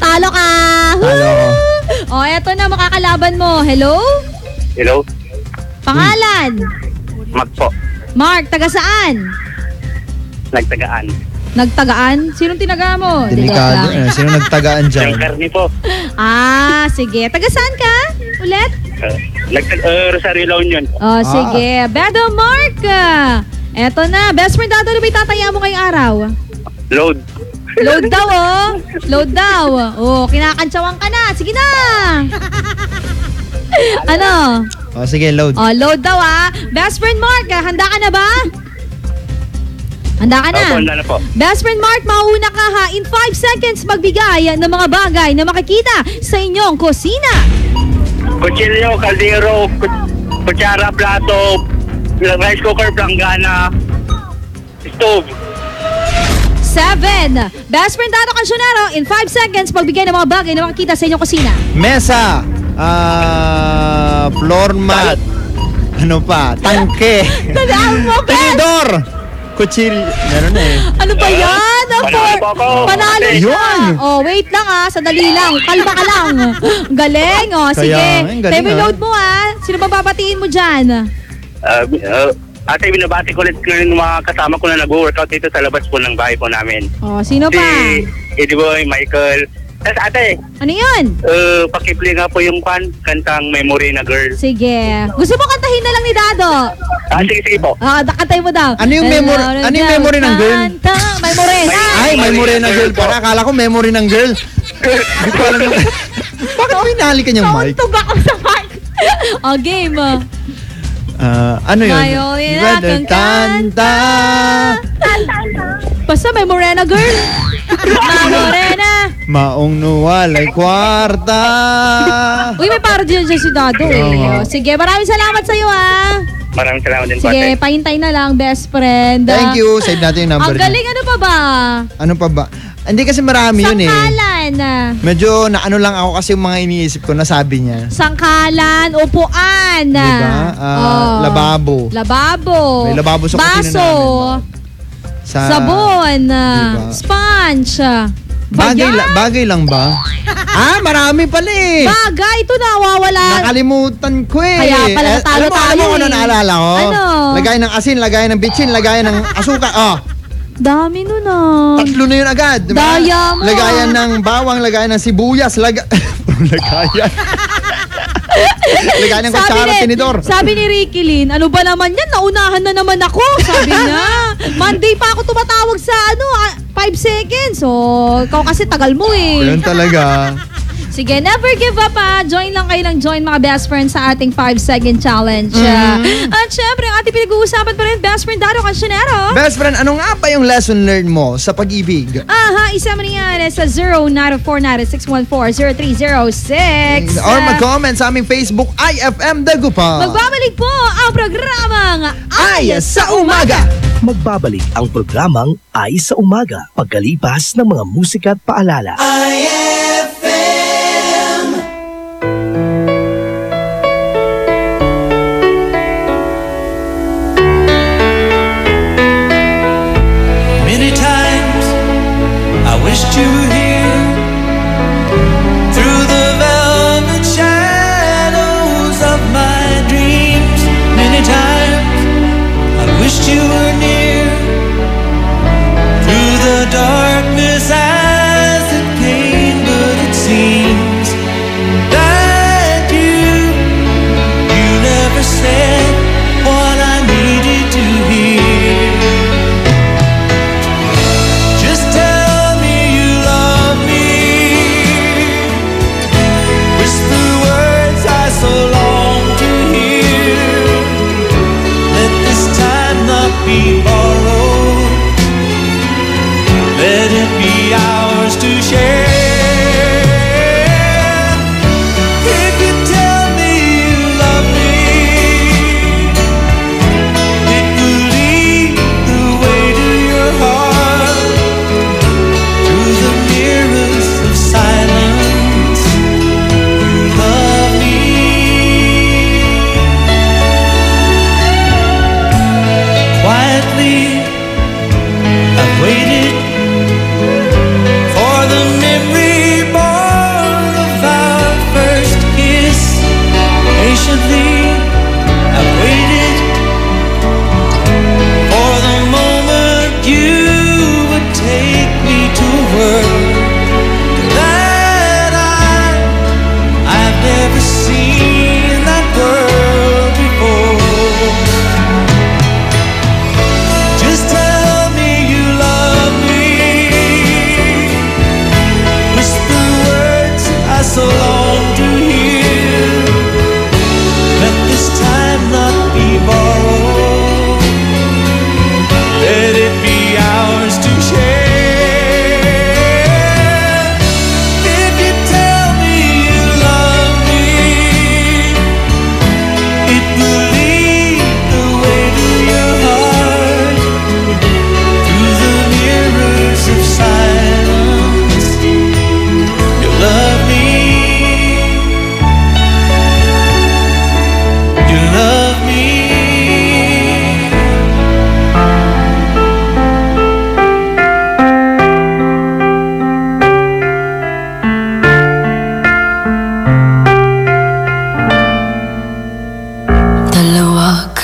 Talo ka! Talo ko. O, eto na, makakalaban mo. Hello? Hello? Pangalan? Mark po. Mark, taga saan? Nagtagaan. Nagtagaan? Sinong tinaga mo? Delikado. Sino nagtagaan dyan? Yung karni po. Sige. Taga saan ka? Ulit? Rosario La Union. Sige. Bedo Mark. Eto na. Best friend Dado, ano ba itataya mo ngayong araw? Load. Load daw, Load daw. Kinakantsawan ka na. Sige na. Ano? Sige, load. Load daw, Best friend Mark, handa ka na ba? Handa ka na? Opo, handa na po. Best friend Mark, mauna ka ha. In 5 seconds, magbigay ng mga bagay na makikita sa inyong kusina. Kutsilyo, kaldero, kutsara, plato, rice cooker, planggana, stove. 7. Best friend Dado Cancionero, in 5 seconds, magbigay ng mga bagay na makikita sa inyong kusina. Mesa. Floor mat. Ano pa? Tangke. Tandaan mo, Ben! Tinidor. Kutsil. Meron na Ano ba yan? Panalo Yun. Wait lang sandali lang. Kalma ka lang. Galing, sige. Time load mo Sino ba babatiin mo dyan? Ate, binabati ko ulit ng mga kasama ko na nag-workout dito sa labas po ng bahay po namin. Sino pa? Si Eddie Boy, Michael. Tapos ate. Ano yun? Pakipli nga po yung kantang Memory na Girl. Sige. Gusto mo kantahin na lang ni Dado? Sige po. Kantay mo daw. Ano yung memory ng girl? May morena. Ay, may morena girl para. Akala ko memory ng girl. Hindi ko alam yung... Bakit pinali ka niyang mic? Tugtog ako sa mic. Game. Ano yun? Ngayon akong kanta. Basta may morena girl. Morena. Maong nuwalay kwarta. Uy, may parody dyan si Dado Sige, maraming salamat sa'yo Maraming salamat din po. Sige, pahintay na lang, best friend. Thank you. Save natin yung number. Ang galing, ano pa ba? Ano pa ba? Hindi kasi marami yun Sangkalan. Medyo naano lang ako kasi yung mga iniisip ko, nasabi niya. Sangkalan, upuan. Diba? Lababo. Lababo. May lababo sa kusina baso. namin. Sabon. Diba? Sponge. Bagay lang ba? Marami pala Bagay, ito nawawala. Nakalimutan ko Kaya pala natalo tayo Alam mo ano naalala ko? Ano? Lagay ng asin, lagay ng bitchin, lagay ng asukal. Dami nun Tatlo na yun agad. Diba? Daya mo. Lagayan ng bawang, lagayan ng sibuyas, lagayan. Lagayan ng kutsara, tinidor. Sabi ni Ricky Lynn, ano ba naman yan? Naunahan na naman ako. Sabi niya. Monday pa ako tumatawag sa 5 seconds. Ikaw kasi tagal mo Yan talaga. Sige, never give up Join lang kayo ng join mga best friends sa ating 5-second challenge. At syempre, ang ating pinag-uusapan pa rin, best friend Dado Cancionero. Best friend, ano nga ba yung lesson learned mo sa pag-ibig? Isa mo niyan sa 0949-614-0306. Or mag-comment sa aming Facebook, IFM Dagupan. Magbabalik po ang programang Ay sa Umaga. Magbabalik ang programang Ay sa Umaga pagkalipas ng mga musika at paalala. Many times I wished you were here through the velvet shadows of my dreams. Many times I wished you were near through the darkness as it came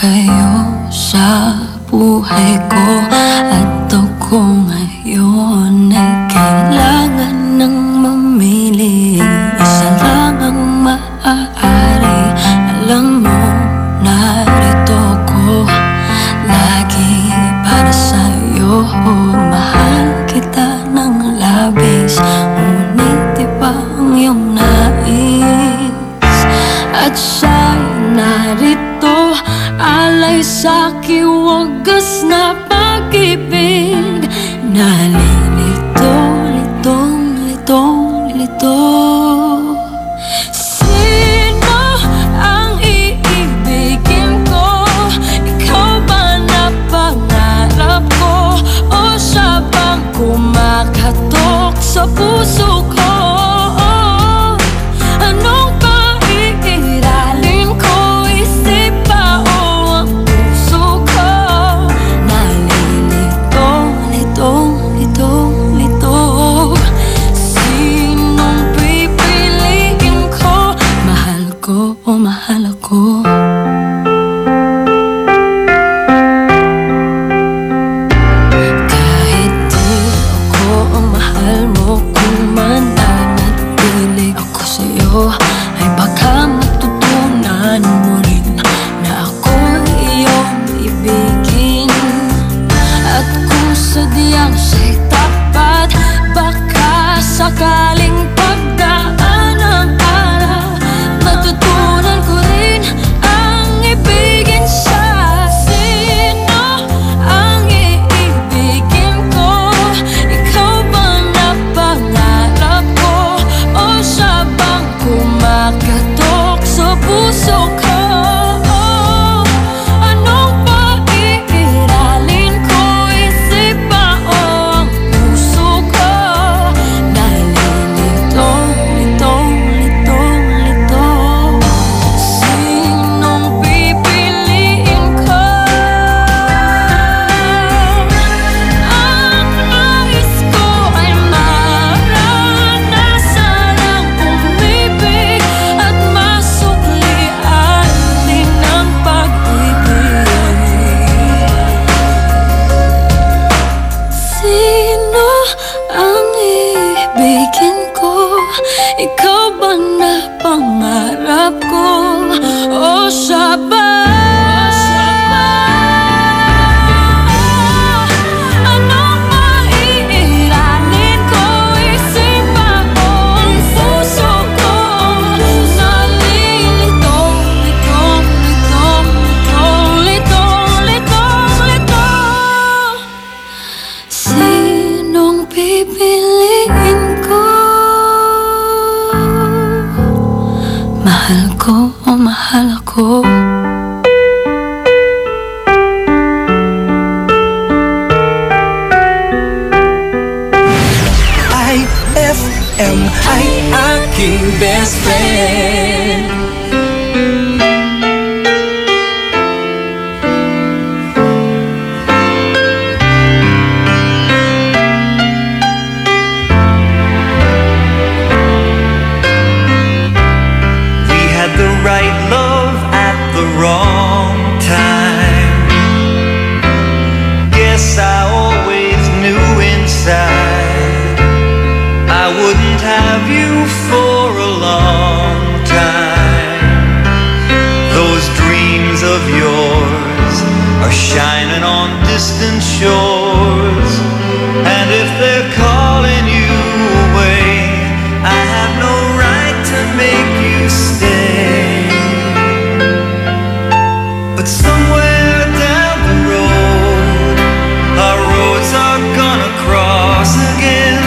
kayo sa buhay ko at ako ngayon ay kailangan ng mamili. Isa lang ang maaari. Alam mo, narito ko lagi para sa'yo. Mahal kita ng labis, ngunit iba ang iyong nais. At siya'y narito, alay sa'king wagas na pag-ibig. Nalilito, litong, litong, lito. Sino ang iibigin ko? Ikaw ba na pangarap ko? O siya bang kumakatok sa puso ko? Anong paiiralin ko? Isip ba o ang puso ko? Nalilito, litong, litong, lito. Sinong pipiliin ko? Mahal ko o mahal ako? Kahit di ako ang mahal mo, kung mananatili ako sa'yo, ay baka matutunan mo rin na ako iyong ibigin. At kung sadyang siya'y tapat, baka sakaling pagdaan ang araw, matutunan ko rin ang ibigin siya. Sino ang iibigin ko? Ikaw bang napangarap ko? O siya bang kumakatok sa puso ko? Anong paiiralin ko? Isip ba o ang puso ko? Nalilito, litong, litong, lito. Sinong pipiliin ko? Ang nais ko ay maranasan ang umibig at masuklian din ang pag-ibig. Sino ang ibigin ko? Ikaw ba na pangarap ko? O siya ba? Anong maiiralin ko? Isip ba o ang puso ko? Nalilito, litong, litong, litong, litong, litong, lito. Sinong pipiliin ko? Mahal ko o mahal ako? IFM ay aking best friend. We had the right love at the wrong time. Guess I always knew inside I wouldn't have you for a long time. Those dreams of yours are shining on distant shores, and if they're calling you away, I have no right to make you stay. But somewhere down the road, our roads are gonna cross again.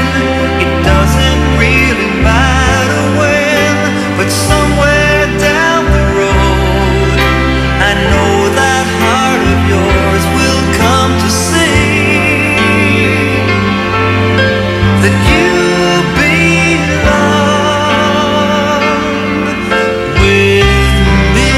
It doesn't really matter when, but somewhere down the road, I know that heart of yours will come to see that you belong with me.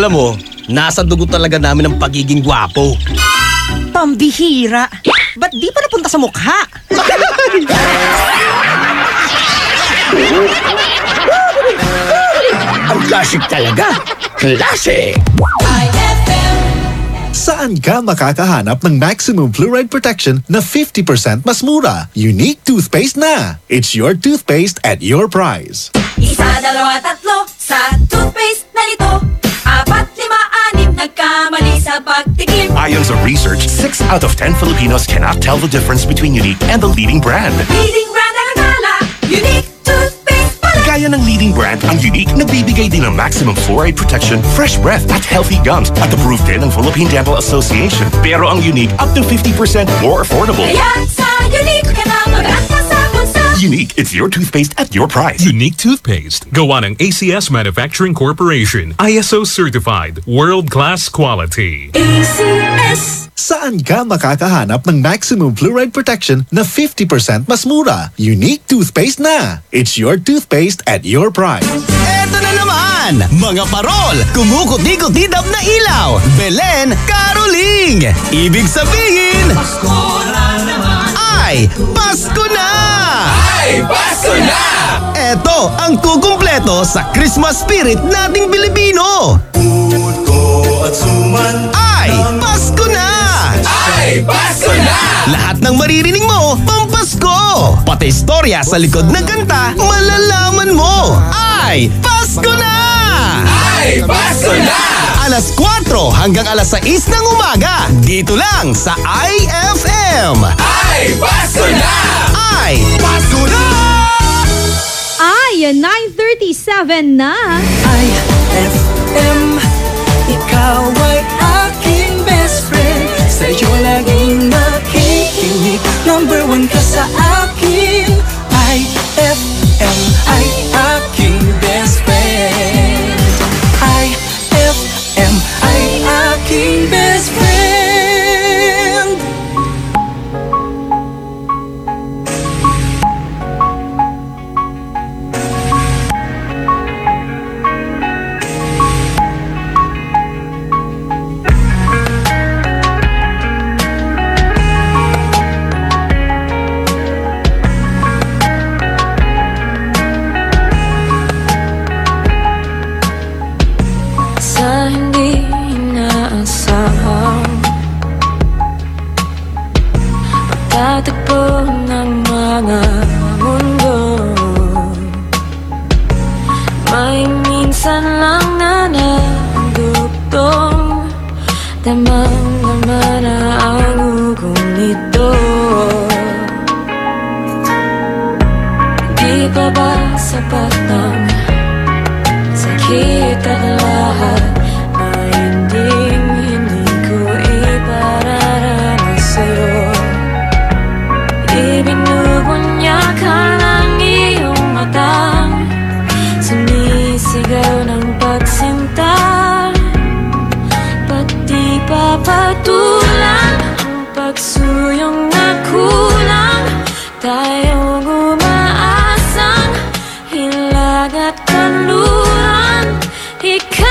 Alam mo, nasa dugo talaga namin ang pagiging gwapo. Pambihira. Ba't di pa napunta sa mukha? Ang classic talaga. Classic! Saan ka makakahanap ng maximum fluoride protection na 50% mas mura? Unique toothpaste na. It's your toothpaste at your price. Isa, dalawa, tatlo sa toothpaste na nito. 4, 5, 6 nagkamali sa pagtikim. Ayon sa research, 6 out of 10 Filipinos cannot tell the difference between Unique and the leading brand. Leading brand ang akala, Unique toothpaste pala. Gaya ng leading brand, ang Unique nagbibigay din ng maximum fluoride protection, fresh breath at healthy gums at approved din ng Philippine Dental Association. Pero ang Unique up to 50% more affordable. Kaya sa Unique ka na mag-ata sa bulsa. Unique, it's your toothpaste at your price. Unique toothpaste. Gawa ng ACS Manufacturing Corporation. ISO certified. World-class quality. ACS. Saan ka makakahanap ng maximum fluoride protection na 50% mas mura? Unique toothpaste na. It's your toothpaste at your price. Eto na naman! Mga parol, kumukot-ikot-idap na ilaw. Belen, Caroling. Ibig sabihin, Pasko na naman. ay Pasko na! Ay, Pasko na! Eto ang kukumpleto sa Christmas spirit nating Pilipino. Bukod ko at suman. Ay, Pasko na! Ay, Pasko na! Lahat ng maririnig mo, pampasko! Pati istorya sa likod ng kanta, malalaman mo! Ay, Pasko na! Ay, Pasko na! Alas 4 hanggang alas 6 ng umaga, dito lang sa IFM! Ay, Pasko na! Ay, Pasko na! Ay, 9:37 na. IFM, ikaw ay aking best friend. Sa'yo laging nakikinig. Number 1 ka sa akin. IFM ay aking best friend. IFM ay aking best friend. Sa hindi inaasahan, magtatagpo ng mga mundo. May minsan lang na nandugtong, damang-dama na ang ugong nito. Di pa ba sapat ng sakit at lahat na hindi ko ipararama sa'yo? Ibinubunyag ka ng iyong matang, sumisigaw ng pagsinta. Pati papatulan ang pagsuyong na kulang. Tayong umaasang hilag at kanluran. Ikaw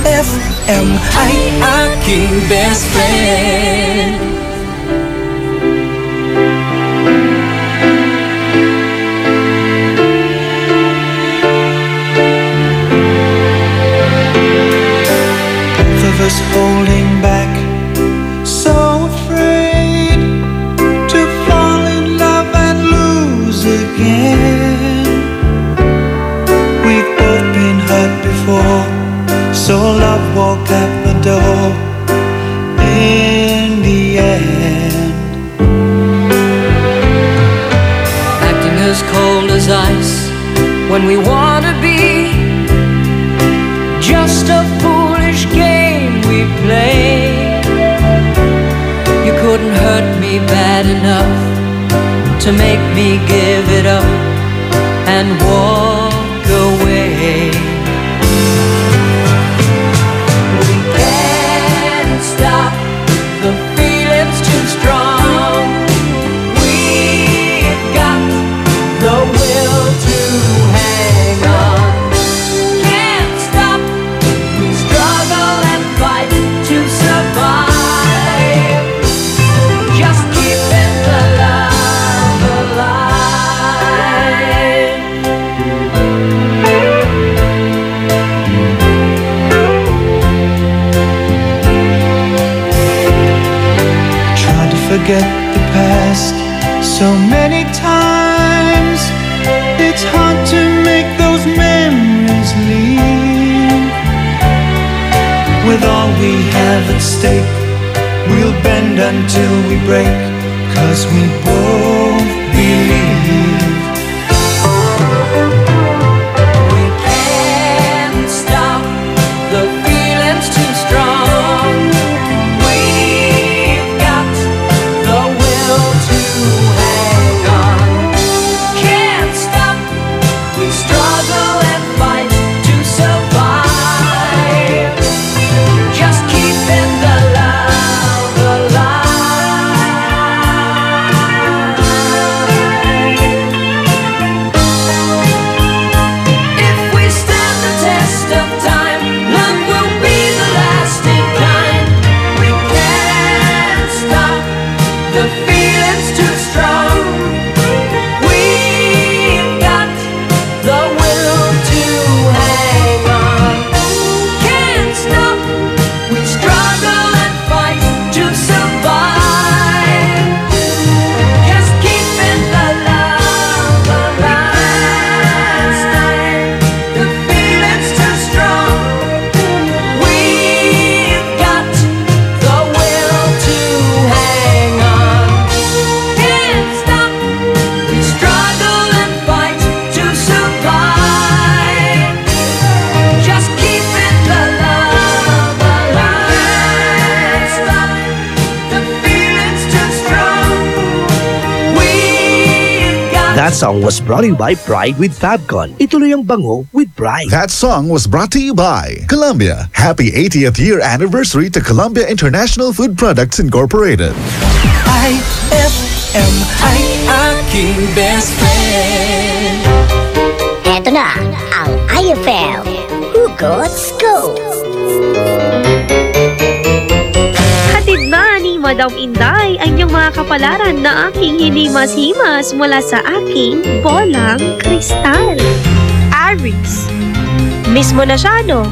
FM ay aking best friend. Us holding back, so afraid to fall in love and lose again. We've both been hurt before, so love walked out the door in the end. Acting as cold as ice when we wanna be just a foolish game we play. You couldn't hurt me bad enough to make me give it up and walk away. We can't stop, the feeling's too strong. We've got the will to hang on. Forget the past so many times. It's hard to make those memories leave. With all we have at stake, we'll bend until we break, 'cause we both believe. We can't stop, the feeling's too strong. That song was brought to you by Pride with Fabcon. Ituloy ang bango with Pride. That song was brought to you by Columbia. Happy 80th year anniversary to Columbia International Food Products Incorporated. IFM ay aking best friend. Eto na ang IFM Hugot Scoop. Hatid na ni Madam Inday ang iyong mga kapalaran na aking hinimas-himas mula sa aking bolang kristal. Aries, miss mo na siya, no?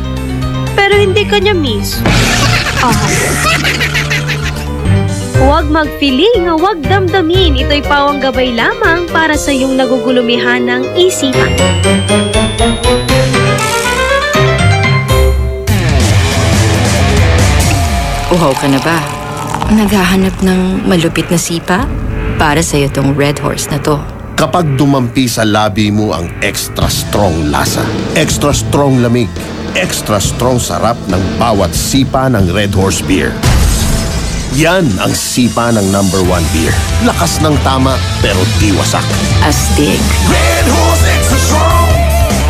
Pero hindi ka niya miss. Huwag mag-feeling, huwag damdamin. Ito'y pawang gabay lamang para sa iyong nagugulumihan ng isipan. Uhaw ka na ba? Naghahanap ng malupit na sipa? Para sa'yo tong Red Horse na to. Kapag dumampi sa labi mo ang extra strong lasa, extra strong lamig, extra strong sarap ng bawat sipa ng Red Horse Beer. Yan ang sipa ng #1 beer. Lakas ng tama pero di wasak. Astig. Red Horse Extra Strong,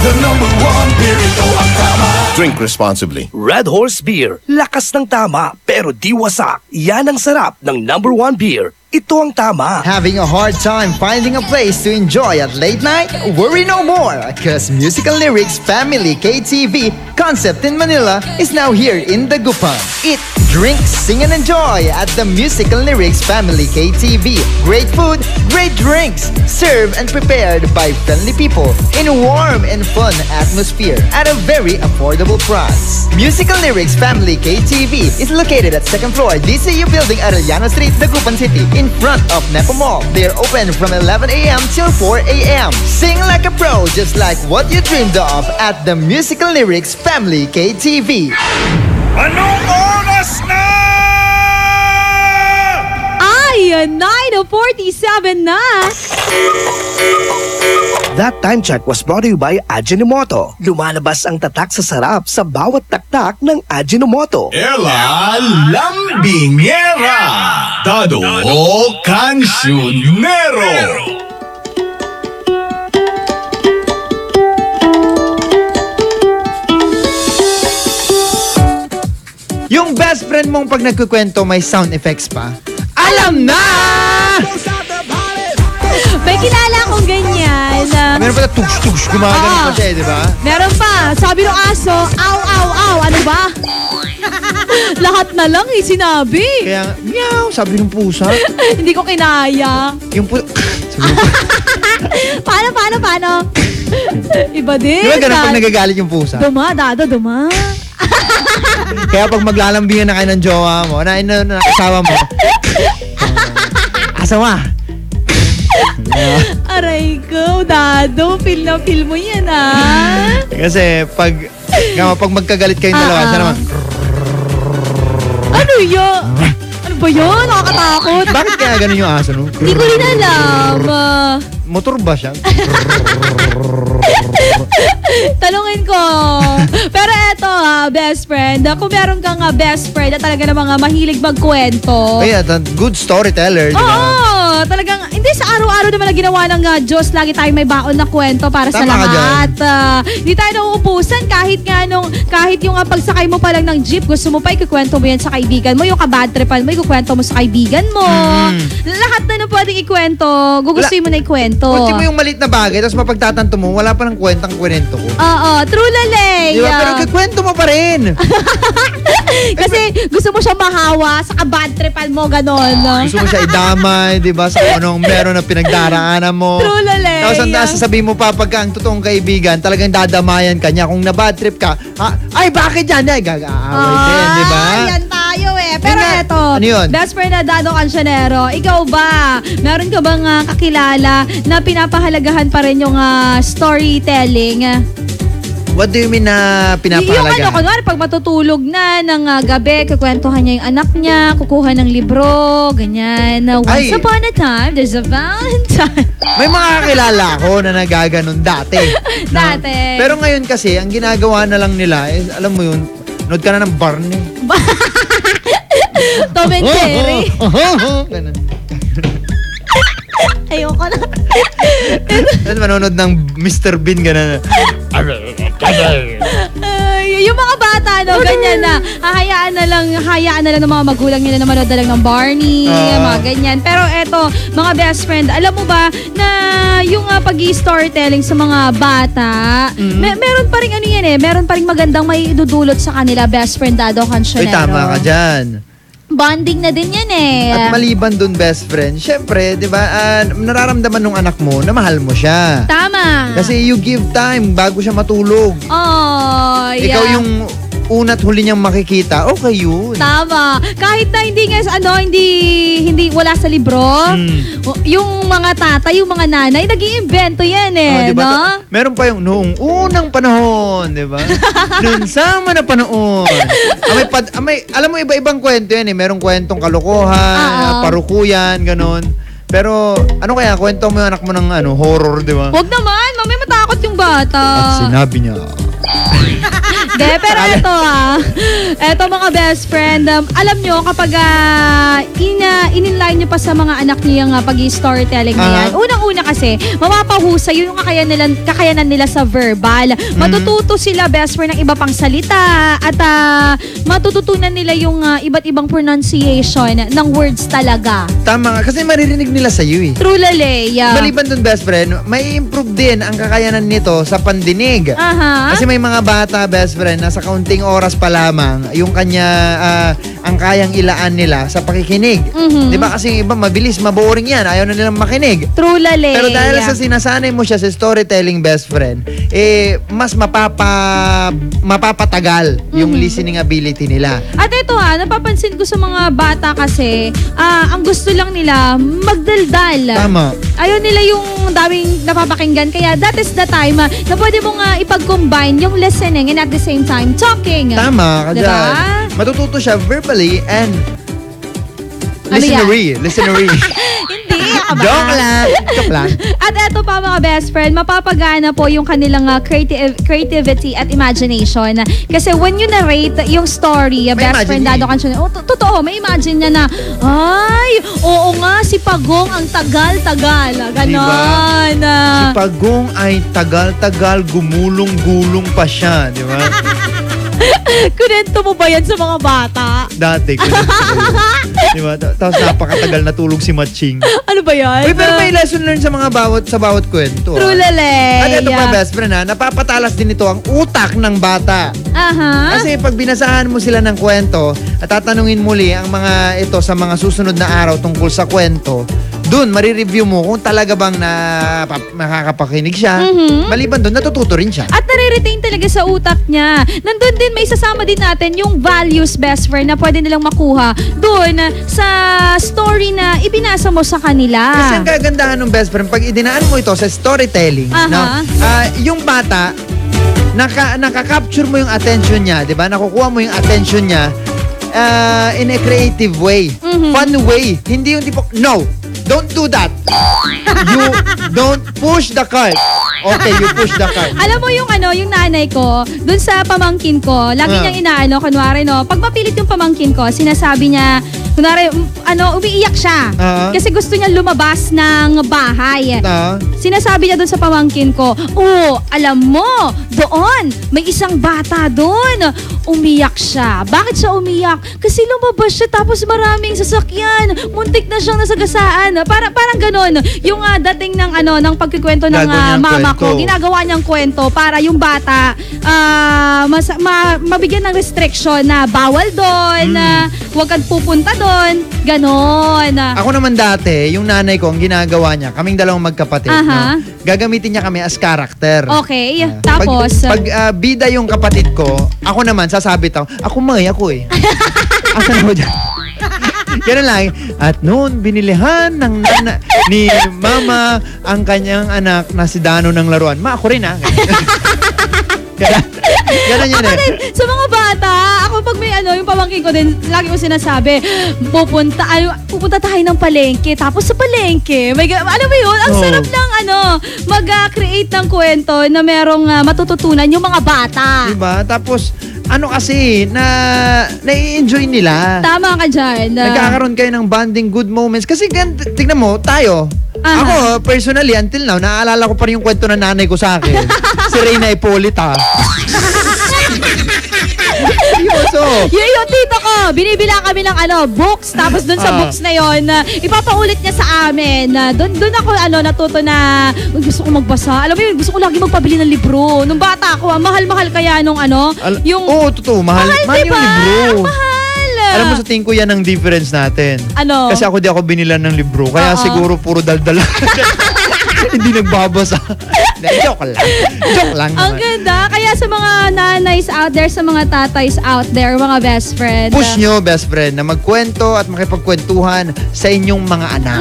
the #1 beer, ito ang tama. Drink responsibly. Red Horse Beer. Lakas ng tama pero di wasak. Yan ang sarap ng #1 beer. ito ang tama. Having a hard time finding a place to enjoy at late night? Worry no more, because Musical Lyrics Family KTV concept in Manila is now here in Dagupan. Eat, drink, sing and enjoy at the Musical Lyrics Family KTV. Great food, great drinks, served and prepared by friendly people in a warm and fun atmosphere at a very affordable price. Musical Lyrics Family KTV is located at 2nd floor DCU Building, Arellano Street, Dagupan City, in front of Nepo Mall. They're open from 11 a.m. till 4 a.m. Sing like a pro, just like what you dreamed of at the Musical Lyrics Family KTV. Anong oras na? Ay, 9:47 na. That time check was brought to you by Ajinomoto. Lumalabas ang tatak sa sarap sa bawat taktak ng Ajinomoto. Ela Lambingera, Dado Cancionero. Yung best friend mong pag nagkukwento may sound effects pa? Alam na! May kilala akong ganyan. Meron pa na tugs-tugs, gumagano pa siya, di ba? Meron pa. Sabi ng aso, aw, aw, aw. Ano ba? Lahat na lang sinabi. Kaya, meow, sabi ng pusa. Hindi ko kinaya. Yung pusa, Paano? Iba din. di ba ganun pag nagagalit yung pusa? Duma, Dado, duma. Kaya pag maglalambingan na kayo ng jowa mo, na asawa mo, asawa. Aray ko, Dado. Feel na feel mo yan, ah. Kasi pag magkagalit kayong dalawa, siya naman. Ano yun? Ano ba yun? Nakakatakot. Bakit kaya ganun yung aso, no? Hindi ko rin alam. Motor ba siya? Talungin ko. Pero eto best friend. Kung meron kang best friend na talaga namang mahilig magkwento. Ay, good storyteller. Oo, talagang, hindi sa araw-araw naman na ginawa ng Diyos, lagi tayong may baon na kwento para sa lahat. Hindi tayo nauupusan kahit yung pagsakay mo pa lang ng jeep, gusto mo pa ikukwento mo yan sa kaibigan mo, yung kabad tripan mo, ikukwento mo sa kaibigan mo. Lahat na pwedeng ikwento, gugustuhin mo na ikwento. Kunti mo yung malit na bagay, tapos mapagtatanto mo, wala pa ng kwento ko. Oo, true lalay. Di ba? Pero kikwento mo pa rin. Kasi gusto mo siya mahawa sa kabad tripan mo, ganon. Gusto mo siya idamay, di ba? Sa anong meron na pinagdaraanan mo. True lalay. Tapos ang sasabihin mo pa pagka ang totoong kaibigan, talagang dadamayan ka niya. Kung na-bad trip ka, ay bakit yan? Ay, gag-aaway din, di ba? Yan tayo eh. Pero eto, ano yun? best friend na Dado Cancionero, ikaw ba? Meron ka bang kakilala na pinapahalagahan pa rin yung storytelling? What do you mean na pinapahalaga? Yung kunwari, pag matutulog na ng gabi, kukwentuhan niya yung anak niya, kukuha ng libro, ganyan. Once upon a time, there's a Valentine. May mga kakilala ko na nagaganon dati. Dati. Pero ngayon kasi, ang ginagawa na lang nila, alam mo yun, nood ka na ng Barney. Tom and Jerry. Ganun. Ayoko na. Tapos manonood ng Mr. Bean, gano'n. Yung mga bata, ganyan na. Hayaan na lang ng mga magulang nila na manood na lang ng Barney, mga ganyan. Pero eto, mga best friend, alam mo ba na yung pag-i-storytelling sa mga bata, meron pa rin meron pa rin magandang may idudulot sa kanila, best friend Dado Cancionero. Uy, tama ka dyan. Bonding na din yan eh. At maliban dun, best friend, syempre, di ba, nararamdaman ng anak mo na mahal mo siya. Tama. Kasi you give time bago siya matulog. Oh, yeah. Ikaw yung una't huli niyang makikita, okay yun. Tama. Kahit na hindi hindi wala sa libro, yung mga tatay, yung mga nanay, nag-iimbento yan eh, diba? no? Meron pa yung noong unang panahon, di ba? Noon sama na panahon. Alam mo, iba-ibang kwento yan eh. Merong kwentong kalokohan, parukuyan, ganon. Pero, ano kaya, kwento mo yung anak mo ng horror, di ba? Huwag naman, mamaya matakot yung bata. At sinabi niya, De, pero eto mga best friend, alam nyo, kapag in-line nyo pa sa mga anak niyo yung pag-storytelling na yan, unang-una kasi, mapapahusay yung kakayanan nila sa verbal. Matututo sila, best friend, ng iba pang salita at matututunan nila yung iba't ibang pronunciation ng words talaga. Tama nga, kasi maririnig nila sa iyo eh. True, Laleya. Maliban dun, best friend, may improve din ang kakayanan nito sa pandinig. Kasi may mga bata, best friend, na sa kaunting oras pa lamang, yung ang kayang ilaan nila sa pakikinig. Diba? Kasi yung iba, mabilis, maboring yan. Ayaw na nilang makinig. True, Laleya. Pero dahil sa sinasanay mo siya sa storytelling, best friend, mas mapapatagal yung listening ability nila. At ito napapansin ko sa mga bata kasi, ang gusto lang nila, magdaldal. Tama. Ayaw nila yung daming napapakinggan. Kaya that is the time na pwede mo nga ipag-combine yung listening and at the same time talking. Tama ka diba? dyan. Matututo siya verbally and listenery. Hindi, Joke lang. At eto pa mga best friend, mapapagana po yung kanilang creativity at imagination. Kasi when you narrate yung story, best friend, Dado Canción, totoo, may imagine niya na, ay, oo nga, si Pagong ang tagal-tagal. Ganon. Diba? Si Pagong ay tagal-tagal, gumulong-gulong pa siya. Di ba? Kunento mo ba yan sa mga bata? Dati. Diba? Tapos napakatagal natulog si Matching. Ano ba yan? Pero may lesson learned sa bawat kwento. True, Lale. At ito pa, best friend, napapatalas din ito ang utak ng bata. Kasi pag binasahan mo sila ng kwento at tatanungin muli ang mga ito sa mga susunod na araw tungkol sa kwento, dun, marireview mo kung talaga bang makakapakinig siya. Maliban dun, natututo rin siya. At nare-retain talaga sa utak niya. Nandun din, may sasama din natin yung values, best friend, na pwede nilang makuha dun sa story na ibinasa mo sa kanila. Kasi ang kagandahan ng best friend, pag idinaan mo ito sa storytelling, yung bata, nakaka-capture mo yung attention niya, di ba? Nakukuha mo yung attention niya in a creative way. Fun way. Hindi yung tipo, no! Don't do that. You don't push the cart. Okay, you push the cart. Alam mo yung yung nanay ko, dun sa pamangkin ko, lagi niyang kunwari pag mapilit yung pamangkin ko, sinasabi niya, kunwari, umiiyak siya. Kasi gusto niya lumabas ng bahay. Sinasabi niya dun sa pamangkin ko, alam mo, doon, may isang bata doon. Umiyak siya. Bakit siya umiyak? Kasi lumabas siya tapos maraming sasakyan. Muntik na siyang nasagasaan. Parang ganon. Yung dating ng pagkikwento ng mama ko, ginagawa niyang kwento para yung bata mabigyan ng restriction na bawal doon, huwag kang pupunta doon. Ganon. Ako naman dati, yung nanay ko, ang ginagawa niya, kaming dalawang magkapatid, gagamitin niya kami as character. Okay. Tapos? Pag bida yung kapatid ko, ako naman, sasabit ako eh. Asan ako dyan? Ganun lang. At noon, binilihan ni mama ang kanyang anak na si Dano ng laruan. Ako rin Ganun yun Sa mga bata, ako pag may yung pamangkin ko din, lagi ko sinasabi, pupunta tayo ng palengke. Tapos sa palengke, alam mo yun, ang sarap ng mag-create ng kwento na merong matututunan yung mga bata. Diba? Tapos, kasi, nai-enjoy nila. Tama ka dyan. Nagkakaroon kayo ng bonding good moments. Kasi, tignan mo, tayo. Ako, personally, until now, naaalala ko pa rin yung kwento ng nanay ko sa akin. Si Reyna Ipolita. Yung tito ko, binibila kami ng books. Tapos dun sa books na yon, ipapaulit niya sa amin. Dun ako natuto na gusto ko magbasa. Alam mo yun, gusto ko lagi magpabili ng libro. Nung bata ako, mahal-mahal kaya nung totoo, mahal diba? yung libro. Mahal. Alam mo, sa tingin ko yan ang difference natin. Kasi ako di ako binilan ng libro. Kaya siguro puro daldala. Hindi nagbabasa. Joke lang. Ang ganda. Kaya sa mga nanays out there, sa mga tatays out there, mga best friend. Push nyo, best friend, na magkwento at makipagkwentuhan sa inyong mga anak.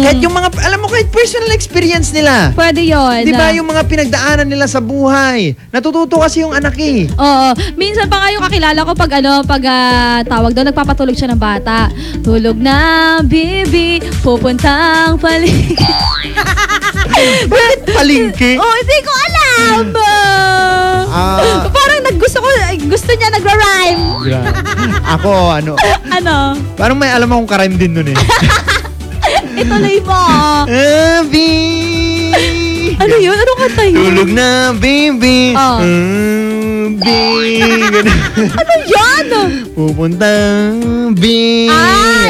Kahit yung mga, alam mo, kahit personal experience nila. Pwede yun. Diba yung mga pinagdaanan nila sa buhay? Natututo kasi yung anak eh. Oo. Minsan pa nga yung kakilala ko pag tawag daw, nagpapatulog siya ng bata. Tulog na, baby, pupuntang paligid. Bakit palingki? Oh, hindi ko alam. Parang gusto niya nagra-rhyme. Ako, ano? Ano? Parang may alam akong karime din nun eh. Ituloy mo. Ano yun? Anong kanta yun? Tulog na, baby. Ano yan? Pupunta, baby.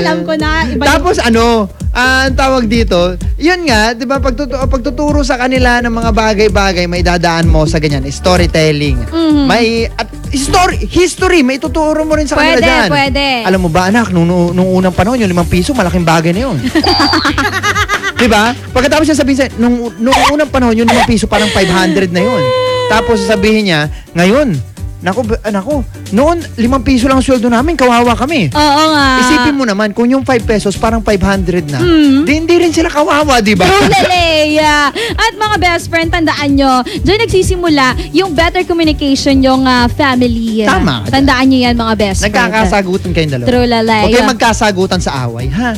Alam ko na. Tapos ano, ang tawag dito, yun nga, di ba, pagtuturo sa kanila ng mga bagay-bagay, may dadaan mo sa ganyan, storytelling. Mhm. May, at history, may tuturo mo rin sa kanila dyan. Pwede. Alam mo ba, anak, nung unang panahon, yung 5 piso, malaking bagay na yun. Diba? Pagkatapos niya sabihin nung unang panahon, yung 5 piso, parang 500 na yun. Tapos sasabihin niya, ngayon, Nako, noon 5 piso lang ang sweldo namin, kawawa kami. Oo nga. Isipin mo naman, kung yung 5 pesos parang 500 na, hindi rin sila kawawa, di ba? At mga best friend, tandaan nyo, dyan nagsisimula yung better communication yung family. Tama. Tandaan nyo yan, mga best friend. Nagkakasagutan kayong dalawa. True lalay. Huwag kayong magkasagutan sa away, ha?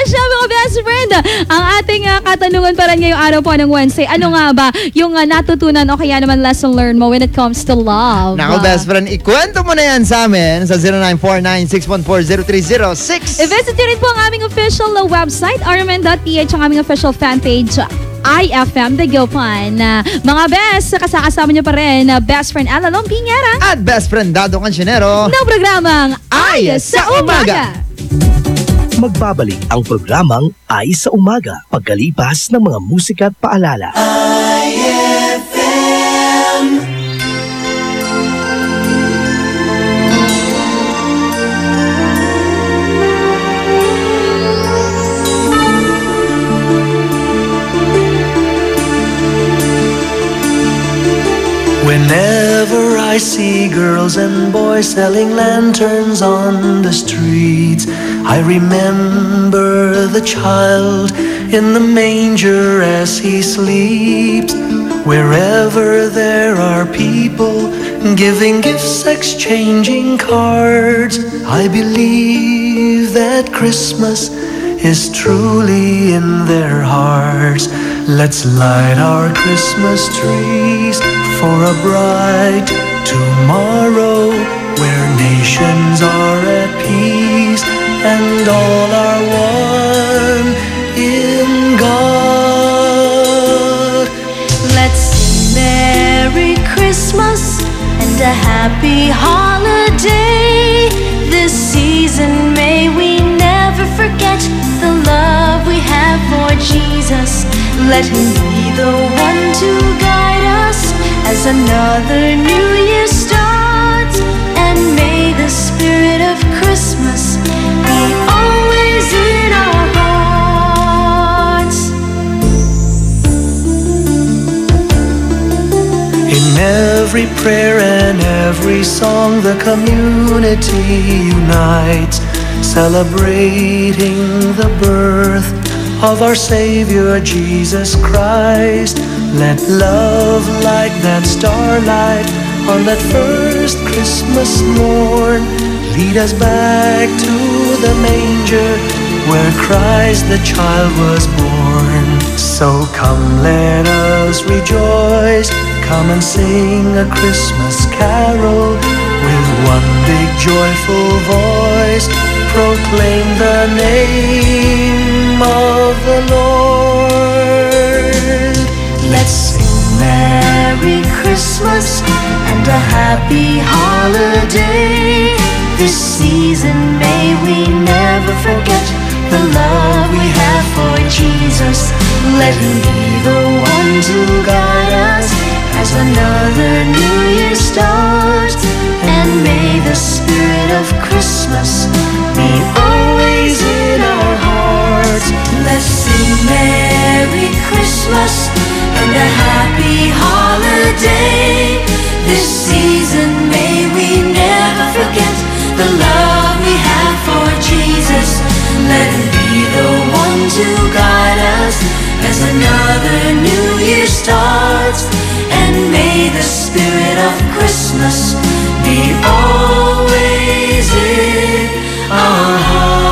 Siya, mga best friend. Ang ating katanungan pa rin ngayong araw po ng Wednesday. Ano nga ba yung natutunan o kaya naman lesson learned mo when it comes to love? Nako, best friend, ikwento mo na yan sa amin sa 0949-614-0306. I-visit nyo rin po ang aming official website, rmn.ph, ang aming official fan page, IFM The Gilpan. Mga best, kasama nyo pa rin Best Friend Ella Lompingera at Best Friend Dado Cancinero ng programang Ay sa Umaga. Magbabalik ang programang Ay sa Umaga pagkalipas ng mga musika at paalala. IFM. Whenever I see girls and boys selling lanterns on the streets, I remember the child in the manger as he sleeps. Wherever there are people giving gifts, exchanging cards, I believe that Christmas is truly in their hearts. Let's light our Christmas trees for a bright tomorrow where nations are at peace and all are one in God. Let's sing Merry Christmas and a Happy Holiday. This season may we never forget the love we have for Jesus. Let Him be the one to guide us as another new year starts. And may the spirit of Christmas be always in our hearts. In every prayer and every song, the community unites, celebrating the birth of our Savior Jesus Christ. Let love like that starlight on that first Christmas morn lead us back to the manger where Christ the child was born. So come, let us rejoice, come and sing a Christmas carol with one big joyful voice. Proclaim the name of the Lord. Let's sing Merry Christmas and a Happy Holiday. This season may we never forget the love we have for Jesus. Let Him be the one to guide us as another new year starts. And may the spirit of Christmas be always in our hearts. Let's sing Merry Christmas and a Happy Holiday. This season may we never forget the love we have for Jesus. Let Him be the one to guide us as another new year starts. And may the spirit of Christmas be always in our hearts.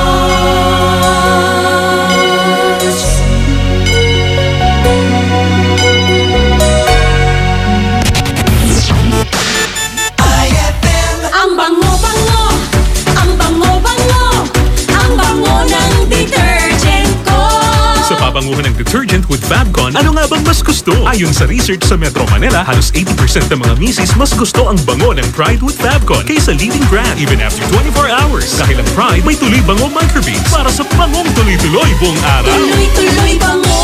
napapanguhan ng detergent with Fabcon, ano nga bang mas gusto? Ayon sa research sa Metro Manila, halos 80% ng mga misis mas gusto ang bango ng Pride with Fabcon kaysa leading brand even after 24 hours. Dahil ang Pride may tuloy bango microbeads para sa bangong tuloy-tuloy buong araw. Tuloy-tuloy bango.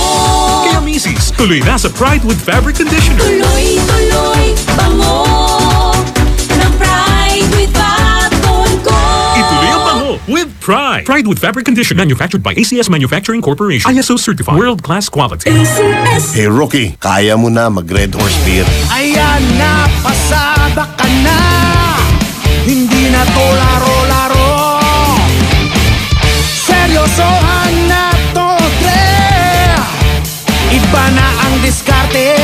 Kaya misis, tuloy na sa Pride with Fabric Conditioner. Tuloy-tuloy bango ng Pride with Fabcon ko. Ituloy ang bango with Pride. Pride with Fabric Conditioner, manufactured by ACS Manufacturing Corporation. ISO certified. World-class quality. Hey Rookie, kaya mo na mag-Red Horse Beer. Ayan na, pasada ka na. Hindi na to laro-laro. Seryosohan na to, tre. Iba na ang diskarte.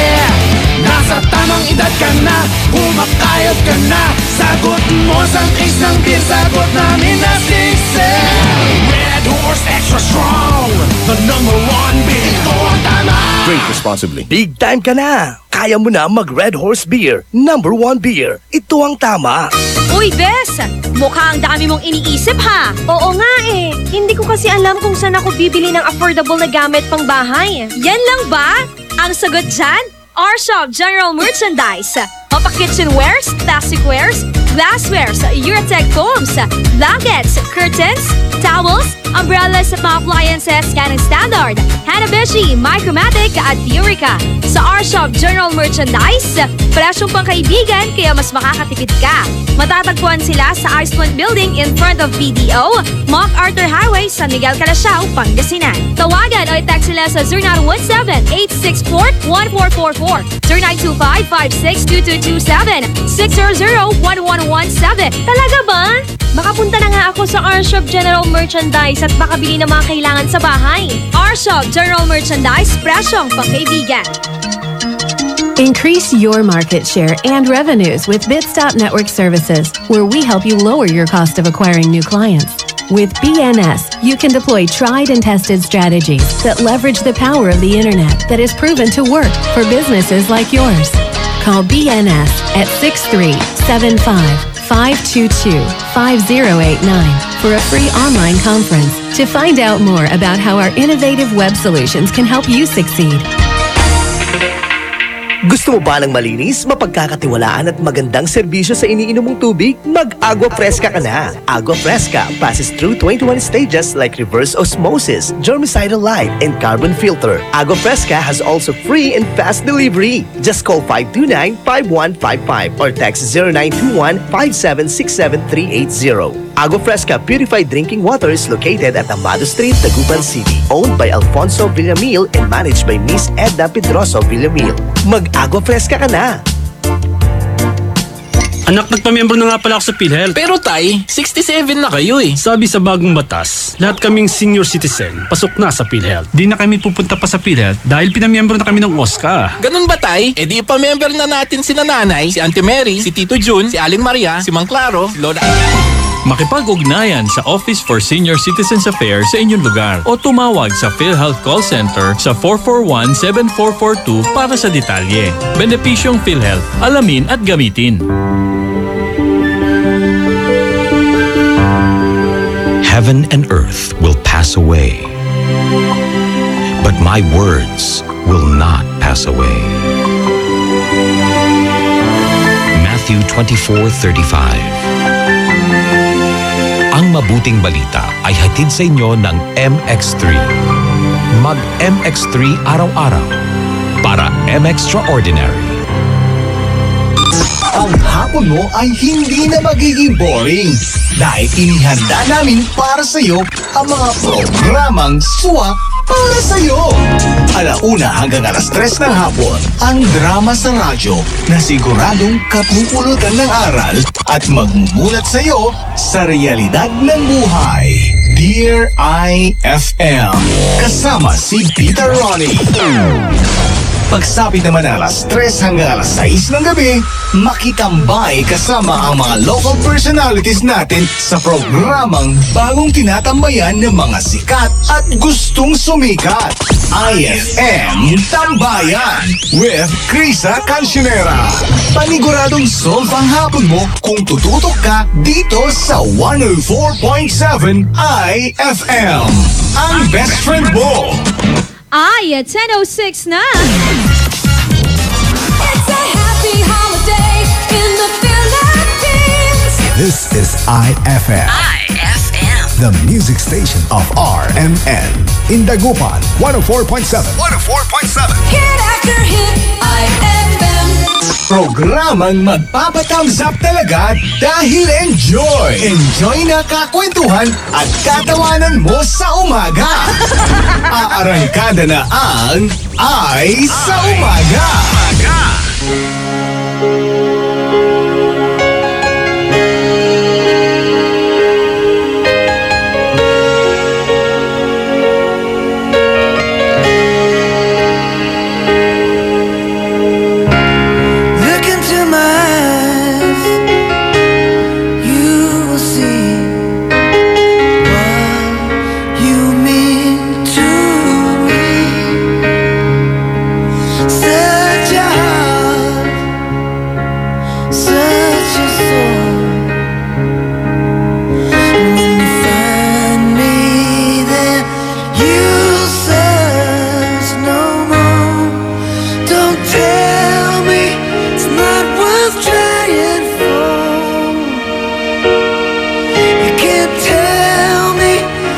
Nasa tamang edad ka na, kumakayod ka na. Sagot mo sa case ng beer, sagot namin na sisig. Red Horse Extra Strong, the #1 beer. Ito ang tama. Drink responsibly. Big time ka na! Kaya mo na mag-Red Horse Beer. #1 beer. Ito ang tama. Uy, Bes! Mukhang dami mong iniisip, ha? Oo nga eh. Hindi ko kasi alam kung saan ako bibili ng affordable na gamit pang bahay. Yan lang ba? Ang sagot dyan? R-Shop General Merchandise. Mapa kitchenwares, plasticwares, glasswares, Eurotech foams, blankets, curtains, towels, umbrellas at mga appliances scanning standard, Hanabishi, Micromatic at Eureka. Sa R-Shop General Merchandise, presyong pangkaibigan kaya mas makakatipid ka. Matatagpuan sila sa Iceland Building in front of BDO, MacArthur Highway, San Miguel, Calasiao, Pangasinan. Tawagan o i-text sila sa 0917-864-1444, 0925-562227, 600-1117. Talaga ba? Makapunta na nga ako sa R-Shop General Merchandise at makabili ng mga kailangan sa bahay. R-Shop General Merchandise, presyong pangkaibigan. Increase your market share and revenues with Bitstop Network Services, where we help you lower your cost of acquiring new clients. With BNS, you can deploy tried and tested strategies that leverage the power of the internet that is proven to work for businesses like yours. Call BNS at 6375-522-5089 for a free online conference to find out more about how our innovative web solutions can help you succeed. Gusto mo ba ng malinis, mapagkakatiwalaan at magandang serbisyo sa iniinom mong tubig? Mag-Agua Fresca ka na! Agua Fresca passes through 21 stages like reverse osmosis, germicidal light, and carbon filter. Agua Fresca has also free and fast delivery. Just call 529-5155 or text 0921-5767380. Agua Fresca Purified Drinking Water is located at Amado Street, Taguban City. Owned by Alfonso Villamil and managed by Miss Edna Pedroso Villamil. Mag-Agua Fresca ka na! Anak, nagpamiyembro na nga pala ako sa PhilHealth. Pero tay, 67 na kayo eh. Sabi sa bagong batas, lahat kaming senior citizen, pasok na sa PhilHealth. Di na kami pupunta pa sa PhilHealth dahil pinamiyembro na kami ng OSCA. Ganun ba tay? E di ipamember na natin si nanay, si Auntie Mary, si Tito Jun, si Aling Maria, si Mang Claro, si Lola... Makipag-ugnayan sa Office for Senior Citizens Affairs sa inyong lugar o tumawag sa PhilHealth Call Center sa 441-7442 para sa detalye. Benepisyong PhilHealth, alamin at gamitin. Heaven and earth will pass away, but my words will not pass away. Matthew 24:35. Ang mabuting balita ay hatid sa inyo ng MX3. Mag-MX3 araw-araw para MXtraordinary. Ang hapon mo ay hindi na magiging boring dahil inihanda namin para sa iyo ang mga programang swak para sa iyo. 1:00 hanggang 3:00 ng hapon, ang drama sa radyo na siguradong kapupulutan ng aral at magmumulat sa iyo sa realidad ng buhay. Dear IFM, kasama si Peter Ronnie. Pagsapit naman ng 3:00 hanggang 6:00 ng gabi, makitambay kasama ang mga local personalities natin sa programang bagong tinatambayan ng mga sikat at gustong sumikat. IFM Tambayan with Krisa Cancionera. Paniguradong solve ang hapon mo kung tututok ka dito sa 104.7 IFM. Ang best friend mo. Ay, at 10:06 na. It's a happy holiday in the Philippines. This is IFM. The music station of RMN. In Dagupan, 104.7. 104.7. Hit after hit, IFM. Programang magpapatambsap talaga dahil enjoy. Enjoy na kakwentuhan at katawanan mo sa umaga. Aarangkada na ang Ay sa Umaga. Look into my eyes, you will see what you mean to me. Such a heart, such a soul. And when you find me there, you'll search no more. Don't tell me it's not worth trying for. You can't tell me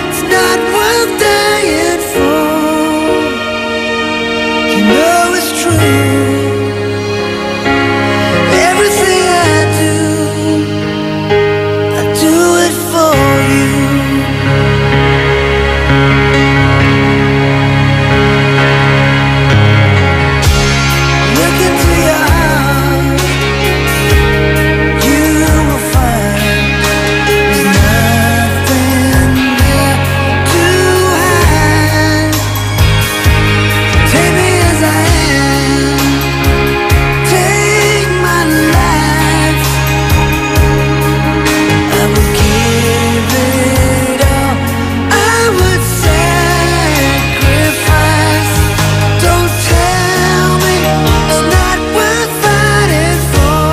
it's not worth dying for. You know it's true. Everything I do it for you. Look into your heart, you will find there's nothing there to hide. Take me as I am, take my life. I would give it all, I would sacrifice. Don't tell me it's not worth fighting for.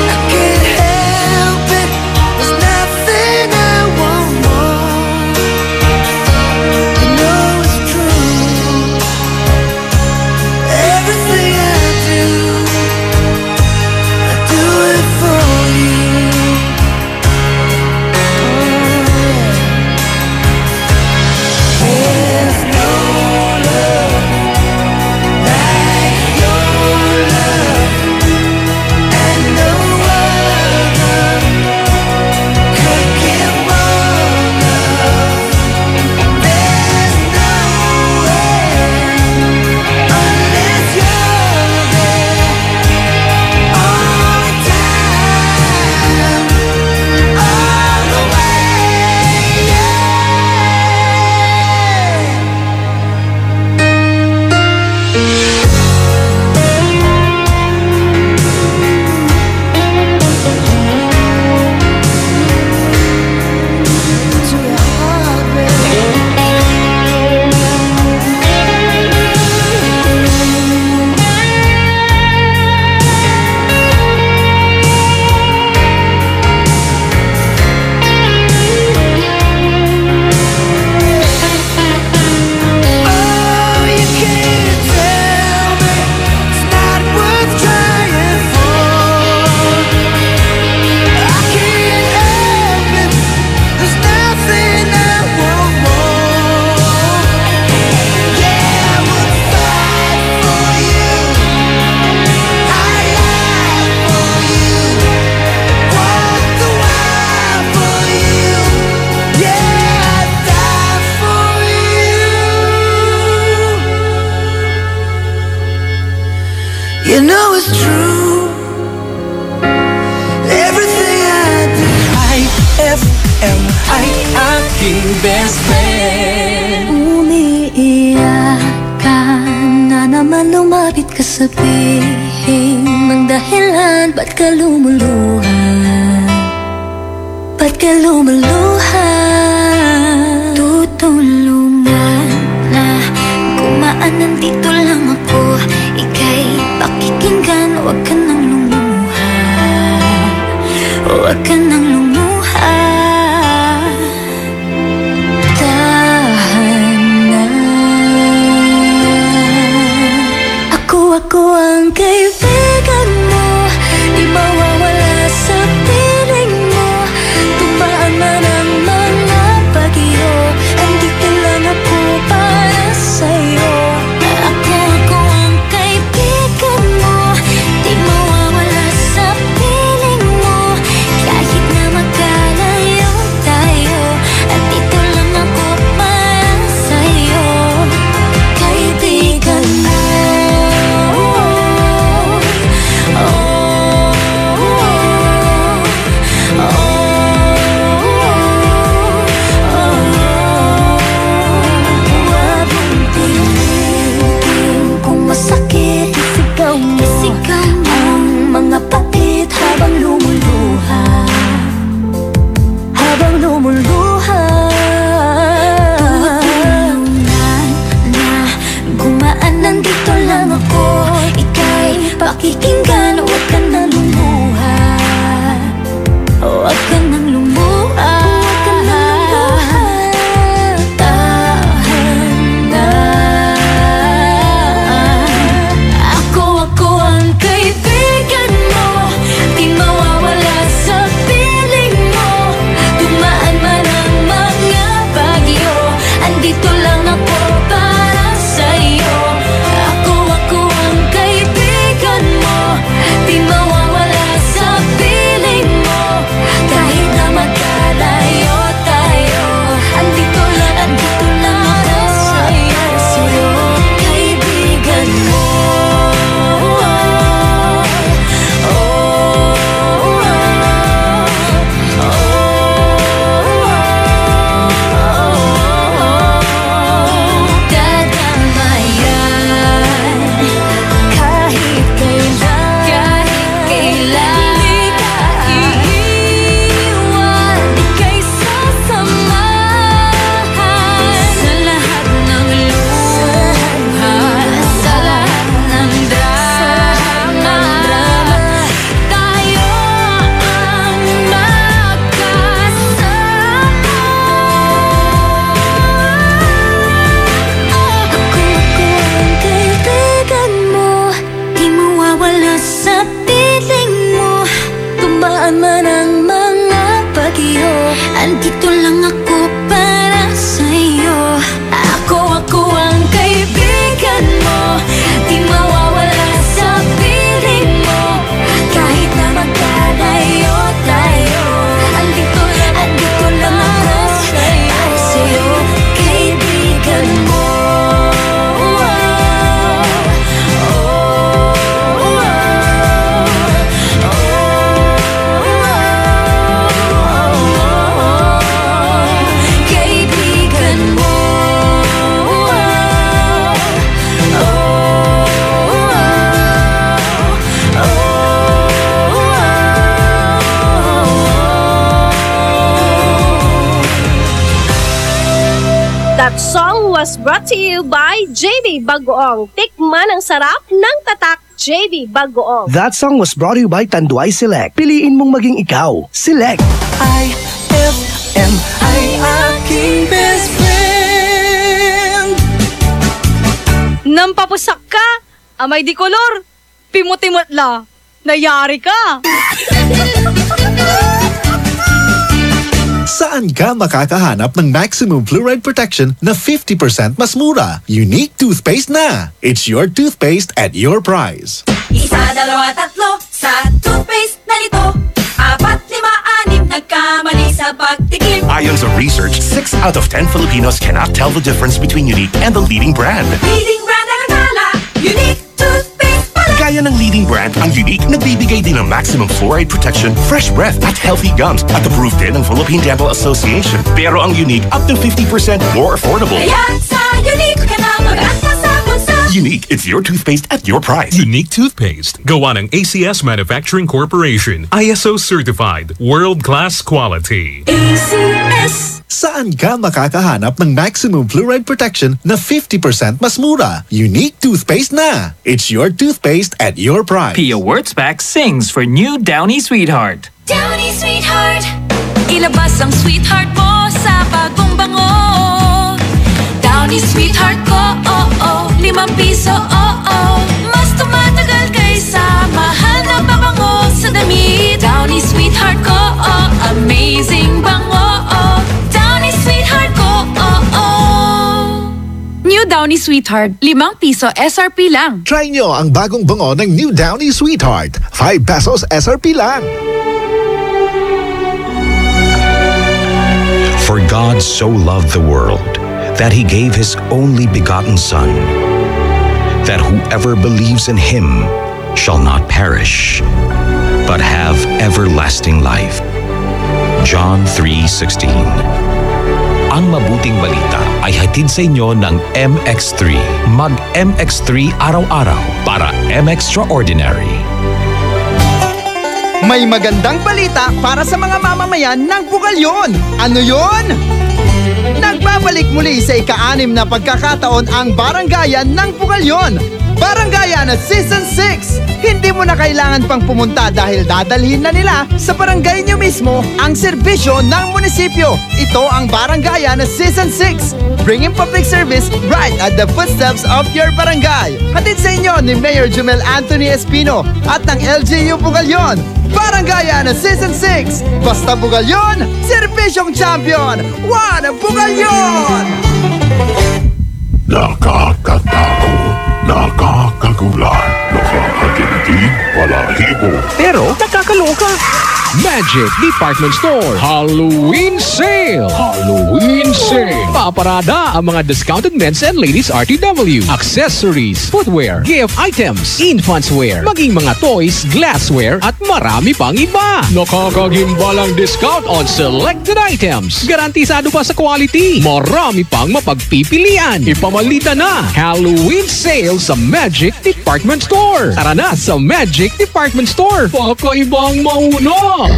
I can't help it, there's nothing I want more. You know it's true. Everything I do it for you. There's no love like your love, and no other could give more love. There's nowhere unless you're there all the time, all the way. To your heart, oh, you can't tell me it's not worth trying for. I can't help it, there's nothing I want more. Yeah, I would fight for you, I lie for you, walk the wire for you. Yeah, I'd die for you. You know it's true. Everything I do. IFM ay aking best friend. Umiiyak ka na naman, lumapit ka, sabihin ng dahilan. Ba't ka lumuluha? Ba't ka lumuluha? Tutulungan na gumaan, nandito lang ako. Ika'y pakikinggan, huwag ka nang lumuha. Huwag ka nang lumuha. Tahan Saan man ang mga bagyo, andito lang ako para sa'yo. Ako ang kaibigan mo, di mawawala sa piling mo. Kahit na magkalayo tayo, andito lang ako para sa'yo, kaibigan mo. That song was brought to you by JB Bagoong. Tikman ang sarap ng tatak, JB Bagoong. That song was brought to you by Tanduay Select. Piliin mong maging ikaw. Select. IFM ay aking best friend. Nampapusak ka, amay di kolor, pimutimot la, nayari ka. Saan ka makakahanap ng maximum fluoride protection na 50% mas mura? Unique toothpaste na! It's your toothpaste at your price. Isa, dalawa, tatlo sa toothpaste na nito. 4, 5, 6 nagkamali sa pagtikim. Ayon sa research, 6 out of 10 Filipinos cannot tell the difference between Unique and the leading brand. Leading brand ang akala, Unique toothpaste pala. Gaya ng leading brand, ang Unique nagbibigay din ng maximum fluoride protection, fresh breath at healthy gums at approved din ng Philippine Dental Association. Pero ang Unique up to 50% more affordable. Kaya sa Unique ka na mag-asa sa bulsa. Unique, it's your toothpaste at your price. Unique toothpaste. Gawa ng ACS Manufacturing Corporation. ISO certified. World-class quality. ACS. Saan ka makakahanap ng maximum fluoride protection na 50% mas mura? Unique toothpaste na! It's your toothpaste at your price. Pia Wurtzbach sings for new Downy Sweetheart. Downy Sweetheart, ilabas ang sweetheart mo sa bagong bango. Downy Sweetheart ko, ₱5, mas tumatagal kaysa mahal na pabango sa damit. Downy Sweetheart ko, amazing bango. Downy Sweetheart ko, New Downy Sweetheart, ₱5 SRP lang. Try nyo ang bagong bango ng New Downy Sweetheart. ₱5 SRP lang. For God so loved the world that He gave His only begotten Son, that whoever believes in Him shall not perish, but have everlasting life. John 3:16. Ang mabuting balita ay hatid sa inyo ng MX3. Mag-MX3 araw-araw para M-Extraordinary. May magandang balita para sa mga mamamayan ng Bugalyon. Ano yon? Nagbabalik muli sa ika-6 na pagkakataon ang Barangayan ng Bugalyon. Barangayan at Season 6. Hindi mo na kailangan pang pumunta dahil dadalhin na nila sa barangay nyo mismo ang serbisyo ng munisipyo. Ito ang Barangayan at Season 6. Bringing public service right at the footsteps of your barangay. Hatid sa inyo ni Mayor Jumel Anthony Espino at ng LGU Bugalyon. Barangayan at Season 6. Basta Bugalyon, serbisyong champion. One Bugalyon! Nakakatakot, nakakagulat, nakakatindig, balahibo. Pero nakakaloka. Magic Department Store Halloween Sale! Halloween Sale! Paparada ang mga discounted men's and ladies RTW, accessories, footwear, gift items, infants wear, maging mga toys, glassware, at marami pang iba. Nakakagimbalang discount on selected items. Garantisado pa sa quality. Marami pang mapagpipilian. Ipamalita na! Halloween Sale sa Magic Department Store. Tara na sa Magic Department Store. Pakaibang mauna!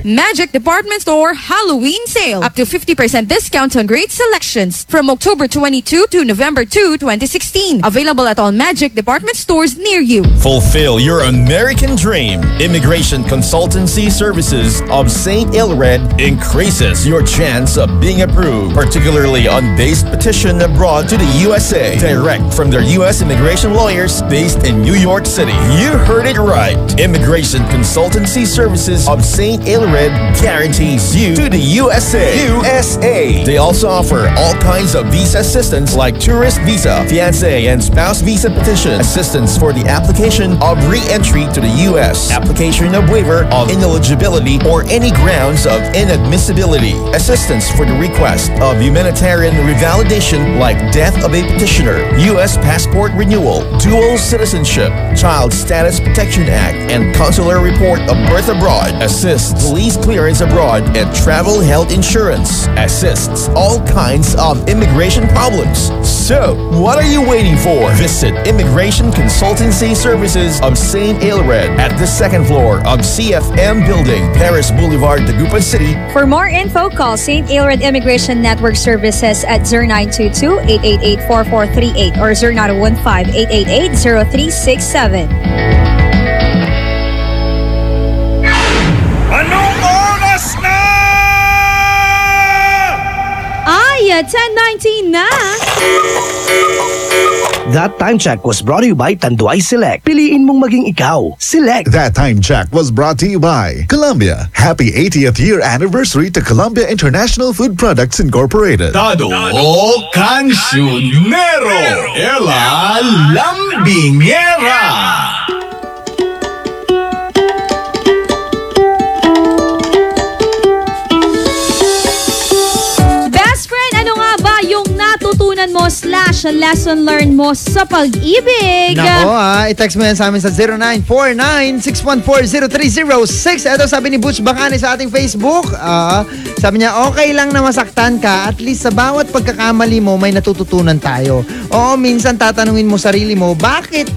Magic Department Store Halloween Sale. Up to 50% discount on great selections from October 22 to November 2, 2016. Available at all Magic Department stores near you. Fulfill your American dream. Immigration Consultancy Services of St. Ilred increases your chance of being approved, particularly on base petition abroad to the USA. Direct from their U.S. immigration lawyers based in New York City. You heard it right. Immigration Consultancy Services of St. Ilred guarantees you to the USA. They also offer all kinds of visa assistance like tourist visa, fiancé and spouse visa petition, assistance for the application of re-entry to the U.S., application of waiver of ineligibility or any grounds of inadmissibility, assistance for the request of humanitarian revalidation like death of a petitioner, U.S. passport renewal, dual citizenship, Child Status Protection Act, and consular report of birth abroad, assists police clearance abroad, and travel health insurance, assists all kinds of immigration problems. So, what are you waiting for? Visit Immigration Consultancy Services of St. Ilred at the second floor of CFM Building, Paris Boulevard, Dagupan City. For more info, call St. Ilred Immigration Network Services at 0922-888-4438 or 0915-888-0367. Anong oras na? Ay, 10:19 na. That time check was brought to you by Tanduay Select. Piliin mong maging ikaw. Select. That time check was brought to you by Columbia. Happy 80th year anniversary to Columbia International Food Products Incorporated. Dado Cancionero, Ella Lambingera. /lesson learned mo sa pag-ibig? Nako i-text mo yan sa amin sa 0949-614-0306. Ito sabi ni Butch Bacani sa ating Facebook. Sabi niya, okay lang na masaktan ka. At least sa bawat pagkakamali mo, may natututunan tayo. Oo, minsan tatanungin mo sarili mo, bakit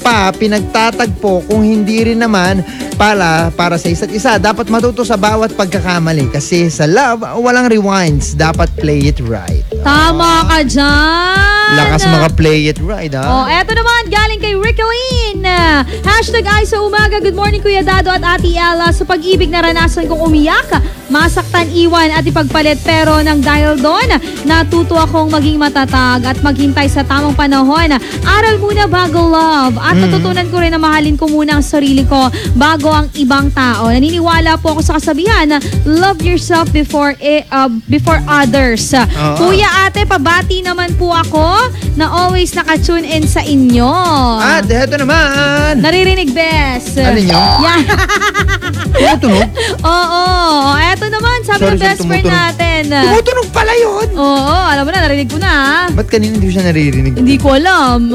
pa pinagtatagpo kung hindi rin naman para sa isa't isa? Dapat matuto sa bawat pagkakamali. Kasi sa love, walang rewinds. Dapat play it right. Tama ka dyan. Lakas maka-play it right, ha? Oh, eto naman, galing kay Rickeline. Hashtag ay sa umaga. Good morning, Kuya Dado at Ate Ella. Sa pag-ibig, naranasan kong umiyak, masaktan, iwan at ipagpalit. Pero nang dahil doon, natuto akong maging matatag at maghintay sa tamang panahon. Aral muna bago love. At natutunan ko rin na mahalin ko muna ang sarili ko bago ang ibang tao. Naniniwala po ako sa kasabihan na love yourself before others. Kuya, ate, pabati naman po ako na always naka-tune in sa inyo. At eto naman. Naririnig, Bes. Alin nyo? Yan. Tumutunog? Oo. Eto naman, sabi ng best friend natin. Tumutunog pala yun. Oo, alam mo na, narinig ko na. Ba't kanina hindi ko siya naririnig? Hindi ko alam.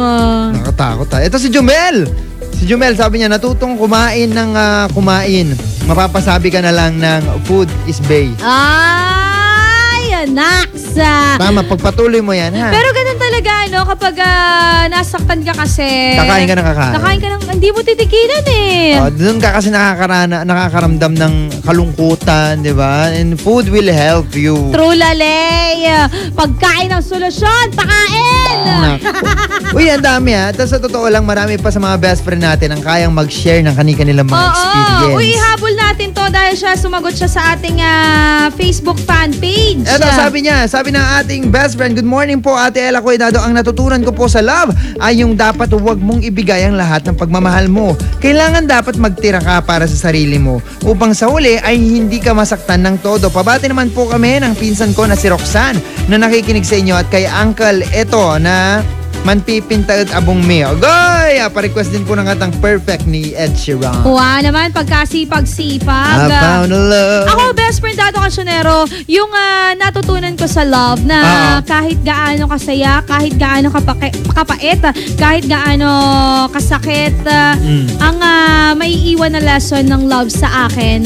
Nakatakot ha. Ito si Jumel. Si Jumel, sabi niya, natutong kumain ng kumain. Mapapasabi ka na lang ng food is bae. Ay, naks. Tama, pagpatuloy mo yan, ha? Pero ganun talaga, no? Kapag nasaktan ka kasi... Kakain ka ng kakain. Kakain ka ng... Hindi mo titikilan eh. Doon ka kasi nakakaramdam ng kalungkutan, di ba? And food will help you. True, lalay. Pagkain ang solusyon. Pakain! Uy, ang dami ha. Tapos sa totoo lang, marami pa sa mga best friend natin ang kayang mag-share ng kanilang mga experience. Uy, ihabol natin to dahil sumagot siya sa ating Facebook fan page. Eto, sabi ng ating best friend, good morning po Ate Ella, Kuya Dado. Ang natutunan ko po sa love ay yung dapat huwag mong ibigay ang lahat ng pagmamahal mo. Kailangan dapat magtira ka para sa sarili mo upang sa huli ay hindi ka masaktan ng todo. Pabati naman po kami ng pinsan ko na si Roxanne na nakikinig sa inyo at kay Uncle Eto na manpipintaod abong meo. Goy! Pa-request din po ng katang Perfect ni Ed Sheeran. Wow naman, pagkasipag-sipag. I found a love. Ako, best friend Dado Cancionero, yung natutunan ko sa love na kahit gaano kasaya, kahit gaano kapait, kahit gaano kasakit, ang maiiwan na lesson ng love sa akin,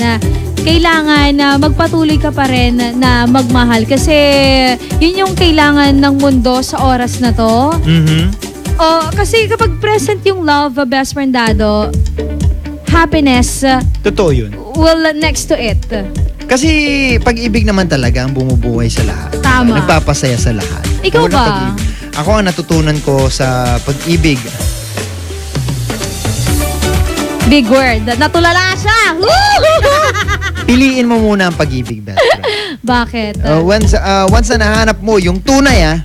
kailangan magpatuloy ka pa rin na magmahal. Kasi yun yung kailangan ng mundo sa oras na to. Kasi kapag present yung love, best friend Dado, happiness, totoo yun. equal next to it. Kasi pag-ibig naman talaga ang bumubuhay sa lahat. Tama. Nagpapasaya sa lahat. Ikaw Walang ba? pag-ibig. Ako ang natutunan ko sa pag-ibig. Big word. Natulala siya. Piliin mo muna ang pag-ibig, best friend. Bakit? Once na nahanap mo yung tunay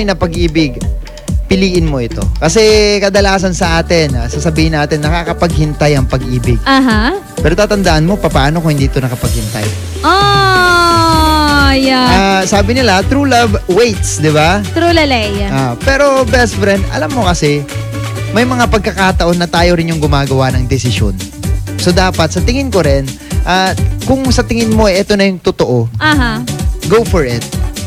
na pag-ibig, piliin mo ito. Kasi kadalasan sa atin, sasabihin natin, nakakapaghintay ang pag-ibig. Aha. Pero tatandaan mo, paano kung hindi ito nakapaghintay? Yeah. Sabi nila, true love waits, di ba? True lalay. Pero best friend, alam mo kasi, may mga pagkakataon na tayo rin yung gumagawa ng desisyon. So dapat, sa tingin ko rin, kung sa tingin mo, ito na yung totoo, Aha. go for it.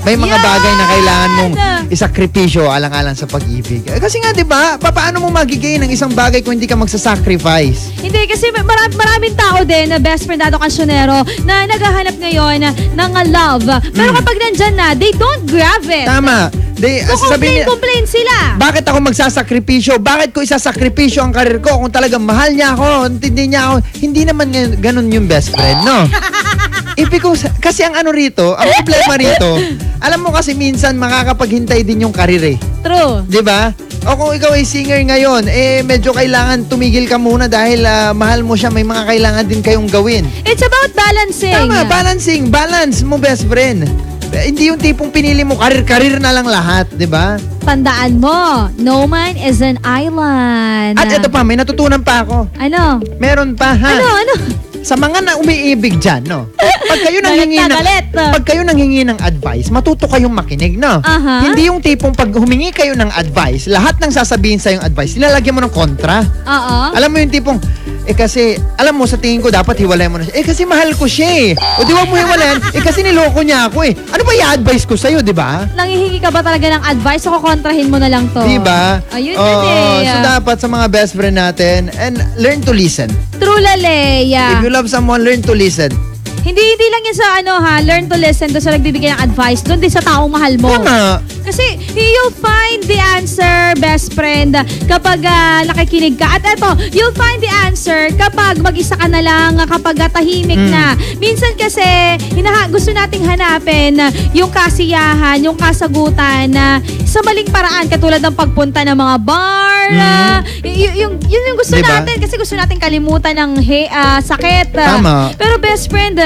May mga bagay na kailangan mong isakripisyo alang-alang sa pag-ibig. Kasi nga, di ba, paano mo magigain ng isang bagay kung hindi ka magsasacrifice? Hindi, kasi maraming tao din na best friend Dado Cancionero na naghahanap ngayon ng love. Pero kapag nandyan na, they don't grab it. Tama. Complain sila. Bakit ako magsasakripisyo? Bakit ko isasakripisyo ang karir ko kung talagang mahal niya ako, hindi niya ako? Hindi naman ganun yung best friend, no? Ibig ko, kasi ang problema rito, alam mo kasi minsan makakapaghintay din yung karir eh. True. 'Di ba? O kung ikaw ay singer ngayon, medyo kailangan tumigil ka muna dahil mahal mo siya, may mga kailangan din kayong gawin. It's about balancing. Tama, balancing. Balance mo, best friend. Hindi yung tipong pinili mo, karir na lang lahat, 'di ba? Tandaan mo, no man is an island. At ito pa, may natutunan pa ako. Ano? Meron pa, ha? Ano? Sa mga na umiibig dyan, no? Pag kayo nanghingi ng advice, matuto kayong makinig, no? Hindi yung tipong pag humingi kayo ng advice, lahat ng sasabihin sa yung advice, nilalagyan mo ng kontra. Alam mo yung tipong, kasi, alam mo, sa tingin ko, dapat hiwalay mo na siya. Kasi mahal ko siya eh. O di wag mo hiwalayan, kasi niloko niya ako eh. Ano ba i-advise ko sa'yo, di ba? Nanghihingi ka ba talaga ng advice o kukontrahin mo na lang to? Di ba? Ayun yun eh. So dapat sa mga best friend natin, and learn to listen. True laleya. If you love someone, learn to listen. Hindi lang yan sa learn to listen doon sa nagbibigay ng advice, doon din sa taong mahal mo. Tama. Kasi you'll find the answer, best friend, kapag nakikinig ka. At eto, you'll find the answer kapag mag-isa ka na lang, kapag tahimik na. Minsan kasi, gusto nating hanapin yung kasiyahan, yung kasagutan sa maling paraan, katulad ng pagpunta ng mga bar. Yun yung gusto natin kasi gusto natin kalimutan ng sakit. Tama. Pero best friend,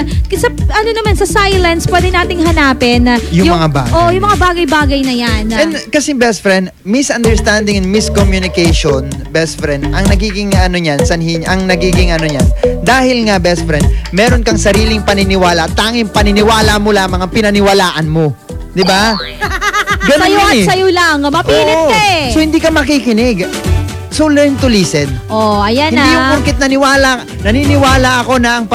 sa silence, pwede nating hanapin yung mga bagay. Yung mga bagay-bagay na yan. And kasi best friend, misunderstanding and miscommunication, best friend, ang nagiging dahil nga best friend, meron kang sariling paniniwala, tanging paniniwala mo lamang ang pinaniwalaan mo. 'Di ba? Ganun sa'yo yun at sa'yo lang, mapilit ka eh. So hindi ka makikinig. So learn to listen. Ayan Hindi yung porkit naniniwala ako na ang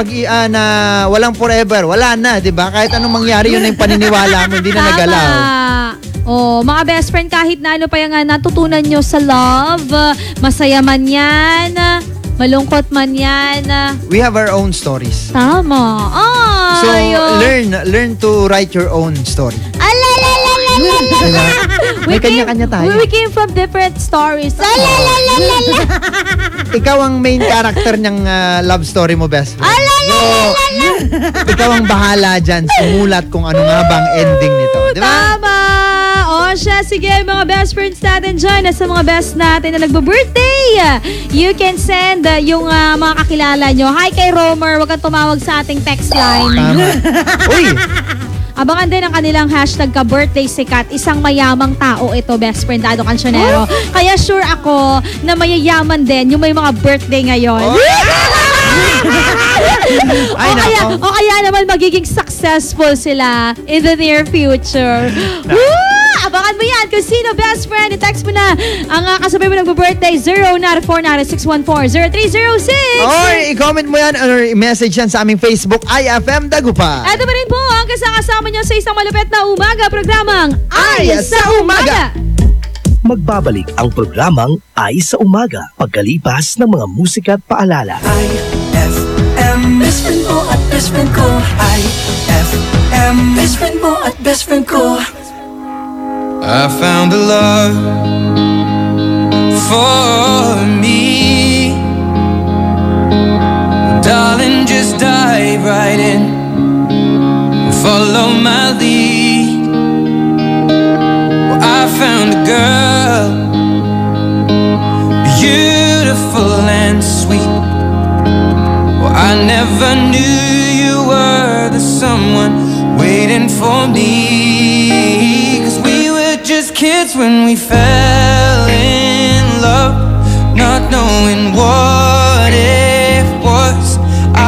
na walang forever, wala na, 'di ba? Kahit anong mangyari, yun na yung paniniwala mo, hindi na nagalaw. Mga best friend, kahit na ano pa yung natutunan nyo sa love, masaya man yan, malungkot man yan. We have our own stories. Tama. So learn to write your own story. May kanya-kanya tayo. We came from different stories. Ikaw ang main character ng love story mo, best friend. So, ikaw ang bahala dyan. Sumulat kung ano nga bang ending nito. Di ba? Tama! Sige, mga best friends natin dyan, sa mga best natin na nagbo-birthday, you can send yung mga kakilala nyo. Hi kay Romer, wag kang tumawag sa ating text line. Uy! Abangan din ang kanilang hashtag ka-birthday sikat. Isang mayamang tao ito, best friend Dado Cancionero. Kaya sure ako na mayayaman din yung may mga birthday ngayon. O kaya naman magiging successful sila in the near future. Abangan mo yan kung sino best friend. I-text mo na ang kasabay mo nagbo-birthday 0949-614-0306 or i-comment mo yan or i-message yan sa aming Facebook IFM Dagupan. Ito pa rin po ang kasama nyo sa isang malupit na umaga programang Ay sa Umaga. Magbabalik ang programang Ay sa Umaga pagkalipas ng mga musika at paalala. IFM, best friend mo at best friend ko. IFM, best friend mo at best friend ko. I found a love for me. Darling, just just dive right in and follow my lead. Well, I found a girl, beautiful and sweet. Well, I never knew you were the someone waiting for me. 'Cause we were just kids when we fell in love, not knowing what it was.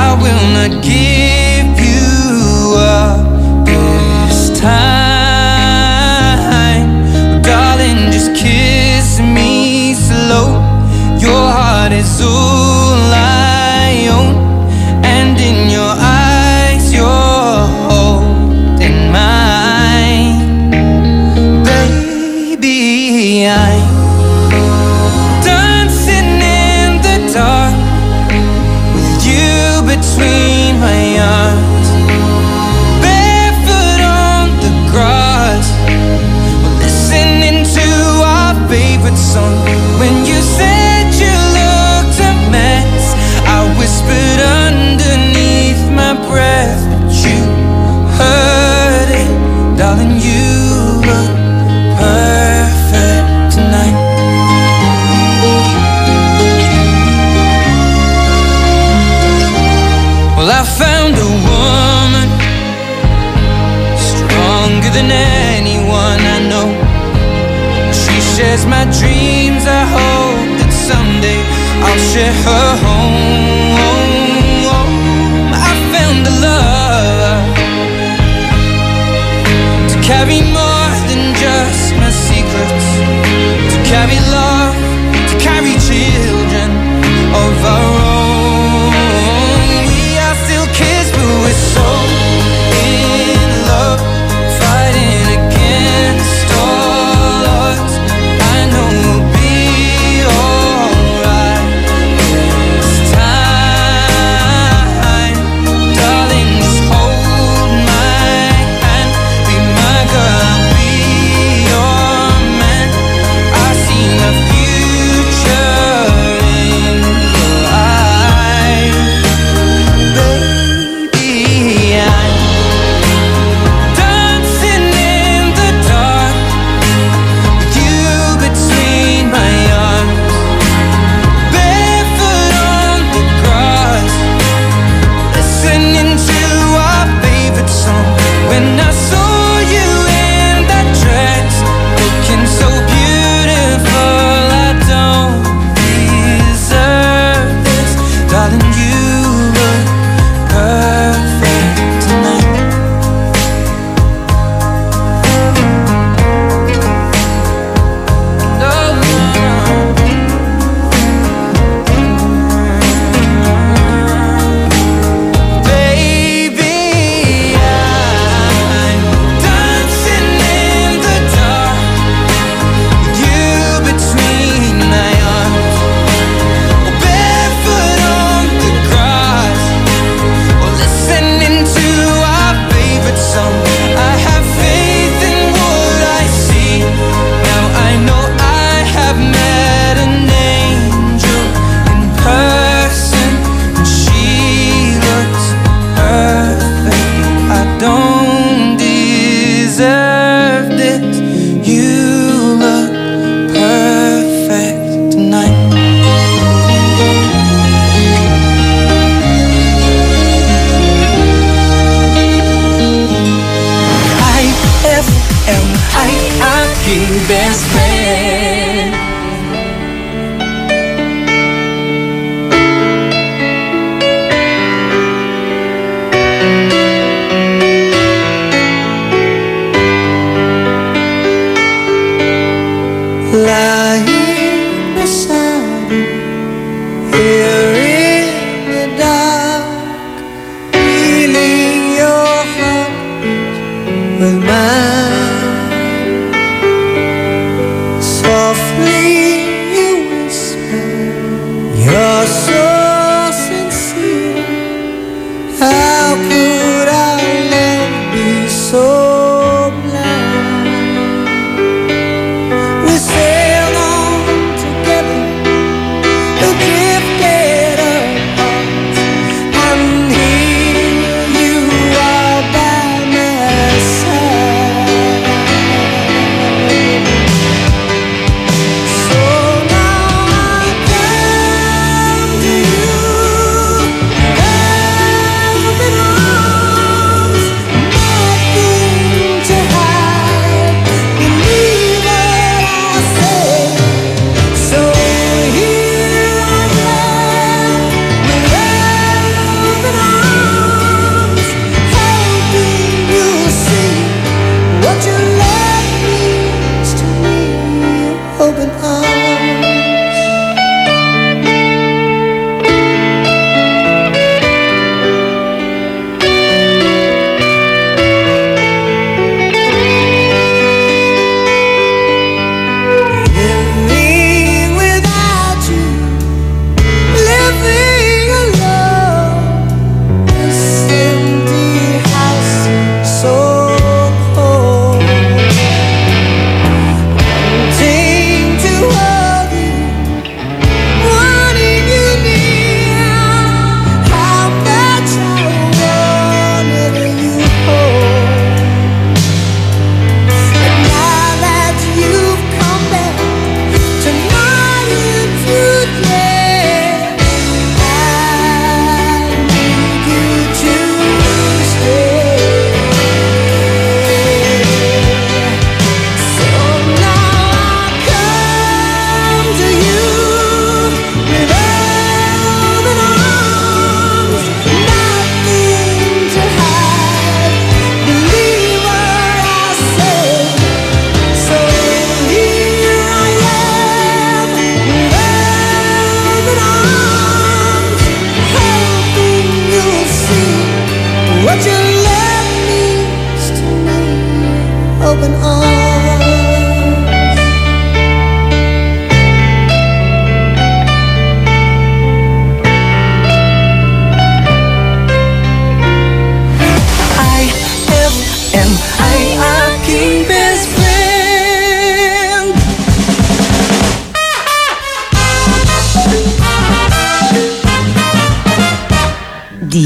I will not give you up this time. Darling, just kiss me slow. Your heart is all I own, and in your eyes you're holding mine. Baby, I'm dancing in the dark with you between my arms, barefoot on the grass. We're listening to our favorite song. When you said you looked a mess, I whispered underneath my breath, but you heard it. Darling, you look perfect tonight. Well, I found a woman stronger than anyone I know. She shares my dreams. I hope that someday I'll share her home. I found a love to carry more than just my secrets, to carry love, to carry children of our own. We are still kids, but we're so in love, fighting against all odds. I know we'll be alright this time.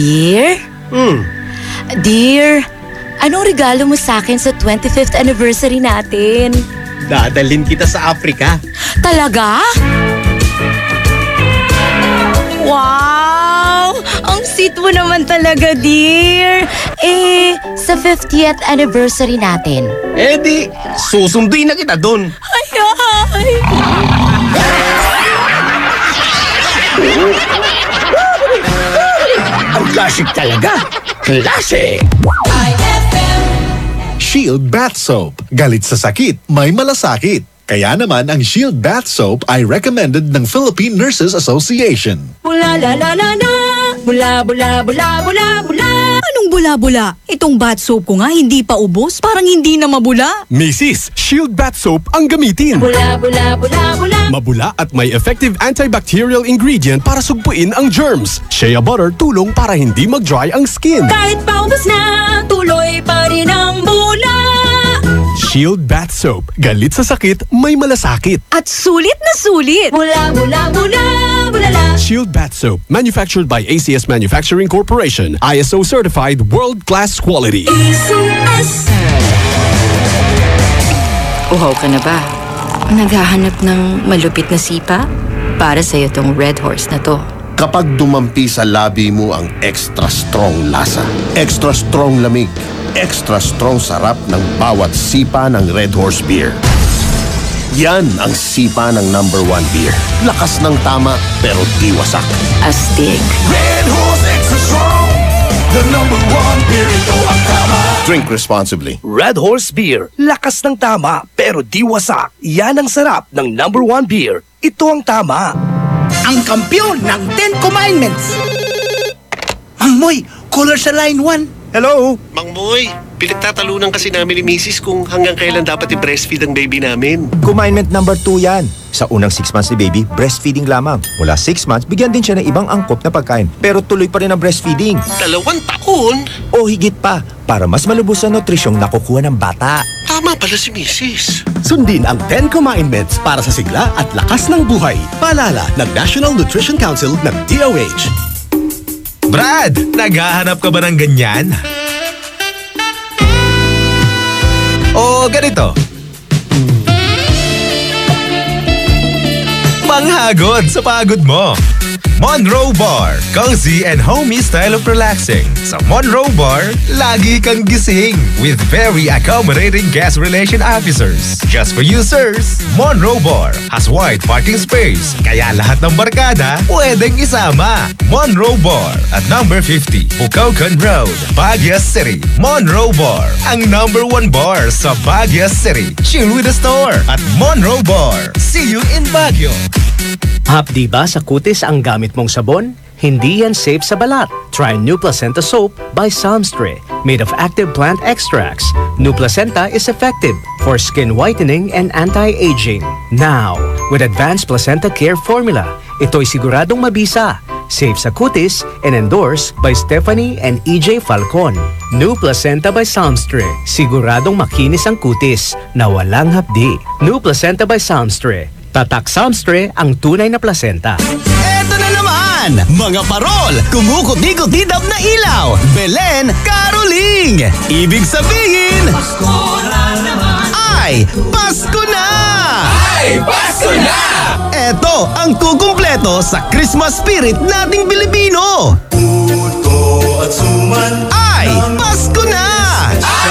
Dear? Dear, anong regalo mo sa akin sa 25th anniversary natin? Dadalhin kita sa Africa. Talaga? Wow! Ang sweet mo naman talaga, dear. Sa 50th anniversary natin. Di, susunduin na kita dun. Ay! Ang classic talaga. Classic! Shield Bath Soap. Galit sa sakit, may malasakit. Kaya naman ang Shield Bath Soap ay recommended ng Philippine Nurses Association. Bula la la la la. Bula bula bula bula bula. Anong bula-bula? Itong bath soap ko nga hindi pa ubos. Parang hindi na mabula. Mrs. Shield Bath Soap ang gamitin. Bula bula bula bula. Mabula at may effective antibacterial ingredient para sugpuin ang germs. Shea butter tulong para hindi mag-dry ang skin. Kahit paubos na, tuloy pa rin ang bula. Shield Bath Soap. Galit sa sakit, may malasakit. At sulit na sulit. Bula bula bula bula la. Shield Bath Soap. Manufactured by ACS Manufacturing Corporation. ISO certified world-class quality. Uhaw ka na ba? Naghahanap ng malupit na sipa? Para sa'yo tong Red Horse na to. Kapag dumampi sa labi mo ang extra strong lasa, extra strong lamig, extra strong sarap ng bawat sipa ng Red Horse Beer. Yan ang sipa ng #1 beer. Lakas ng tama pero di wasak. Astig. Red Horse Extra Strong, the #1 beer. Ito ang tama. Drink responsibly. Red Horse Beer. Lakas ng tama pero di wasak. Yan ang sarap ng #1 beer. Ito ang tama. Ang kampiyon ng 10 Commandments. Mang Moy, caller sa line 1. Hello? Mang Moy, pinagtatalunan kasi namin ni Mrs. kung hanggang kailan dapat i-breastfeed ang baby namin. Commandment number 2 yan. Sa unang 6 months ni baby, breastfeeding lamang. Mula 6 months, bigyan din siya ng ibang angkop na pagkain. Pero tuloy pa rin ang breastfeeding. 2 taon? O higit pa, para mas malubos ang nutrisyong nakukuha ng bata. Tama pala si Mrs. Sundin ang 10 Commandments para sa sigla at lakas ng buhay. Paalala ng National Nutrition Council ng DOH. Brad, naghahanap ka ba ng ganyan? O ganito. Panghagod sa pagod mo. Monroe Bar, cozy and homey style of relaxing. Sa Monroe Bar, lagi kang gising with very accommodating guest relation officers. Just for you, sirs, Monroe Bar has wide parking space, kaya lahat ng barkada pwedeng isama. Monroe Bar at number 50, Bucaucan Road, Baguio City. Monroe Bar, ang #1 bar sa Baguio City. Chill with the store at Monroe Bar. See you in Baguio. Hapdi ba sa kutis ang gamit mong sabon? Hindi yan safe sa balat. Try New Placenta Soap by Samstre, made of active plant extracts. New Placenta is effective for skin whitening and anti-aging. Now, with Advanced Placenta Care Formula, ito'y siguradong mabisa, safe sa kutis, and endorsed by Stephanie and EJ Falcon. New Placenta by Samstre, siguradong makinis ang kutis na walang hapdi. New Placenta by Samstre. Tatak Samstre ang tunay na placenta. Eto na naman! Mga parol! Kumukuti-kutidap na ilaw! Belen Caroling! Ibig sabihin... Pasko na naman! Ay! Pasko na! Ay! Pasko na! Eto ang kukumpleto sa Christmas spirit nating Pilipino! Puto at suman... Ay! Pasko na!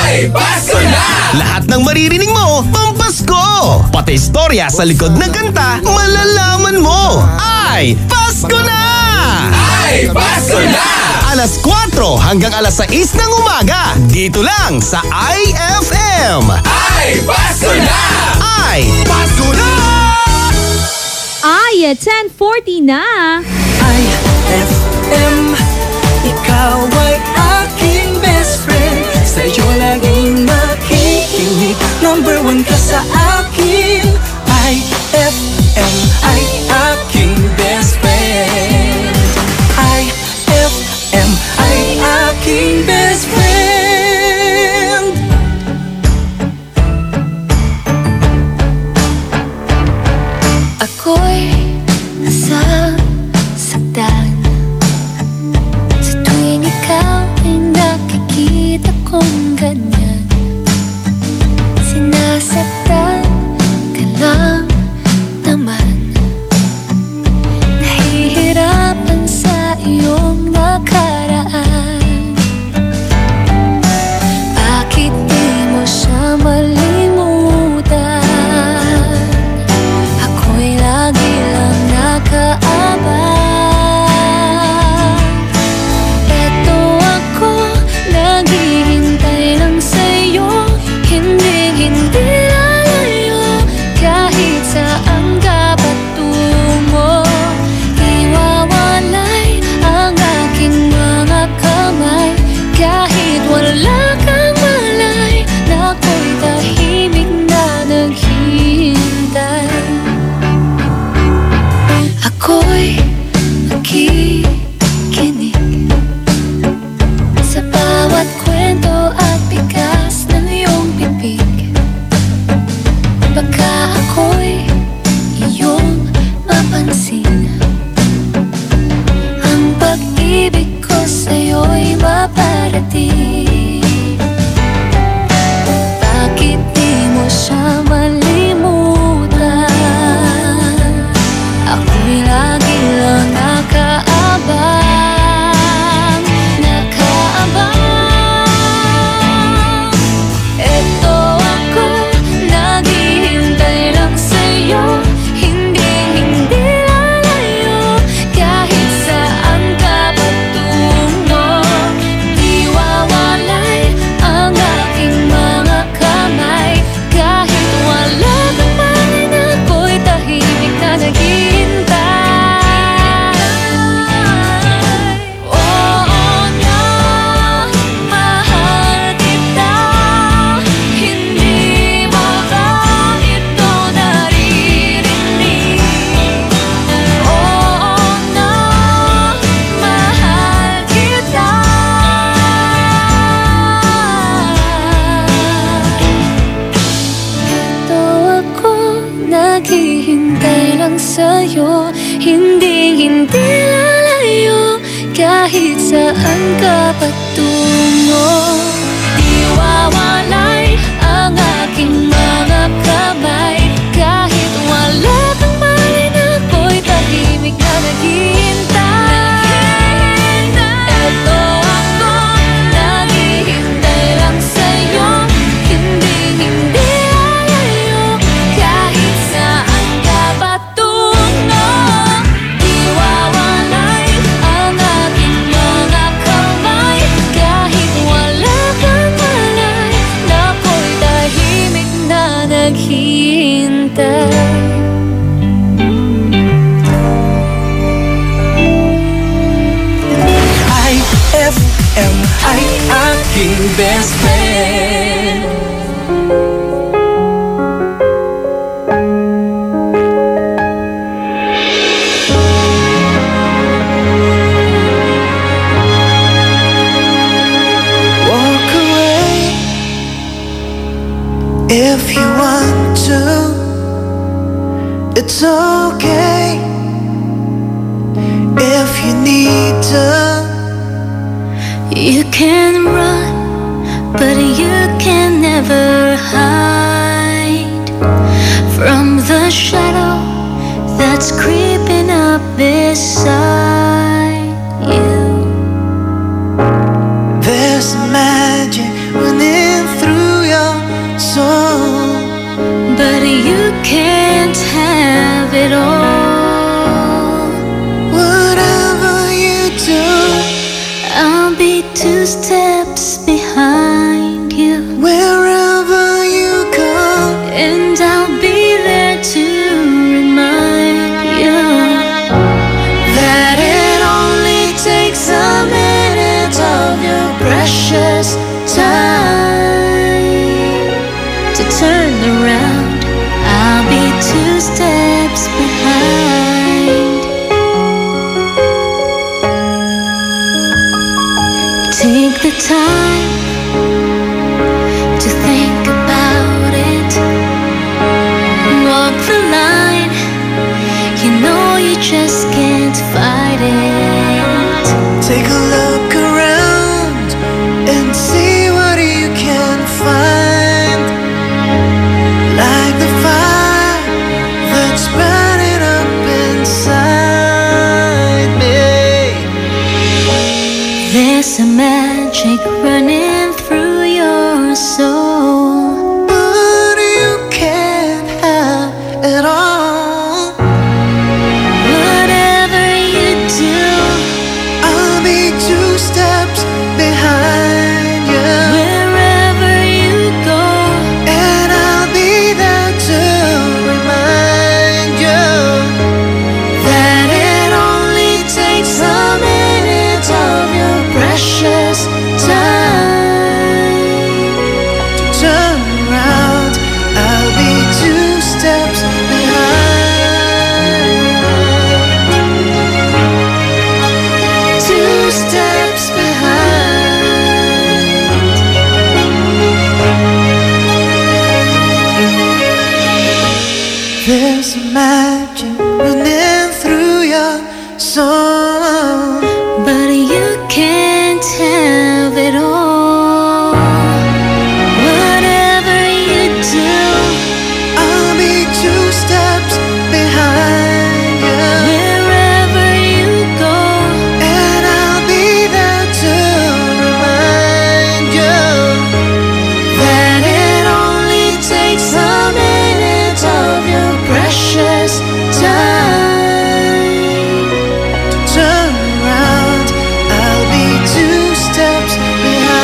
Ay! Pasko na! Lahat ng maririnig mo, pampasko! Pati istorya sa likod ng kanta, malalaman mo! Ay! Pasko na! Ay! Pasko na! Alas 4 hanggang alas 6 ng umaga, dito lang sa IFM! Ay! Pasko na! Ay! Pasko na! Ay, 10:40 na! IFM, ikaw ay aking best friend. Sa'yo laging makikinig, #1 ka sa akin. IFM ay aking best friend. IFM ay aking best friend. Ako'y nasasaktan akong ganyan. Sinasaktan ka lang naman. Nahihirapan sa iyong nakaraan. Bakit di mo siya malimutan? Ako'y lagi lang nakaabang. Eto ako, naghihintay lang sa'yo. Hindi lalayo kahit saan ka patungo. Iwawalay ang aking mga kamay kahit wala kang malay. Na ako'y tahimik na naghihintay. Ako'y makikinig sa bawat kwento at bigas ng iyong bibig. Baka ako'y iyong mapansin. Ang pag-ibig ko sa'yo'y maparating. Bakit di mo siya malimutan? Ako'y lagi lang nakaabang. Eto ako, naghihintay lang sa'yo. Hindi lalayo kahit saan ka patungo. Di wawalay ang aking mga kamay kahit wala kang malay. Na ako'y tahimik na naghihintay. Oo na, mahal kita. Hindi mo ba ito naririnig? Oo na, mahal kita. Ito ako, naghihintay lang sa'yo. Hindi lalayo kahit saan ka patungo. Di wawalay ang aking mga kamay kahit wala kang malay. Na ako'y tahimik na naghihintay. Eto ako, naghihintay lang sa'yo. Hindi lalayo kahit saan ka patungo. Di wawalay ang aking mga kamay kahit wala kang malay. Na ako'y tahimik na naghihintay. IFM ay aking best friend. Walk away if you want to. It's okay if you need to. You can run, but you can never hide from the shadow that's creeping up beside you. There's magic running through your soul, But you can't have it all. whatever you do. I'll be 2 steps behind you. Wherever you go, And I'll be there to remind you that it only takes a minute of your precious time to turn around. I'll be 2 steps behind. Take the time to think about it. Walk the line. You know you just can't fight it. take a look around and see what you magic running through your soul. But you can't have it all. Whatever you do, I'll be 2 steps behind you. wherever you go, And I'll be there to remind you that it only takes a minute of your precious time to turn around. I'll be 2 steps behind. 2 steps behind. There's magic running through your soul. But you can't have it all. Whatever you do, I'll be 2 steps behind you. wherever you go, And I'll be there to remind you that it only takes a minute of your precious time to turn around. I'll be 2 steps behind.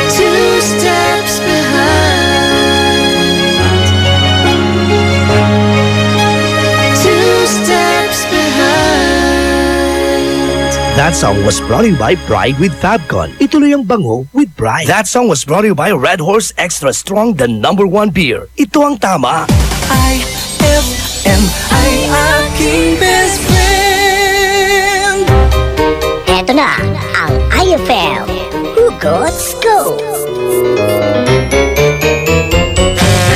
2 steps behind. 2 steps behind. That song was brought to you by Pride with Fabcon. Ituloy ang bango with Pride. That song was brought to you by Red Horse Extra Strong, the #1 beer. Ito ang tama. IFM ay aking best friend. Eto na ang IFM Hugot Scoop.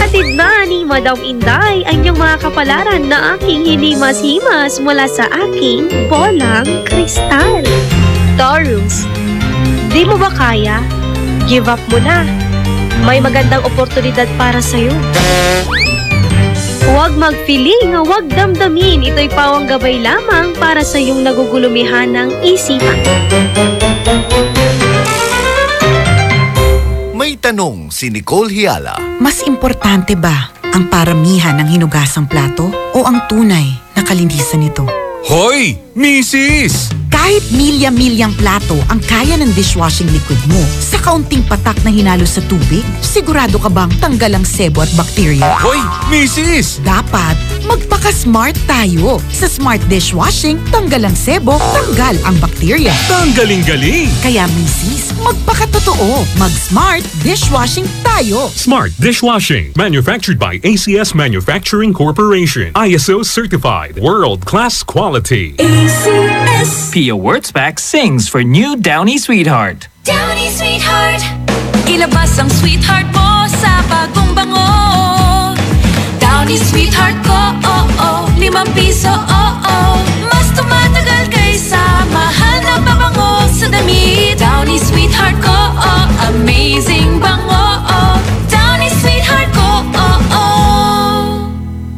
Hatid na ni Madam Inday ang iyong mga kapalaran na aking hinimas-himas mula sa aking bolang kristal. Taurus, di mo ba kaya? Give up mo na. May magandang oportunidad para sa'yo. Huwag mag-feeling, huwag damdamin. Ito'y pawang gabay lamang para sa iyong nagugulumihan ng isipan. May tanong si Nicole Hiala. Mas importante ba ang paramihan ng hinugasang plato o ang tunay na kalinisan nito? Hoy! Misis! Kahit milya-milyang plato ang kaya ng dishwashing liquid mo, sa kaunting patak na hinalo sa tubig, sigurado ka bang tanggal ang sebo at bakterya? Hoy! Misis! Dapat magpaka-smart tayo. Sa smart dishwashing, tanggal ang sebo, tanggal ang bakterya. Tanggaling-galing! Kaya misis, magpakatotoo. Mag-smart dishwashing tayo. Smart Dishwashing, manufactured by ACS Manufacturing Corporation. ISO certified, world-class quality. ACS. Pia Wurtzbach sings for new Downy Sweetheart. Downy Sweetheart, ilabas ang sweetheart mo sa bagong bango. Downy Sweetheart ko, ₱5, mas tumatagal kaysa mahal na pabango sa damit. Downy Sweetheart ko, amazing bango. Downy Sweetheart ko,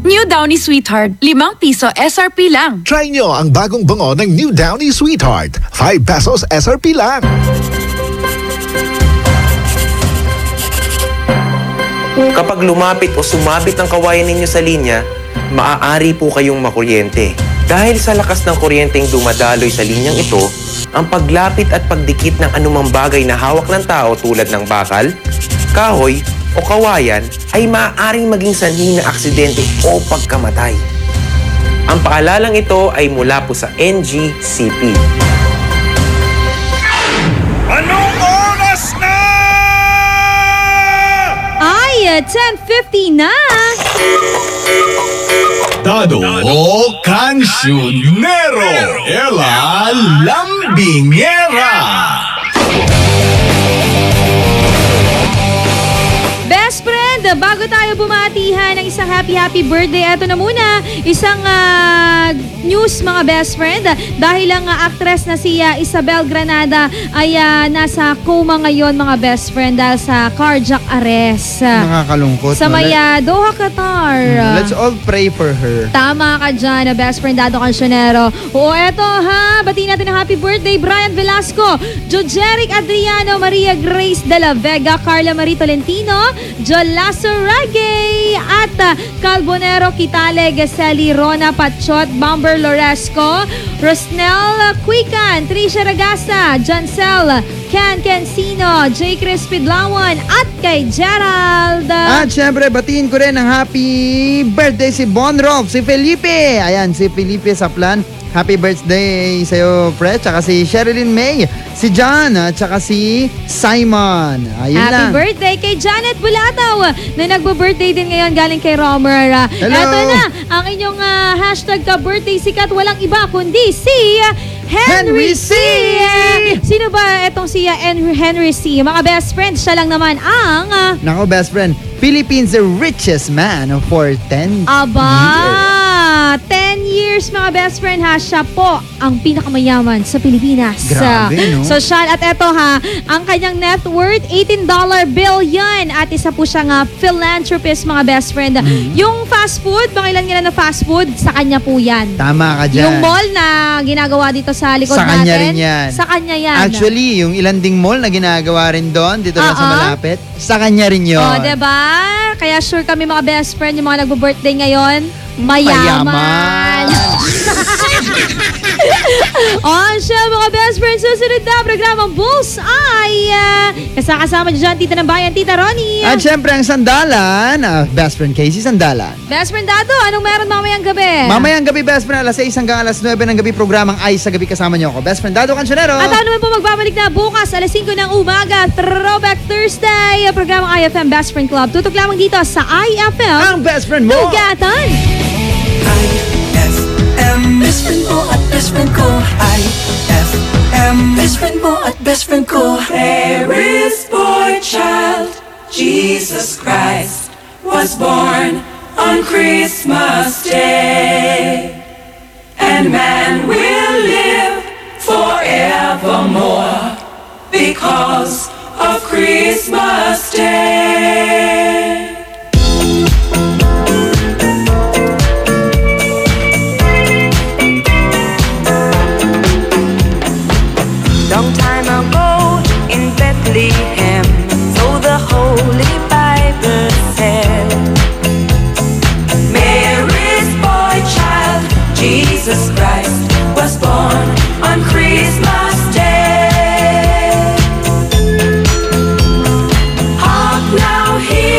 New Downy Sweetheart, ₱5 SRP lang. Try nyo ang bagong bango ng New Downy Sweetheart. ₱5 SRP lang. Kapag lumapit o sumabit ang kawayan ninyo sa linya, maaari po kayong makuryente. Dahil sa lakas ng kuryenteng dumadaloy sa linyang ito, ang paglapit at pagdikit ng anumang bagay na hawak ng tao tulad ng bakal, kahoy, o kawayan ay maaaring maging sanhi ng aksidente o pagkamatay. Ang paalalang ito ay mula po sa NGCP. Anong oras na? Ay, 10:50 na! Dado o Cancionero, Ella Lambingera. Best friend, bago tayo bumatihan ng isang happy birthday, eto na muna, isang news mga best friend. Dahil ang actress na si Isabel Granada ay nasa coma ngayon mga best friend dahil sa cardiac arrest. Nakakalungkot. Sa may Doha, Qatar. Let's all pray for her. Tama ka dyan, best friend Dado Cancionero. Oo, eto ha, batiin natin ang happy birthday, Brian Velasco, Jojeric Adriano, Maria Grace de la Vega, Carla Marie Tolentino, Jolazo Ragay, at Calbonero Kitale, Geseli Rona Pachot, Bomber Loresco, Rosnel Quican, Tricia Ragasa, Jancel Ken Kensino, J. Chris Pidlawan, at kay Gerald. At syempre, batiin ko rin ang happy birthday si Bonrock, si Felipe. Ayan, si Felipe Saplan. Happy birthday sa'yo, Fred. Tsaka si Sherilyn May, si John, at tsaka si Simon. Ayun happy lang. Birthday kay Janet Bulataw na nagbo-birthday din ngayon galing kay Romer. Hello. Eto na, ang inyong hashtag ka-birthday sikat, walang iba kundi si Henry C. Sino ba itong si Henry C? Mga best friends, siya lang naman ang... Nako, best friend, Philippines the richest man for 10 Aba, 10 years mga best friend ha, siya po ang pinakamayaman sa Pilipinas. Grabe, no? So siya, at eto ha, ang kanyang net worth, $18 billion. At isa po siyang philanthropist mga best friend. Yung fast food, bangilan nila na fast food, sa kanya po yan. Tama ka dyan. Yung mall na ginagawa dito sa likod sa natin. Kanya rin yan. Sa kanya yan. Actually, yung ilan ding mall na ginagawa rin doon, dito lang sa malapit, sa kanya rin yun. O, diba? Kaya sure kami mga best friend, yung mga nagbo-birthday ngayon, mayaman. Siya mga best friends, susunod na programang Bullseye. Kasama dyan, Tita ng Bayan, Tita Ronnie. At syempre ang sandalan, best friend Casey Sandalan. Best friend Dado, anong meron mamayang gabi? Mamayang gabi, best friend, alas 6 hanggang alas 9 ng gabi, programang Ay sa Gabi, kasama niyo ako. Best friend Dado Cancionero. At ano naman po magbabalik na bukas, alas 5 ng umaga, Throwback Thursday, programang IFM Best Friend Club. Tutok lamang dito sa IFM. Ang best friend mo. Tugatan. IFM, best friend mo at best friend ko. IFM, best friend mo at best friend ko. There is boy child, Jesus Christ was born on Christmas Day, and man will live forevermore because of Christmas Day. Long time ago in Bethlehem, so the Holy Bible said, Mary's boy child, Jesus Christ, was born on Christmas Day. Hark now, hear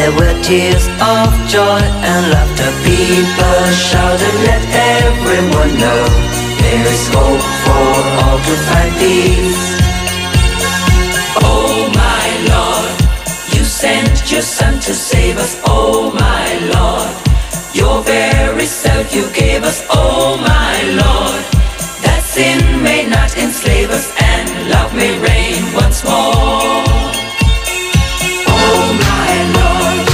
There were tears of joy and laughter. People shouted, let everyone know there is hope for all to find peace. Oh my Lord, you sent your Son to save us. Oh my Lord, your very self you gave us. Oh my Lord, that sin may not enslave us and love may reign once more. Oh my Lord,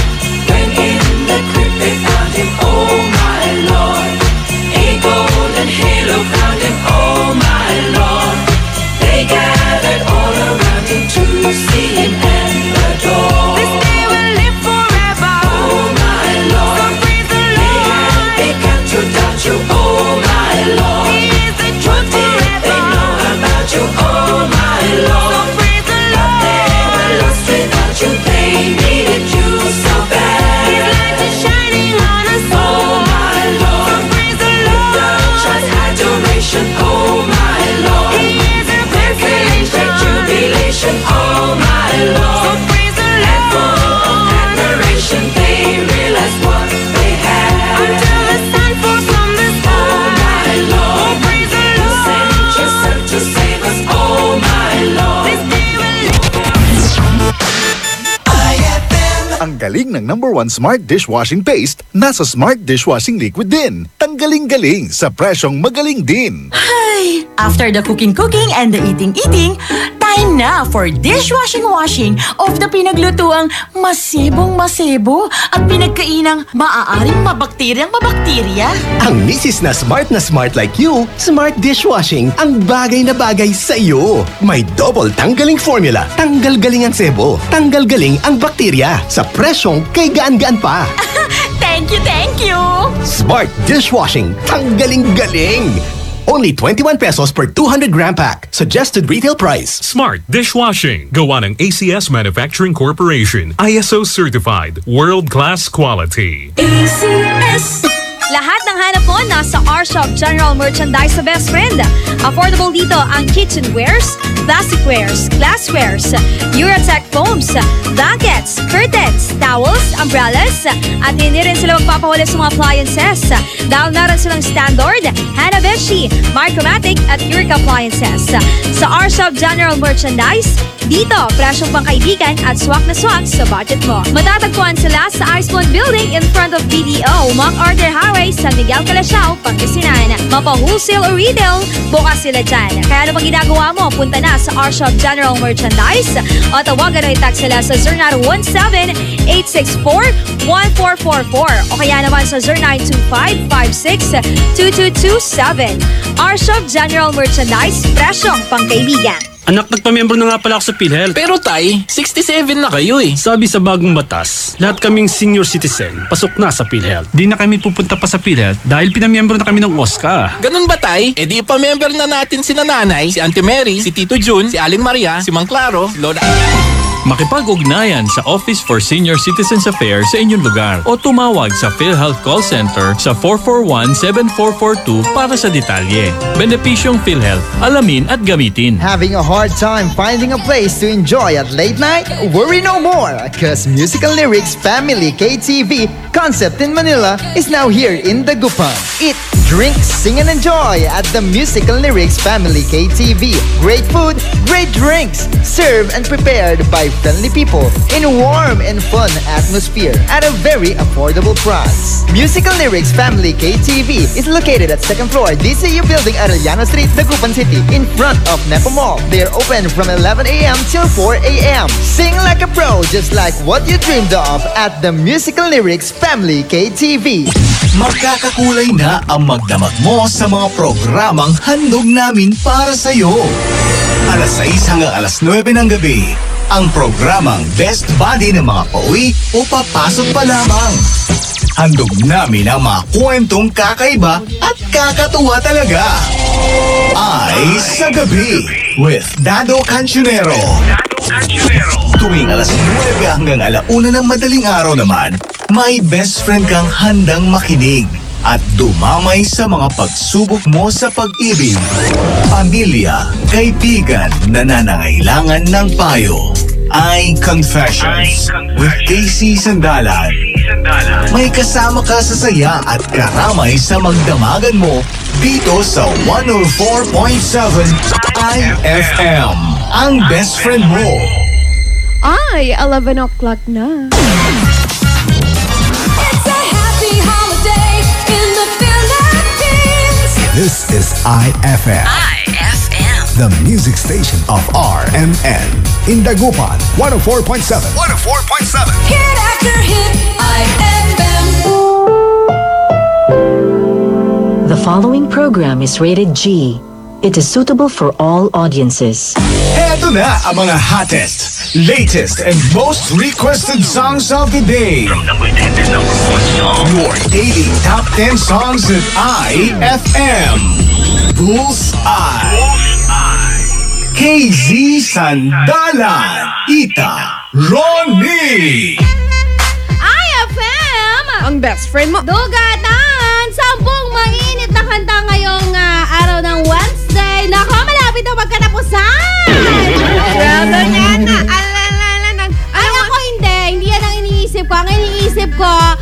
when in the crypt they found him. Oh my Lord, a golden halo crowned him. Oh my Lord, they gathered all around him to see him and adore. This day will live forever. Oh my Lord, so praise the Lord. They had begun to doubt you. Oh my Lord, He is the truth forever. They know about you. Oh my Lord, so praise the Lord. But they were lost without you. They needed you so bad. His light is shining on us. Oh my Lord, so praise the Lord. The church adoration. Oh my Lord, He is a consolation. Jubilation. Oh my Lord, so praise the Lord. And full of admiration, they realized what they had. Until the sun falls from the sky. Oh my Lord, oh praise the Lord. You sent your Son to save us. Oh my Lord, this day will Ang galing ng #1 Smart Dishwashing Paste, nasa Smart Dishwashing Liquid din. Tanggaling-galing sa presyong magaling din. Ay, after the cooking and the eating, time na for dishwashing of the pinaglutuang masibong-masibo at pinagkainang maaaring mabakterya. Ang misis na smart like you, Smart Dishwashing ang bagay na bagay sa iyo. May double tanggaling formula, tanggal galing ang sebo, tanggal galing ang bakterya sa presyong kay gaan-gaan pa. Thank you! Smart Dishwashing, tanggaling-galing! Only 21 pesos per 200-gram pack. Suggested retail price. Smart Dishwashing. Gawa ng ACS Manufacturing Corporation. ISO certified. World-class quality. ACS. Lahat ng hanap mo nasa R-Shop General Merchandise sa Best Friend. Affordable dito ang kitchenwares, plasticwares, glasswares, Eurotech foams, blankets, curtains, towels, umbrellas, at hindi rin sila magpapahuli sa mga appliances dahil meron silang Standard, Hanabishi, Micromatic at Eureka appliances. Sa R-Shop General Merchandise, dito, presyong pangkaibigan at swak na swak sa budget mo. Matatagpuan sila sa Iceland Building in front of BDO, MacArthur Highway, San Miguel, Calasiao, Pangasinan. Mapa-wholesale o retail, bukas sila dyan. Kaya ano bang ginagawa mo? Punta na sa R-Shop General Merchandise o tawagan o i-text sila sa 0917-864-1444 o kaya naman sa 0925-56-2227. R-Shop General Merchandise, presyong pangkaibigan. Anak, nagpamembro na nga pala ako sa PhilHealth. Pero tay, 67 na kayo eh. Sabi sa bagong batas, lahat kaming senior citizen, pasok na sa PhilHealth. Di na kami pupunta pa sa PhilHealth dahil pinamembro na kami ng OSCA. Ganun ba tay? E di ipamember na natin si Nanay, si Auntie Mary, si Tito Jun, si Aling Maria, si Mang Claro, si Lola... Makipag-ugnayan sa Office for Senior Citizens Affairs sa inyong lugar o tumawag sa PhilHealth Call Center sa 441-7442 para sa detalye. Benepisyong PhilHealth, alamin at gamitin. Having a hard time finding a place to enjoy at late night? Worry no more, cause Musical Lyrics Family KTV concept in Manila is now here in Dagupan. Eat, drink, sing and enjoy at the Musical Lyrics Family KTV. Great food, great drinks, served and prepared by friendly people in a warm and fun atmosphere at a very affordable price. Musical Lyrics Family KTV is located at 2nd floor DCU Building, Arellano Street, Dagupan City, in front of Nepo Mall. They are open from 11 a.m. till 4 a.m. Sing like a pro, just like what you dreamed of at the Musical Lyrics Family KTV. Magkakakulay na ang magdamag mo sa mga programang handog namin para sa'yo. Alas 6 hanggang alas 9 ng gabi, ang programang Best Buddy ng mga pauwi o papasok pa lamang. Handog namin ang mga kwentong kakaiba at kakatuwa talaga. Ay sa Gabi with Dado Cancionero. Tuwing alas 9 hanggang alauna ng madaling araw naman, may best friend kang handang makinig at dumamay sa mga pagsubok mo sa pag-ibig, pamilya, kaibigan na nangangailangan ng payo. Ay Confessions with Casey Sandalan. May kasama ka sa saya at karamay sa magdamagan mo dito sa 104.7 IFM. Ang best friend mo. Ay, 11 o'clock na. It's a happy holiday in the Philippines. This is IFM. The music station of RMN. In Dagupan, 104.7. 104.7. Hit after hit, IFM. The following program is rated G. It is suitable for all audiences. Eto na ang mga hottest, latest, and most requested songs of the day. From number 10 to number 1 song. Your daily top 10 songs at IFM. Bullseye. KZ Sandalan. Ita Ronnie. IFM! Ang best friend mo. Dugatan! 10 mainit na kanta ngayong araw ng Wednesday. Nako, malapit na magkatapusan! Grabe yan na. Ay, ako hindi yan ang iniisip ko. Ang iniisip ko,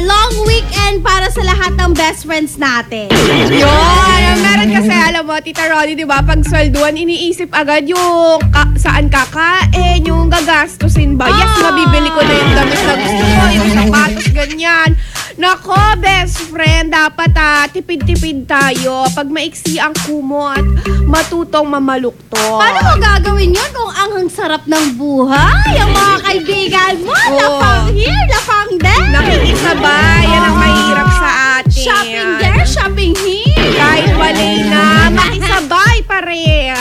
long weekend para sa lahat ng best friends natin. Yun! Meron kasi, alam mo, Tita Ronnie, di ba, pag swelduan, iniisip agad yung saan kakain, yung gagastusin ba. Yes, mabibili ko na yung damit na gusto ko, yung sapatos, ganyan. Nako, best friend, dapat tipid-tipid tayo pag maiksi ang kumot, matutong mamalukto. Paano mo gagawin yun kung ang sarap ng buhay? Ang mga kaibigan mo, lapang here, lapang there. Nakikisabay, yan ang mahirap sa atin. Shopping there, shopping here. Kahit walay na, makisabay pa rin.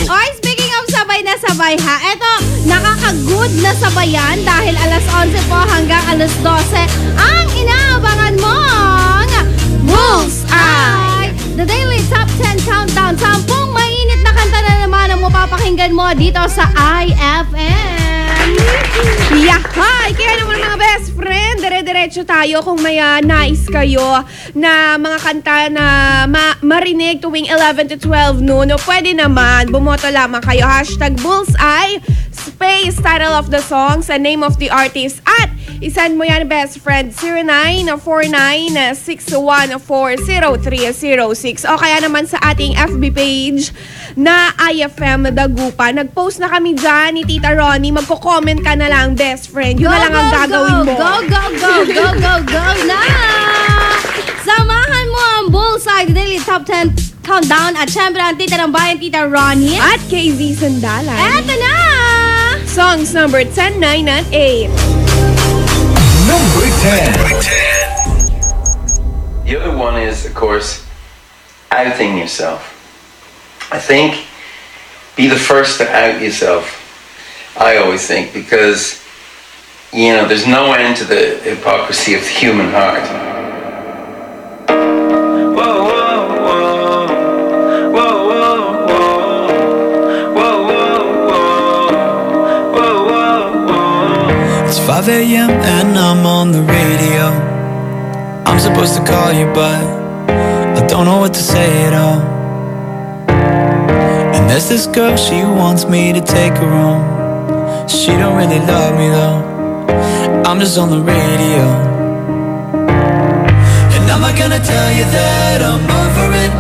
Oy, speaking of sabay na sabay ha, eto, nakaka-good na sabayan dahil alas 11 po hanggang alas 12 ang inaabangan mong Bullseye! The Daily Top 10 Countdown. 10 mainit na kanta na naman ang mapapakinggan mo dito sa IFM. Yahay! Kaya naman mga best friend, dire-diretso tayo kung may nais kayo na mga kanta na marinig tuwing 11 to 12 noon. O pwede naman, bumoto lamang kayo. Hashtag Bullseye, space, title of the song, sa name of the artist, at isend mo yan, best friend, 0949-614-0306. O kaya naman sa ating FB page na IFM Dagupan. Nag-post na kami dyan ni Tita Ronnie. Magko-comment ka na lang, best friend. Yun na lang ang gagawin mo. Go na! Samahan mo ang Bullseye, the Daily Top 10 Countdown, at syempre ang Tita ng Bayan, Tita Ronnie. At KZ Sandalan. Eto na! Songs number 10, 9, and 8. Number 10. The other one is, of course, outing yourself. I think be the first to out yourself. I always think, because, you know, there's no end to the hypocrisy of the human heart. It's 5 a.m. and I'm on the radio. I'm supposed to call you, but I don't know what to say at all. And there's this girl, she wants me to take her home. She don't really love me though. I'm just on the radio. And I'm not gonna tell you that I'm over it,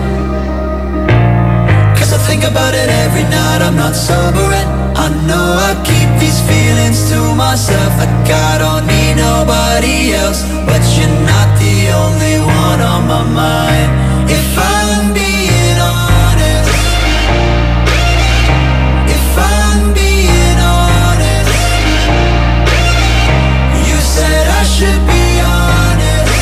'cause I think about it every night, I'm not sobering. I know I keep these feelings to myself, like I don't need nobody else. But you're not the only one on my mind. If I'm being honest, if I'm being honest, you said I should be honest,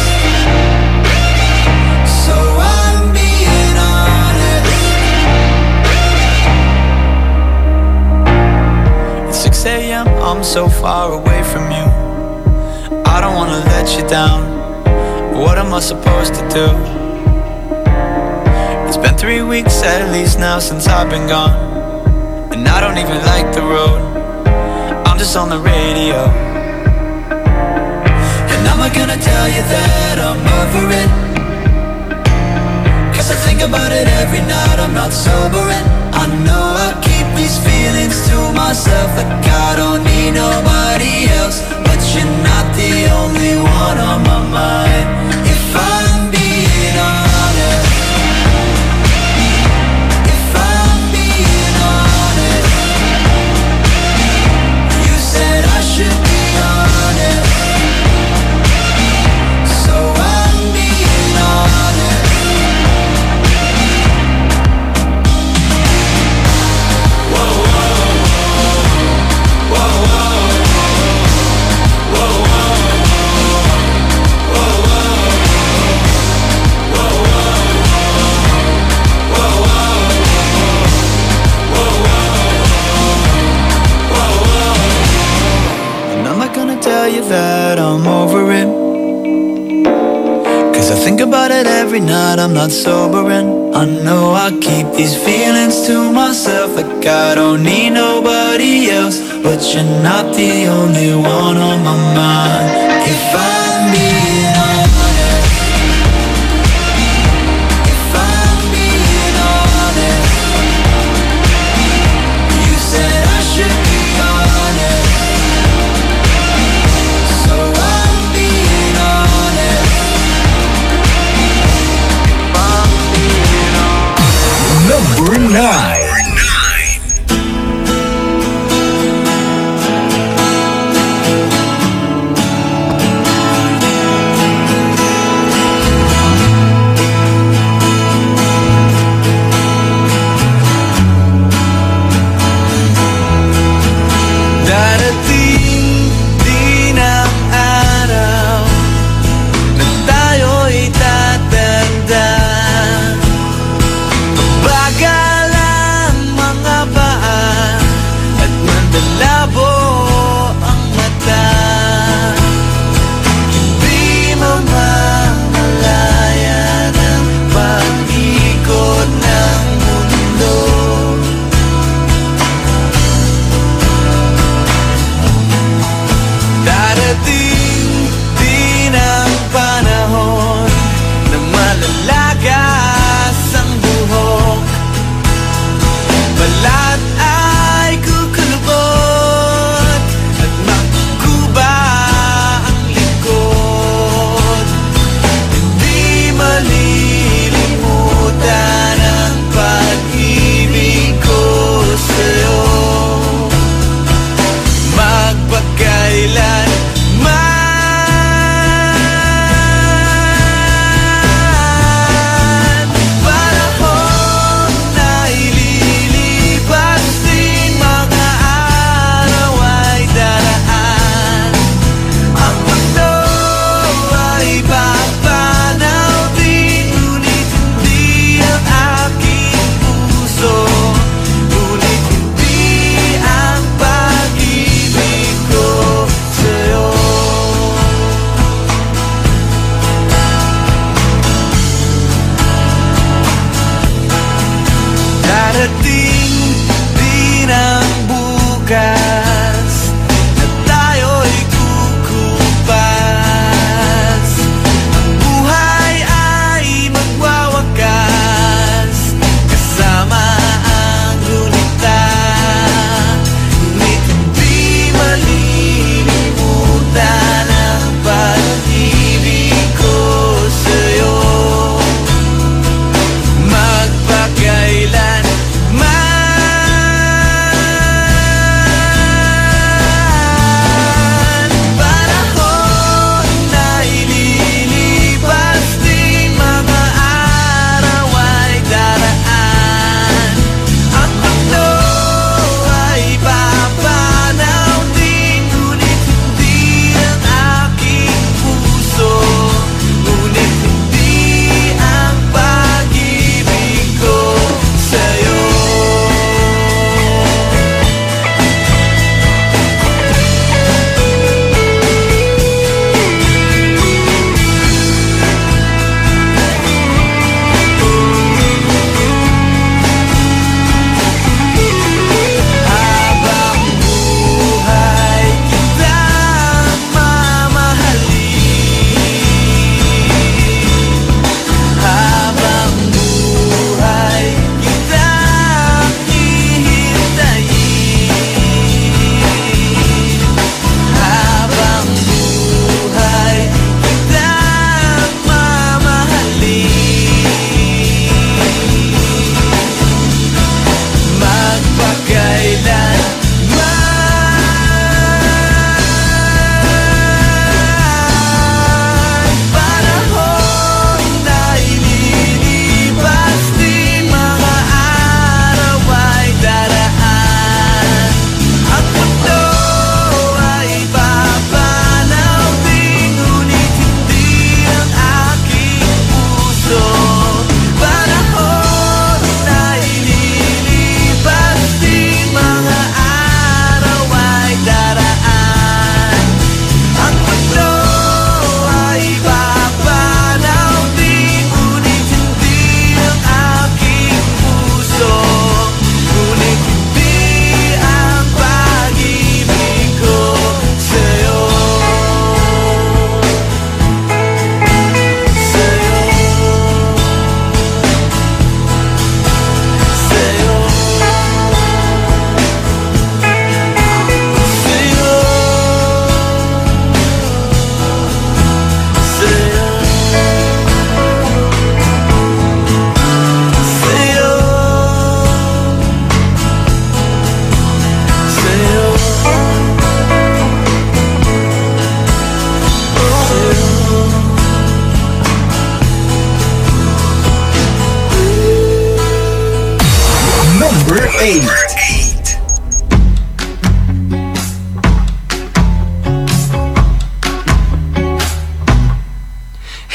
so I'm being honest. It's 6 a.m., I'm so far away from you. I don't wanna let you down. What am I supposed to do? It's been 3 weeks at least now since I've been gone, and I don't even like the road. I'm just on the radio. And I'm not gonna tell you that I'm over it, 'cause I think about it every night, I'm not sobering. I know I keep these feelings to myself, like I every night I'm not sober, and I know I keep these feelings to myself, like I don't need nobody else. But you're not the only one on my mind. If I'm being honest, if I'm being honest, you said I should be honest, so I'm being honest. Number 9.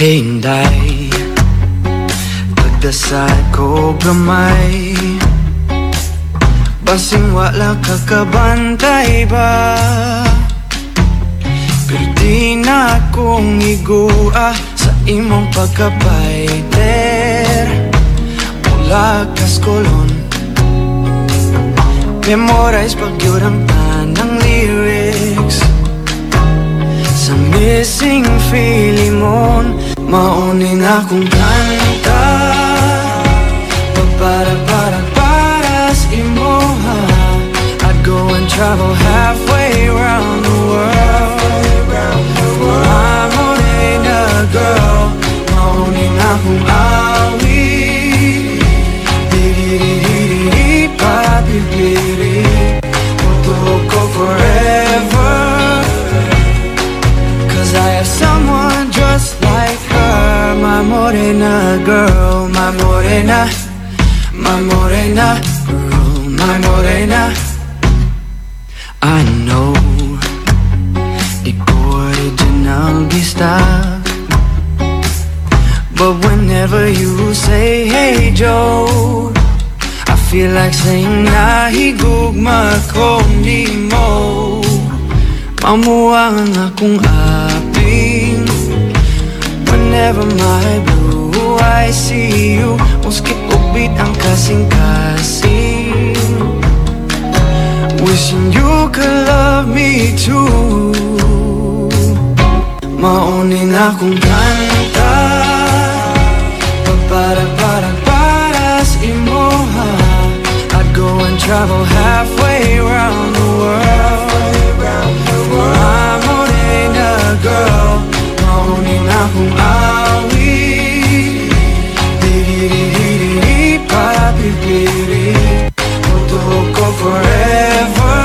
Hinday Pagdasal ko gamay Basing wala kakabantay ba Pero di na akong igua sa imong pagkapaiter Mula kaskolon Memorize pagyod ang tanang lyrics Sa missing Filimon Maunin akong kanta Para sa imoha I'd go and travel halfway around the world I'm only a girl Maunin akong awi Di-di-di-di-di Papi-piri Ko forever Cause I have someone just like her My morena girl My morena girl My morena I know Di ko original gista But whenever you say hey Joe I feel like saying nahigugma ko ni mo Mamuang akong aping Whenever my blue eyes see you Muskip ubit ang kasing-kasing Wishing you could love me too Maunin akong kanta Para sa imoha I'd go and travel halfway around the world I'm only a girl Maunin akong awi Di-di-di-di-di Papi-piri Ko forever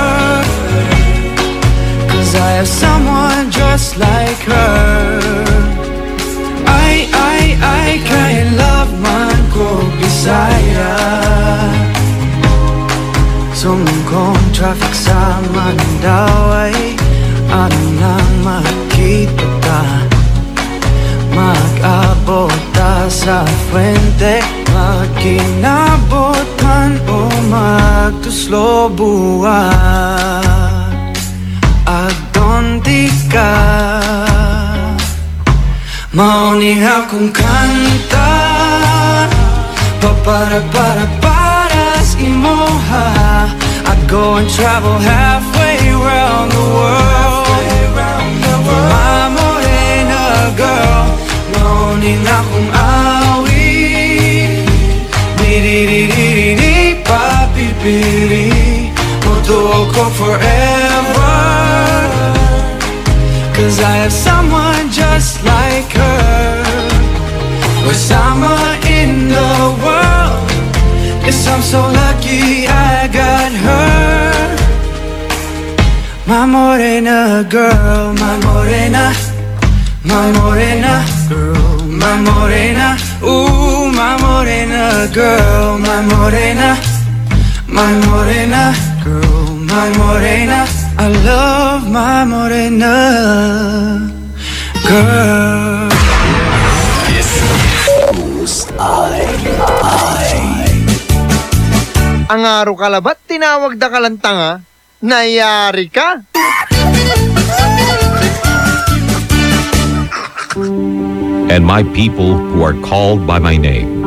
Cause I have someone just like her I can't love man ko Bisaya Sumkong traffic sa Mandaway Ano lang makita ka Mag-abot ta sa Fuente Magkinabot man o magtuslo buwan Agdonti ka Mauni akong kanta Para sa imoha I'd go and travel halfway around the world My morena girl Mauni akong awi Di-di-di-di-di Papi-piri Moto ko forever Cause I have someone just like her We're summer in the world Yes, I'm so lucky I got her My morena girl My morena girl My morena ooh, my morena girl My morena girl My morena I love my morena girl Ang araw kalabat, tinawag da kalantanga, nayari ka. And my people who are called by my name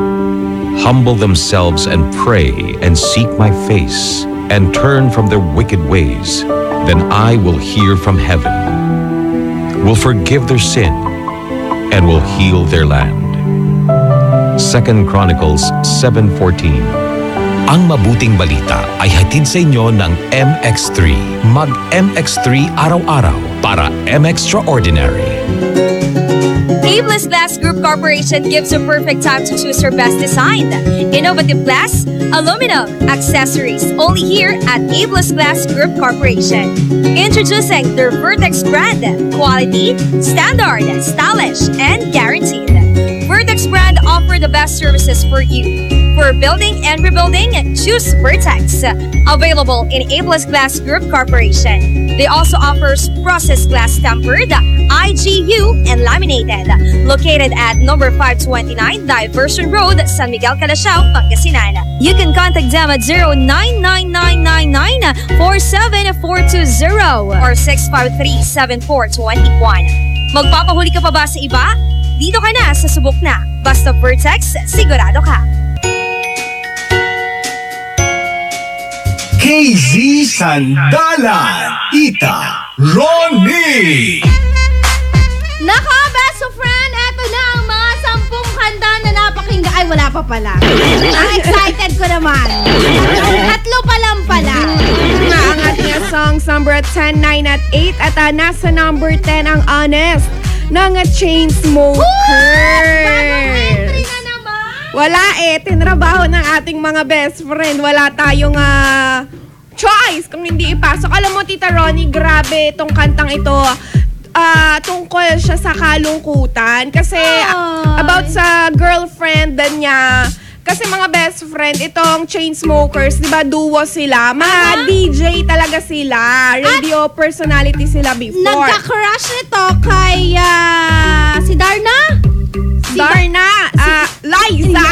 humble themselves and pray and seek my face and turn from their wicked ways, then I will hear from heaven, will forgive their sin, and will heal their land. 2 Chronicles 7:14. Ang mabuting balita ay hatid sa inyo ng MX3. Mag-MX3 araw-araw para M-Extraordinary. Abless Glass Group Corporation gives you perfect time to choose your best design. Innovative glass, aluminum, accessories, only here at Abless Glass Group Corporation. Introducing their Vertex brand. Quality, standard, stylish, and guaranteed. Vertex brand offer the best services for you. For building and rebuilding, choose Vertex. Available in A-Plus Glass Group Corporation. They also offers processed glass tempered, IGU, and laminated. Located at number 529 Diversion Road, San Miguel, Calasiao, Pangasinan. You can contact them at 099999-47420 or 653-7421. Magpapahuli ka pa ba sa iba? Dito ka na sa Subok na. Basta Vertex, sigurado ka. KZ Sandalan, Tita Ronnie. Naka, best friend, eto na ang mga 10 kanta na napakinggan. Ay, wala pa pala. Ang excited ko naman. 3 pa lang pala. Ang ating songs number 10, 9 at 8 at nasa number 10 ang Honest ng Chainsmokers. Entry na naman. Wala tinrabaho ng ating mga best friend. Wala tayong choice kung hindi ipasok. Alam mo, Tita Ronnie, grabe itong kantang ito. Tungkol siya sa kalungkutan. Kasi about sa girlfriend niya. Kasi mga best friend, itong Chainsmokers, di ba, duo sila. Mga DJ talaga sila. Radio personality sila before. Nagka-crush ito kay si Darna? Darna, Liza.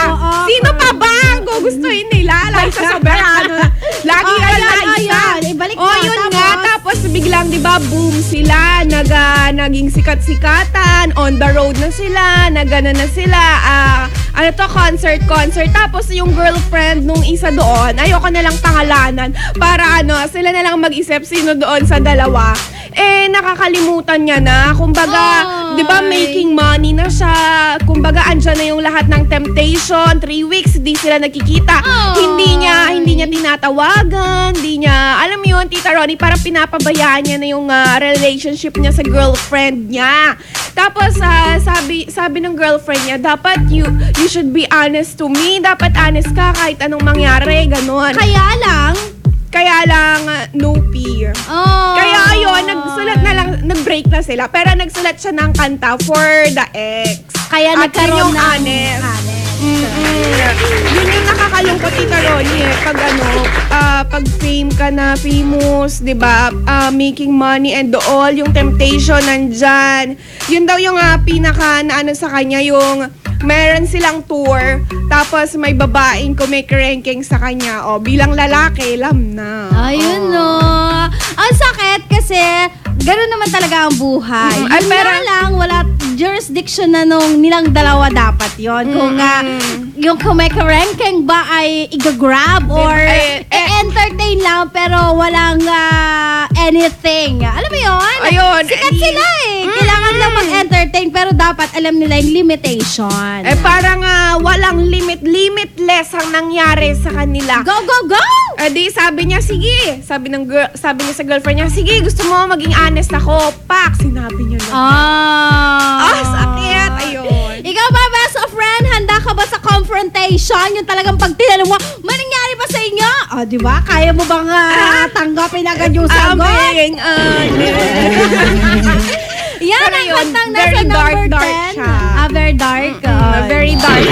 Sino pa ba ang gugustuhin nila? Liza Soberano. Lagi ka Liza. Ibalik mo. Yun nga. Tapos biglang, di ba, boom sila. Naging sikat-sikatan. On the road na sila. Nagana na sila. Concert. Tapos yung girlfriend nung isa doon, ayoko na lang pangalanan. Para sila na lang mag-isip sino doon sa dalawa. Nakakalimutan niya na. Kumbaga, di ba, making money na siya. Kumbaga, andyan na yung lahat ng temptation. 3 weeks, di sila nakikita. Hindi niya tinatawagan. Hindi niya, alam mo yun, Tita Ronnie, parang pinapabayaan niya na yung relationship niya sa girlfriend niya. Tapos, sabi ng girlfriend niya, dapat you should be honest to me. Dapat honest ka kahit anong mangyari. Ganon. Kaya lang, no peer. Kaya ayun, nag-break na sila. Pero nagsulat siya ng kanta for the ex. Kaya nagkaroon ng honest. Yun yung nakakalungkot, Tita Ronnie. Pag fame ka na, famous, di ba? Making money and all, yung temptation nandyan. Yun daw yung pinaka sa kanya, yung meron silang tour, tapos may babaeng ranking sa kanya. Bilang lalaki, alam na. Ayun ang sakit kasi gano'n naman talaga ang buhay. Pero lang, wala jurisdiction na nung nilang dalawa dapat yon. Kung yung ranking ba ay i-grab or entertain lang pero walang anything. Alam mo yun? Ayun. Sikat sila Kailangan lang mag-entertain pero dapat alam nila yung limitation. Parang walang limitless ang nangyari sa kanila. Go, go, go! Di sabi niya, sige. Sabi niya sa girlfriend niya, sige, gusto mo maging honest ako. Pak, sinabi niya na. Sakit. Ayun. Ikaw ba, best friend? Handa ka ba sa confrontation? Yung talagang pag tinanong mo, nangyari ba sa inyo? Di ba? Kaya mo bang tanggapin agad yung sagot? Yan ang kantang nasa number 10. Very dark. Very dark.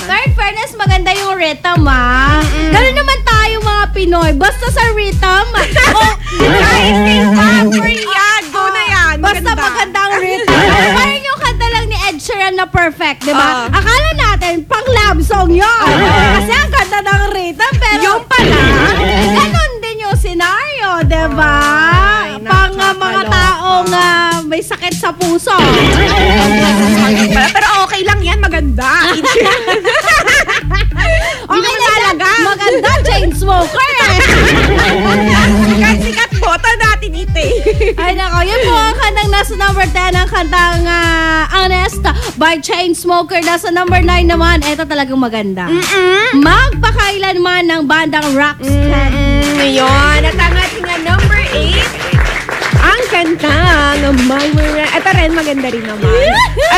Third fairness, maganda yung rhythm, Ganun naman tayo mga Pinoy. Basta sa rhythm. Kahit yan. Go na yan. Basta magandang rhythm. Parang yung kanta lang ni Ed Sheeran na perfect, di ba? Akala natin, pang love song yun. Kasi ang ganda ng rhythm, pero yung pala, ganun din yung scenario, di ba? Pang mga taong may sakit sa puso. Pero okay lang yan, maganda. Okay na talaga. Maganda, Chainsmoker. Sikat boto natin ito. Ay nako, yun po ang kantang nasa number 10, ang kantang Honest by Chainsmoker. Nasa number 9 naman, eto talagang maganda. Magpakailanman ng bandang Rocksteady. Yun, at ang ating number 8, ang kantang My Miranda. Ito rin, maganda rin naman.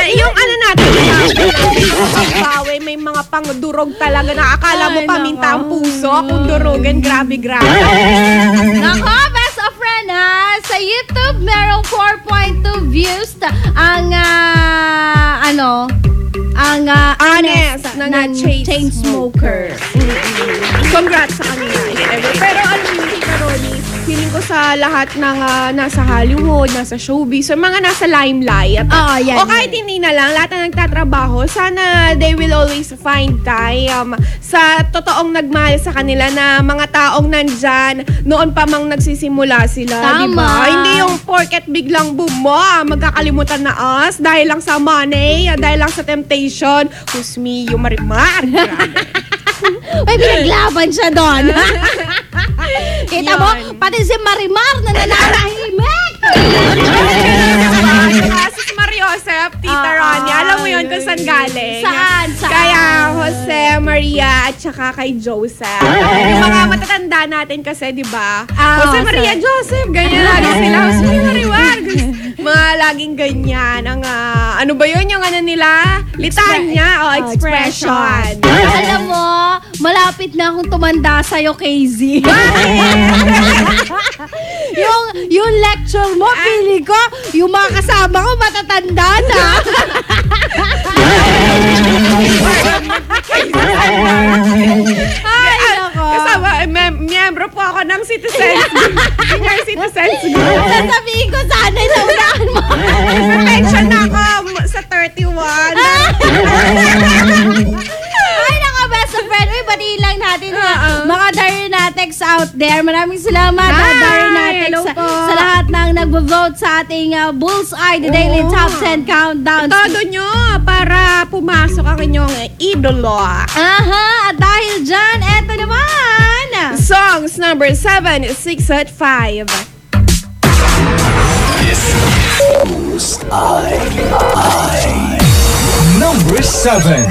Yung natin, may mga pangdurog talaga na akala mo paminta ang puso. Kung durugan, grabe. Nako, best of friend sa YouTube, meron 4.2 views ang ang Honest na chain smoker. Congrats sa kanila. Pero alam mo, Tita Ronnie, feeling ko sa lahat ng nasa Hollywood, nasa showbiz, so mga nasa limelight. Yan. O kahit hindi na lang, lahat na nagtatrabaho, sana they will always find time sa totoong nagmahal sa kanila na mga taong nandyan noon pa mang nagsisimula sila. Tama. Diba? Hindi yung porket biglang boom mo, magkakalimutan na us dahil lang sa money, dahil lang sa temptation. Who's me, yung Marimar. May pinaglaban siya doon. Kita mo, pati si Marimar na nananahimik. Si Mariosep, Tita Ronnie, alam mo yun kung saan galing? Saan? Kaya Jose, Maria, at saka kay Joseph. Yung mga matatanda natin kasi, di ba? Jose, Maria, Joseph, ganyan lagi sila. Jose, Marimar. Mga laging ganyan. Ang, ano ba yun? Yung ano nila? Litanya o expression. Alam mo, malapit na akong tumanda sa'yo, KZ. yung lecture mo, pili ko, yung mga kasama ko matatanda na. Ay, nako. Kasama, miyembro po ako ng Citizens Senior Citizens Group. Sasabihin ko sana sa unahan mo. Pension na ako sa 31. Ay, nako, best of friend. Uy, batiin lang natin mga Darnatics out there. Maraming salamat, Darnatics, sa lahat ng nagvo-vote sa ating Bullseye, the Daily Top 10 Countdown. Todo nyo para pumasok ang inyong idolo. At dahil dyan, eto naman. Songs number 7, 6 at 5. Number 7.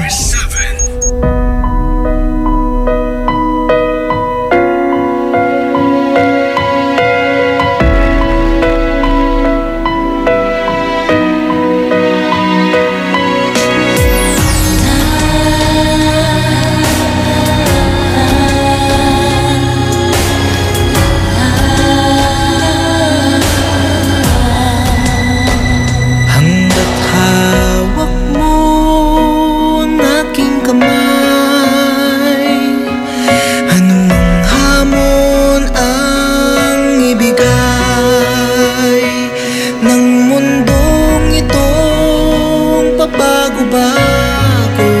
Hanggat hawak mo ang aking kamay, anumang hamon ang ibigay ng mundong itong pabago-bago.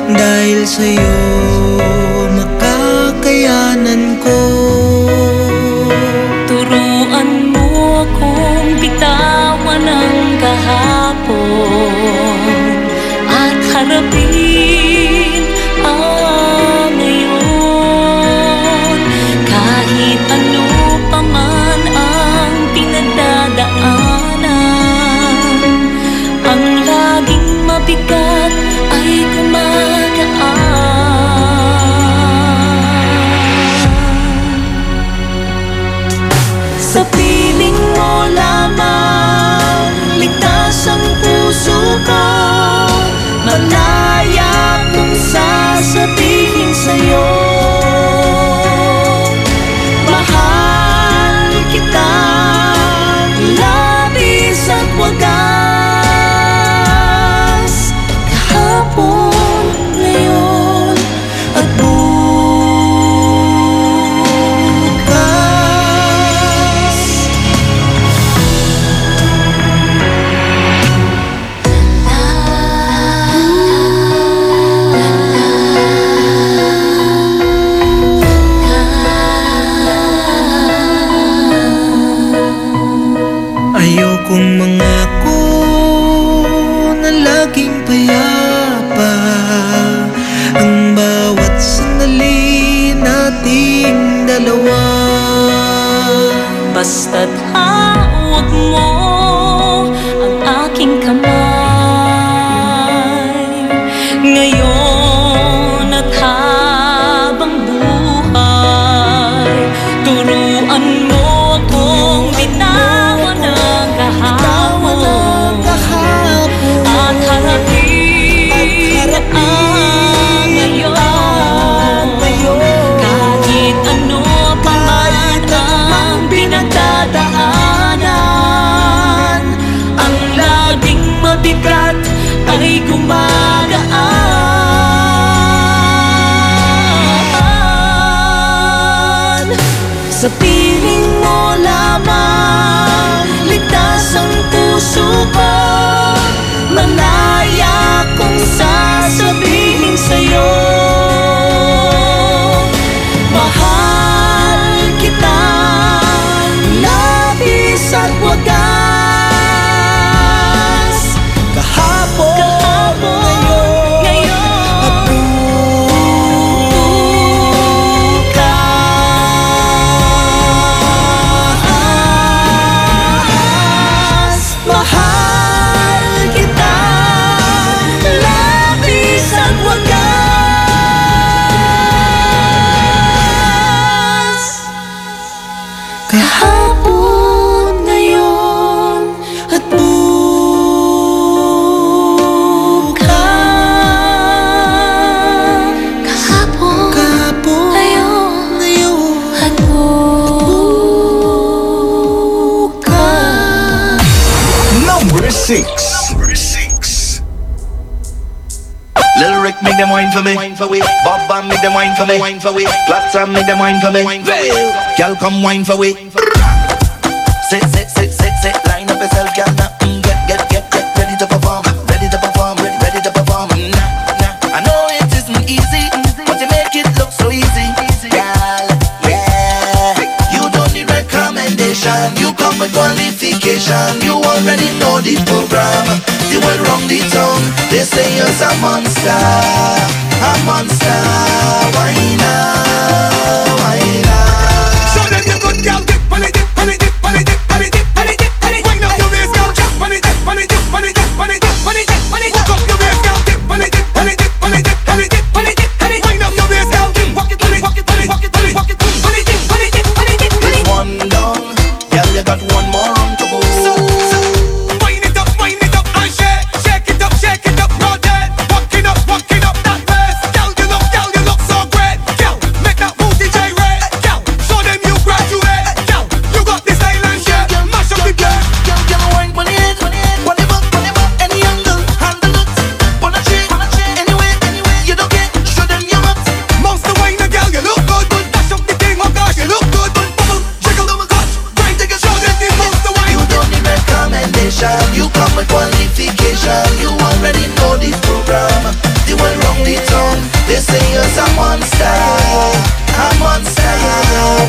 Dahil sa'yo makakayanan ko. Turuan mo akong bitawan ang kahapon at harapin ang ngayon. Kahit ano pa man ang pinagdadaanan, ang laging mabigat ay gumagaan. Sa piling mo lamang ligtas ang puso ko, malaya kung sasabihin sa'yo, mahal kita labis at wagas. Kahapon, ngayon at bukas. Ayokong mangako na laging payapa ang bawat sandali nating dalawa. Basta't hawak mo ang aking kamay ngayon at habang buhay. Turuan mo akong bitawan ang kahapon at harapin ang ngayon. Kahit ano pa man ang pinagdadaanan, ang laging Sa piling mo lamang ligtas ang puso ko. Malaya kong sasabihin sa'yo, mahal kita, labis at wagas. Kahapon, ngayon, at bukas. Mahal kita, labis at wagas. Kahapon, ngayon, at bukas. Kahapon, ngayon, at bukas. Number 6. Lil Rick make them wine for me. Bob Bam make them wine for me. Plaza make them wine for me. Girl come wine for we. Sit, line up yourself, girl. Now get ready to perform. Ready to perform. Nah. I know it isn't easy, but you make it look so easy, girl. Yeah. You don't need recommendation. You come with qualification. You already know the program. You went wrong the town. They say you're a monster. Why now? Show them your good girl. Dip on it. Wind up your waist, girl. Jump on it. Walk up your waist, girl. Dip on it. Wind up your waist, girl. Walk it. It's one down, girl. You got one more round to go. Wind it up and shake it up, no dead. Walking up that waist, girl. You look so great, girl. Make that booty gyrate, girl. Show them you graduate, girl. You got the style and shape, mash up the place. Girl, wine on it, pon it back, any angle, handle it, pon a chain, anyway, you don't get. Show them your butt. Monster wine, girl, you look good. Dash up the thing, oh gosh, you look good. Bubble, jiggle, double touch, grind, take a show them the monster wine. You don't need recommendation, you come with qualification. You already know the program. They went wrong the tongue. They say you're a monster.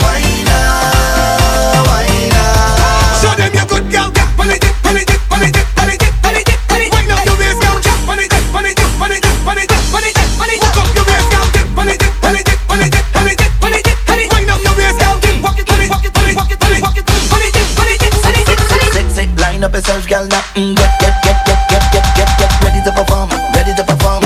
Why now? Show them your good girl. Dip on it. Wind up your waist, girl. Jump on it. Walk up your waist, girl. Dip on it. Wind up your waist, girl. Walk it. Sit, line up yourself, girl. Now get ready to perform. Ready to perform.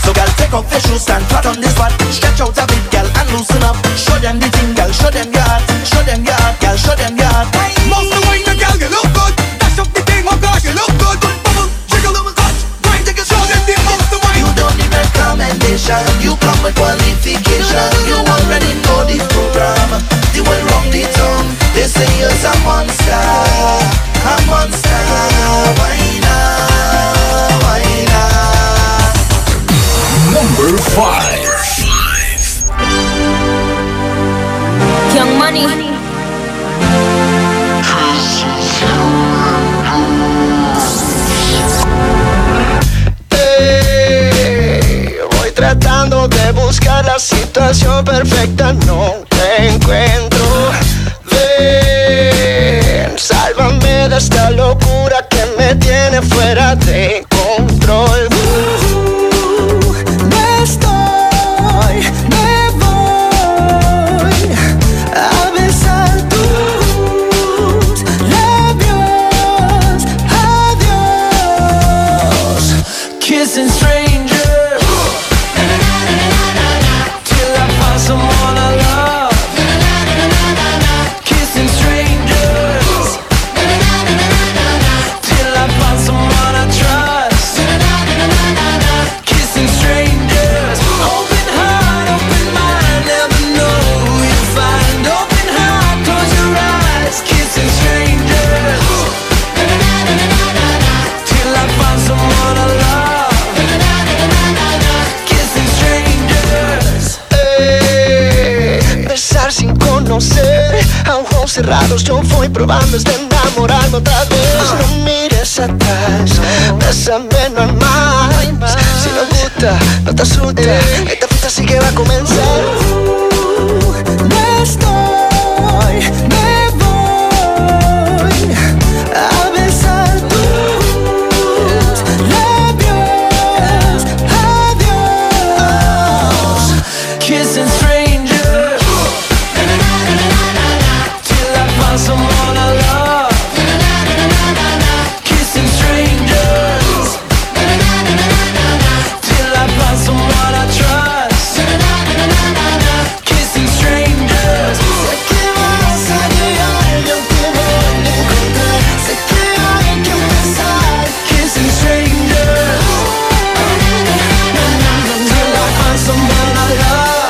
So girl, take off your shoes, stand flat on this spot. Stretch out a bit, girl, and loosen up. Show them the thing, girl. Show them your heart, girl. Show them your heart. Most the wine, girl, you look good. Dash up the thing, oh gosh, you look good. Bubble, jiggle, double touch, grind, take a show them the most the wine. You don't need recommendation. You come with qualification. You already know the program. They went wrong the tongue. They say you're a monster. Why now? Number 5. Young Money. Voy tratando de buscar la situación perfecta, no te encuentro. Ven, sálvame de esta locura que me tiene fuera de control. Me voy a besar tus labios. Adiós. Kissing strangers till I find someone I love. Kissing strangers cerrados yo voy probando hasta enamorarme otra vez. No mires atrás, bésame, no hay más. Si no gusta, no te asusta, esta fiesta sí que va a comenzar. Me voy a besar tus labios. Adiós. Kissing strangers till I find someone I love. Kissing strangers till I find someone I trust. Kissing strangers. Sé que vas a llegar, yo te voy a encontrar. Sé que hay que empezar. Kissing strangers till I find someone I love.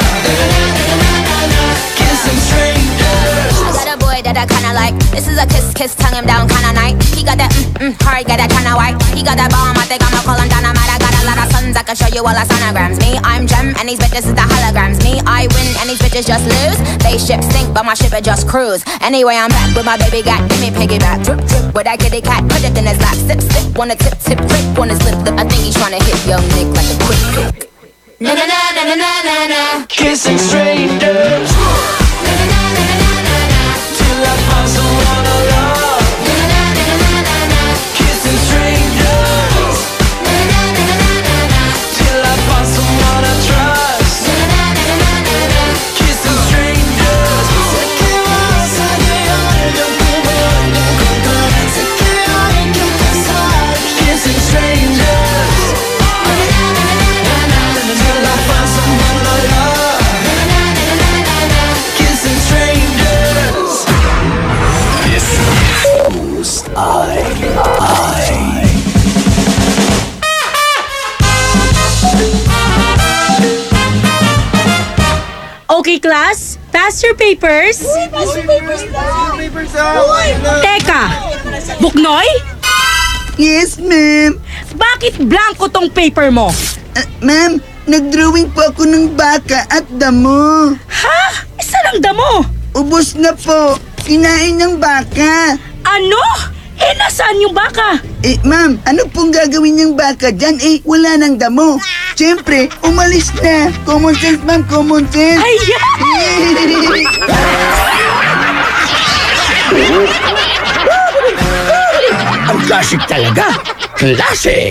Kissing strangers. I got a boy that I kinda like. This is a kiss, tongue him down kinda night. He got that hard, got that kinda white. He got that bomb, I think I'ma call him dynamite. I got a lot of sons, I can show you all the sonograms. Me, I'm Gem, and these bitches is the holograms. Me, I win, and these bitches just lose. They ship sink, but my ship it just cruise. Anyway, I'm back with my baby gat, give me piggyback. Drip, drip, with that kitty cat, put it in his lap. Sip, sip, wanna tip, tip, flip, on his lip, lip. I think he's tryna hit young Nick like a quick kick. Na na na na na na na na. Kissing strangers till I find someone I love. Kissing strangers till I find someone I trust. Kissing strangers. Sé que vas a llegar, yo te voy a encontrar. Sé que hay que empezar. Kissing strangers till I find someone I love. Kissing strangers. This is I. Okay, class, pass your papers. Teka, Buknoy? Yes, ma'am. Bakit blanco tong paper mo? Ma'am, nagdrawing po ako ng baka at damo. Ha? Isa lang damo? Ubos na po. Kinain ng baka. Ano? Eh, nasaan yung baka? Ma'am, ano pong gagawin ng baka dyan? Wala nang damo. Siyempre, umalis na. Common sense, ma'am. Common sense. Ang classic talaga. Classic!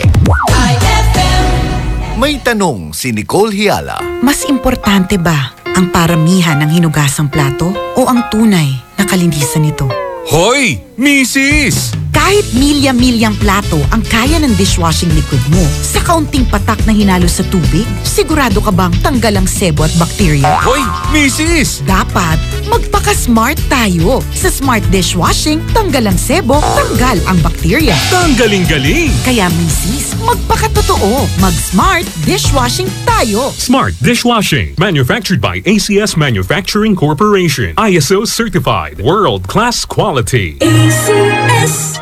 May tanong si Nicole Hiala. Mas importante ba ang paramihan ng hinugasang plato o ang tunay na kalinisan nito? Hoy! Misis! Kahit milya-milyang plato ang kaya ng dishwashing liquid mo, sa kaunting patak na hinalo sa tubig, sigurado ka bang tanggal ang sebo at bakterya? Hoy! Misis! Dapat magpaka-smart tayo. Sa Smart Dishwashing, tanggal ang sebo, tanggal ang bakterya. Tanggaling-galing! Kaya misis, magpakatotoo. Mag-Smart Dishwashing tayo. Smart Dishwashing. Manufactured by ACS Manufacturing Corporation. ISO certified. World-class quality. ACS.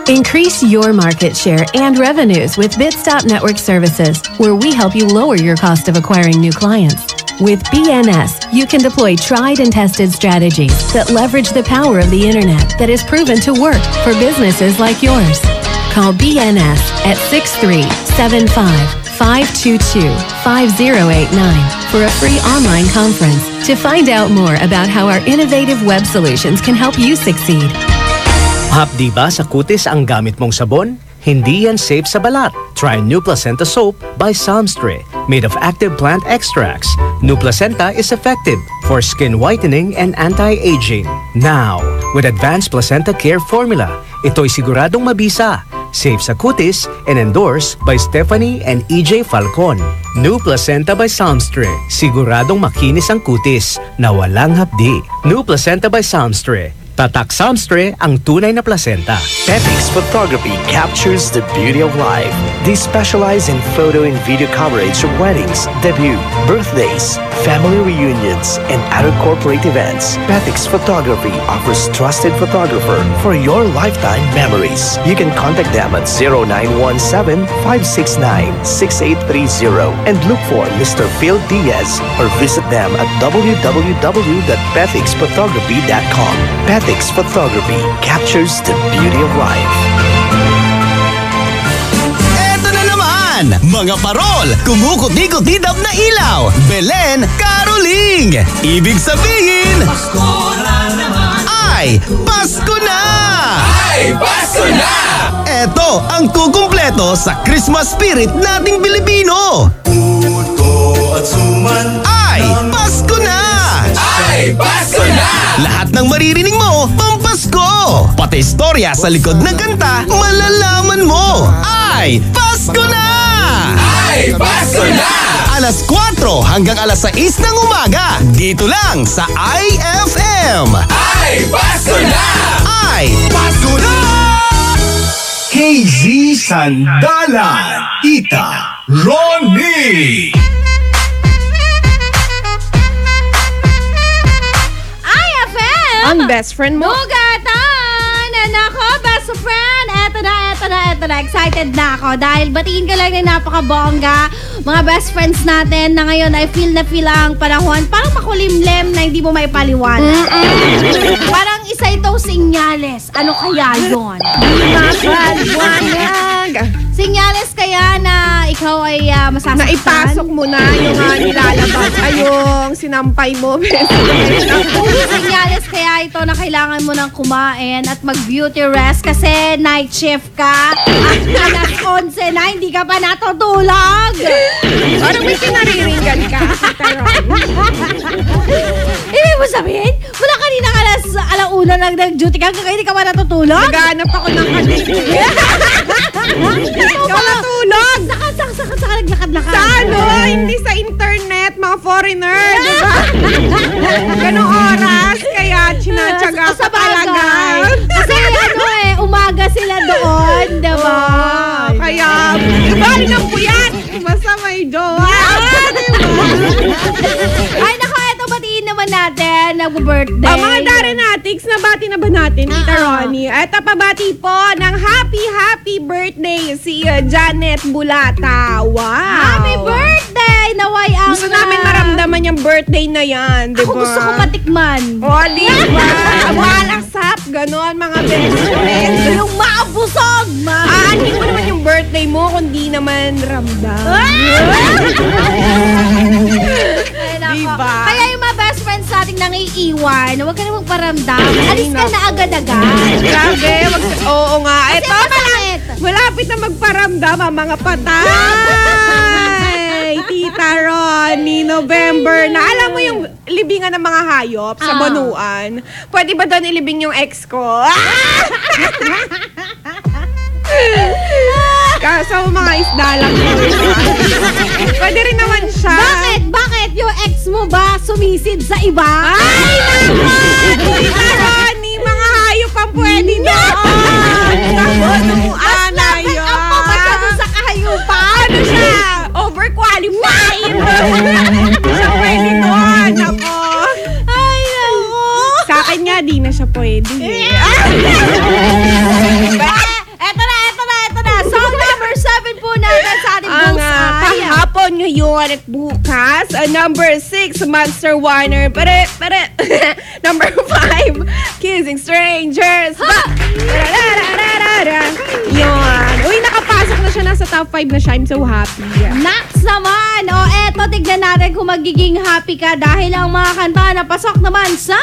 Increase your market share and revenues with Bitstop Network Services, where we help you lower your cost of acquiring new clients. With BNS, you can deploy tried and tested strategies that leverage the power of the internet that is proven to work for businesses like yours. Call BNS at 6375-522-5089 for a free online conference to find out more about how our innovative web solutions can help you succeed. Hapdi ba sa kutis ang gamit mong sabon? Hindi yan safe sa balat. Try New Placenta Soap by Salmstre, made of active plant extracts. New Placenta is effective for skin whitening and anti-aging. Now, with Advanced Placenta Care Formula, ito'y siguradong mabisa, safe sa kutis, and endorsed by Stephanie and EJ Falcon. New Placenta by Salmstre, siguradong makinis ang kutis na walang hapdi. New Placenta by Salmstre, Tatak Samstre ang tunay na placenta. Petix Photography captures the beauty of life. They specialize in photo and video coverage of weddings, debut, birthdays, family reunions, and other corporate events. Petix Photography offers trusted photographer for your lifetime memories. You can contact them at 0917-569-6830 and look for Mr. Phil Diaz or visit them at www.petixphotography.com. Petix Photography captures the beauty of life. Eto na naman, mga parol, kumukuti-kutidap na ilaw, Belen, Caroling. Ibig sabihin, Pasko na naman. Ay, Pasko na! Ay, Pasko na! Eto ang kukumpleto sa Christmas spirit nating Pilipino. Puto at suman. Ay, Pasko na! Ay, Pasko na! Lahat ng maririnig mo, pampasko! Pati istorya sa likod ng kanta, malalaman mo! Ay, Pasko na! Ay, Pasko na! Alas 4 hanggang alas 6 ng umaga, dito lang sa IFM. Ay, Pasko na! Ay, Pasko na! KZ Sandalan, Tita Ronnie. Ang best friend mo. Dugatan! Nako, best friend! Eto na. Excited na ako dahil batiin ka lang na napakabongga. Mga best friends natin na ngayon ay feel ang panahon. Parang makulimlem na hindi mo may paliwanag. Parang isa itong sinyales. Ano kaya yun? Mapaliwanag. Sinyales kaya na ikaw ay masasaktan? Naipasok mo na yung nilalabas ay yung sinampay mo. Sinyales kaya ito na kailangan mo nang kumain at mag-beauty rest kasi night shift ka at alas 11 na hindi ka pa natutulog. Parang may pinariringan ka. Ibig mo sabihin? Mula kanina alauna lang nag-duty ka hindi ka pa natutulog? Naghanap ako ng kanina. Ikaw natulog! Saka naglakad-lakad? Sa ano? Hindi sa internet, mga foreigner, diba? Ganong oras, kaya chinatsaga sa bagay. Kasi umaga sila doon, diba? Kaya, ibali ng puyat! Basta may jowa. Ay, nako, eto batiin naman natin, nag-birthday. Mga Darenatics, nabati na ba natin, Tita Ronnie? Eto, pabati po ng happy birthday si Janet Bulata. Wow! Happy birthday! Naway ang... Gusto namin maramdaman yung birthday na yan, diba? Ako gusto ko matikman. O, diba? Malasap, ganon, mga best friends. Yung maabusog, Aanin mo naman yung birthday mo kung di naman ramdam. Diba? Kaya yung mga best friends nating nangiiwan, huwag ka na magparamdam. Alis ka na agad-agad. Grabe, oo nga. Eto, malapit na magparamdam ang mga patay. Tita Ronnie, November na. Alam mo yung libingan ng mga hayop sa Banuan? Pwede ba doon ilibing yung ex ko? Kaso mga isda lang. Pwede rin naman siya. Bakit? Yung ex mo ba sumisid sa iba? Ay, naman! Tita Ronnie, mga hayop ang pwede doon. Ano yun? Ang pabasa sa kahayupan. Ano siya? Overqualified. Siya pwede doon. Ako. Ay, nako. Sa akin nga, di na siya pwede. Eto na. Song number 7 po natin sa ating bullseye. Kahapon, ngayon, at bukas. Number 6, Monster Warner. Number 5, Kissing Strangers. Yun. Uy, nakapasok na siya. Nasa top 5 na siya. I'm so happy. Next naman. Eto, tignan natin kung magiging happy ka dahil ang mga kanta na pasok naman sa...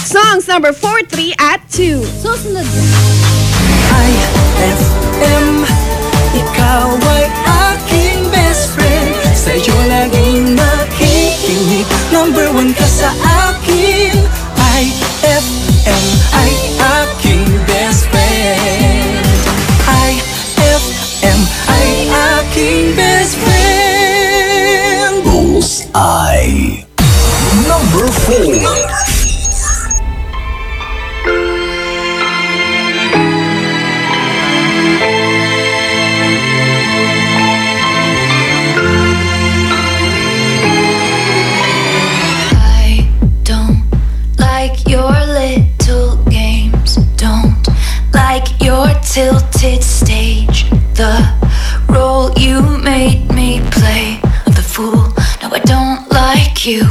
Songs number 4, 3, at 2. Susunod. IFM, ikaw ay aking best friend. Sa'yo laging makikinig. Number 1 ka sa akin. IFM ay aking best friend. IFM ay aking best friend. Bullseye. Number 4. haunted stage. The role you made me play of the fool. No, I don't like you.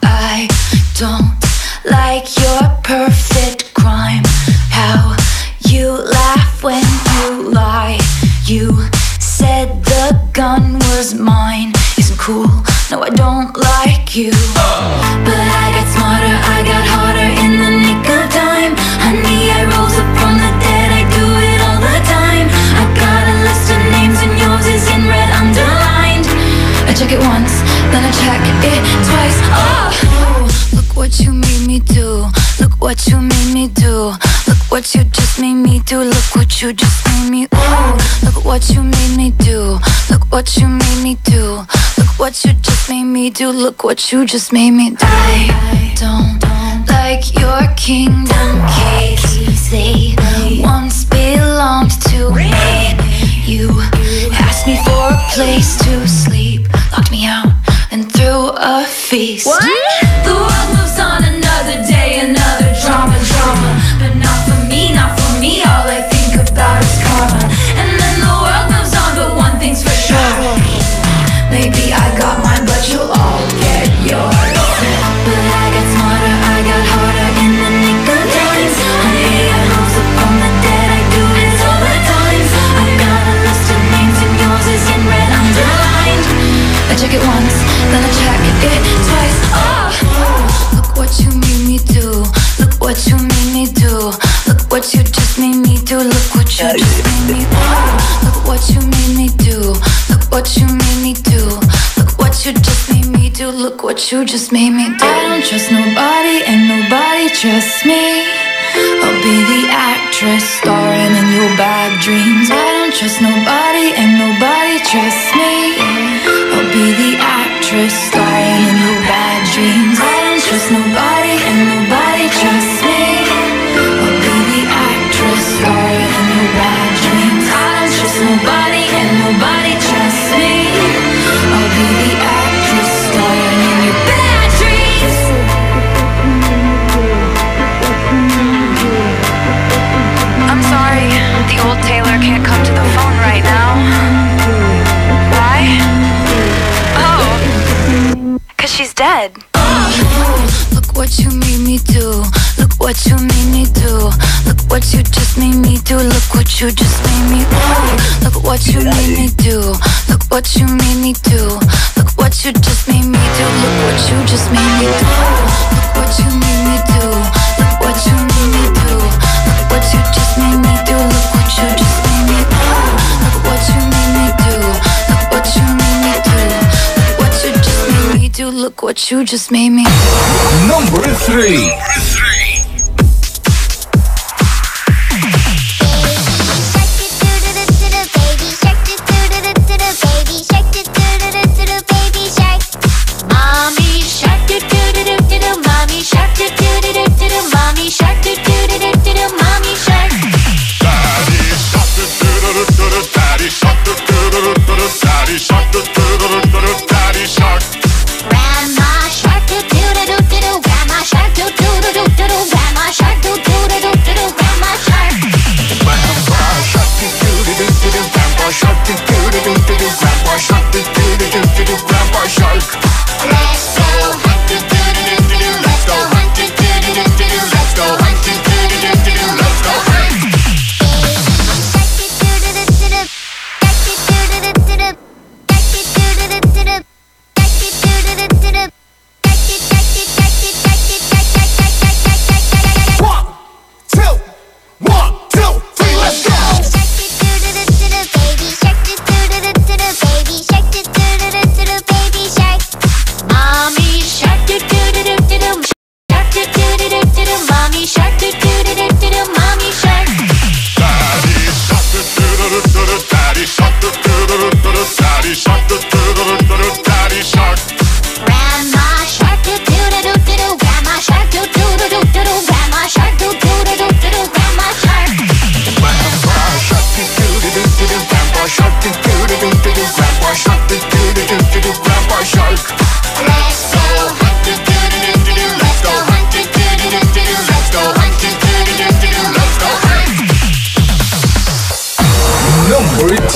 I don't like your perfect crime. How you laugh when you lie. You said the gun was mine. Isn't cool. No, I don't like you. But I got smarter, I got harder in the nick of time. Honey, I rose up from the dead, I do it all the time. I got a list of names and yours is in red underlined. I check it once, then I check it twice. Oh, look what you made me do. Look what you made me do. Look what you just made me do. Look what you just made me. Oh, look what you made me do. Look what you made me do. Look what you just made me do. Look what you just made me do. I don't like your kingdom keys. They once belonged to me. You asked me for a place to sleep, locked me out, and threw a feast. What? The world moves on another day, another drama. But not for me, not for me. All I think about is karma. And then the world moves on, but one thing's for sure. Maybe I got mine, but you'll all get yours. But I got smarter, I got harder in the nick of time. Honey, I rose up from the dead, I do this all the time. I got a list of names and yours is in red underlined. I check it once, then I check it twice. Oh, look what you made me do. Look what you made me do. Look what you just made me do. Look what you just made me do. Look what you made me do. Look what you made me do. Look what you just made me do. Look what you just made me do. I don't trust nobody and nobody trusts me. I'll be the actress starring in your bad dreams. I don't trust nobody and nobody trusts me. I'll be the actress starring in your bad dreams. I don't trust nobody and nobody trusts me. I'll be the actress starring in your bad dreams. I don't trust nobody and nobody trusts me. I'll be the actress starring in your bad dreams. I'm sorry, the old Taylor can't come to the phone right now. Why? Oh, 'cause she's dead. Look what you made me do. Look what you made me do. Look what you just made me do. Look what you just made me do. Look what you made me do. Look what you made me do. Look what you just made me do. Look what you just made me do. Look what you made me do. Look what you made me do. Look what you just made me do. Look what you just made me do. Look what you made me do. Look what you made me do. Look what you just made me do. Look what you just made me do. Number 3.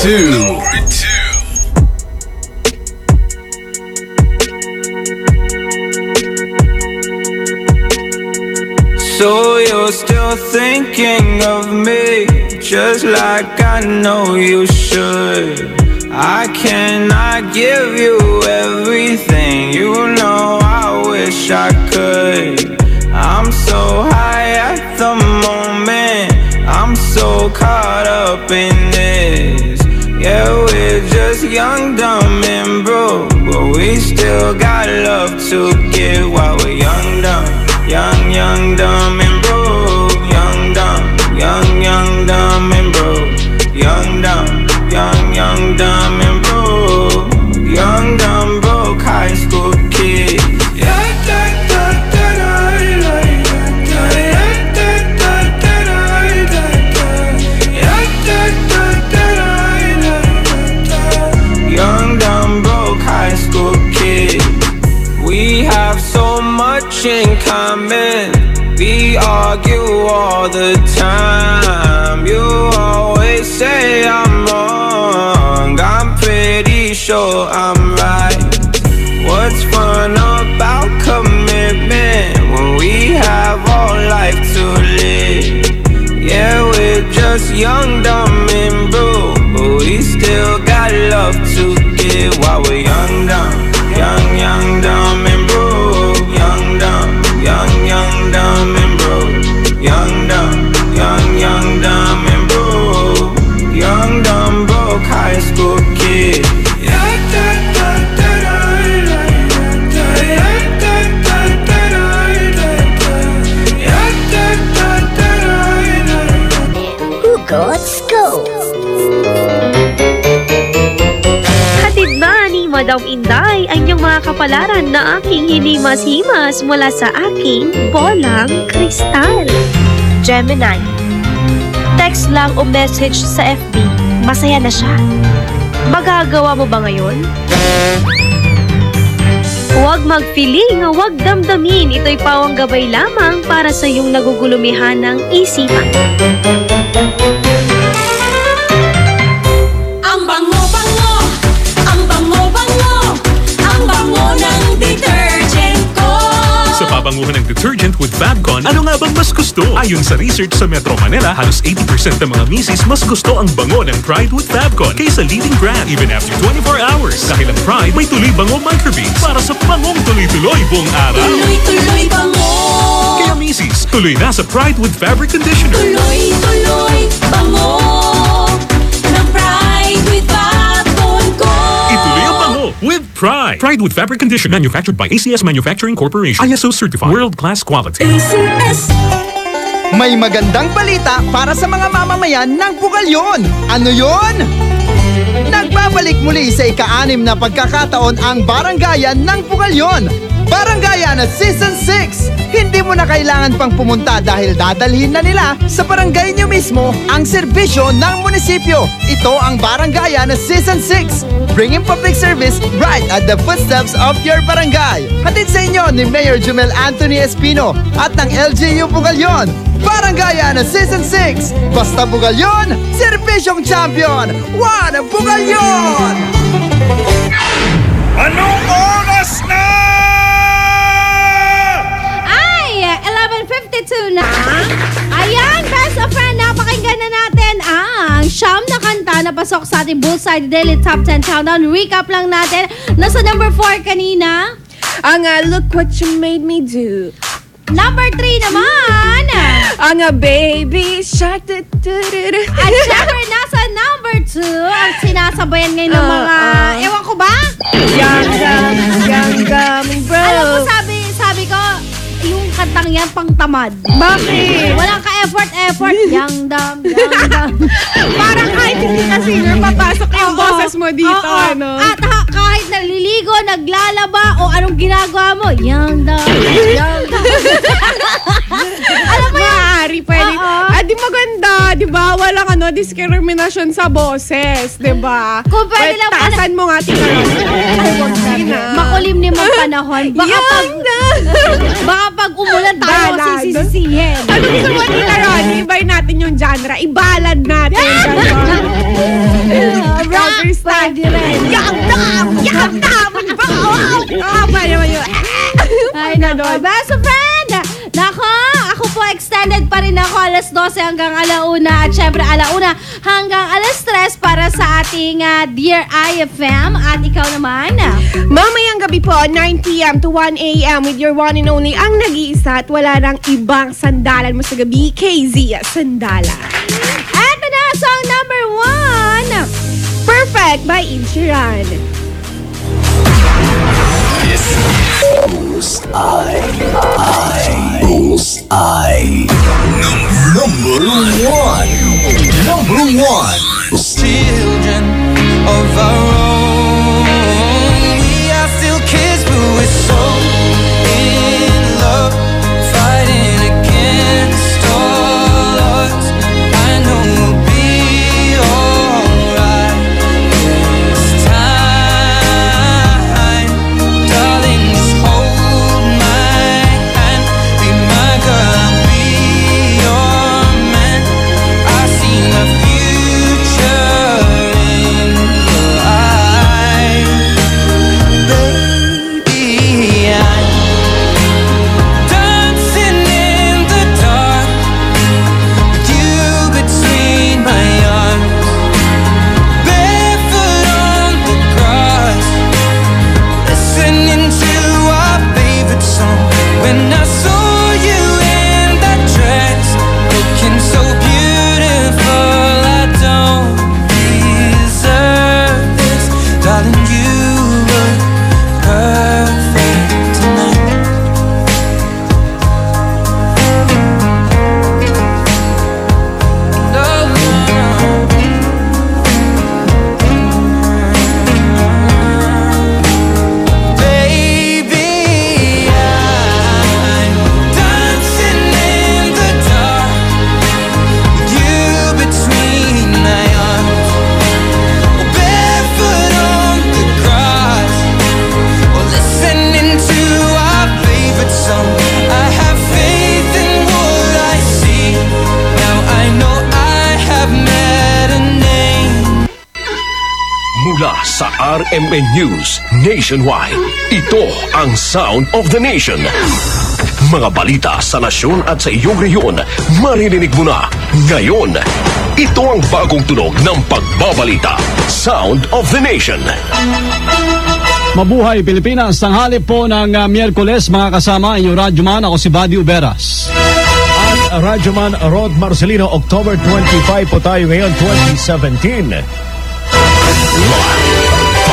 2. So you're still thinking of me, just like I know you should. I cannot give you everything, you know I wish I could. I'm so high at the moment, I'm so caught up in this. Yeah, we're just young, dumb, and broke, but we still got love to give while we're young, dumb. Young, dumb, and broke. Young, dumb, dumb, and broke. Young, dumb, dumb, and broke. Young, dumb, broke high school kid. Young, dumb, broke high school kid. We have so much in common. We argue all the time. You always say I'm wrong, I'm pretty sure I'm right. What's fun about commitment when we have all life to live? Yeah, we're just young, dumb, and broke, but we still got love to give while we're young, dumb. Young, dumb, and broke. Young, dumb, and broke. Young, dumb, and broke. Young, dumb, broke high school kid. Who got scope? Hatid na ni Madam Inday ang iyong mga kapalaran na aking hinimas-himas mula sa aking bolang kristal. Gemini. Text lang o message sa FB, masaya na siya. Magagawa mo ba ngayon? Huwag mag-feeling, huwag damdamin. Ito'y pawang gabay lamang para sa iyong nagugulumihan ng isipan. Ang bango-bango, ang bango-bango, ang bango ng detergent ko. Sa pabanguhan ng detergent with Fabcon, ano nga bang mas gusto? Ayon sa research sa Metro Manila, halos 80% ng mga misis mas gusto ang bango ng Pride with Fabcon kaysa leading brand even after 24 hours. Dahil ang Pride may tuloy bango microbeads para sa bangong tuloy-tuloy buong araw. Tuloy-tuloy bango. Kaya misis, tuloy na sa Pride with Fabric Conditioner. Tuloy-tuloy bango ng Pride with Fabcon ko. Ituloy ang bango with Pride. Pride with Fabric Conditioner, manufactured by ACS Manufacturing Corporation. ISO certified, world-class quality. ACS. May magandang balita para sa mga mamamayan ng Bugalyon. Ano yon? Nagbabalik muli sa ika-6 na pagkakataon ang Barangayan ng Bugalyon. Barangayan na Season 6. Hindi mo na kailangan pang pumunta dahil dadalhin na nila sa barangay nyo mismo ang serbisyo ng munisipyo. Ito ang Barangayan na Season 6. Bringing public service right at the footsteps of your barangay. Hatid sa inyo ni Mayor Jumel Anthony Espino at ng LGU Bugalyon. Barangayan na Season 6. Basta Bugalyon, serbisyong champion. One Bugalyon! Anong oras na? Ay, 11:52 na. Ayan, best of friend, napakinggan na natin ang siyam na kanta na pasok sa ating Bullseye Daily Top 10 Countdown. Recap lang natin. Nasa number 4 kanina. Ang Look What You Made Me Do. Number 3 naman. Ang Baby Shark. At syempre, nasa number 2 ang sinasabayan ngayon ng mga, ewan ko ba? Young, bro. Alam mo, sabi ko, yung kantang yan pang tamad. Bakit? Walang ka-effort. Young, dumb. Parang kahit hindi ka singer, papasok yung boses mo dito, ano? At kahit naliligo, naglalaba, o anong ginagawa mo, young, dumb. Alam mo yan? Maaari, pwede. Di maganda, di ba? Walang diskriminasyon sa boses, di ba? Kung pwede lang taasan mo nga tingnan. Makulim ni Mong panahon. Baka pag umulan tayo sisisihin. Ano gusto mo, Tita Ronnie? Ibayin natin yung genre. Ibalad natin. Rock, pwede rin. Ay, nako. Best friend! Nako, ako po extended pa rin ako alas 12 hanggang alauna. At syempre alauna hanggang alas 3 para sa ating Dear IFM. At ikaw naman? Mamayang gabi po, 9 p.m. to 1 a.m. with your one and only ang nag-iisa at wala nang ibang sandalan mo sa gabi, KZ Sandala. Eto na, song number 1. Perfect by Inchiran. Bullseye. Number one. Children of our own. We are still kids, but we're so in love, fighting against all odds. I know we'll be alright this time, darling. Just hold my hand, be my girl, I'll be your man. I see the future in your eyes, baby. I'm dancing in the dark with you between my arms, barefoot on the grass, listening to our favorite song. When I saw you in that dress, looking so beautiful, I don't deserve this, darling. You were perfect tonight. Baby, I'm dancing in the dark with you between my arms, barefoot on the grass, or listening to our favorite song. I have faith in what I see. Now I know I have met a name. Mula sa RMN News Nationwide, ito ang Sound of the Nation. Mga balita sa nasyon at sa iyong rehiyon, maririnig mo na ngayon. Ito ang bagong tunog ng pagbabalita. Sound of the Nation. Mabuhay Pilipinas, tanghali po ng Miyerkules, mga kasama, inyong radyoman, ako si Buddy Uberas. At Radyoman Rod Marcelino, October 25 po tayo ngayon, 2017.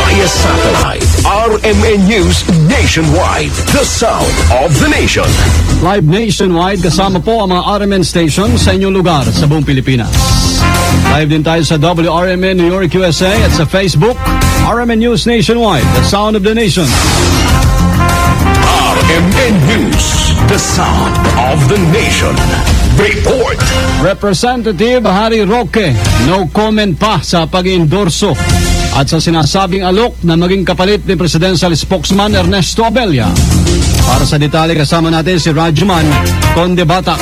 Via satellite, RMN News Nationwide, the sound of the nation. Live nationwide, kasama po ang mga RMN stations sa inyong lugar sa buong Pilipinas. Live din tayo sa WRMN New York, USA at sa Facebook, RMN News Nationwide, the sound of the nation. RMN News, the sound of the nation. Report. Representative Harry Roque, no comment pa sa pag-endorso at sa sinasabing alok na maging kapalit ni Presidential Spokesman Ernesto Abella. Para sa detalye, kasama natin si Radyoman Conde Bata.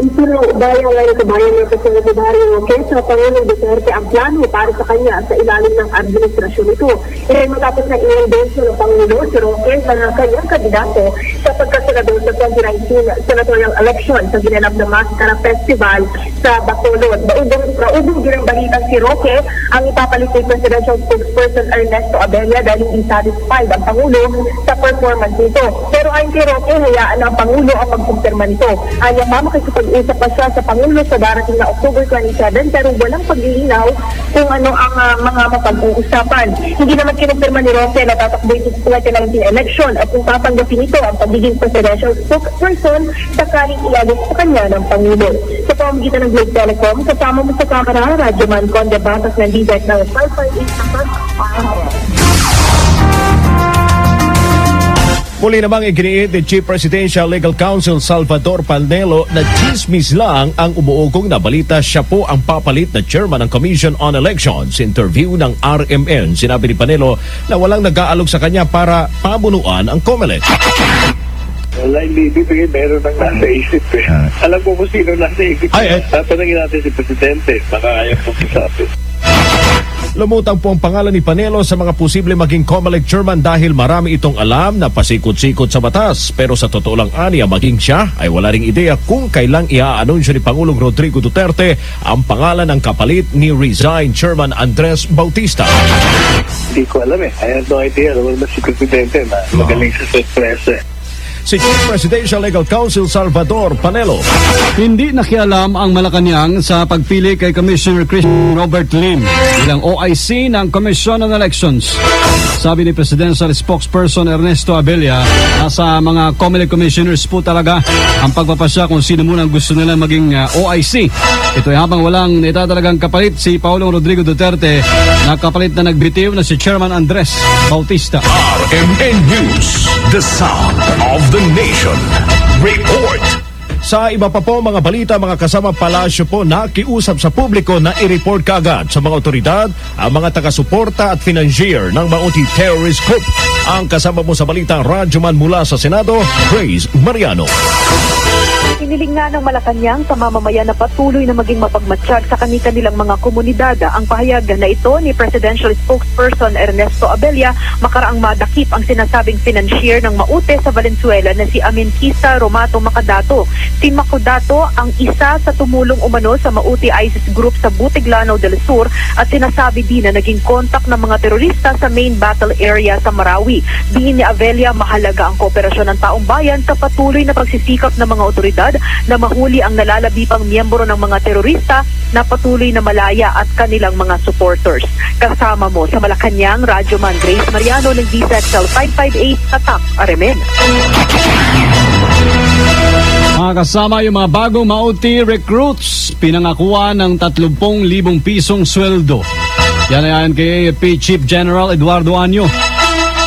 Pero bayan ngayon sa bayan ng Presidente Harry Roque sa Pangulong Duterte ang plano para sa kanya sa ilalim ng administrasyon ito. Matapos na i-endorse ng Pangulo si Roque sa kanyang kandidato sa pagkasenador sa 2019 senatorial election sa ginanap na Mascara Festival sa Bacolod. Maubong din ang balitang si Roque ang ipapalit ni Presidential Spokesperson Ernesto Abella dahil hindi satisfied ang Pangulo sa performance nito. Pero ayon kay Roque, hayaan ng Pangulo ang magkumpirma nito. Ayaw makikipag-usap pa siya sa Pangulo sa darating na October 27 pero walang paglilinaw kung ano ang mga mapag-uusapan. Hindi naman kinumpirma ni Roque na tatakbo ito sa 2019 election at kung tatanggapin ito ang pagiging presidential spokesperson sakaling ilalot sa kanya ng Pangulo. Sa pamamagitan ng Globe Telecom, kasama mo sa kamera, Radyoman Conde Batas ng DZEC ng 558 sa Muli namang iginiit ni Chief Presidential Legal Counsel Salvador Panelo na chismis lang ang umuugong na balita siya po ang papalit na chairman ng Commission on Elections. Interview ng RMN, sinabi ni Panelo na walang nag-aalok sa kanya para pabunuan ang COMELEC. Wala, hindi bibigay, meron nang nasa isip eh. Alam ko kung sino nasa isip. Tatanungin natin si Presidente, baka ayaw pong sasabi. Lumutang po ang pangalan ni Panelo sa mga posible maging COMELEC chairman dahil marami itong alam na pasikot-sikot sa batas. Pero sa totoo lang aniya, maging siya ay wala ring ideya kung kailang i-aanunsyo ni Pangulong Rodrigo Duterte ang pangalan ng kapalit ni resigned Chairman Andres Bautista. Hindi ko alam eh. I have no idea. Alam mo si Presidente na magaling sa sorpresa. Si Chief Presidential Legal Counsel Salvador Panelo. Hindi nakialam ang Malacanang sa pagpili kay Commissioner Christian Robert Lim bilang OIC ng Commission on Elections. Sabi ni Presidential Spokesperson Ernesto Abella, nasa mga COMELEC commissioners po talaga ang pagpapasya kung sino muna gusto nila maging OIC. Ito ay habang walang itatalagang kapalit si Pangulong Rodrigo Duterte na kapalit na nagbitiw na si Chairman Andres Bautista. RMN News, the sound of the nation. Report. Sa iba pa po mga balita, mga kasama palasyo po nakiusap sa publiko na i-report kaagad sa mga otoridad ang mga taga-suporta at financier ng Maunti Terrorist Group. Ang kasama mo sa balita, radyoman mula sa Senado, Grace Mariano. Iniling nga ng Malacanang sa mamamayan na patuloy na maging mapagmatsyag sa kanilang mga komunidad. Ang pahayag na ito ni Presidential Spokesperson Ernesto Abella makaraang madakip ang sinasabing financier ng Maute sa Valenzuela na si Aminkisa Romato Macadato. Si Macadato ang isa sa tumulong umano sa Maute ISIS group sa Butiglano del Sur at sinasabi din na naging kontak ng mga terorista sa main battle area sa Marawi. Diin ni Abella mahalaga ang kooperasyon ng taong bayan sa patuloy na pagsisikap ng mga otoridad na mahuli ang nalalabipang miyembro ng mga terorista na patuloy na malaya at kanilang mga supporters. Kasama mo sa Malacanang, Radyoman Grace Mariano ng DZXL 558 Tatak, RMN. Mga kasama yung mga bagong Maunti recruits, pinangakuan ng 30,000 pisong sweldo. Yan ay ayon kay AFP Chief General Eduardo Anyo.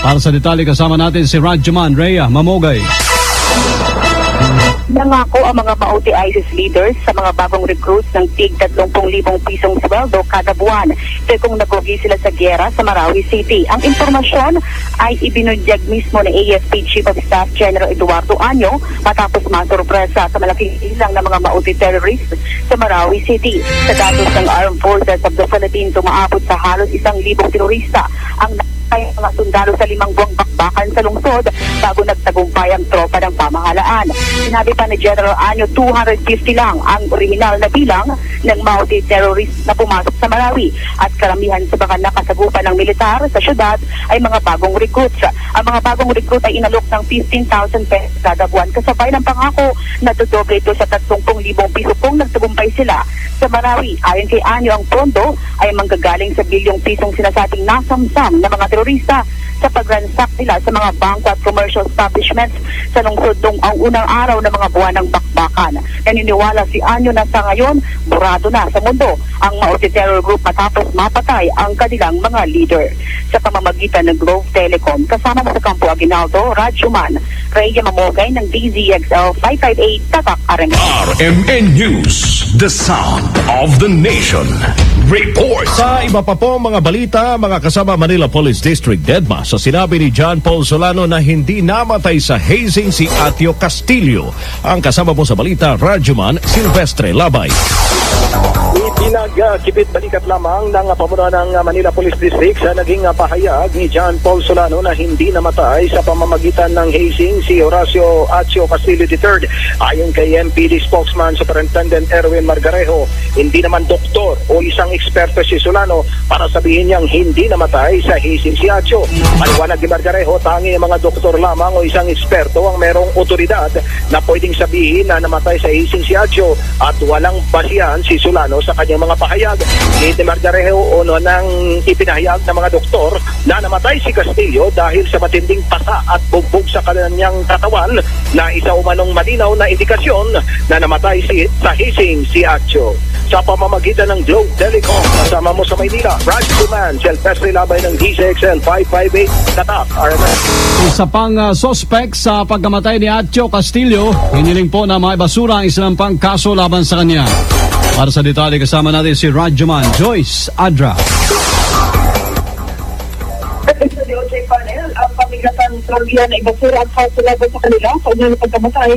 Para sa detalye kasama natin si Radyoman Rhea Mamogay. Nangako ang mga Maute ISIS leaders sa mga bagong recruits ng tig 30,000 pisong sweldo kada buwan. Ito kung nagugi sila sa giyera sa Marawi City. Ang impormasyon ay ibinudyag mismo ni AFP Chief of Staff General Eduardo Anyo matapos masurpresa sa malaking ilang ng mga Maute terrorists sa Marawi City. Sa datos ng Armed Forces of the Philippines, tumaabot sa halos 1,000 terorista ang ay mga sundalo sa 5 buwang bakbakan sa lungsod bago nagtagumpay ang tropa ng pamahalaan. Sinabi pa ni General Anyo 250 lang ang orihinal na bilang ng Maute terrorists na pumasok sa Marawi at karamihan sa baka nakasagupan ng militar sa syudad ay mga bagong recruits. Ang mga bagong recruit ay inalok ng 15,000 pesos kada buwan kasabay ng pangako na tudoble ito sa 30,000 piso kung nagtagumpay sila sa Marawi. Ayon kay Anyo, ang pondo ay manggagaling sa bilyong pisong sinasabing nasamsam na mga terorista sa pagransak nila sa mga bangko at commercial establishments sa lungsod nung ang unang araw ng mga buwan ng bakbakan. Naniniwala si Anyo na sa ngayon, burado na sa mundo ang Maute Terror Group matapos mapatay ang kanilang mga leader. Sa pamamagitan ng Globe Telecom, kasama mo sa Campo Aguinaldo, Radyoman Rhea Mamogay ng DZXL 558 Tatak, RMN. RMN News, the sound of the nation. Report. Sa iba pa po mga balita, mga kasama Manila Police District DEDMA sa sinabi ni John Paul Solano na hindi namatay sa hazing si Atio Castillo. Ang kasama po sa balita, Radyoman Silvestre Labay. Ipinagkipit balikat lamang ng pamunuan ng Manila Police District sa naging pahayag ni John Paul Solano na hindi namatay sa pamamagitan ng hazing si Horacio Atio Castillo III. Ayon kay MPD spokesman Superintendent Erwin Margarejo, hindi naman doktor o isang eksperto si Solano para sabihin niyang hindi namatay sa hazing si Atio. Paliwanag ni Margarejo, tangi mga doktor lamang o isang eksperto ang merong otoridad na pwedeng sabihin na namatay sa hazing si Atio at walang basihan si Solano sa kanyang mga pahayag. Ni Margarejo, uno nang ipinahayag ng mga doktor na namatay Namatay si Castillo dahil sa matinding pasa at bugbog sa kanyang katawan na isa umanong malinaw na indikasyon na namatay sa hising si Atio. Sa pamamagitan ng Globe Telecom, kasama mo sa Maynila, Raj Duman, Silvestre Labay ng DZXL 558, Tatak, RMN. Isa pang suspect sa pagkamatay ni Atio Castillo, hiniling po na maibasura ang isinampang kaso laban sa kanya. Para sa detalye, kasama natin si Radyoman Joyce Adra. Sa DOJ panel, ang pamigatan Trogian na ibasura at kaso laban sa kanila sa unang pagkamatay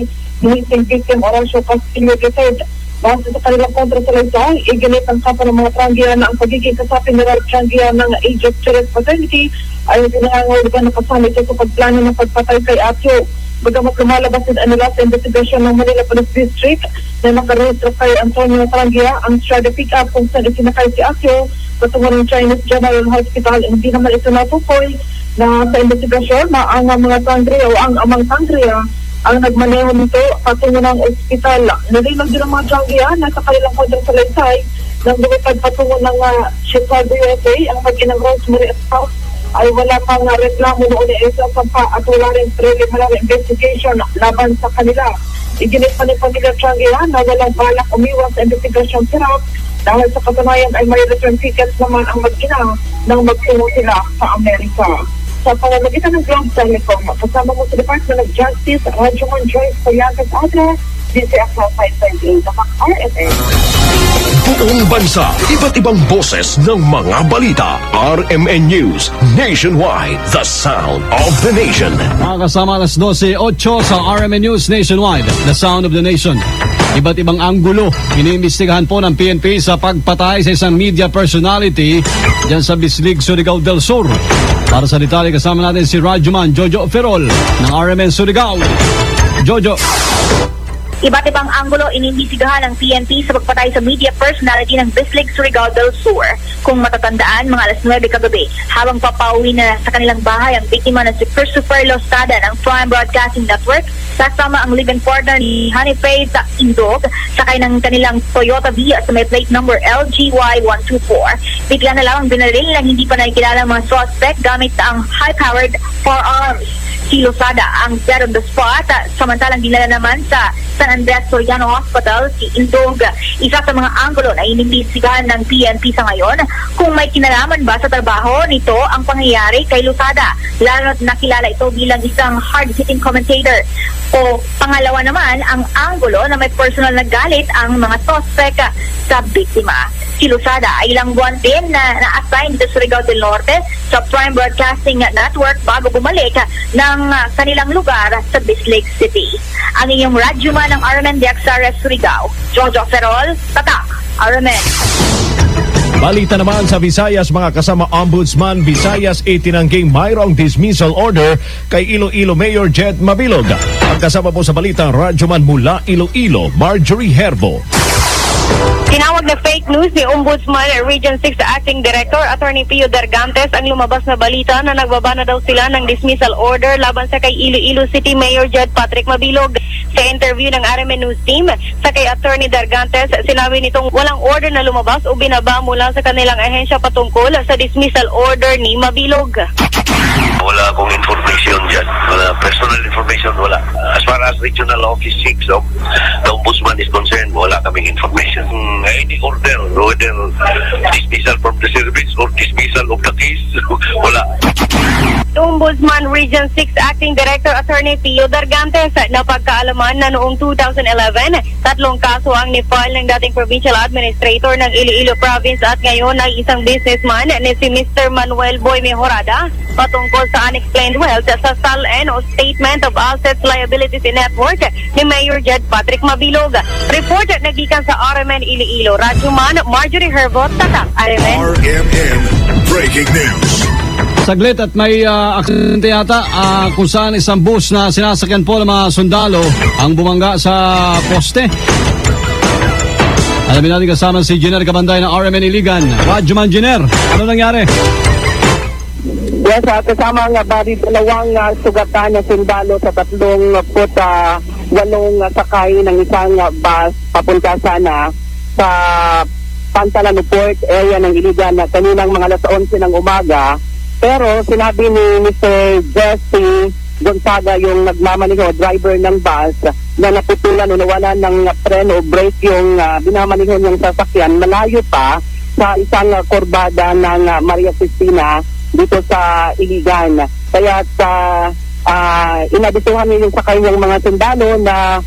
ni St. Victim Horacio Castillo III. Base sa kanilang kontra sa laysay, iginit ang kapa ng mga Trangia na ang pagiging kasapi ni Ralph Trangia ng age of Children's Paternity ay pinangangahulugan na kasama ito sa pagplano ng pagpatay kay Atio. Bagamat lumalabas din nila sa investigasyon ng Manila Police District na nakarehistro kay Antonio Trangia ang Strada pick-up kung saan isinakay si Atio patungo ng Chinese General Hospital. Hindi naman ito natukoy na sa investigasyon na ang mga Trangia o ang amang Trangia ang nagmaneho nito patungo ng ospital. Narinig din ang mga Trangia na sa kanilang kontra sa laysay nang lumipad patungo ng Chicago, USA, ang mag-inang Rosemary Spouse ay wala pang reklamo noon na isa pa at wala rin preliminary investigation laban sa kanila. Iginit pa ni Pamilya Trangia na walang balak umiwas sa investigasyon sirap dahil sa katunayan ay may return tickets naman ang mag-ina nang magtungo sila sa Amerika. Sa pamamagitan ng Globe Telecom, kasama mo sa Department of Justice, Radyoman Joyce Payagas Adra, DCXL 558, RMN. Buong bansa, iba't ibang boses ng mga balita. RMN News Nationwide, the sound of the nation. Mga kasama, alas 12:08 sa RMN News Nationwide, the sound of the nation. Iba't ibang anggulo iniimbestigahan po ng PNP sa pagpatay sa isang media personality dyan sa Bislig, Surigao del Sur. Para sa detalye, kasama natin si Radyoman Jojo Ferrol ng RMN Surigao. Jojo. Iba't ibang anggulo iniimbestigahan ng PNP sa pagpatay sa media personality ng Bislig, Surigao del Sur. Kung matatandaan, mga alas 9 kagabi, habang papauwi na sa kanilang bahay ang biktima na si Christopher Lostada ng Prime Broadcasting Network, kasama ang live-in partner ni Honey Faith Indog, sakay ng kanilang Toyota Via sa may plate number LGY124. Bigla na lamang binaril ng hindi pa nakikilala mga suspect gamit ang high-powered firearms. Si Losada ang dead on the spot, samantalang dinala naman sa San Andres Soriano Hospital si Indog. Isa sa mga anggulo na inimbestigahan ng PNP sa ngayon kung may kinalaman ba sa trabaho nito ang pangyayari kay Losada, lalo na nakilala ito bilang isang hard-hitting commentator. O pangalawa naman ang anggulo na may personal na galit ang mga suspect sa biktima. Si Losada ay ilang buwan din na na-assign dito sa Surigao del Norte sa Prime Broadcasting Network bago bumalik ng kanilang lugar sa Bislig City. Ang inyong radyoman ng RMN DXRS Surigao, Jojo Ferrol, Tatak, RMN. Balita naman sa Visayas, mga kasama Ombudsman Visayas itinangging mayroong dismissal order kay Iloilo Mayor Jed Mabilog. Ang kasama po sa balita, Radyoman mula Iloilo, Marjorie Herbo. Tinawag na fake news ni Ombudsman Region 6 Acting Director Attorney Pio Dargantes ang lumabas na balita na nagbaba na daw sila ng dismissal order laban sa kay Iloilo City Mayor Jed Patrick Mabilog. Sa interview ng RMN News Team sa kay Attorney Dargantes, sinabi nitong walang order na lumabas o binaba mula sa kanilang ahensya patungkol sa dismissal order ni Mabilog. Wala akong information dyan. Wala, personal information, wala. As far as Regional Office 6 of the Ombudsman is concerned, wala kaming information. Any order, whether dismissal from the service or dismissal of the case, wala. Ombudsman Region 6 Acting Director Attorney Pio Dargantes na pagkaalaman na noong 2011, 3 kaso ang ni-file ng dating Provincial Administrator ng Iloilo Province at ngayon ay isang businessman ni si Mr. Manuel Boy Mejorada patungkol sa unexplained wealth sa SALN o Statement of Assets Liabilities in Network ni Mayor Jed Patrick Mabilog. Report nagikan sa RMN Iloilo. Radyoman Marjorie Herbo, Tatak, RMN. RMN Breaking News. Saglit at may aksidente yata kung saan isang bus na sinasakyan po ng mga sundalo ang bumangga sa poste. Alamin natin kasama si Jenner Cabanday ng RMN Iligan. Radyoman Jenner, ano nangyari? Yes, kasama nga bali dalawang sugatan na sundalo sa 38 sakay ng isang bus papunta sana sa Pantalano Port area ng Iligan na kaninang mga alas 11 ng umaga Pero sinabi ni Mr. Jesse Gonzaga, yung nagmamaniho, driver ng bus, na naputulan o nawalan ng preno o brake yung binamaniho niyang sasakyan, malayo pa sa isang kurbada ng Maria Cristina dito sa Iligan. Kaya inabisuhan niyo yung sakay ng mga sundalo na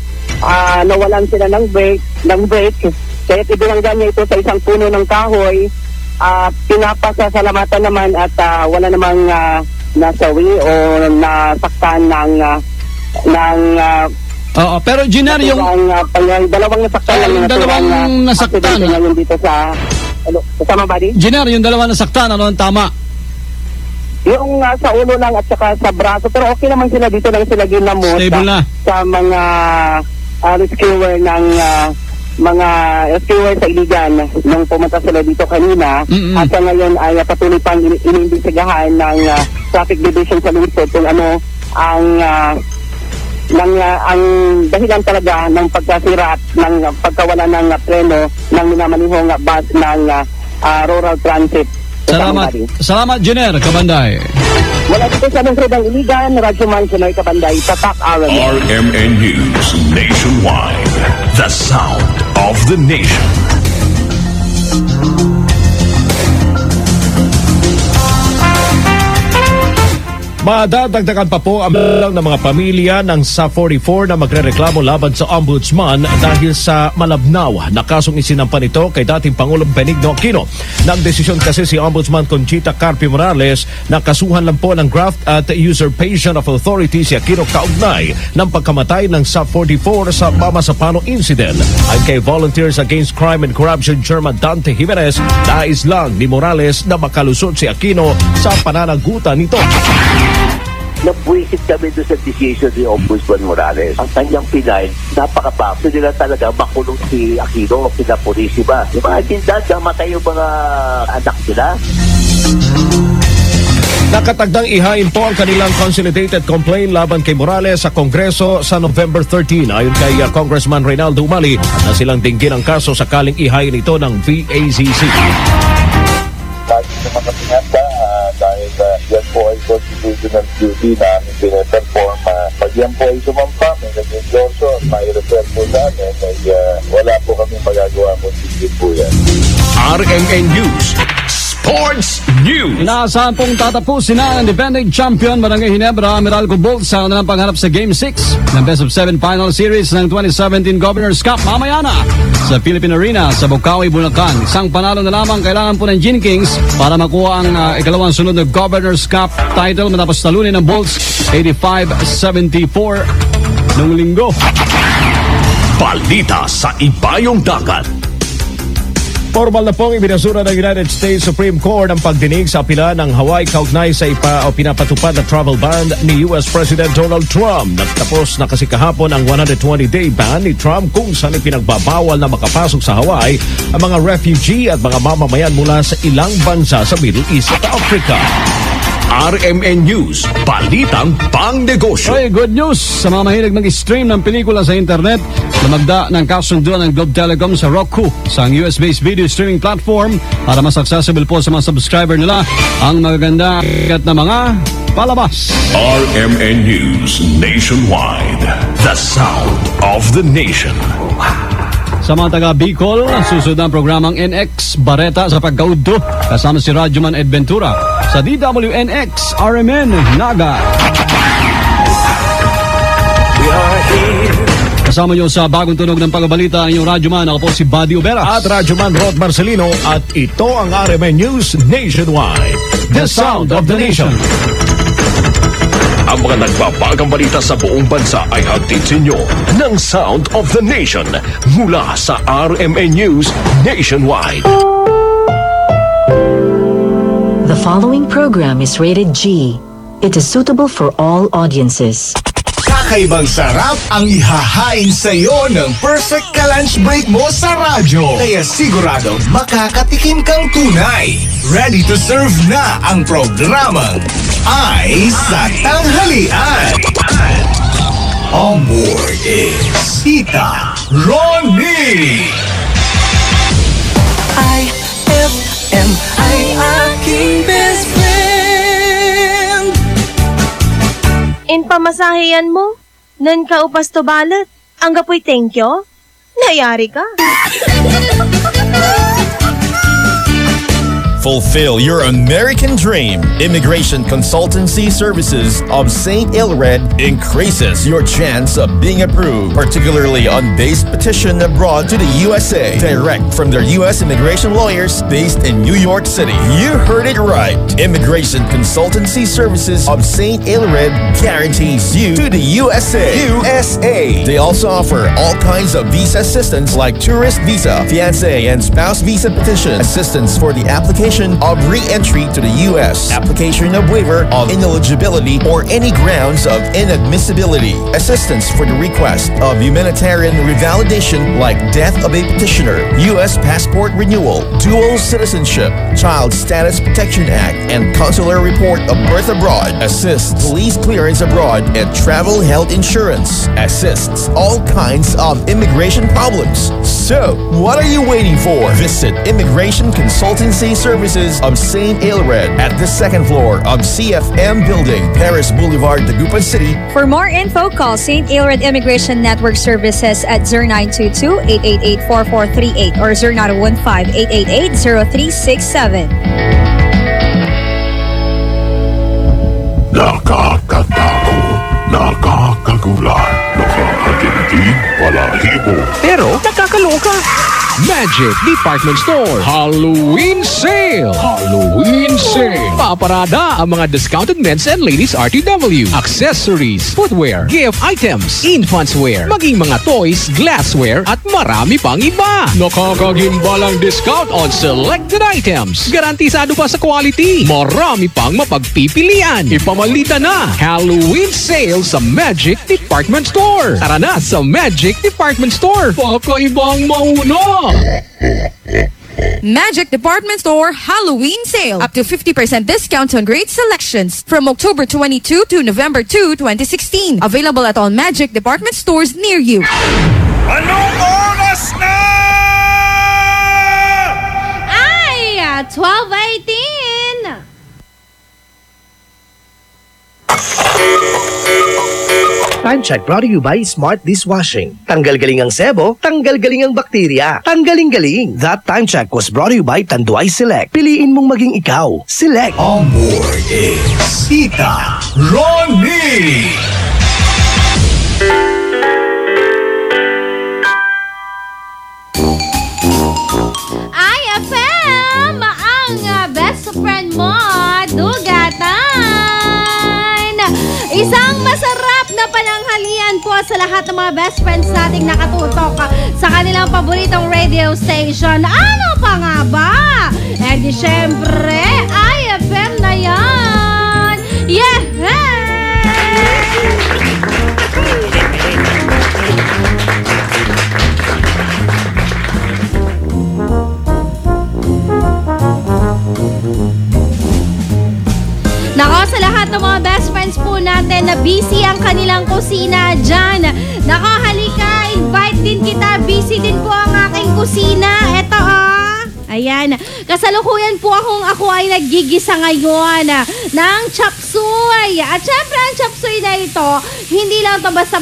nawalan sila ng brake. Kaya ibinangga niya ito sa isang puno ng kahoy. Pinapasasalamatan naman at wala namang nasawi o nasaktan ng Oo, pero Giner, yung dalawang nasaktan ngayon dito sa kasama ba din? Giner, yung dalawang nasaktan, ano ang tama? Yung sa ulo lang at saka sa braso, pero okay naman sila, dito lang sila ginamot sa mga rescuer ng mga rescuer sa Iligan nung pumunta sila dito kanina. At sa ngayon ay patuloy pang iniimbestigahan ng traffic division sa Luzon kung ano ang dahilan talaga ng pagkasira at ng pagkawala ng preno ng minamanihong bus ng Rural Transit. Salamat, Jenner Kabanday. Wala dito sa lungsod ng Iligan, Radyo Man, Jenner Kabanday, Tatak RMN. RMN News Nationwide. The sound of the nation. Madadagdagan pa po ang bilang ng mga pamilya ng SA-44 na magrereklamo laban sa Ombudsman dahil sa malabnaw na kasong isinampan ito kay dating Pangulong Benigno Aquino. Nagdesisyon kasi si Ombudsman Conchita Carpio Morales na kasuhan lang po ng graft at usurpation of authority si Aquino kaugnay ng pagkamatay ng SA-44 sa Mamasapano incident. Ay kay Volunteers Against Crime and Corruption Chairman Dante Jimenez, nais lang ni Morales na makalusot si Aquino sa pananagutan nito. Nabwisit kami doon sa decision ni Ombudsman Morales. Ang kanyang pinay, napakabakso nila talaga makulong si Aquino, pinapurisima. Imagine that, namatay yung mga anak nila. Nakatagdang ihain po ang kanilang consolidated complaint laban kay Morales sa Kongreso sa November 13. Ayon kay Congressman Reynaldo Umali, na silang dinggin ang kaso sakaling ihain ito ng VACC. Lagi naman kami handa dahil yan po ay constitutional duty na aming pinaperform. Pag yan po ay sumampa, may nag-endorso at may refer po sa amin, ay wala po kami magagawa kung hindi po yan. RMN News Sports News. Inaasahan pong tatapusin na ang defending champion Barangay Ginebra, Meralco Bulls sa kanilang pagharap sa Game 6 ng Best of 7 Final Series ng 2017 Governor's Cup mamaya na sa Philippine Arena sa Bukawi, Bulacan. Isang panalo na lamang kailangan po ng Gin Kings para makuha ang ikalawang sunod na Governor's Cup title matapos talunin ng Bulls 85-74 noong linggo. Balita sa Ibayong Dagat. Formal na pong ibinasura ng United States Supreme Court ang pagdinig sa apela ng Hawaii kaugnay sa pinapatupad na travel ban ni US President Donald Trump. Nagtapos na kasi kahapon ang 120-day ban ni Trump kung saan ipinagbabawal na makapasok sa Hawaii ang mga refugee at mga mamamayan mula sa ilang bansa sa Middle East at Africa. RMN News, balitang pang-negosyo. Okay, good news sa mga mahilig mag-stream ng pelikula sa internet. Lumagda ng kasunduan ng Globe Telecom sa Roku, sa US-based video streaming platform para mas accessible po sa mga subscriber nila ang magaganda at na mga palabas. RMN News Nationwide, the sound of the nation. Sa mga taga Bicol, susunod ang programang NX Bareta sa Pagkaudo kasama si Radyoman Ed Ventura sa DWNX RMN Naga. Kasama nyo sa bagong tunog ng pagbabalita ang inyong Radyoman. Ako po si Buddy Uberas. At Radyoman Rod Marcelino. At ito ang RMN News Nationwide, the sound of the nation. Ang mga nagbabagang balita sa buong bansa ay hatid sa inyo ng Sound of the Nation mula sa RMN News Nationwide. The following program is rated G. It is suitable for all audiences. Kakaibang sarap ang ihahain sa iyo ng perfect ka-lunch break mo sa radyo. Kaya sigurado makakatikim kang tunay. Ready to serve na ang programang Ay sa Tanghalian. On board is Tita Ronnie. IFM ay aking best friend. pamasahe yan mo. Nan ka upas to balat. Ang gapoy thank you. Nayari ka. Fulfill your American dream. Immigration Consultancy Services of St. Ilred increases your chance of being approved, particularly on base petition abroad to the USA, direct from their U.S. immigration lawyers based in New York City. You heard it right. Immigration Consultancy Services of St. Ilred guarantees you to the USA. They also offer all kinds of visa assistance like tourist visa, fiancé and spouse visa petition, assistance for the application of re-entry to the U.S., application of waiver of ineligibility or any grounds of inadmissibility, assistance for the request of humanitarian revalidation like death of a petitioner, U.S. passport renewal, dual citizenship, Child Status Protection Act, and consular report of birth abroad, assists police clearance abroad, and travel health insurance, assists all kinds of immigration problems. So, what are you waiting for? Visit Immigration Consultancy Services of St. Ilred at the second floor of CFM Building, Paris Boulevard, Dagupan City. For more info, call St. Ilred Immigration Network Services at 0922-888-4438 or 0915-888-0367. Nakakatakot, nakakagulat, nakakatindig, balahibo. Pero nakakaloka. Magic Department Store Halloween Sale! Halloween Sale! Paparada ang mga discounted men's and ladies RTW, accessories, footwear, gift items, infants wear, maging mga toys, glassware, at marami pang iba. Nakakagimbalang discount on selected items. Garantisado pa sa quality. Marami pang mapagpipilian. Ipamalita na Halloween Sale sa Magic Department Store. Tara na sa Magic Department Store. Pakaibang mauna. Magic Department Store Halloween Sale. Up to 50% discount on great selections from October 22 to November 2, 2016. Available at all Magic Department Stores near you. Anong oras na? Ay, 12:18. Time check brought to you by Smart Dishwashing. Tanggal galing ang sebo, tanggal galing ang bakterya. Tanggaling-galing. That time check was brought to you by Tanduay Select. Piliin mong maging ikaw. Select. On board is Tita Ronnie. IFM, ang best friend mo, dugatan. Isang masarap na pananghalian po sa lahat ng mga best friends nating nakatutok sa kanilang paboritong radio station. Ano pa nga ba? Eh di syempre, IFM na yan! Yeah! Nako, sa lahat ng mga best friends po natin na busy ang kanilang kusina dyan. Nako, halika, invite din kita. Busy din po ang aking kusina. Eto, ayan. Kasalukuyan po ako ay naggigisa ngayon ng chop suey. At syempre, ang chop suey na ito, hindi lang ito basta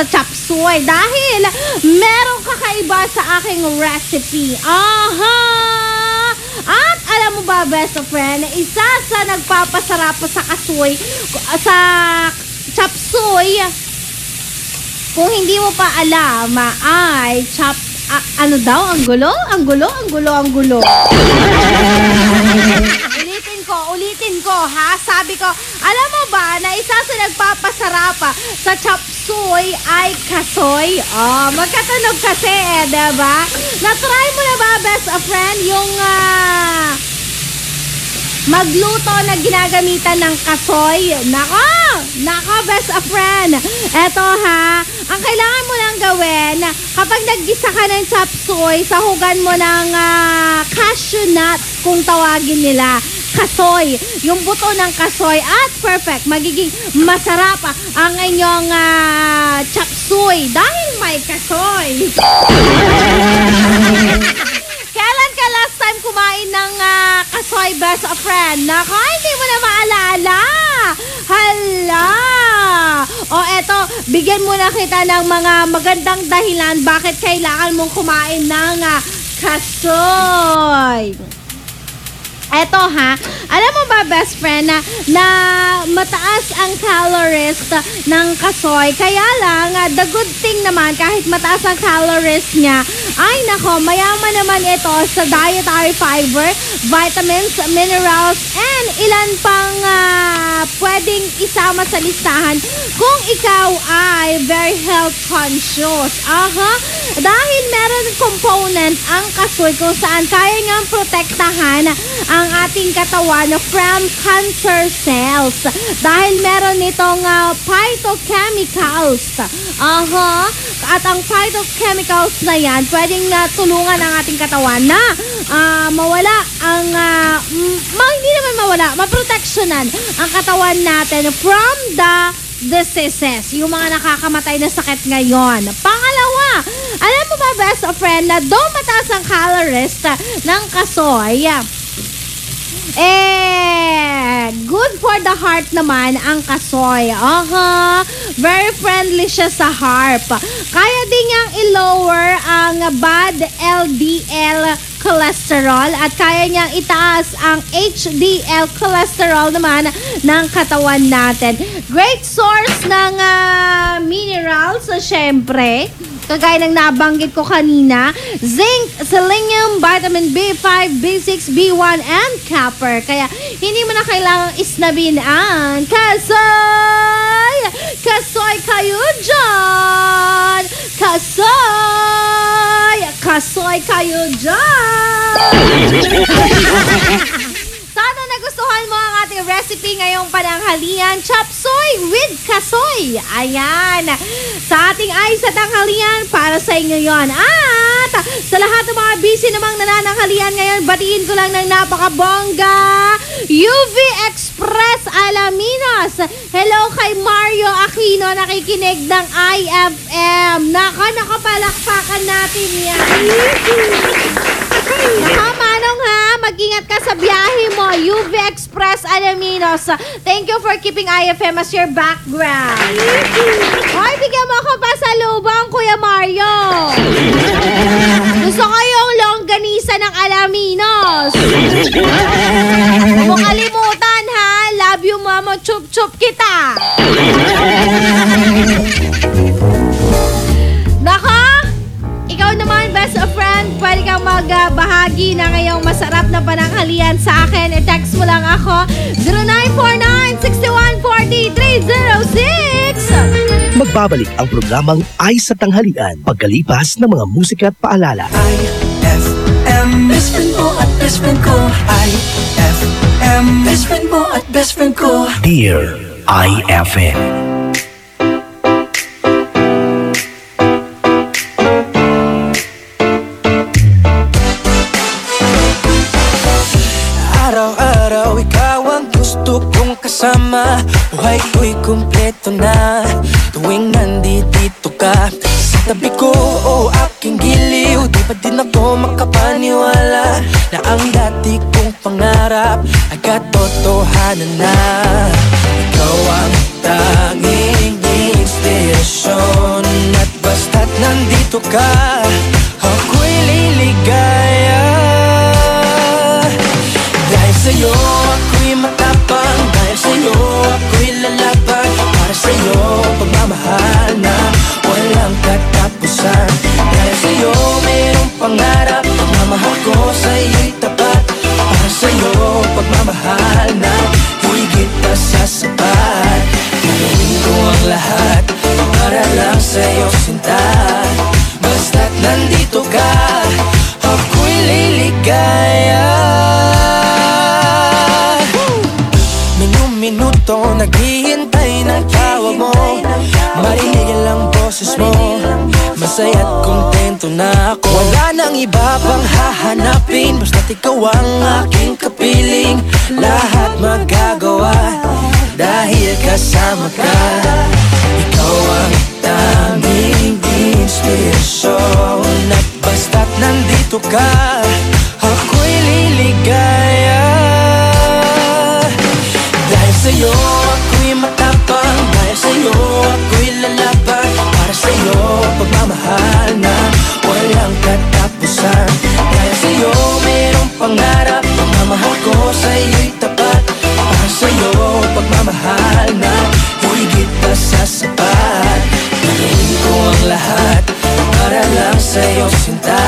chop suey. Dahil merong kakaiba sa aking recipe. At alam mo ba, best friend, isa sa nagpapasarap sa kasoy, sa chop suey, kung hindi mo pa alam, ay chop, ano daw? Ang gulo. Ulitin ko, ha? Sabi ko, alam mo ba na isa sa nagpapasarap sa chop suey ay kasoy? Magkatunog kasi diba? Na-try mo na ba, best friend, yung magluto na ginagamitan ng kasoy? Nako, best friend. Eto ha, ang kailangan mo lang gawin, kapag naggisa ka ng chop suey, sahugan mo ng cashew nuts, kung tawagin nila. Kasoy, yung buto ng kasoy, at perfect, magiging masarap ang inyong chop suey dahil may kasoy. Kailan ka last time kumain ng kasoy, best friend? Nako, hindi mo na maalala. Hala, bigyan muna kita ng mga magandang dahilan bakit kailangan mong kumain ng kasoy. Eto ha, alam mo ba best friend na mataas ang calories ng kasoy. Kaya lang, the good thing naman kahit mataas ang calories niya, ay nako, mayaman naman ito sa dietary fiber, vitamins, minerals, and ilan pang pwedeng isama sa listahan kung ikaw ay very health conscious. Dahil meron component ang kasoy kung saan kaya ngang protektahan ang ating katawan from cancer cells dahil meron nitong phytochemicals. At ang phytochemicals na yan pwedeng tulungan ang ating katawan na mawala ang hindi naman mawala, maproteksyonan ang katawan natin from the diseases, yung mga nakakamatay na sakit ngayon. Pangalawa, alam mo ba best friend na though mataas ang calories ng kasoy, good for the heart naman ang kasoy. Very friendly siya sa heart. Kaya din niyang i-lower ang bad LDL cholesterol at kaya niyang itaas ang HDL cholesterol naman ng katawan natin. Great source ng minerals, syempre. Kagaya ng nabanggit ko kanina, zinc, selenium, vitamin B5, B6, B1, and copper. Kaya hindi mo na kailangang isnabin ang kasoy! Kasoy kayo dyan! Kasoy! Kasoy kayo dyan! Sana nagustuhan mo ang ating recipe ngayong pananghalian, chop suey with kasoy. Ayan, sa ating ay sa tanghalian para sa inyo yon. At sa lahat ng mga busy namang nanananghalian ngayon, batiin ko lang ng napakabongga UV Express Alaminos. Hello kay Mario Aquino, nakikinig ng IFM. Nakapalakpakan natin yan. Manong ha, mag-ingat ka sa biyahe mo. UV Express Alaminos. Thank you for keeping IFM as your background. Hoy, bigyan mo ako pa sa lubang, Kuya Mario. Gusto ko yung longganisa ng Alaminos. Huwag mo kalimutan ha. Love you, mama. Chup-chup kita. Naka, ikaw naman, best of friend, pwede kang magbahagi na ngayong masarap na pananghalian sa akin. I-text mo lang ako, 0949-6140-306. Magbabalik ang programang Ay sa Tanghalian pagkalipas ng mga musika at paalala. IFM, best friend mo at best friend ko. IFM, best friend mo at best friend ko. Dear IFM. Araw-araw ikaw ang gusto kong kasama. Buhay ko'y kumpleto na tuwing nandito ka sa tabi ko o aking giliw. Di pa din ako makapaniwala na ang dati kong pangarap ay katotohanan na. Ikaw ang tanging inspirasyon at basta't nandito ka, ako'y liligaya. Dahil sa'yo ako'y matapang, dahil sa'yo ako'y lalaban, para sa'yo pagmamahal na walang katapusan. Dahil sa'yo mayroong pangarap, pagmamahal ko sa'yo'y tapat, para sa'yo pagmamahal na higit pa sa sapat. Gagawin ko ang lahat para lang sa'yo sinta, basta't nandito ka, ako'y liligaya. Minuto naghihintay ng tawag mo, marinig ang boses mo, masaya't kontento na ako. Wala nang iba pang hahanapin, basta't ikaw ang aking kapiling. Lahat magagawa dahil kasama ka. Ikaw ang tanging inspirasyon at basta't nandito ka, ako'y liligaya. Dahil sa'yo ako'y matapang. Dahil sa'yo, ako'y lalaban. Para sa'yo, pagmamahal na walang katapusan. Dahil sa'yo, mayroong pangarap. Pagmamahal ko sa'yo'y tapat. Para sa'yo, pagmamahal na higit pa sa sapat. Gagawin ko ang lahat para lang sa'yo, sinta.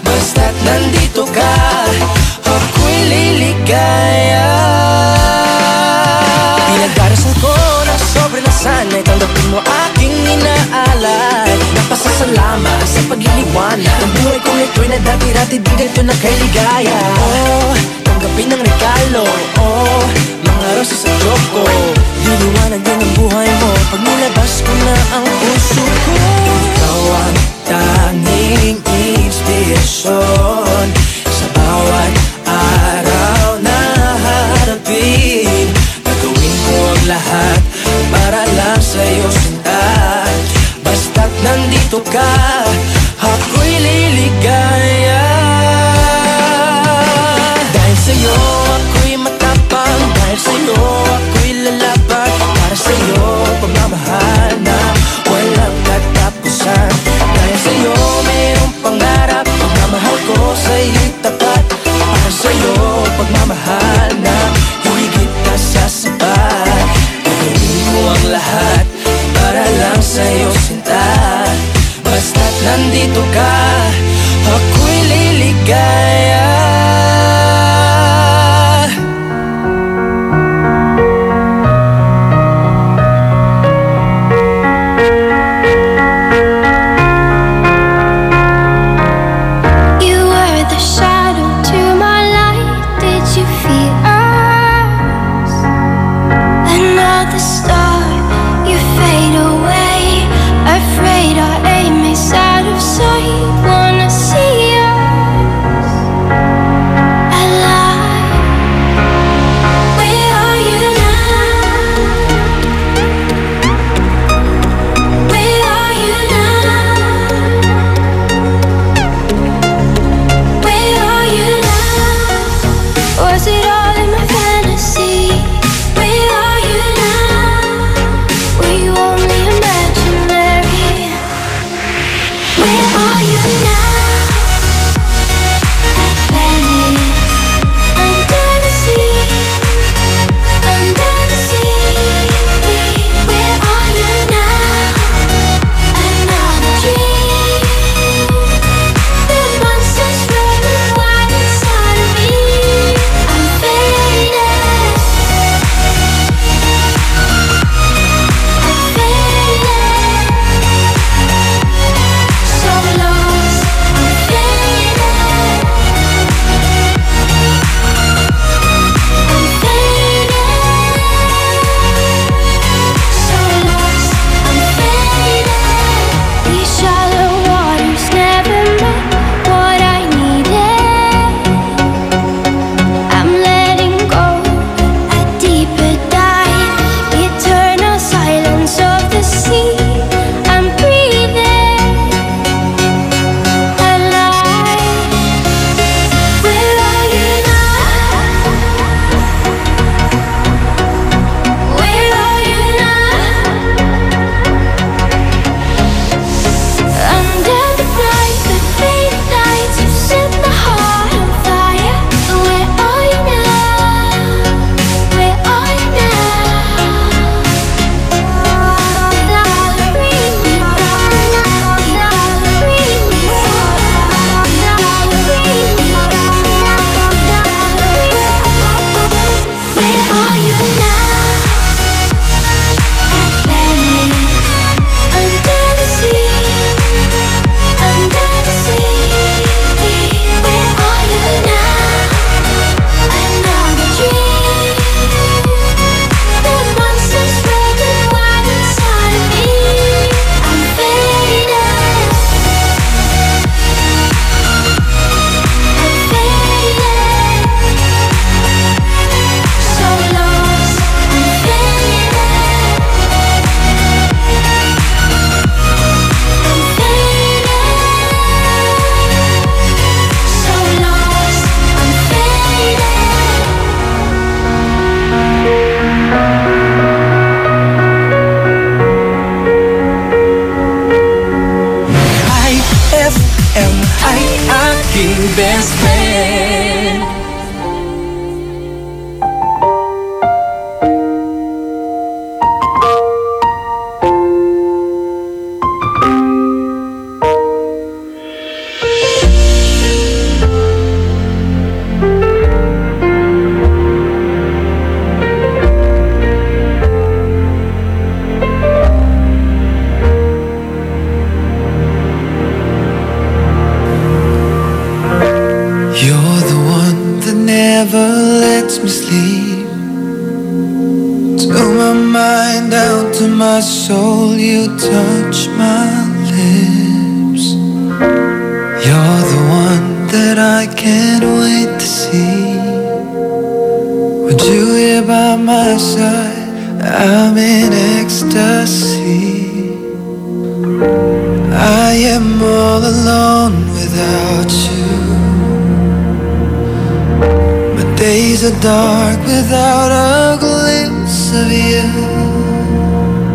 Basta't nandito ka, ako'y liligaya. Pinagdarasal ko na sobre na sana'y tanggapin mo aking inaalay. Napasasalamat sa pagliliwanag ng buhay kong ito'y nadati-rati, di ganito na kay ligaya. Oh, tanggapin ang regalo, oh, mga rosas sa choco. Liliwanag din ang buhay mo pag nilabas ko na ang puso ko. Ikaw ang tanging inspirasyon sa bawat araw na harapin. Gagawin ko ang lahat para lang sa'yo, sinta. Basta't nandito ka, ako'y liligaya. Dahil sa'yo, ako'y matapang. Dahil sa'yo, ako'y lalaban. Para sa'yo, pagmamahal na walang katapusan. Dahil sa'yo, mayroong pangarap. Pagmamahal ko sa'yo'y tapat. Para sa'yo, pagmamahal na higit pa sa sapat. Gagawin mo ang lahat para lang sa'yo, sinta. Basta't nandito ka, ako'y liligaya. You were the shadow to my light. Did you feel us? Another star, you fade away. Afraid our aim is out of sight. Wanna see us alive. Where are you now? Where are you now? Where are you now? Was it all in my fantasy? Where are you now? To my mind, down to my soul, you touch my lips. You're the one that I can't wait to see. Would you here by my side? I'm in ecstasy. I am all alone without you. My days are dark without a glimpse of you.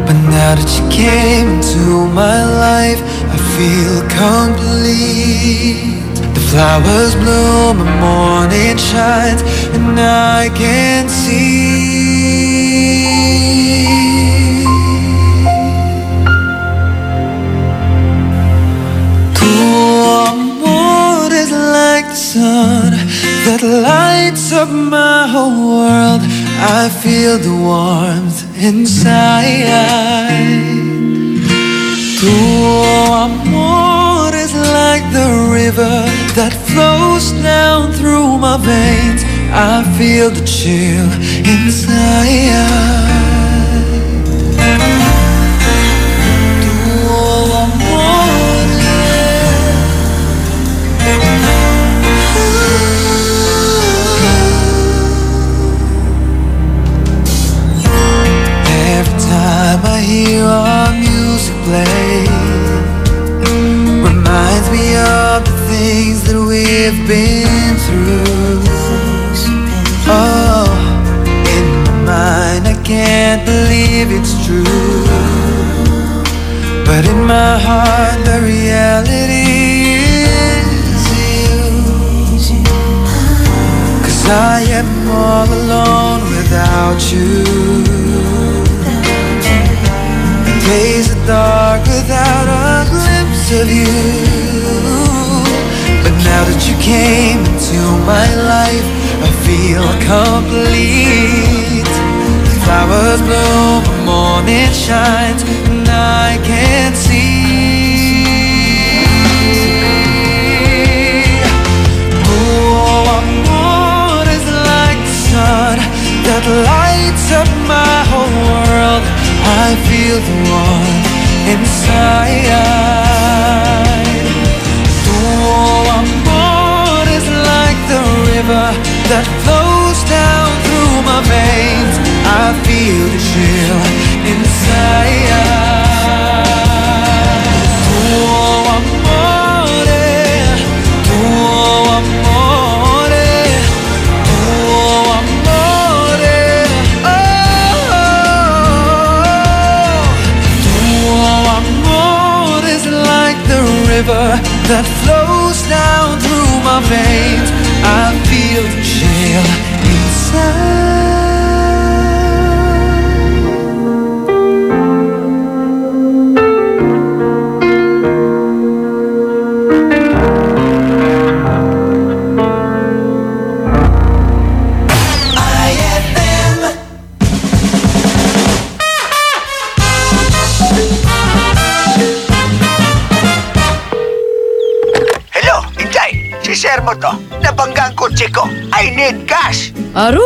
But now that you came into my life, I feel complete. The flowers bloom, the morning shines, and I can see. Tu amor is like the sun that lights up my whole world. I feel the warmth inside. Tu amor is like the river that flows down through my veins. I feel the chill inside. Every time I hear our music play, reminds me of the things that we've been through. Oh, in my mind I can't believe it's true, but in my heart the reality is you. 'Cause I am all alone without you. The days are dark without a glimpse of you. But now that you came into my life, I feel complete. The flowers bloom, the morning shines, and I can see. Oh, amor is like the sun that lights up my whole world. I feel the warmth inside. Oh, amor is like the river that flows down through my veins. I feel the chill inside. Oh, amore, oh, amore, oh, amore, oh, amor is like the river that flows down through my veins. I feel the chill inside. Sir mo to, nabangga ang kotse ko. I need cash. Aro,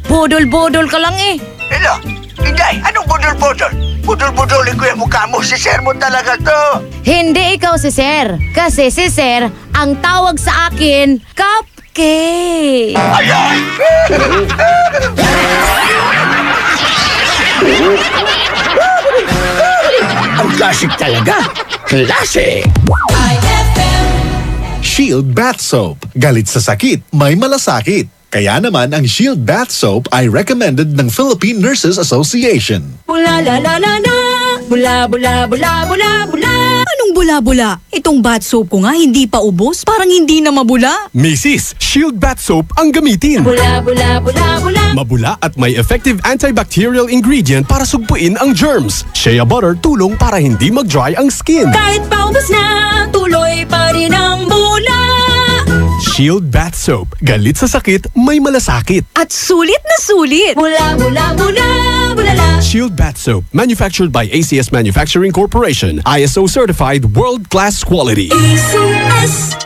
bodol-bodol ka lang eh. Hello, Inday, anong budol-budol? Budol-budolin ko yung mukha mo. Si Sir mo talaga to. Hindi ikaw si Sir. Kasi si Sir, ang tawag sa akin, Cupcake. Ayay! Ang classic talaga. Classic! Shield Bath Soap. Galit sa sakit, may malasakit. Kaya naman ang Shield Bath Soap ay recommended ng Philippine Nurses Association. Bula la la la la, bula bula bula bula bula. Anong bula-bula? Itong bath soap ko nga hindi pa ubos, parang hindi na mabula. Mrs. Shield Bath Soap ang gamitin. Bula bula bula bula. Mabula at may effective antibacterial ingredient para sugpuin ang germs. Shea butter tulong para hindi mag-dry ang skin. Kahit paubos na, tuloy pa rin ang bula. Shield Bath Soap. Galit sa sakit, may malasakit. At sulit na sulit. Bula bula bula bula la. Shield Bath Soap. Manufactured by ACS Manufacturing Corporation. ISO certified world-class quality. ACS.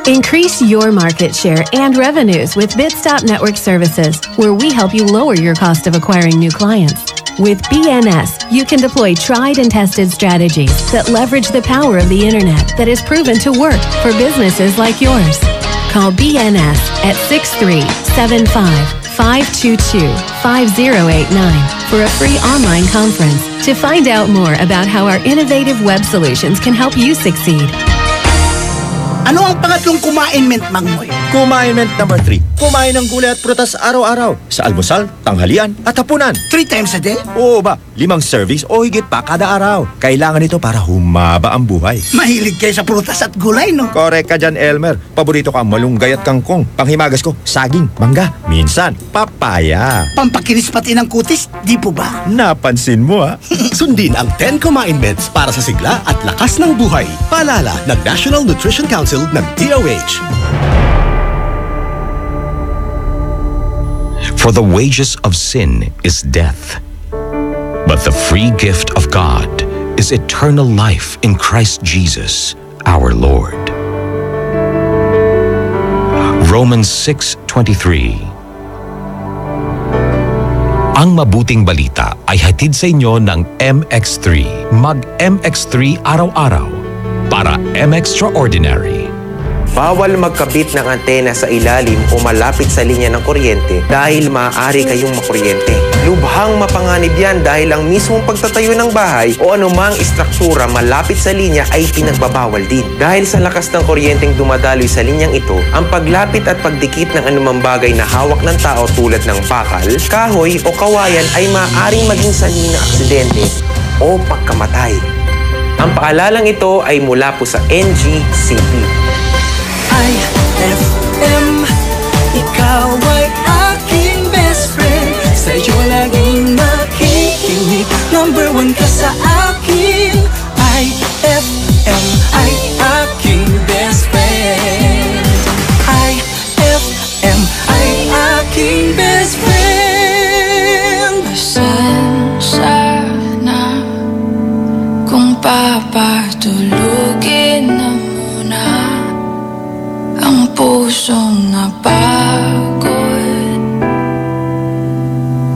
Increase your market share and revenues with Bitstop Network Services, where we help you lower your cost of acquiring new clients. With BNS, you can deploy tried and tested strategies that leverage the power of the internet that is proven to work for businesses like yours. Call BNS at 6375-522-5089 for a free online conference to find out more about how our innovative web solutions can help you succeed. Ano ang pangatlong kumain, Mint Mangmoy? Kumain Mint number 3. Kumain ng gulay at prutas araw-araw. Sa almusal, tanghalian at hapunan. 3 times a day? Oo ba? 5 servings o higit pa kada araw. Kailangan ito para humaba ang buhay. Mahilig kayo sa prutas at gulay, no? Correct ka dyan, Elmer. Paborito ka ang malunggay at kangkong. Panghimagas ko, saging, mangga, minsan, papaya. Pampakinis pati ng kutis, di po ba? Napansin mo, ha? Sundin ang 10 Kumain Mints para sa sigla at lakas ng buhay. Paalala ng National Nutrition Council ng DOH. For the wages of sin is death, but the free gift of God is eternal life in Christ Jesus, our Lord. Romans 6:23. Ang mabuting balita ay hatid sa inyo ng MX3. Mag-MX3 araw-araw para M-Extraordinary. Bawal magkabit ng antena sa ilalim o malapit sa linya ng kuryente dahil maaari kayong makuryente. Lubhang mapanganib yan dahil ang mismong pagtatayo ng bahay o anumang istruktura malapit sa linya ay pinagbabawal din. Dahil sa lakas ng kuryenteng dumadaloy sa linyang ito, ang paglapit at pagdikit ng anumang bagay na hawak ng tao tulad ng bakal, kahoy o kawayan ay maaaring maging sanhi ng aksidente o pagkamatay. Ang paalalang ito ay mula po sa NGCP. IFM, ikaw ay aking best friend. Sa'yo laging makikinig, number 1 ka sa akin. IFM ay aking best friend. IFM ay aking best friend. Pasensya na kung papatulugin na muna ang pusong napagod,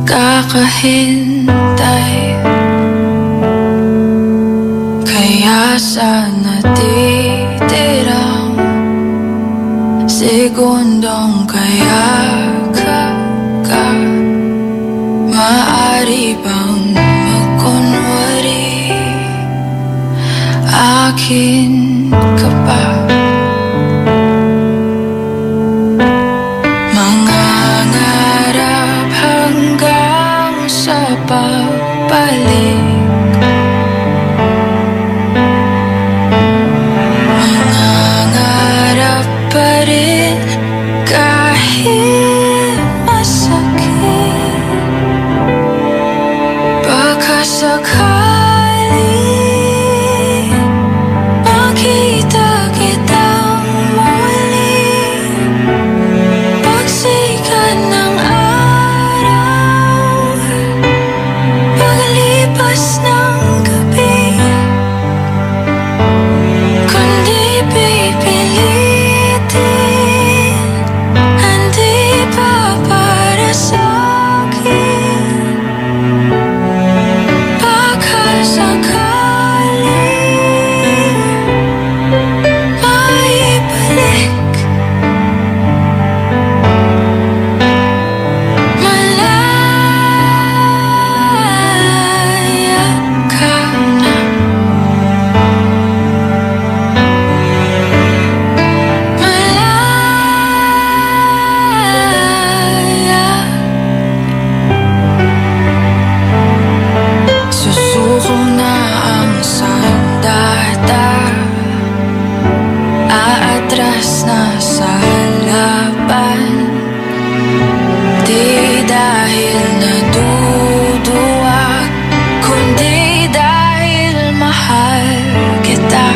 kakahintay. Kaya sa natitirang segundong kaya ka maaari bang magkunwari akin ka pa? Pagbalik, mangangarap pa rin kahit masakit. Baka sakali makita kitang muli, pagsikat ng paglipas ng gabi, kundi pipilitin, hindi pa para sa'kin. Baka sakali maibalik, aatras na sa laban. Di dahil naduduwag, kundi dahil mahal kita.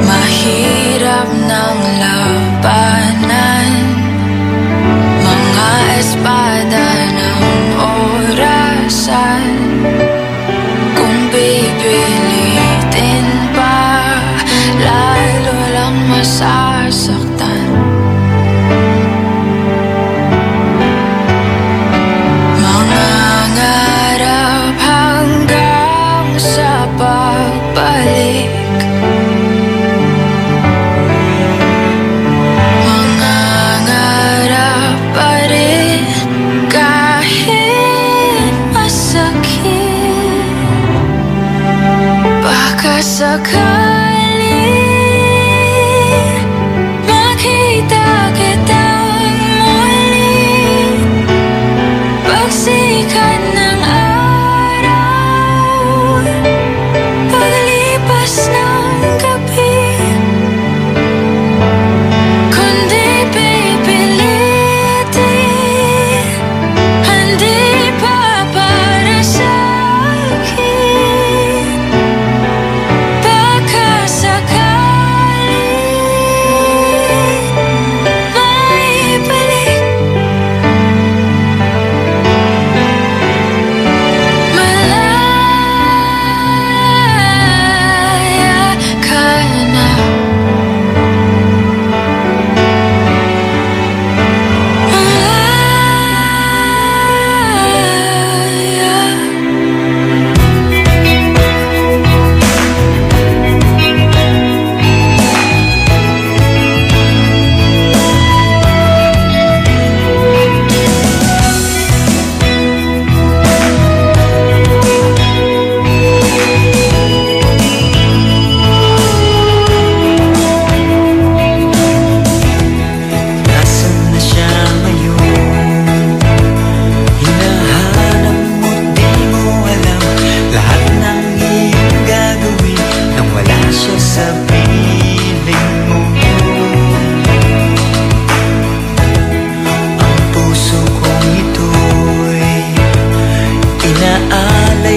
Mahirap ng labanan, mga espada ng orasan, kung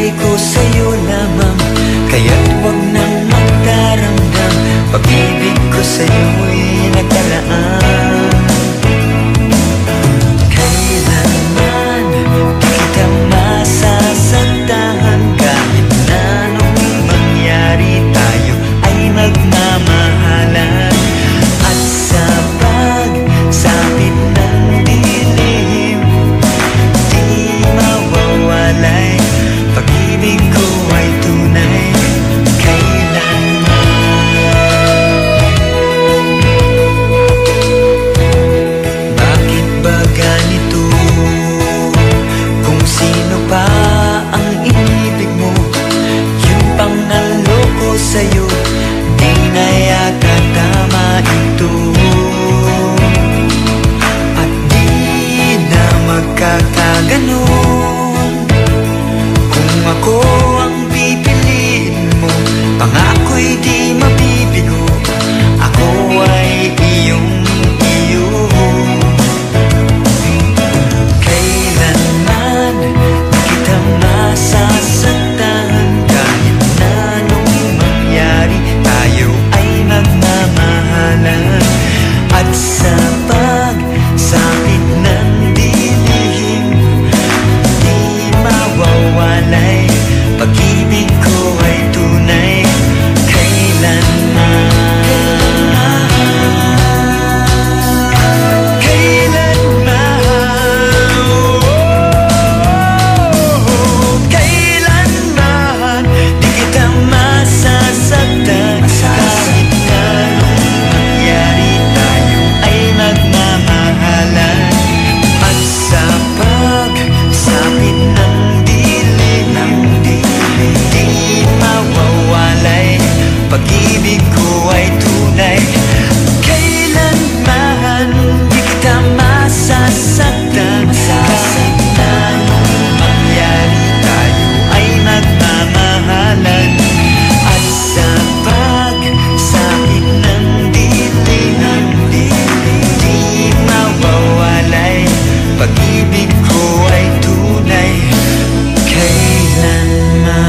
ibigay ko sa'yo lamang, kaya't huwag nang magdaramdam. Pag-ibig ko sa'yo'y nagtalaan. Kailanman di kita masasaktan, kahit na anong mangyari tayo ay magmamahalan. At sa pagsapit ng dilim, di mawawalay, pag-ibig ko ay tunay. Bakit ba ganito? Kung sino pa ang inibig mo, yung pang naloko sa'yo, di na yata tama ito. At di na magkakaganon. Kung ako ang pipiliin mo, pangako'y di mabibigo. Ako ay iyong iyo. Kailanman di kita masasaktan, kahit na anong mangyari tayo ay magmamahalan. At sa pagsapit ng dilim, di mawawalay, pag-ibig ko ay tunay. Kailanman di kita masasaktan, kahit na anong mangyari tayo ay magmamahalan. At sa pagsapit ng dilim, di mawawalay, pag-ibig ko ay tunay. Kailanman di kita masasaktan, kahit na anong mangyari tayo ay magmamahalan. At sa pagsapit ng dilim, di mawawalay, pag-ibig ko ay tunay. Kailanman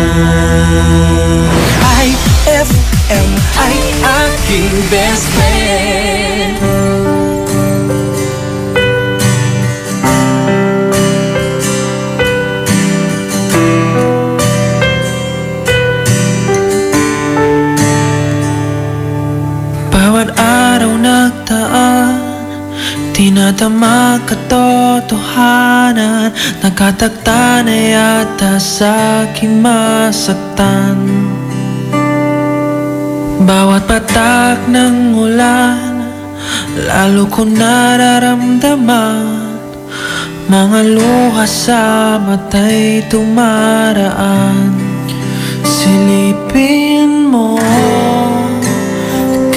IFM ay aking best friend. Bawat araw nagdaan, tinatama katotohanan, nakatagta na yata sa aking masaktan. Bawat patak ng ulan, lalo ko nararamdaman, mga luha sa mata'y tumaraan. Silipin mo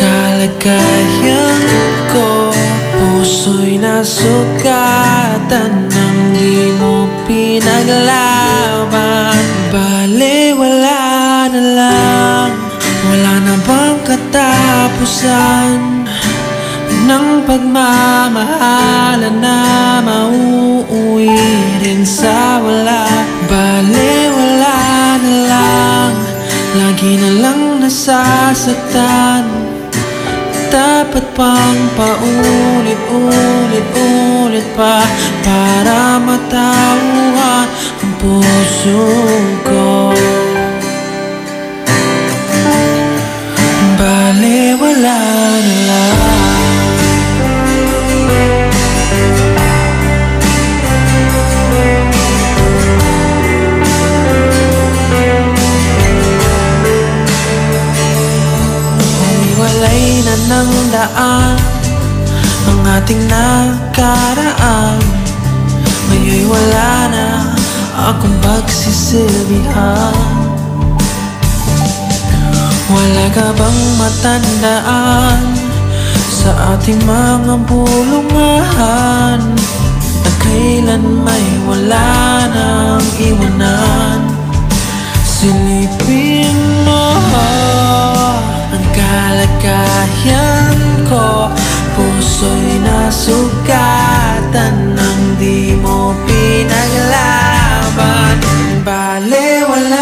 kalagayan ko, puso'y nasugatan nang di mo pinaglaban. Bale, wala na lang, wala na bang katapusan ng pagmamahalan na mauuwi rin sa wala. Bale, wala na lang, lagi na lang nasasaktan. Dapat pang paulit-ulit pa para matauhan ang puso ko. Bale, wala na lang. Humiwalay na ng daan ang ating nakaraan. Ngayon'y wala na akong pagsisilbihan. Wala ka bang matandaan sa ating mga bulungan, na kailan may wala nang iwanan? Silipin mo ang kalagayan ko, puso'y nasugatan nang di mo pinaglaban. Bale, wala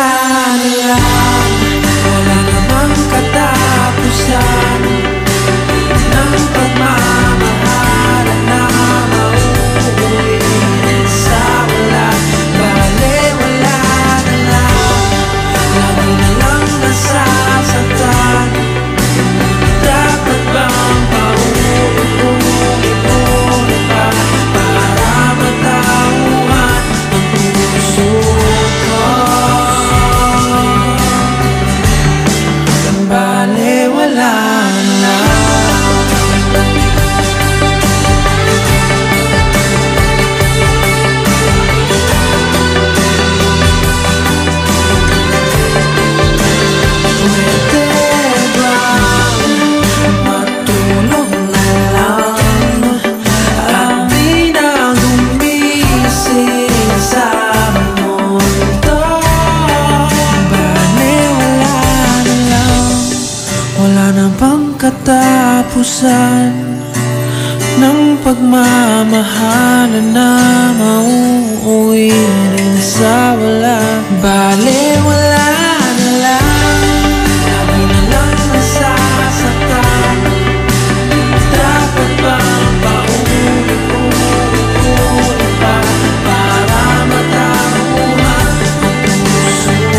katapusan ng pagmamahalan na mauuwi rin sa wala. Bale, wala na lang, lagi na lang nasasaktan. Dapat bang paulit-ulit pa para matamuhan ang puso ko?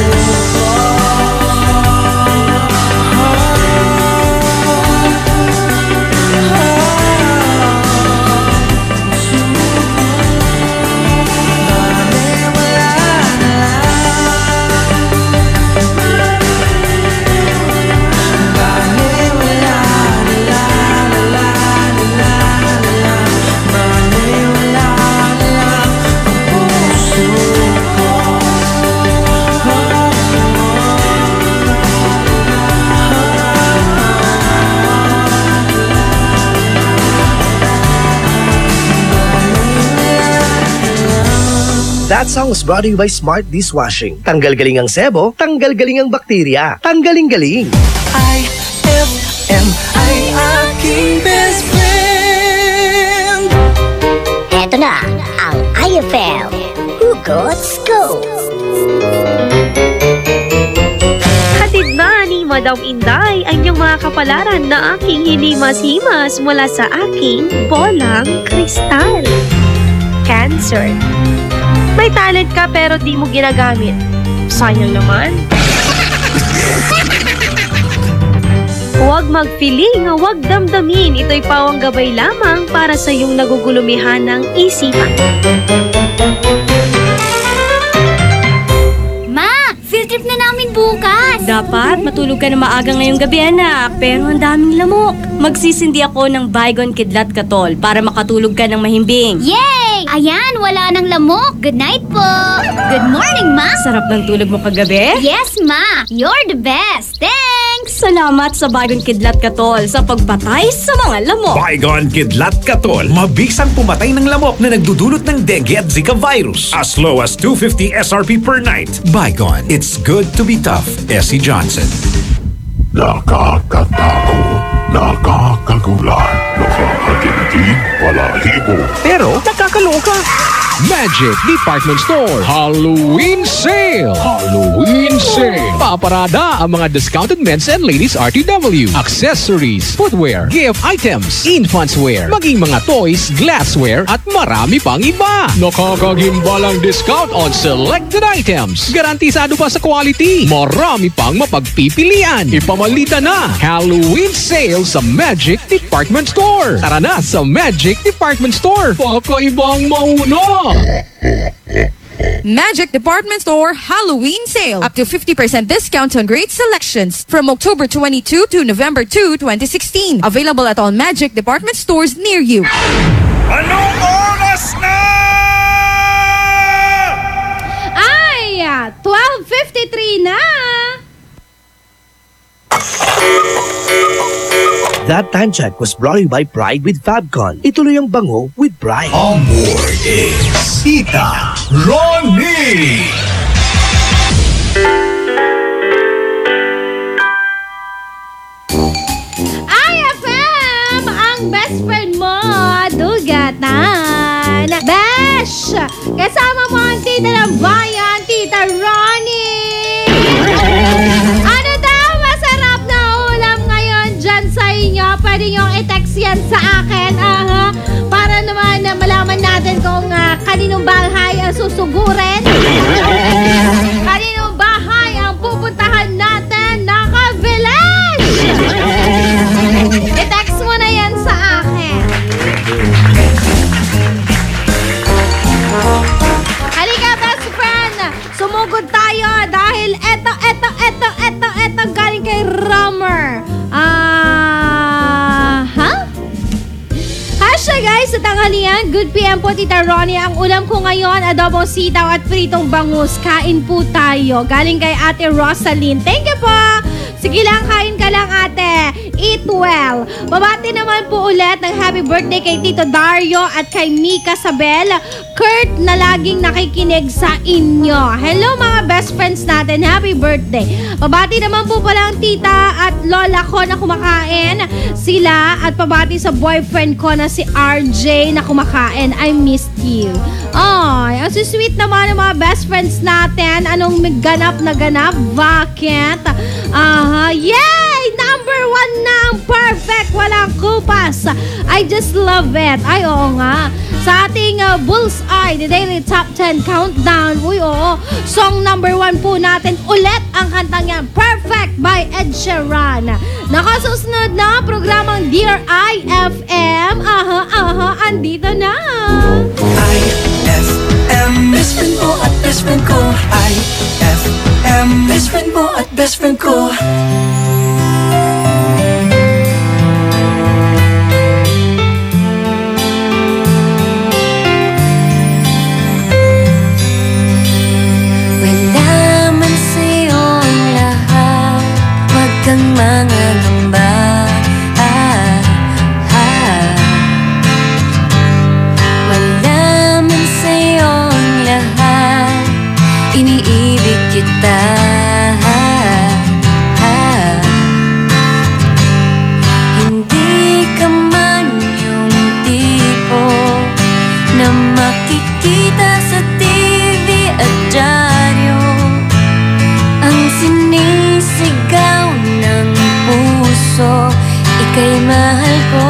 That song was brought to you by Smart Dishwashing. Tanggal galing ang sebo, tanggal galing ang bakterya. Tanggaling-galing. IFM ay aking best friend. Eto na ang IFM Hugot Scoop. Hatid na ni Madam Inday ang inyong mga kapalaran na aking hinimas-himas mula sa aking bolang kristal. Cancer. May talent ka pero di mo ginagamit. Sayang naman. Huwag magpiling, huwag damdamin. Ito'y pawang gabay lamang para sa iyong nagugulumihan ng isipan. Ma, field trip na namin bukas. Dapat matulog ka na maaga ngayong gabi, anak. Pero ang daming lamok. Magsisindi ako ng Baygon Kidlat Katol para makatulog ka ng mahimbing. Yay! Ayan, wala nang lamok. Good night po. Good morning, Ma. Sarap ng tulog mo kagabi? Yes, Ma. You're the best. Thanks. Salamat sa Baygon Kidlat Katol sa pagpatay sa mga lamok. Baygon Kidlat Katol. Mabisang pumatay ng lamok na nagdudulot ng dengue at Zika virus. As low as 250 SRP per night. Baygon. It's good to be tough. Essie Johnson. Nakakatakot, nakakagulat, nakakatindig, balahibo. Pero nakakaloka. Magic Department Store Halloween Sale! Halloween Sale! Paparada ang mga discounted men's and ladies RTW, accessories, footwear, gift items, infants wear, maging mga toys, glassware, at marami pang iba. Nakakagimbalang discount on selected items. Garantisado pa sa quality. Marami pang mapagpipilian. Ipamalita na Halloween Sale sa Magic Department Store. Tara na sa Magic Department Store. Pakaibang mauna. Magic Department Store Halloween Sale. Up to 50% discount on great selections from October 22 to November 2, 2016. Available at all Magic Department Stores near you. Anong oras na? Ay, 12:53 na. That time check was brought to you by Pride with Fabcon. Ituloy ang bango with Pride. On board is Tita Ronnie. IFM, ang best friend mo, dugatan. Besh, kasama mo ang tita ng bayan, Tita Ronnie. Ano daw masarap na ulam ngayon dyan sa inyo? Pwede nyo i-text yan sa akin, para naman malaman natin kung kaninong bahay ang susugurin. Kaninong bahay ang pupuntahan natin na ka-village. I-text mo na yan sa akin. Halika, best friend! Sumugod tayo dahil eto galing kay Romer. Hashtag guys, sa tanghalian, good PM po Tita Ronnie. Ang ulam ko ngayon, adobong sitaw at pritong bangus. Kain po tayo. Galing kay Ate Rosaline. Thank you po! Sige lang, kain ka lang ate. Eat well. Babati naman po ulit ng happy birthday kay Tito Dario at kay Mika Sabel, Kurt na laging nakikinig sa inyo. Hello mga best friends natin, happy birthday. Babati naman po pala ang tita at lola ko na kumakain sila at pabati sa boyfriend ko na si RJ na kumakain. I missed you. Ay, ang sweet naman ng mga best friends natin. Anong ganap na ganap? Bakit? Yay! Number 1 na ang perfect. Walang kupas. I just love it. Ay, oo nga. Sa ating Bullseye, the Daily Top 10 Countdown. Uy, oo. Song number 1 po natin. Ulit ang kantang yan. Perfect by Ed Sheeran. Nakasusunod na programang Dear IFM. Andito na. IFM, best friend mo at best friend ko. IFM, best friend mo at best friend ko. Wala man sa'yo ang lahat, wag kang mangangamba. Wala man sa'yo ang lahat, iniibig kita. Hindi ka man yung tipo na makikita sa TV at dyaryo, ang sinisigaw ng puso, ika'y mahal ko.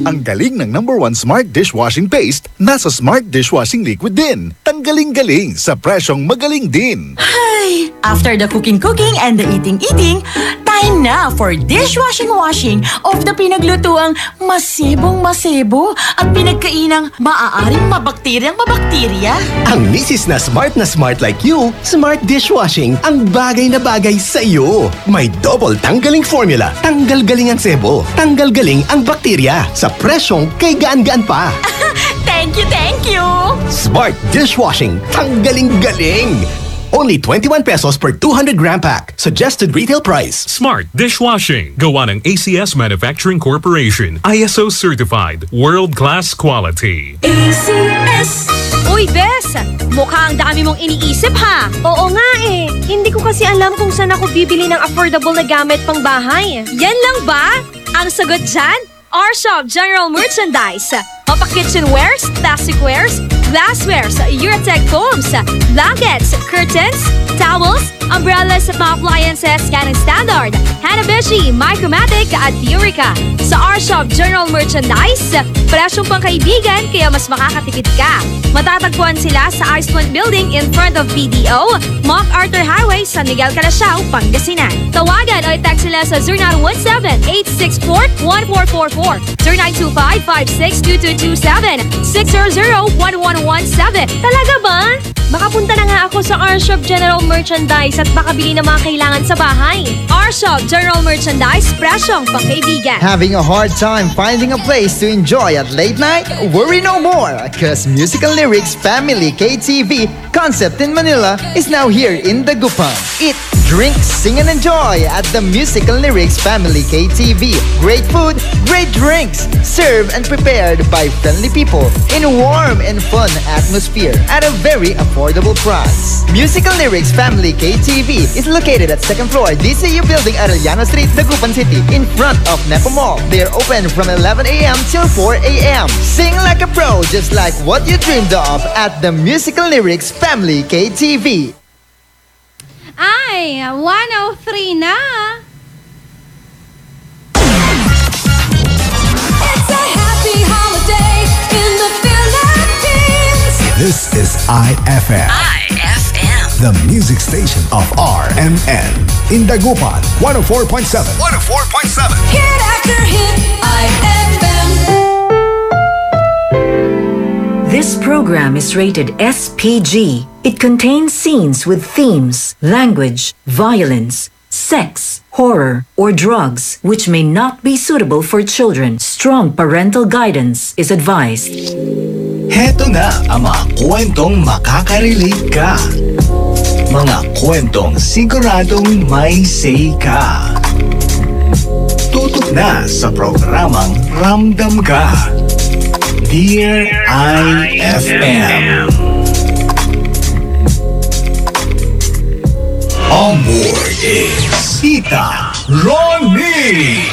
Ang galing ng #1 Smart Dishwashing Paste nasa Smart Dishwashing Liquid din. Tanggaling-galing sa presyong magaling din. Ay, after the cooking and the eating, time na for dishwashing of the pinaglutuang masibong-masibo at pinagkainang maaaring mabakterya. Ang misis na smart like you, Smart Dishwashing ang bagay na bagay sa iyo. May double tanggaling formula. Tanggal galing ang sebo. Tanggal galing ang bakterya. Sa presyong kay gaan-gaan pa. Thank you! Smart Dishwashing. Tanggaling-galing. Only 21 pesos per 200-gram pack. Suggested retail price. Smart Dishwashing. Gawa ng ACS Manufacturing Corporation. ISO certified. World-class quality. ACS! Uy, Bes! Mukhang dami mong iniisip, ha? Oo nga eh. Hindi ko kasi alam kung saan ako bibili ng affordable na gamit pang bahay. Yan lang ba? Ang sagot dyan? Our Shop General Merchandise. Mapa-kitchenwares, plasticwares, glasswares, Eurotech foams, blankets, curtains, towels, umbrellas, mga appliances, Canon Standard, Hanabishi, Micromatic at Eureka. Sa Our Shop General Merchandise, presyong pangkaibigan kaya mas makakatipid ka. Matatagpuan sila sa Iceland Building in front of BDO, MacArthur Highway, San Miguel, Calasiao, Pangasinan. Tawagan o i-text sila sa 0917-864-1444, 0925-562227, 600-1117. Talaga ba? Makapunta na nga ako sa Our Shop General Merchandise at makabili ng mga kailangan sa bahay. Our Shop General Merchandise, presyong pangkaibigan. Having a hard time finding a place to enjoy at late night? Worry no more, cause Musical Lyrics Family KTV concept in Manila is now here in Dagupan. Eat, drink, sing and enjoy at the Musical Lyrics Family KTV. Great food, great drinks, served and prepared by friendly people in a warm and fun atmosphere at a very affordable price. Musical Lyrics Family KTV is located at 2nd floor DCU Building, Arellano Street, Dagupan City, in front of Nepo Mall. They are open from 11 a.m. till 4 a.m. Sing like a pro, just like what you dreamed of at the Musical Lyrics Family KTV. Ay, 103 na. It's a happy holiday in the Philippines. This is IFM. The music station of RMN. In Dagupan, 104.7. 104.7. Hit after hit, IFM. This program is rated SPG. It contains scenes with themes, language, violence, sex, horror, or drugs, which may not be suitable for children. Strong parental guidance is advised. Heto na ang mga kwentong makaka-relate ka. Mga kwentong siguradong may say ka. Tutok na sa programang Ramdam Ka. Dear IFM. On board is Tita Ronnie.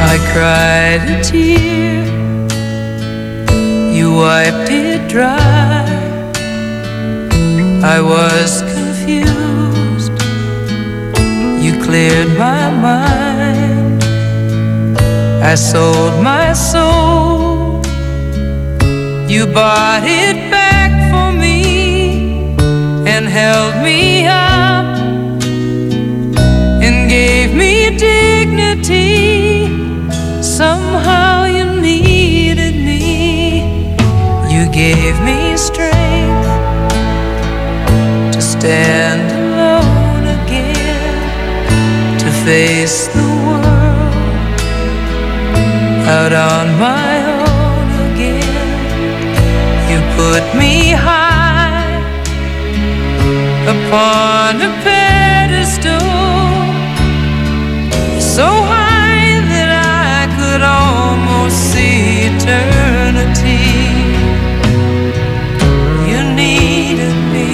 I cried a tear, you wiped it dry. I was confused, you cleared my mind. I sold my soul, you bought it back for me and held me up and gave me dignity. Somehow you needed me. You gave me strength to stand alone again, to face the world out on my own again. You put me high upon a pedestal, so high could almost see eternity. You needed me,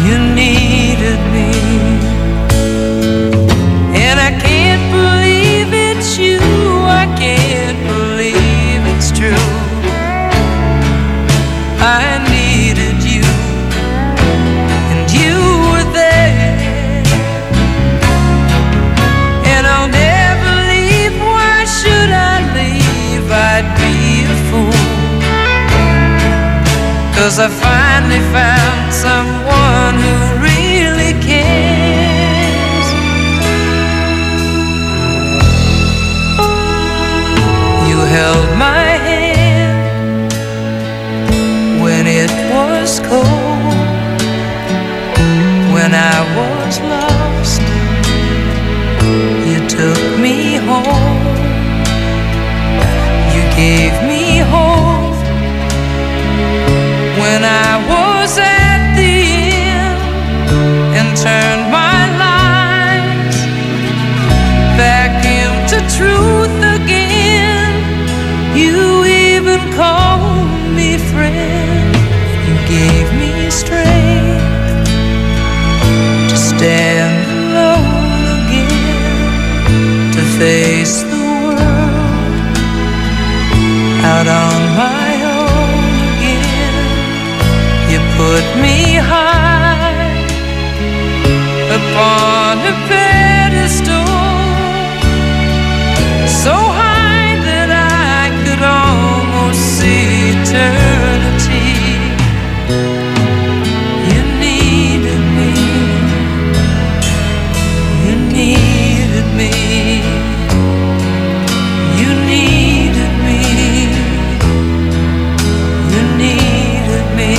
you needed me, and I can't believe it's you. I 'cause I finally found someone who really cares. You held my hand when it was cold, when I was lost. You took me home. You gave me hope when I was at the end, and turned my life back into truth again. You even called me friend. You gave me strength to stand alone again, to face the world out on my own again. You put me high upon a pedestal, so high that I could almost see eternity. You needed me. You needed me. You needed me. You needed me.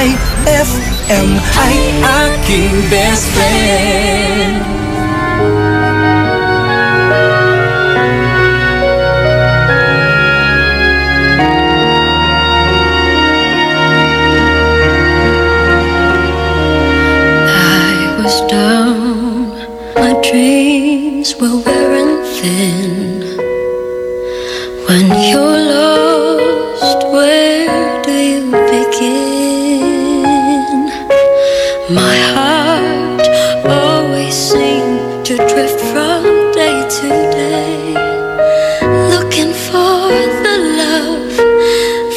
IFM ay aking best friend. I was down, my dreams were wearing thin. When you're lost, where do you begin? My heart always seemed to drift from day to day, looking for the love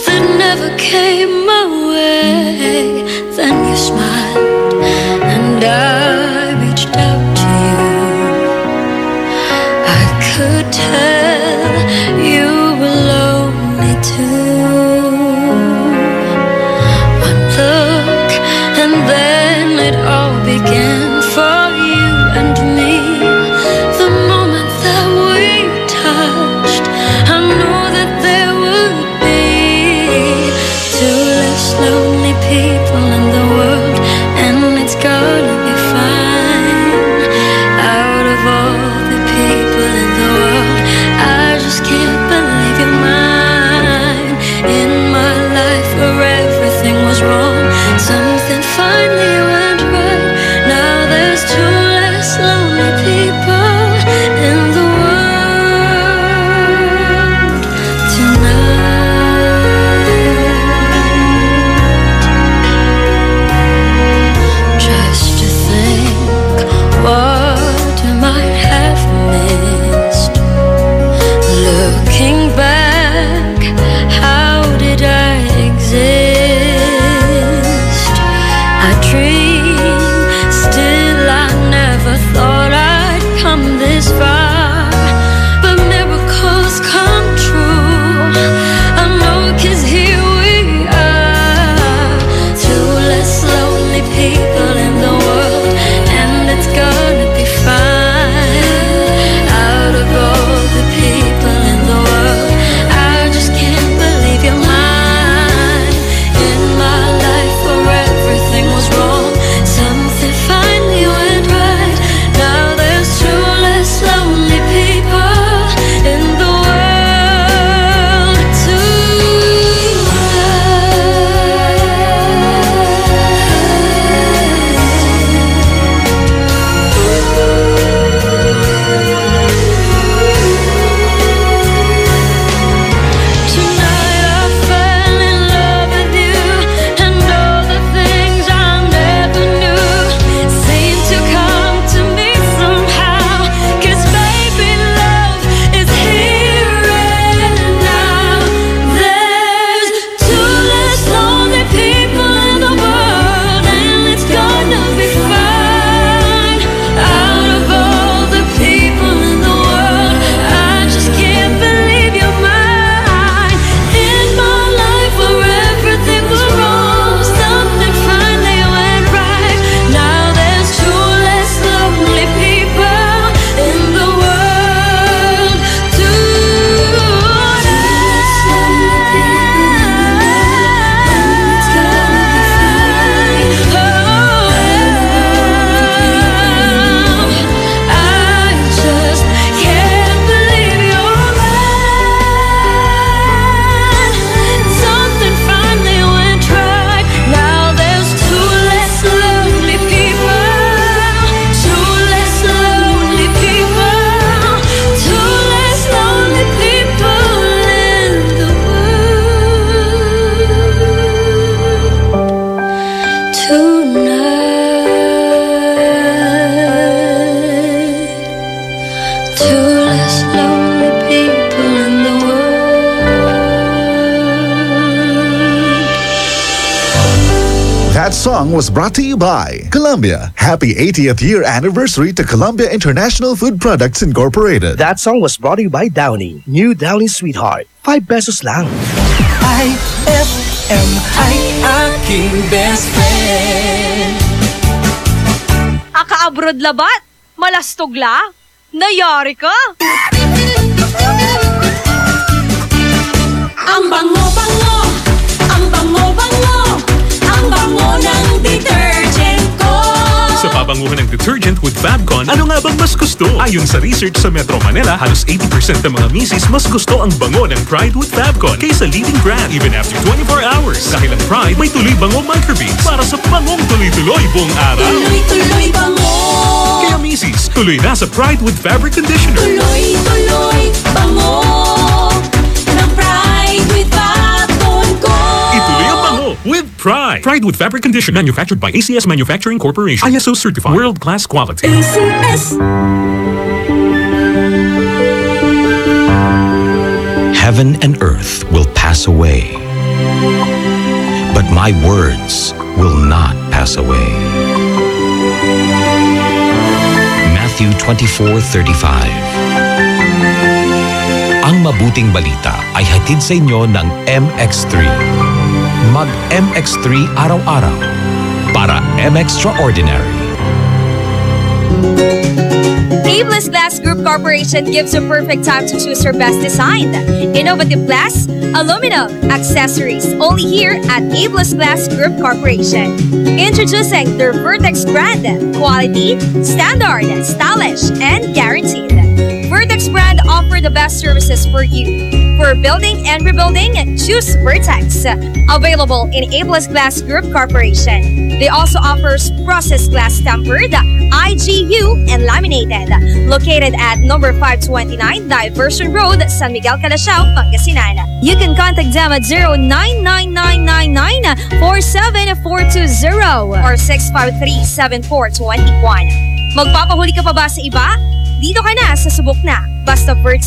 that never came my way. Then you smiled and I reached out to you. I could tell you were lonely That song was brought to you by Columbia. Happy 80th year anniversary to Columbia International Food Products Incorporated. That song was brought to you by Downy. New Downy Sweetheart. 5 pesos lang. IFM ay aking best friend. Aka-abroad labat? Malastog la? Nayari ka? Ang bango-bango, ang bango-bango, ang bango ng detergent ko. Sa pabanguhan ng detergent with Fabcon, ano nga bang mas gusto? Ayon sa research sa Metro Manila, halos 80% ng mga misis mas gusto ang bango ng Pride with Fabcon kaysa leading brand even after 24 hours. Dahil ang Pride may tuloy bango microbeads para sa bangong tuloy-tuloy buong araw. Tuloy-tuloy bango. Kaya misis, tuloy na sa Pride with Fabric Conditioner. Tuloy-tuloy bango ng Pride with Fabcon ko. Ituloy ang bango with Pride. Pride with Fabric Conditioner, manufactured by ACS Manufacturing Corporation. ISO certified. World-class quality. ACS. Heaven and earth will pass away, but my words will not pass away. Matthew 24:35. Ang mabuting balita ay hatid sa inyo ng MX3. Mag-MX3 araw-araw para M-Extraordinary. Abeless Glass Group Corporation gives you perfect time to choose your best design. Innovative glass, aluminum, accessories, only here at Abeless Glass Group Corporation. Introducing their Vertex brand. Quality, standard, stylish, and guaranteed. Vertex brand offer the best services for you. For building and rebuilding, choose Vertex. Available in Abeless Glass Group Corporation. They also offers processed glass tempered, IGU, and laminated. Located at number 529 Diversion Road, San Miguel, Calasiao, Pangasinan. You can contact them at 099999-47420 or 653-7421. Magpapahuli ka pa ba sa iba? Dito ka na sa Subok na. Basta Vertex